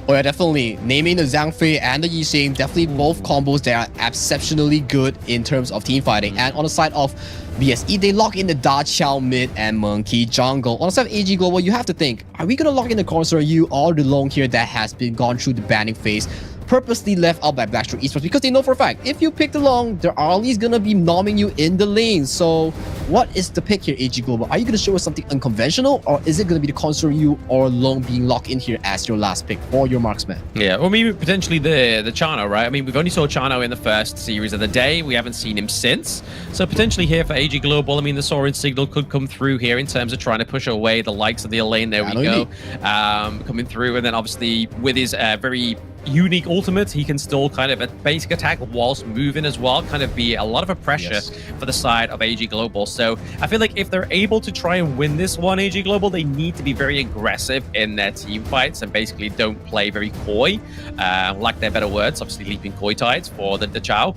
Oh yeah, definitely. Naming the Zhang Fei and the Yixing, definitely both combos that are exceptionally good in terms of team fighting. And on the side of BSE, they lock in the Da Chao mid and Monkey jungle. On the side of AG Global, you have to think, are we going to lock in the Corsair you all along here that has been gone through the banning phase, purposely left out by Black Shrew Esports, because they know for a fact, if you pick the long, they're always gonna be nomming you in the lane. So what is the pick here, AG Global? Are you gonna show us something unconventional, or is it gonna be the Console you or long being locked in here as your last pick for your marksman? Yeah, or maybe potentially the Chano, right? I mean, we've only saw Chano in the first series of the day. We haven't seen him since. So potentially here for AG Global, I mean, the Soaring Signal could come through here in terms of trying to push away the likes of the Elaine. There we go. Coming through, and then obviously with his very unique ultimate, he can still kind of a basic attack whilst moving as well, kind of be a lot of a pressure for the side of AG Global. So I feel like if they're able to try and win this one, AG Global, they need to be very aggressive in their team fights and basically don't play very coy, like their better words, obviously leaping coy tides for the Chow.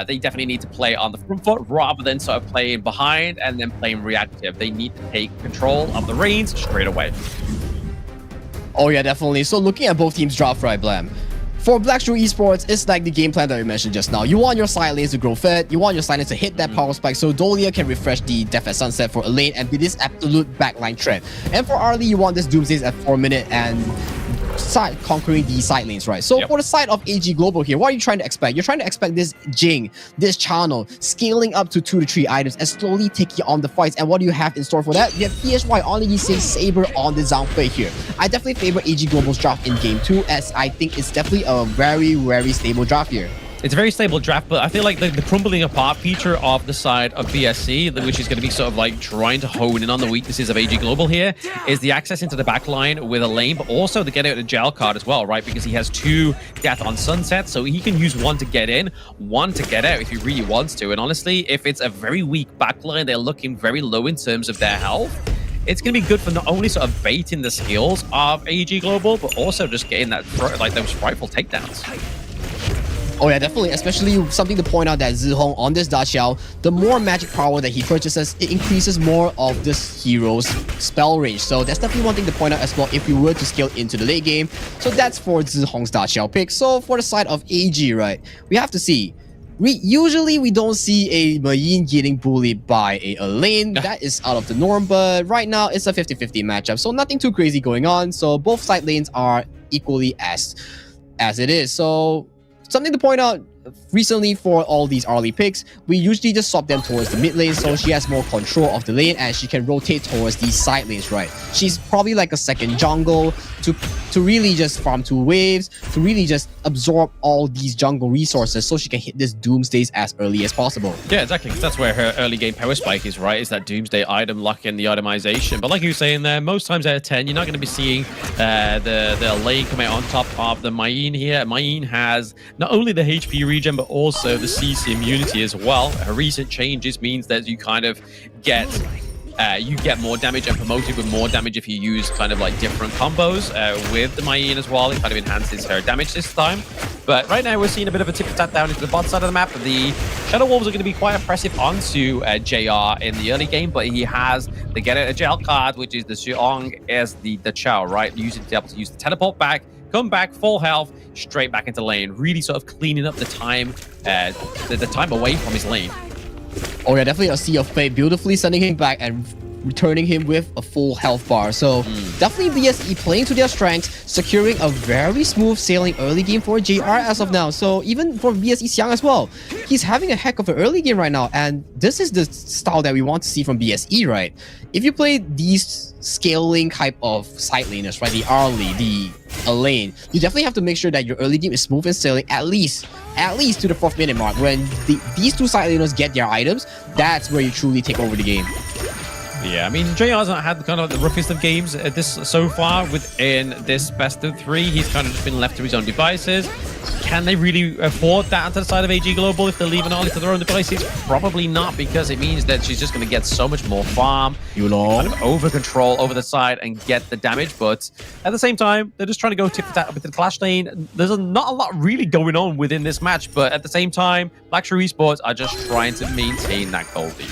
They definitely need to play on the front foot rather than sort of playing behind and then playing reactive. They need to take control of the reins straight away. Oh yeah, definitely. So looking at both teams' draft, right, Blam? For Black Shrew Esports, it's like the game plan that we mentioned just now. You want your side lanes to grow fed, you want your side lanes to hit that power spike, so Dolia can refresh the Death at Sunset for a lane and be this absolute backline threat. And for Arlie, you want this Doomsdays at 4 minute and side conquering the side lanes, right? So for the side of AG Global here, what are you trying to expect? You're trying to expect this Jing, this channel, scaling up to 2 to 3 items and slowly taking on the fights. And what do you have in store for that? You have PSY on the Yixing, Saber on the Zhang Fei here. I definitely favor AG Global's draft in game 2, as I think it's definitely a very, very stable draft here. It's a very stable draft, but I feel like the crumbling apart feature of the side of BSC, which is going to be sort of like trying to hone in on the weaknesses of AG Global here, is the access into the backline with a lane, but also the get out of jail card as well, right? Because he has 2 Death on Sunset, so he can use 1 to get in, 1 to get out if he really wants to. And honestly, if it's a very weak backline, they're looking very low in terms of their health, it's going to be good for not only sort of baiting the skills of AG Global, but also just getting that, like those frightful takedowns. Oh yeah, definitely. Especially something to point out that Zihong on this Da Xiao, the more magic power that he purchases, it increases more of this hero's spell range. So that's definitely one thing to point out as well if we were to scale into the late game. So that's for Zihong's Da Xiao pick. So for the side of AG, right, we have to see. Usually we don't see a Mayin getting bullied by a lane. That is out of the norm, but right now it's a 50-50 matchup. So nothing too crazy going on. So both side lanes are equally as it is. So something to point out recently for all these early picks, we usually just swap them towards the mid lane, so she has more control of the lane and she can rotate towards these side lanes, right? She's probably like a second jungle to really just farm 2 waves, to really just absorb all these jungle resources so she can hit this Doomsdays as early as possible. Yeah, exactly, because that's where her early game power spike is, right? Is that Doomsday item lock in the itemization. But like you were saying there, most times out of 10, you're not going to be seeing the lane coming on top of the Mayin here. Mayin has not only the HP regen, but also the CC immunity as well. Her recent changes means that you kind of get more damage and promoted with more damage if you use kind of like different combos with the Mayin as well. It kind of enhances her damage this time. But right now we're seeing a bit of a tip-tap down into the bot side of the map. The Shadow Wolves are going to be quite oppressive onto JR in the early game, but he has the get out of jail card, which is the Xuong as the Chow, right? Using to be able to use the teleport back, come back, full health, straight back into lane. Really sort of cleaning up the time, the time away from his lane. Oh yeah, definitely a Sea of Fate, beautifully sending him back and returning him with a full health bar. So definitely BSE playing to their strengths, securing a very smooth sailing early game for JR as of now. So even for BSE Xiang as well, he's having a heck of an early game right now, and this is the style that we want to see from BSE, right? If you play these scaling type of side laners, right, the early, the lane, you definitely have to make sure that your early game is smooth and sailing at least to the 4th minute mark. When these two side laners get their items, that's where you truly take over the game. Yeah, I mean, JR's not had kind of the roughest of games this so far within this best of 3. He's kind of just been left to his own devices. Can they really afford that onto the side of AG Global if they're leaving Ollie to their own devices? Probably not, because it means that she's just going to get so much more farm, kind of over control over the side and get the damage. But at the same time, they're just trying to go tip for tat with the clash lane. There's not a lot really going on within this match, but at the same time, Blackshrew Esports are just trying to maintain that gold lead.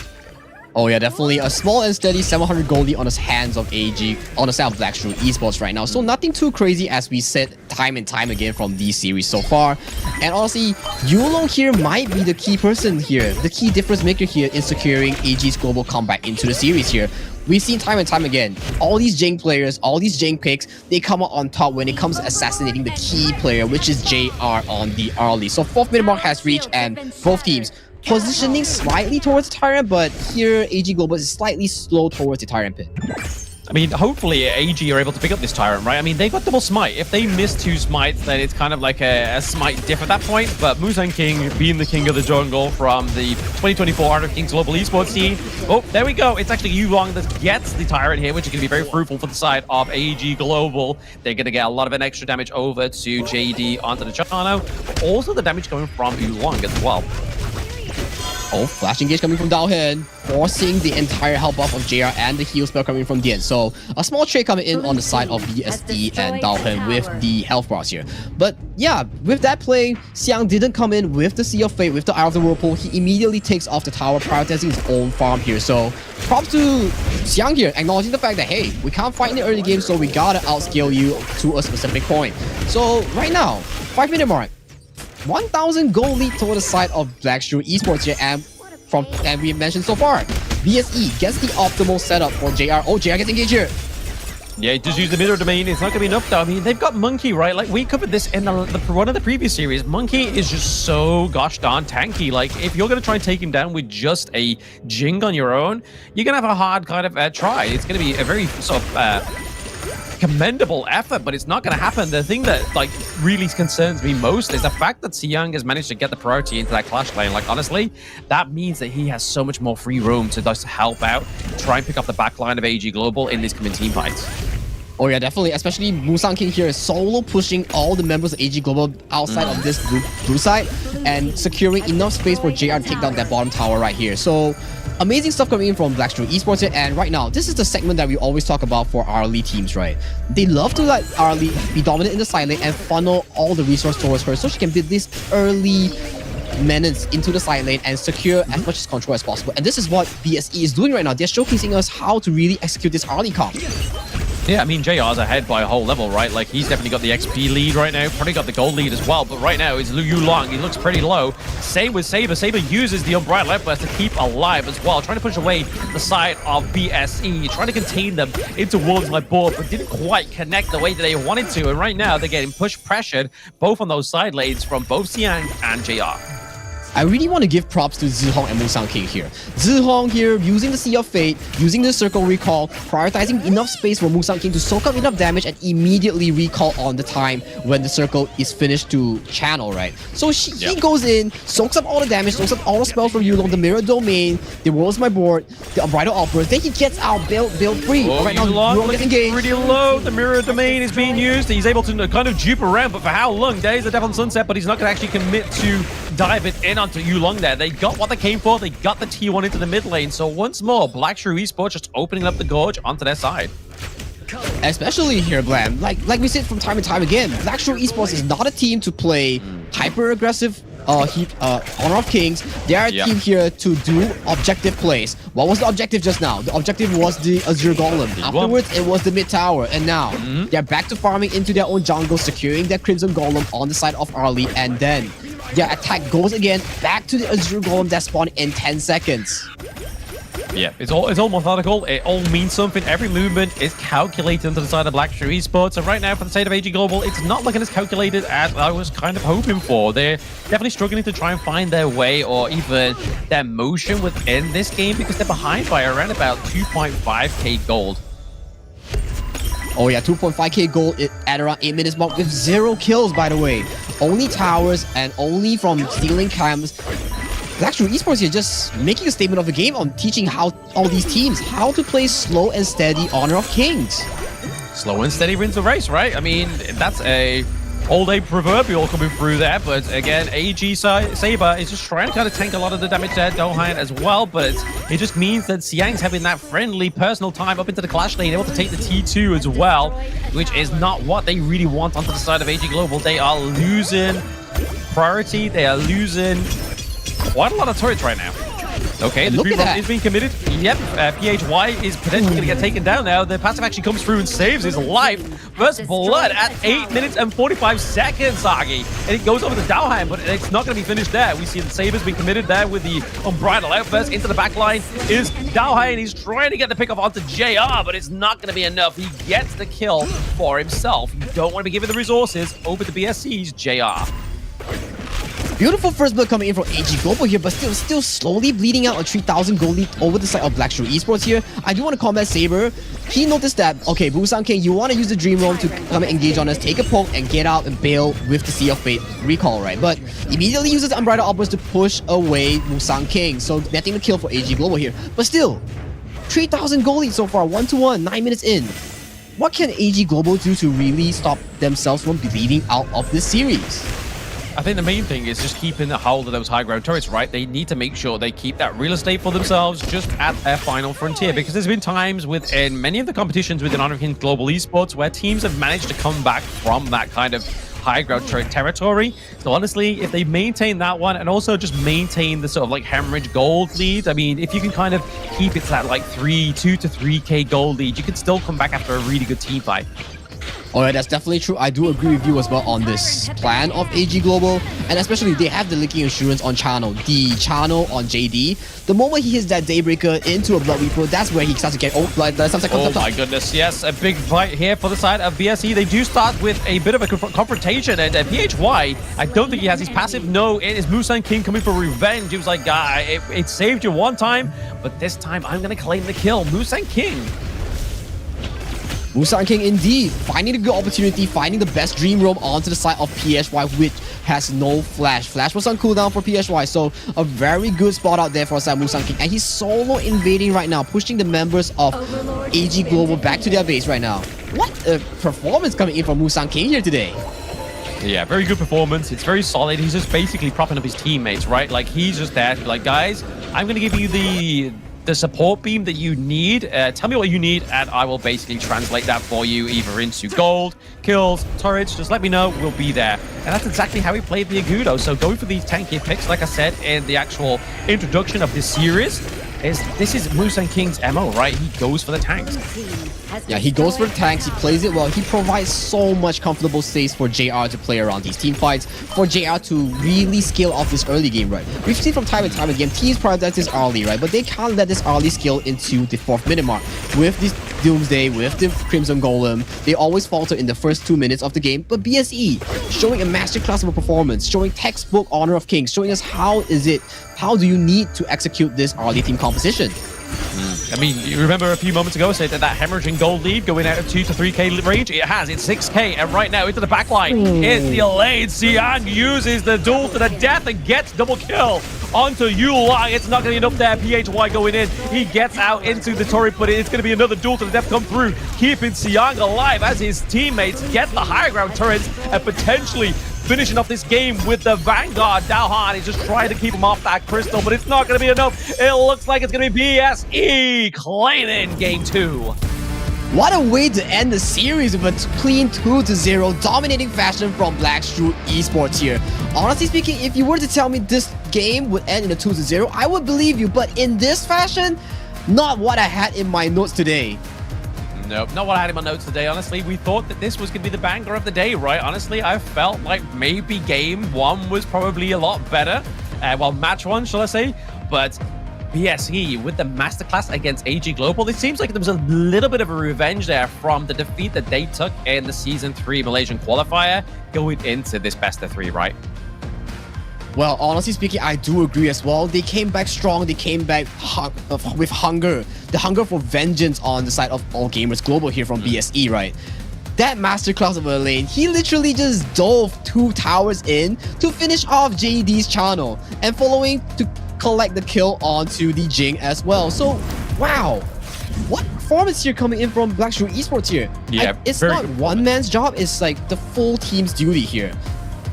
Oh yeah, definitely a small and steady 700 gold lead on the hands of AG, on the side of Blackshrew Esports right now. So nothing too crazy, as we said time and time again from these series so far. And honestly, Yulong here might be the key person here, the key difference maker here in securing AG's global comeback into the series here. We've seen time and time again, all these Jing players, all these Jing picks, they come out on top when it comes to assassinating the key player, which is JR on the early. So 4th minute mark has reached, and both teams positioning slightly towards the Tyrant, but here AG Global is slightly slow towards the Tyrant pit. I mean, hopefully AG are able to pick up this Tyrant, right? I mean, they've got double smite. If they miss 2 smites, then it's kind of like a smite diff at that point. But Musang King, being the king of the jungle from the 2024 Art of Kings Global Esports team. Oh, there we go. It's actually Yulong that gets the Tyrant here, which is going to be very fruitful for the side of AG Global. They're going to get a lot of an extra damage over to JD onto the Chano. Also, the damage coming from Yulong as well. Oh, flash engage coming from Daohen, forcing the entire health buff of JR and the heal spell coming from Dian. So a small trade coming in on the side of BSE and Daohen with the health bars here. But yeah, with that play, Xiang didn't come in with the Sea of Fate, with the Eye of the Whirlpool. He immediately takes off the tower, prioritizing his own farm here. So props to Xiang here, acknowledging the fact that, hey, we can't fight in the early game, so we gotta outscale you to a specific point. So right now, 5 minute mark, 1,000 gold lead toward the side of Blackshrew Esports here, and we mentioned so far, BSE gets the optimal setup for JR. Oh, JR gets engaged here. Yeah, just use the mirror domain. It's not going to be enough though. I mean, they've got Monkey, right? Like, we covered this in one of the previous series. Monkey is just so gosh darn tanky. Like, if you're going to try and take him down with just a Jing on your own, you're going to have a hard kind of try. It's going to be a very sort of commendable effort, but it's not going to happen. The thing that like really concerns me most is the fact that Xiang has managed to get the priority into that clash lane. Like, honestly, that means that he has so much more free room to just help out, try and pick up the back line of AG Global in these coming team fights. Oh yeah, definitely. Especially Musang King here is solo pushing all the members of AG Global outside of this blue side and securing enough space for JR to take down that bottom tower right here. So amazing stuff coming in from Blackshrew Esports here. And right now, this is the segment that we always talk about for early teams, right? They love to let early be dominant in the side lane and funnel all the resource towards her so she can build this early menace into the side lane and secure as much control as possible. And this is what BSE is doing right now. They're showcasing us how to really execute this early comp. Yeah, I mean, JR's ahead by a whole level, right? Like, he's definitely got the XP lead right now, probably got the gold lead as well, but right now it's Yulong. He looks pretty low. Same with Saber. Saber uses the Unbridled Outburst to keep alive as well, trying to push away the side of BSE, trying to contain them into towards my board, but didn't quite connect the way that they wanted to. And right now, they're getting pressured, both on those side lanes from both Xiang and JR. I really want to give props to Zihong and Musang King here. Zihong here, using the Sea of Fate, using the Circle Recall, prioritizing enough space for Musang King to soak up enough damage and immediately recall on the time when the circle is finished to channel, right? So he goes in, soaks up all the damage, soaks up all the spells from Yulong, the Mirror Domain, the World's My Board, the Unbridled Outburst, then he gets out, build free. Oh, right now, Yulong gets engaged. Pretty low, the Mirror Domain is being used. He's able to kind of dupe around, but for how long? There's a Death on Sunset, but he's not going to actually commit to dive it in onto Yulong there. They got what they came for. They got the T1 into the mid lane. So once more, Blackshrew Esports just opening up the gorge onto their side. Especially here, Blam. Like we said from time and time again, Blackshrew Esports is not a team to play hyper-aggressive Honor of Kings, they are a team here to do objective plays. What was the objective just now? The objective was the Azure Golem. Afterwards, it was the mid tower. And now, they're back to farming into their own jungle, securing their Crimson Golem on the side of Arlie. And then, their attack goes again back to the Azure Golem that spawned in 10 seconds. Yeah, it's all methodical. It all means something. Every movement is calculated onto the side of Blackstreet Esports. And right now, for the state of AG Global, it's not looking as calculated as I was kind of hoping for. They're definitely struggling to try and find their way or even their motion within this game because they're behind by around about 2.5k gold. Oh yeah, 2.5k gold at around 8 minutes mark with 0 kills, by the way. Only towers and only from stealing camps. Blackstreet Esports here just making a statement of the game on teaching how all these teams how to play slow and steady Honor of Kings. Slow and steady wins the race, right? I mean, that's a all-day proverbial coming through there, but again, AG Saber is just trying to kind of tank a lot of the damage there, Dohan as well, but it just means that Xiang's having that friendly personal time up into the Clash lane, able to take the T2 as well, which is not what they really want onto the side of AG Global. They are losing priority, they are losing quite a lot of turrets right now. Okay, the dream is being committed. Yep, PHY is potentially going to get taken down now. The passive actually comes through and saves his life. First blood at 8 minutes and 45 seconds, Sagi. And it goes over to Dowheim, but it's not going to be finished there. We see the Sabers being committed there with the Unbridled Outburst. Into the backline is Dowheim. He's trying to get the pick off onto JR, but it's not going to be enough. He gets the kill for himself. You don't want to be giving the resources over to BSC's JR. Beautiful first blood coming in from AG Global here, but still slowly bleeding out a 3,000 gold lead over the side of Blackstreet Esports here. I do want to combat Saber. He noticed that, okay, Busan King, you want to use the Dream Roam to come and engage on us, take a poke, and get out and bail with the Sea of Fate recall, right? But immediately uses the Unbridled Outburst to push away Busan King, so netting the kill for AG Global here. But still, 3,000 gold lead so far, 1-1, 9 minutes in. What can AG Global do to really stop themselves from bleeding out of this series? I think the main thing is just keeping a hold of those high ground turrets, right? They need to make sure they keep that real estate for themselves just at their final frontier, because there's been times within many of the competitions within Honor of Kings Global Esports where teams have managed to come back from that kind of high ground turret territory. So honestly, if they maintain that one and also just maintain the sort of like hemorrhage gold lead, I mean, if you can kind of keep it to that like 2 to 3k gold lead, you can still come back after a really good team fight. Oh yeah, that's definitely true. I do agree with you as well on this plan of AG Global, and especially they have the Licking Insurance on Channel, the Channel on JD. The moment he hits that Daybreaker into a Blood Reaper, that's where he starts to get oh my goodness, yes, a big fight here for the side of BSC. They do start with a bit of a confrontation, and PHY, I don't think he has his passive. No, it is Musan King coming for revenge. He was like, guy, it saved you one time, but this time I'm gonna claim the kill. Musan King. Musan King indeed, finding a good opportunity, finding the best Dream Roam onto the side of PSY, which has no Flash. Flash was on cooldown for PSY, so a very good spot out there for side Musan King. And he's solo invading right now, pushing the members of AG Global back to their base right now. What a performance coming in from Musan King here today. Yeah, very good performance. It's very solid. He's just basically propping up his teammates, right? Like, he's just there to be like, guys, I'm going to give you the support beam that you need. Tell me what you need, and I will basically translate that for you, either into gold, kills, turrets. Just let me know. We'll be there. And that's exactly how he played the Agudo. So going for these tanky picks, like I said in the actual introduction of this series, this is Musan King's MO, right? He goes for the tanks. Yeah, he goes for the tanks, he plays it well, he provides so much comfortable space for JR to play around these team fights, for JR to really scale off this early game, right? We've seen from time and time again, teams prioritize this early, right? But they can't let this early scale into the 4th minute mark. With this Doomsday, with the Crimson Golem, they always falter in the first 2 minutes of the game. But BSE, showing a masterclass of a performance, showing textbook Honor of Kings, showing us how do you need to execute this early team composition. I mean, you remember a few moments ago I said that hemorrhaging gold lead going out of 2 to 3k range? It has, it's 6k, and right now into the backline, it's the Elaine. Xiang uses the duel to the death and gets double kill onto Yulai. It's not going to be enough there. PHY going in, he gets out into the turret, but it's going to be another duel to the death come through, keeping Xiang alive as his teammates get the high ground turrets and potentially finishing off this game with the Vanguard. Daohan is just trying to keep him off that crystal, but it's not going to be enough. It looks like it's going to be BSE claiming game 2. What a way to end the series with a clean 2-0 dominating fashion from Blackstreet Esports here. Honestly speaking, if you were to tell me this game would end in a 2-0, I would believe you, but in this fashion, not what I had in my notes today. Nope, not what I had in my notes today, honestly. We thought that this was going to be the banger of the day, right? Honestly, I felt like maybe game one was probably a lot better. Well, match one, shall I say. But BSE with the masterclass against AG Global, it seems like there was a little bit of a revenge there from the defeat that they took in the Season 3 Malaysian qualifier going into this best of 3, right? Well, honestly speaking, I do agree as well. They came back strong. They came back with hunger. The hunger for vengeance on the side of All Gamers Global here from BSE, right? That masterclass of a lane, he literally just dove 2 towers in to finish off JD's channel and following to collect the kill onto the Jing as well. So, wow. What performance here coming in from Blackstreet Esports here. Yeah, it's not one man's job, it's like the full team's duty here.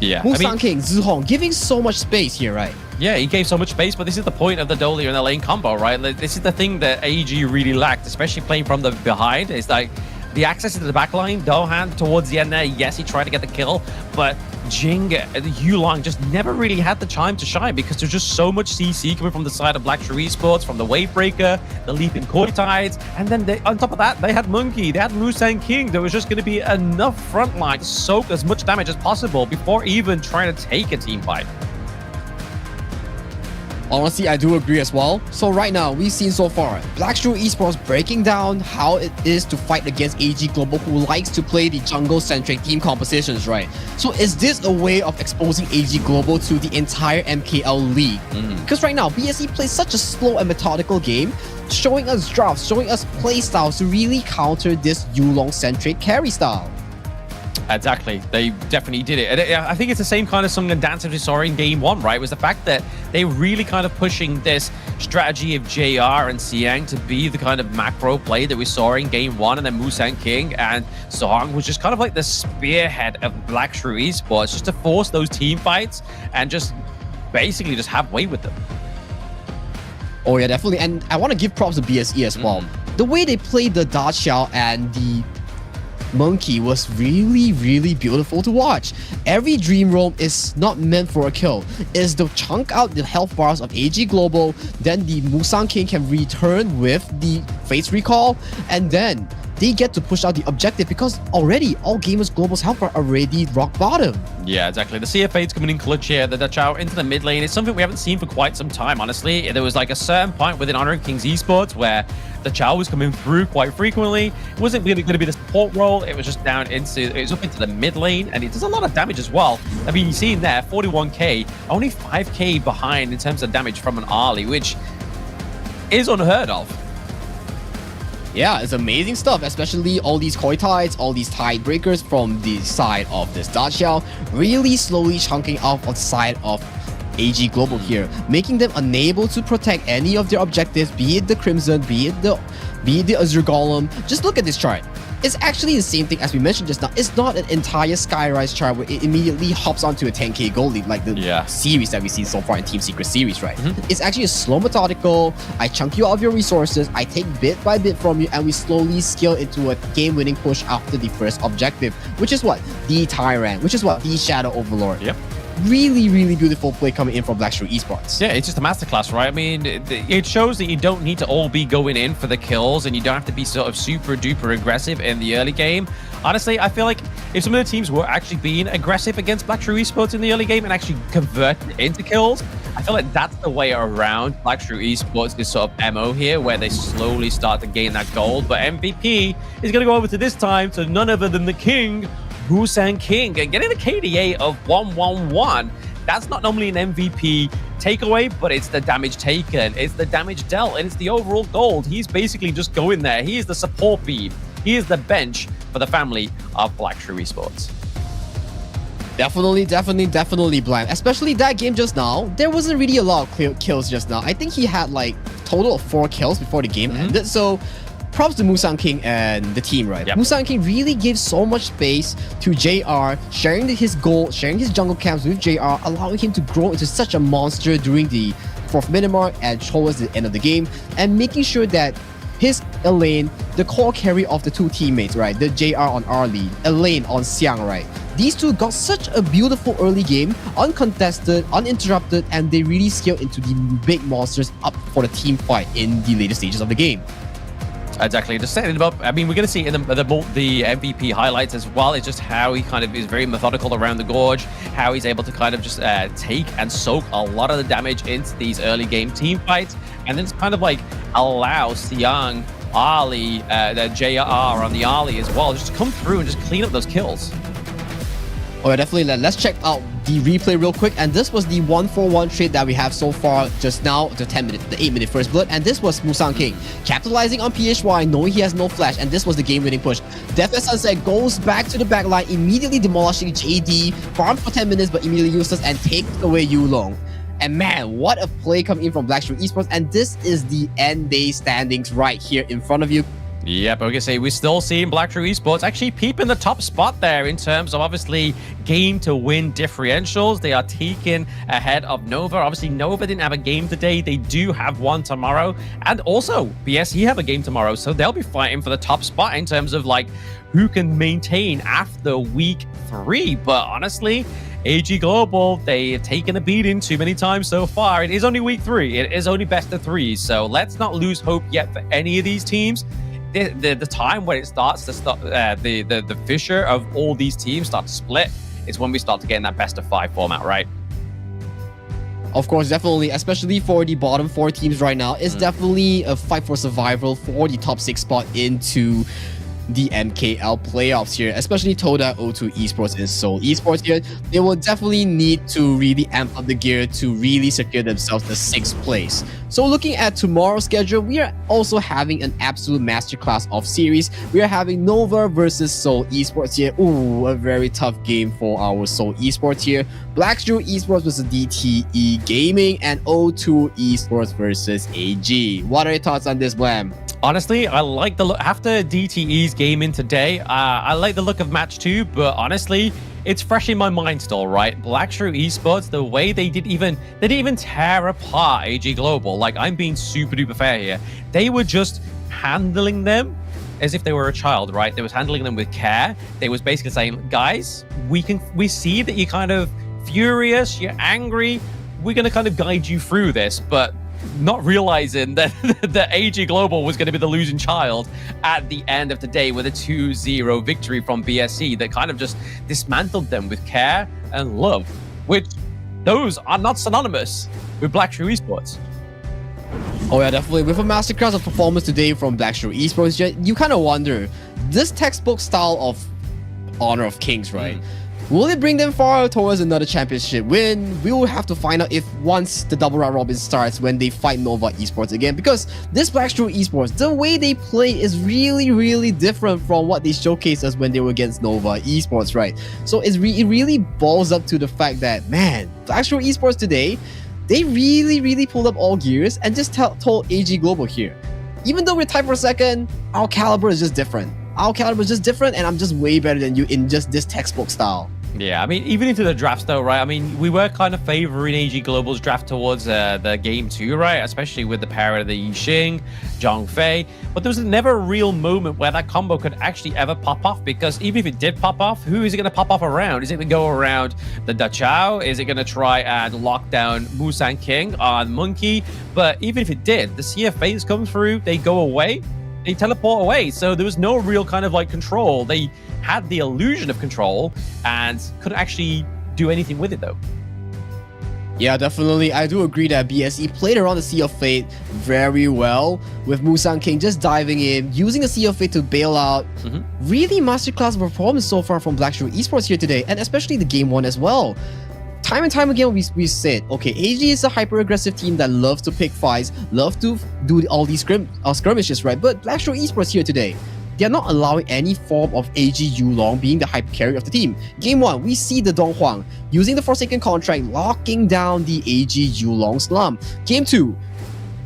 Yeah, Musang King, Zihong giving so much space here, right? Yeah, he gave so much space, but this is the point of the Dolly and the lane combo, right? This is the thing that AG really lacked, especially playing from the behind. It's like the access to the backline, Dohan towards the end there, yes, he tried to get the kill, but Jing, Yulong just never really had the time to shine because there's just so much CC coming from the side of Blackstreet Esports, from the Wavebreaker, the Leaping Koi Tides, and then on top of that, they had Monkey, they had Musang King. There was just going to be enough frontline to soak as much damage as possible before even trying to take a team fight. Honestly, I do agree as well. So right now, we've seen so far Blackstreet Esports breaking down how it is to fight against AG Global, who likes to play the jungle-centric team compositions, right? So is this a way of exposing AG Global to the entire MKL league? Because right now, BSE plays such a slow and methodical game, showing us drafts, showing us play styles to really counter this Yulong-centric carry style. Exactly, they definitely did it. And I think it's the same kind of song and dance as we saw in game one, right? Was the fact that they really kind of pushing this strategy of JR and Siang to be the kind of macro play that we saw in game one, and then Musang King and Song was just kind of like the spearhead of Blackstreet Esports, just to force those team fights and just basically just have way with them. Oh yeah, definitely. And I want to give props to BSE as well. The way they played the Da Xiao and the Monkey was really, really beautiful to watch. Every dream roam is not meant for a kill. It's to chunk out the health bars of AG Global, then the Musang King can return with the Face Recall, and then they get to push out the objective because already All Gamers Global's health bar already rock bottom. Yeah, exactly. The CFA's coming in clutch here. The Dachau into the mid lane is something we haven't seen for quite some time, honestly. There was like a certain point within Honor of Kings Esports where the Chow was coming through quite frequently. It wasn't really going to be the support role. It was just down into, it was up into the mid lane, and it does a lot of damage as well. I mean, you see in there, 41k, only 5k behind in terms of damage from an Arlie, which is unheard of. Yeah, it's amazing stuff, especially all these Koi Tides, all these Tide Breakers from the side of this Da Xiao, really slowly chunking off on the side of AG Global here, making them unable to protect any of their objectives, be it the Crimson, be it the Azure Golem. Just look at this chart. It's actually the same thing as we mentioned just now. It's not an entire Skyrise chart where it immediately hops onto a 10k gold lead like the series that we've seen so far in Team Secret series, right? It's actually a slow methodical, I chunk you out of your resources, I take bit by bit from you, and we slowly scale into a game-winning push after the first objective, which is what? The Tyrant, which is what? The Shadow Overlord. Yep. Really, really beautiful play coming in from Blackstreet Esports. Yeah, it's just a masterclass, right? I mean, it shows that you don't need to all be going in for the kills, and you don't have to be sort of super duper aggressive in the early game. Honestly, I feel like if some of the teams were actually being aggressive against Blackstreet Esports in the early game and actually converted into kills, I feel like that's the way around Blackstreet Esports' this sort of MO here, where they slowly start to gain that gold. But MVP is going to go over to this time to none other than the king, Musang King, and getting the KDA of 111. That's not normally an MVP takeaway, but it's the damage taken, it's the damage dealt, and it's the overall gold. He's basically just going there. He is the support beam. He is the bench for the family of Blackstreet Esports. Definitely Blam. Especially that game just now, there wasn't really a lot of kills just now. I think he had like total of 4 kills before the game ended, so props to Musang King and the team, right? Yep. Musang King really gives so much space to JR, sharing his gold, sharing his jungle camps with JR, allowing him to grow into such a monster during the 4th minute mark and towards the end of the game, and making sure that his Elaine, the core carry of the two teammates, right? The JR on Arlie, Elaine on Xiang, right? These two got such a beautiful early game, uncontested, uninterrupted, and they really scaled into the big monsters up for the team fight in the later stages of the game. Exactly. Just setting him up. I mean, we're going to see it in the MVP highlights as well. It's just how he kind of is very methodical around the gorge, how he's able to kind of just take and soak a lot of the damage into these early game team fights, and then it's kind of like allow Xiang, Ali, the JR on the Ali as well, just to come through and just clean up those kills. Oh yeah, definitely. Let's check out the replay real quick. And this was the 1-4-1 trade that we have so far just now, the 8-minute first blood. And this was Musang King capitalizing on PHY, knowing he has no flash. And this was the game-winning push. Death as Sunset goes back to the back line, immediately demolishing JD, farms for 10 minutes, but immediately useless and takes away Yulong. And man, what a play coming in from Blackstreet Esports. And this is the end day standings right here in front of you. Yep, we're going to say we're still seeing Blackstreet Esports actually peeping the top spot there in terms of obviously game to win differentials. They are taking ahead of Nova. Obviously, Nova didn't have a game today. They do have one tomorrow. And also, BSE have a game tomorrow. So they'll be fighting for the top spot in terms of like who can maintain after week 3. But honestly, AG Global, they have taken a beating too many times so far. It is only week 3. It is only best of 3. So let's not lose hope yet for any of these teams. The time when it starts to start, the fissure of all these teams start to split is when we start to get in that best of 5 format, right? Of course, definitely, especially for the bottom 4 teams right now, it's definitely a fight for survival for the top 6 spot into the MKL playoffs here, especially Toda, O2 Esports, and Seoul Esports here. They will definitely need to really amp up the gear to really secure themselves the 6th place. So looking at tomorrow's schedule, we are also having an absolute masterclass of series. We are having Nova versus Seoul Esports here. Ooh, a very tough game for our Seoul Esports here. Blackstreet Esports versus DTE Gaming, and O2 Esports versus AG. What are your thoughts on this, Blam? Honestly, I like the look after DTE's game in today. I like the look of match 2, but honestly, it's fresh in my mind still, right? Blackstreet Esports, the way they didn't even tear apart AG Global. Like, I'm being super duper fair here. They were just handling them as if they were a child, right? They was handling them with care. They was basically saying, guys, we see that you're kind of furious, you're angry. We're gonna kind of guide you through this, but not realizing that the AG Global was going to be the losing child at the end of the day with a 2-0 victory from BSC that kind of just dismantled them with care and love, which those are not synonymous with Blackstreet Esports. Oh yeah, definitely. With a masterclass of performance today from Blackstreet Esports, you kind of wonder, this textbook style of Honor of Kings, right? Will it bring them far towards another championship win? We will have to find out if once the double round robin starts when they fight Nova Esports again, because this Blackstreet Esports, the way they play is really, really different from what they showcased us when they were against Nova Esports, right? So it really balls up to the fact that, man, Blackstreet Esports today, they really pulled up all gears and just told AG Global here, even though we're tied for 2nd, our caliber is just different. Our caliber is just different, and I'm just way better than you in just this textbook style. Yeah, I mean, even into the drafts though, right? I mean, we were kind of favoring AG Global's draft towards the game 2, right? Especially with the pair of the Yixing, Zhang Fei. But there was never a real moment where that combo could actually ever pop off, because even if it did pop off, who is it going to pop off around? Is it going to go around the Dachao? Is it going to try and lock down Musang King on Monkey? But even if it did, the CFAs come through, they go away, they teleport away. So there was no real kind of like control. They had the illusion of control and couldn't actually do anything with it though. Yeah, definitely. I do agree that BSE played around the Sea of Fate very well, with Musang King just diving in, using the Sea of Fate to bail out. Really masterclass performance so far from Blackstreet Esports here today, and especially the game 1 as well. Time and time again, we said, okay, AG is a hyper-aggressive team that loves to pick fights, love to do all these skirmishes, right? But Blackstreet Esports here today, they are not allowing any form of AG Yulong being the hyper carry of the team. Game 1, we see the Dong Huang using the Forsaken contract, locking down the AG Yulong slum. Game 2,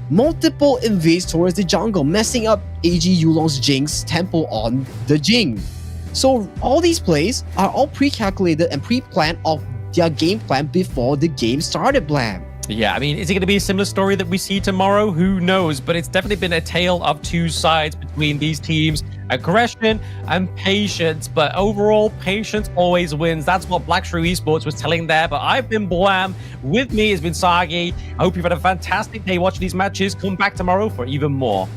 multiple invades towards the jungle, messing up AG Yulong's Jing's temple on the Jing. So all these plays are all pre-calculated and pre-planned of their game plan before the game started, Blam. Yeah, I mean, is it going to be a similar story that we see tomorrow? Who knows? But it's definitely been a tale of two sides between these teams. Aggression and patience. But overall, patience always wins. That's what Black Shrew Esports was telling there. But I've been Blam. With me has been Sagi. I hope you've had a fantastic day watching these matches. Come back tomorrow for even more.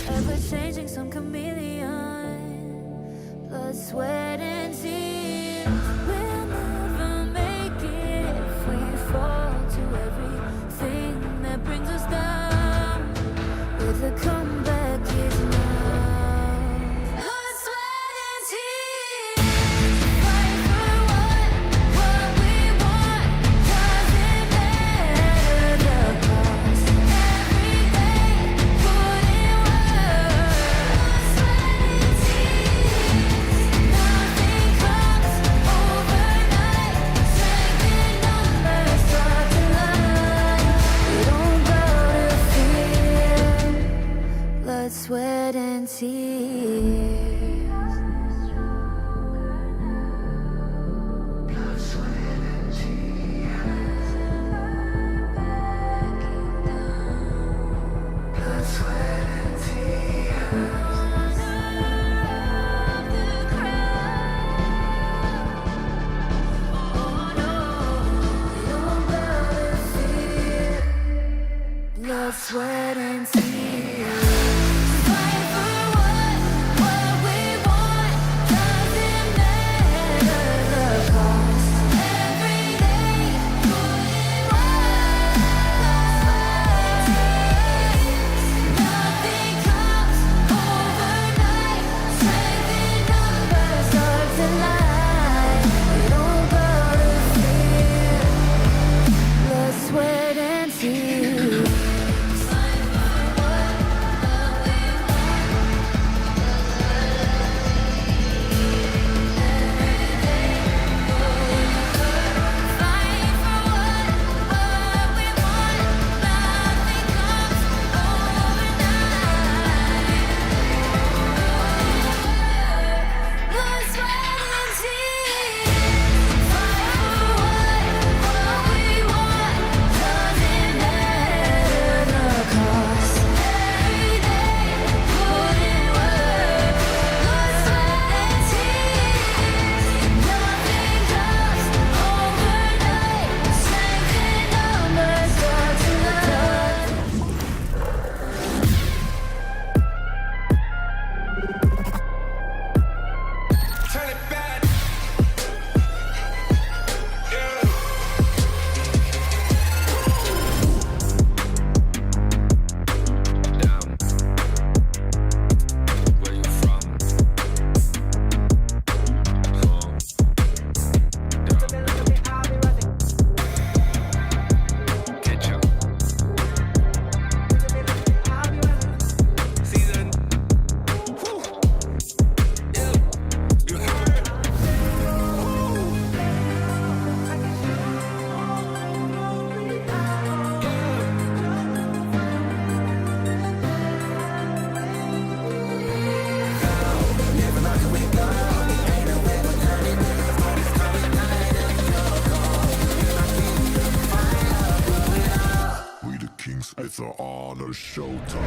Ever-changing, some chameleon. Blood, sweat, and tears. We'll never make it if we fall to everything that brings us down. With a comeback is now. Blood, sweat, and tears. Fight for what we want. Doesn't matter the cost. Every day, put in work. Blood, sweat, and tears. Nothing comes overnight. Strength in numbers start to line. We don't bow to fear. Blood, sweat, and tears. Blood, sweat, and tears. Fight for what we want. Doesn't matter the cost. Every day, put in work. Nothing comes overnight. Strength in numbers start to line. We don't bow to fear. Blood, sweat, and tears. It's an honor showtime.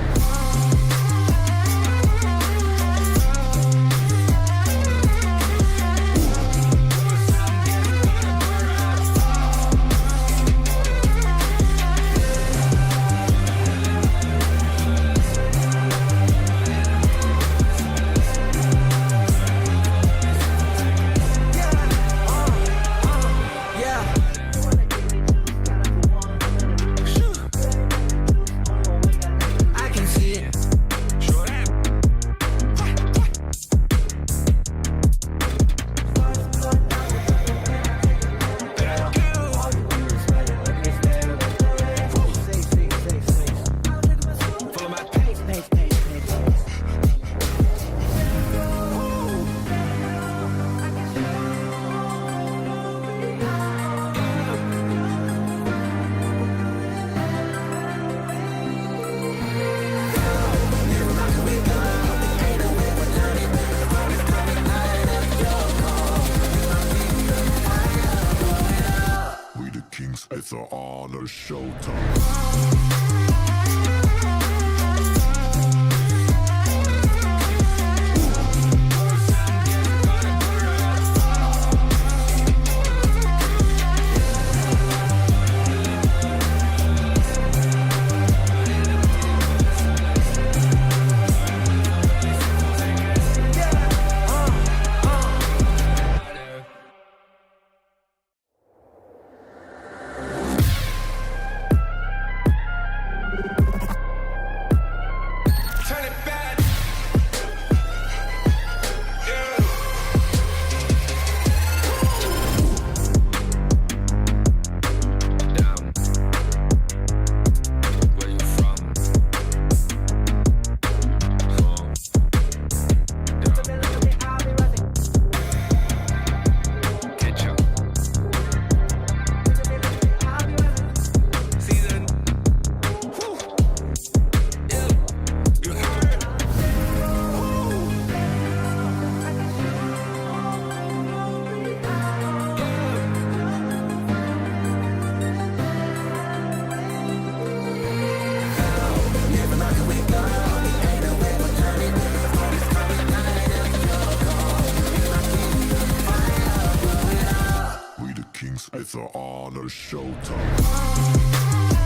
I can It's an honor showtime. It's an honor showtime.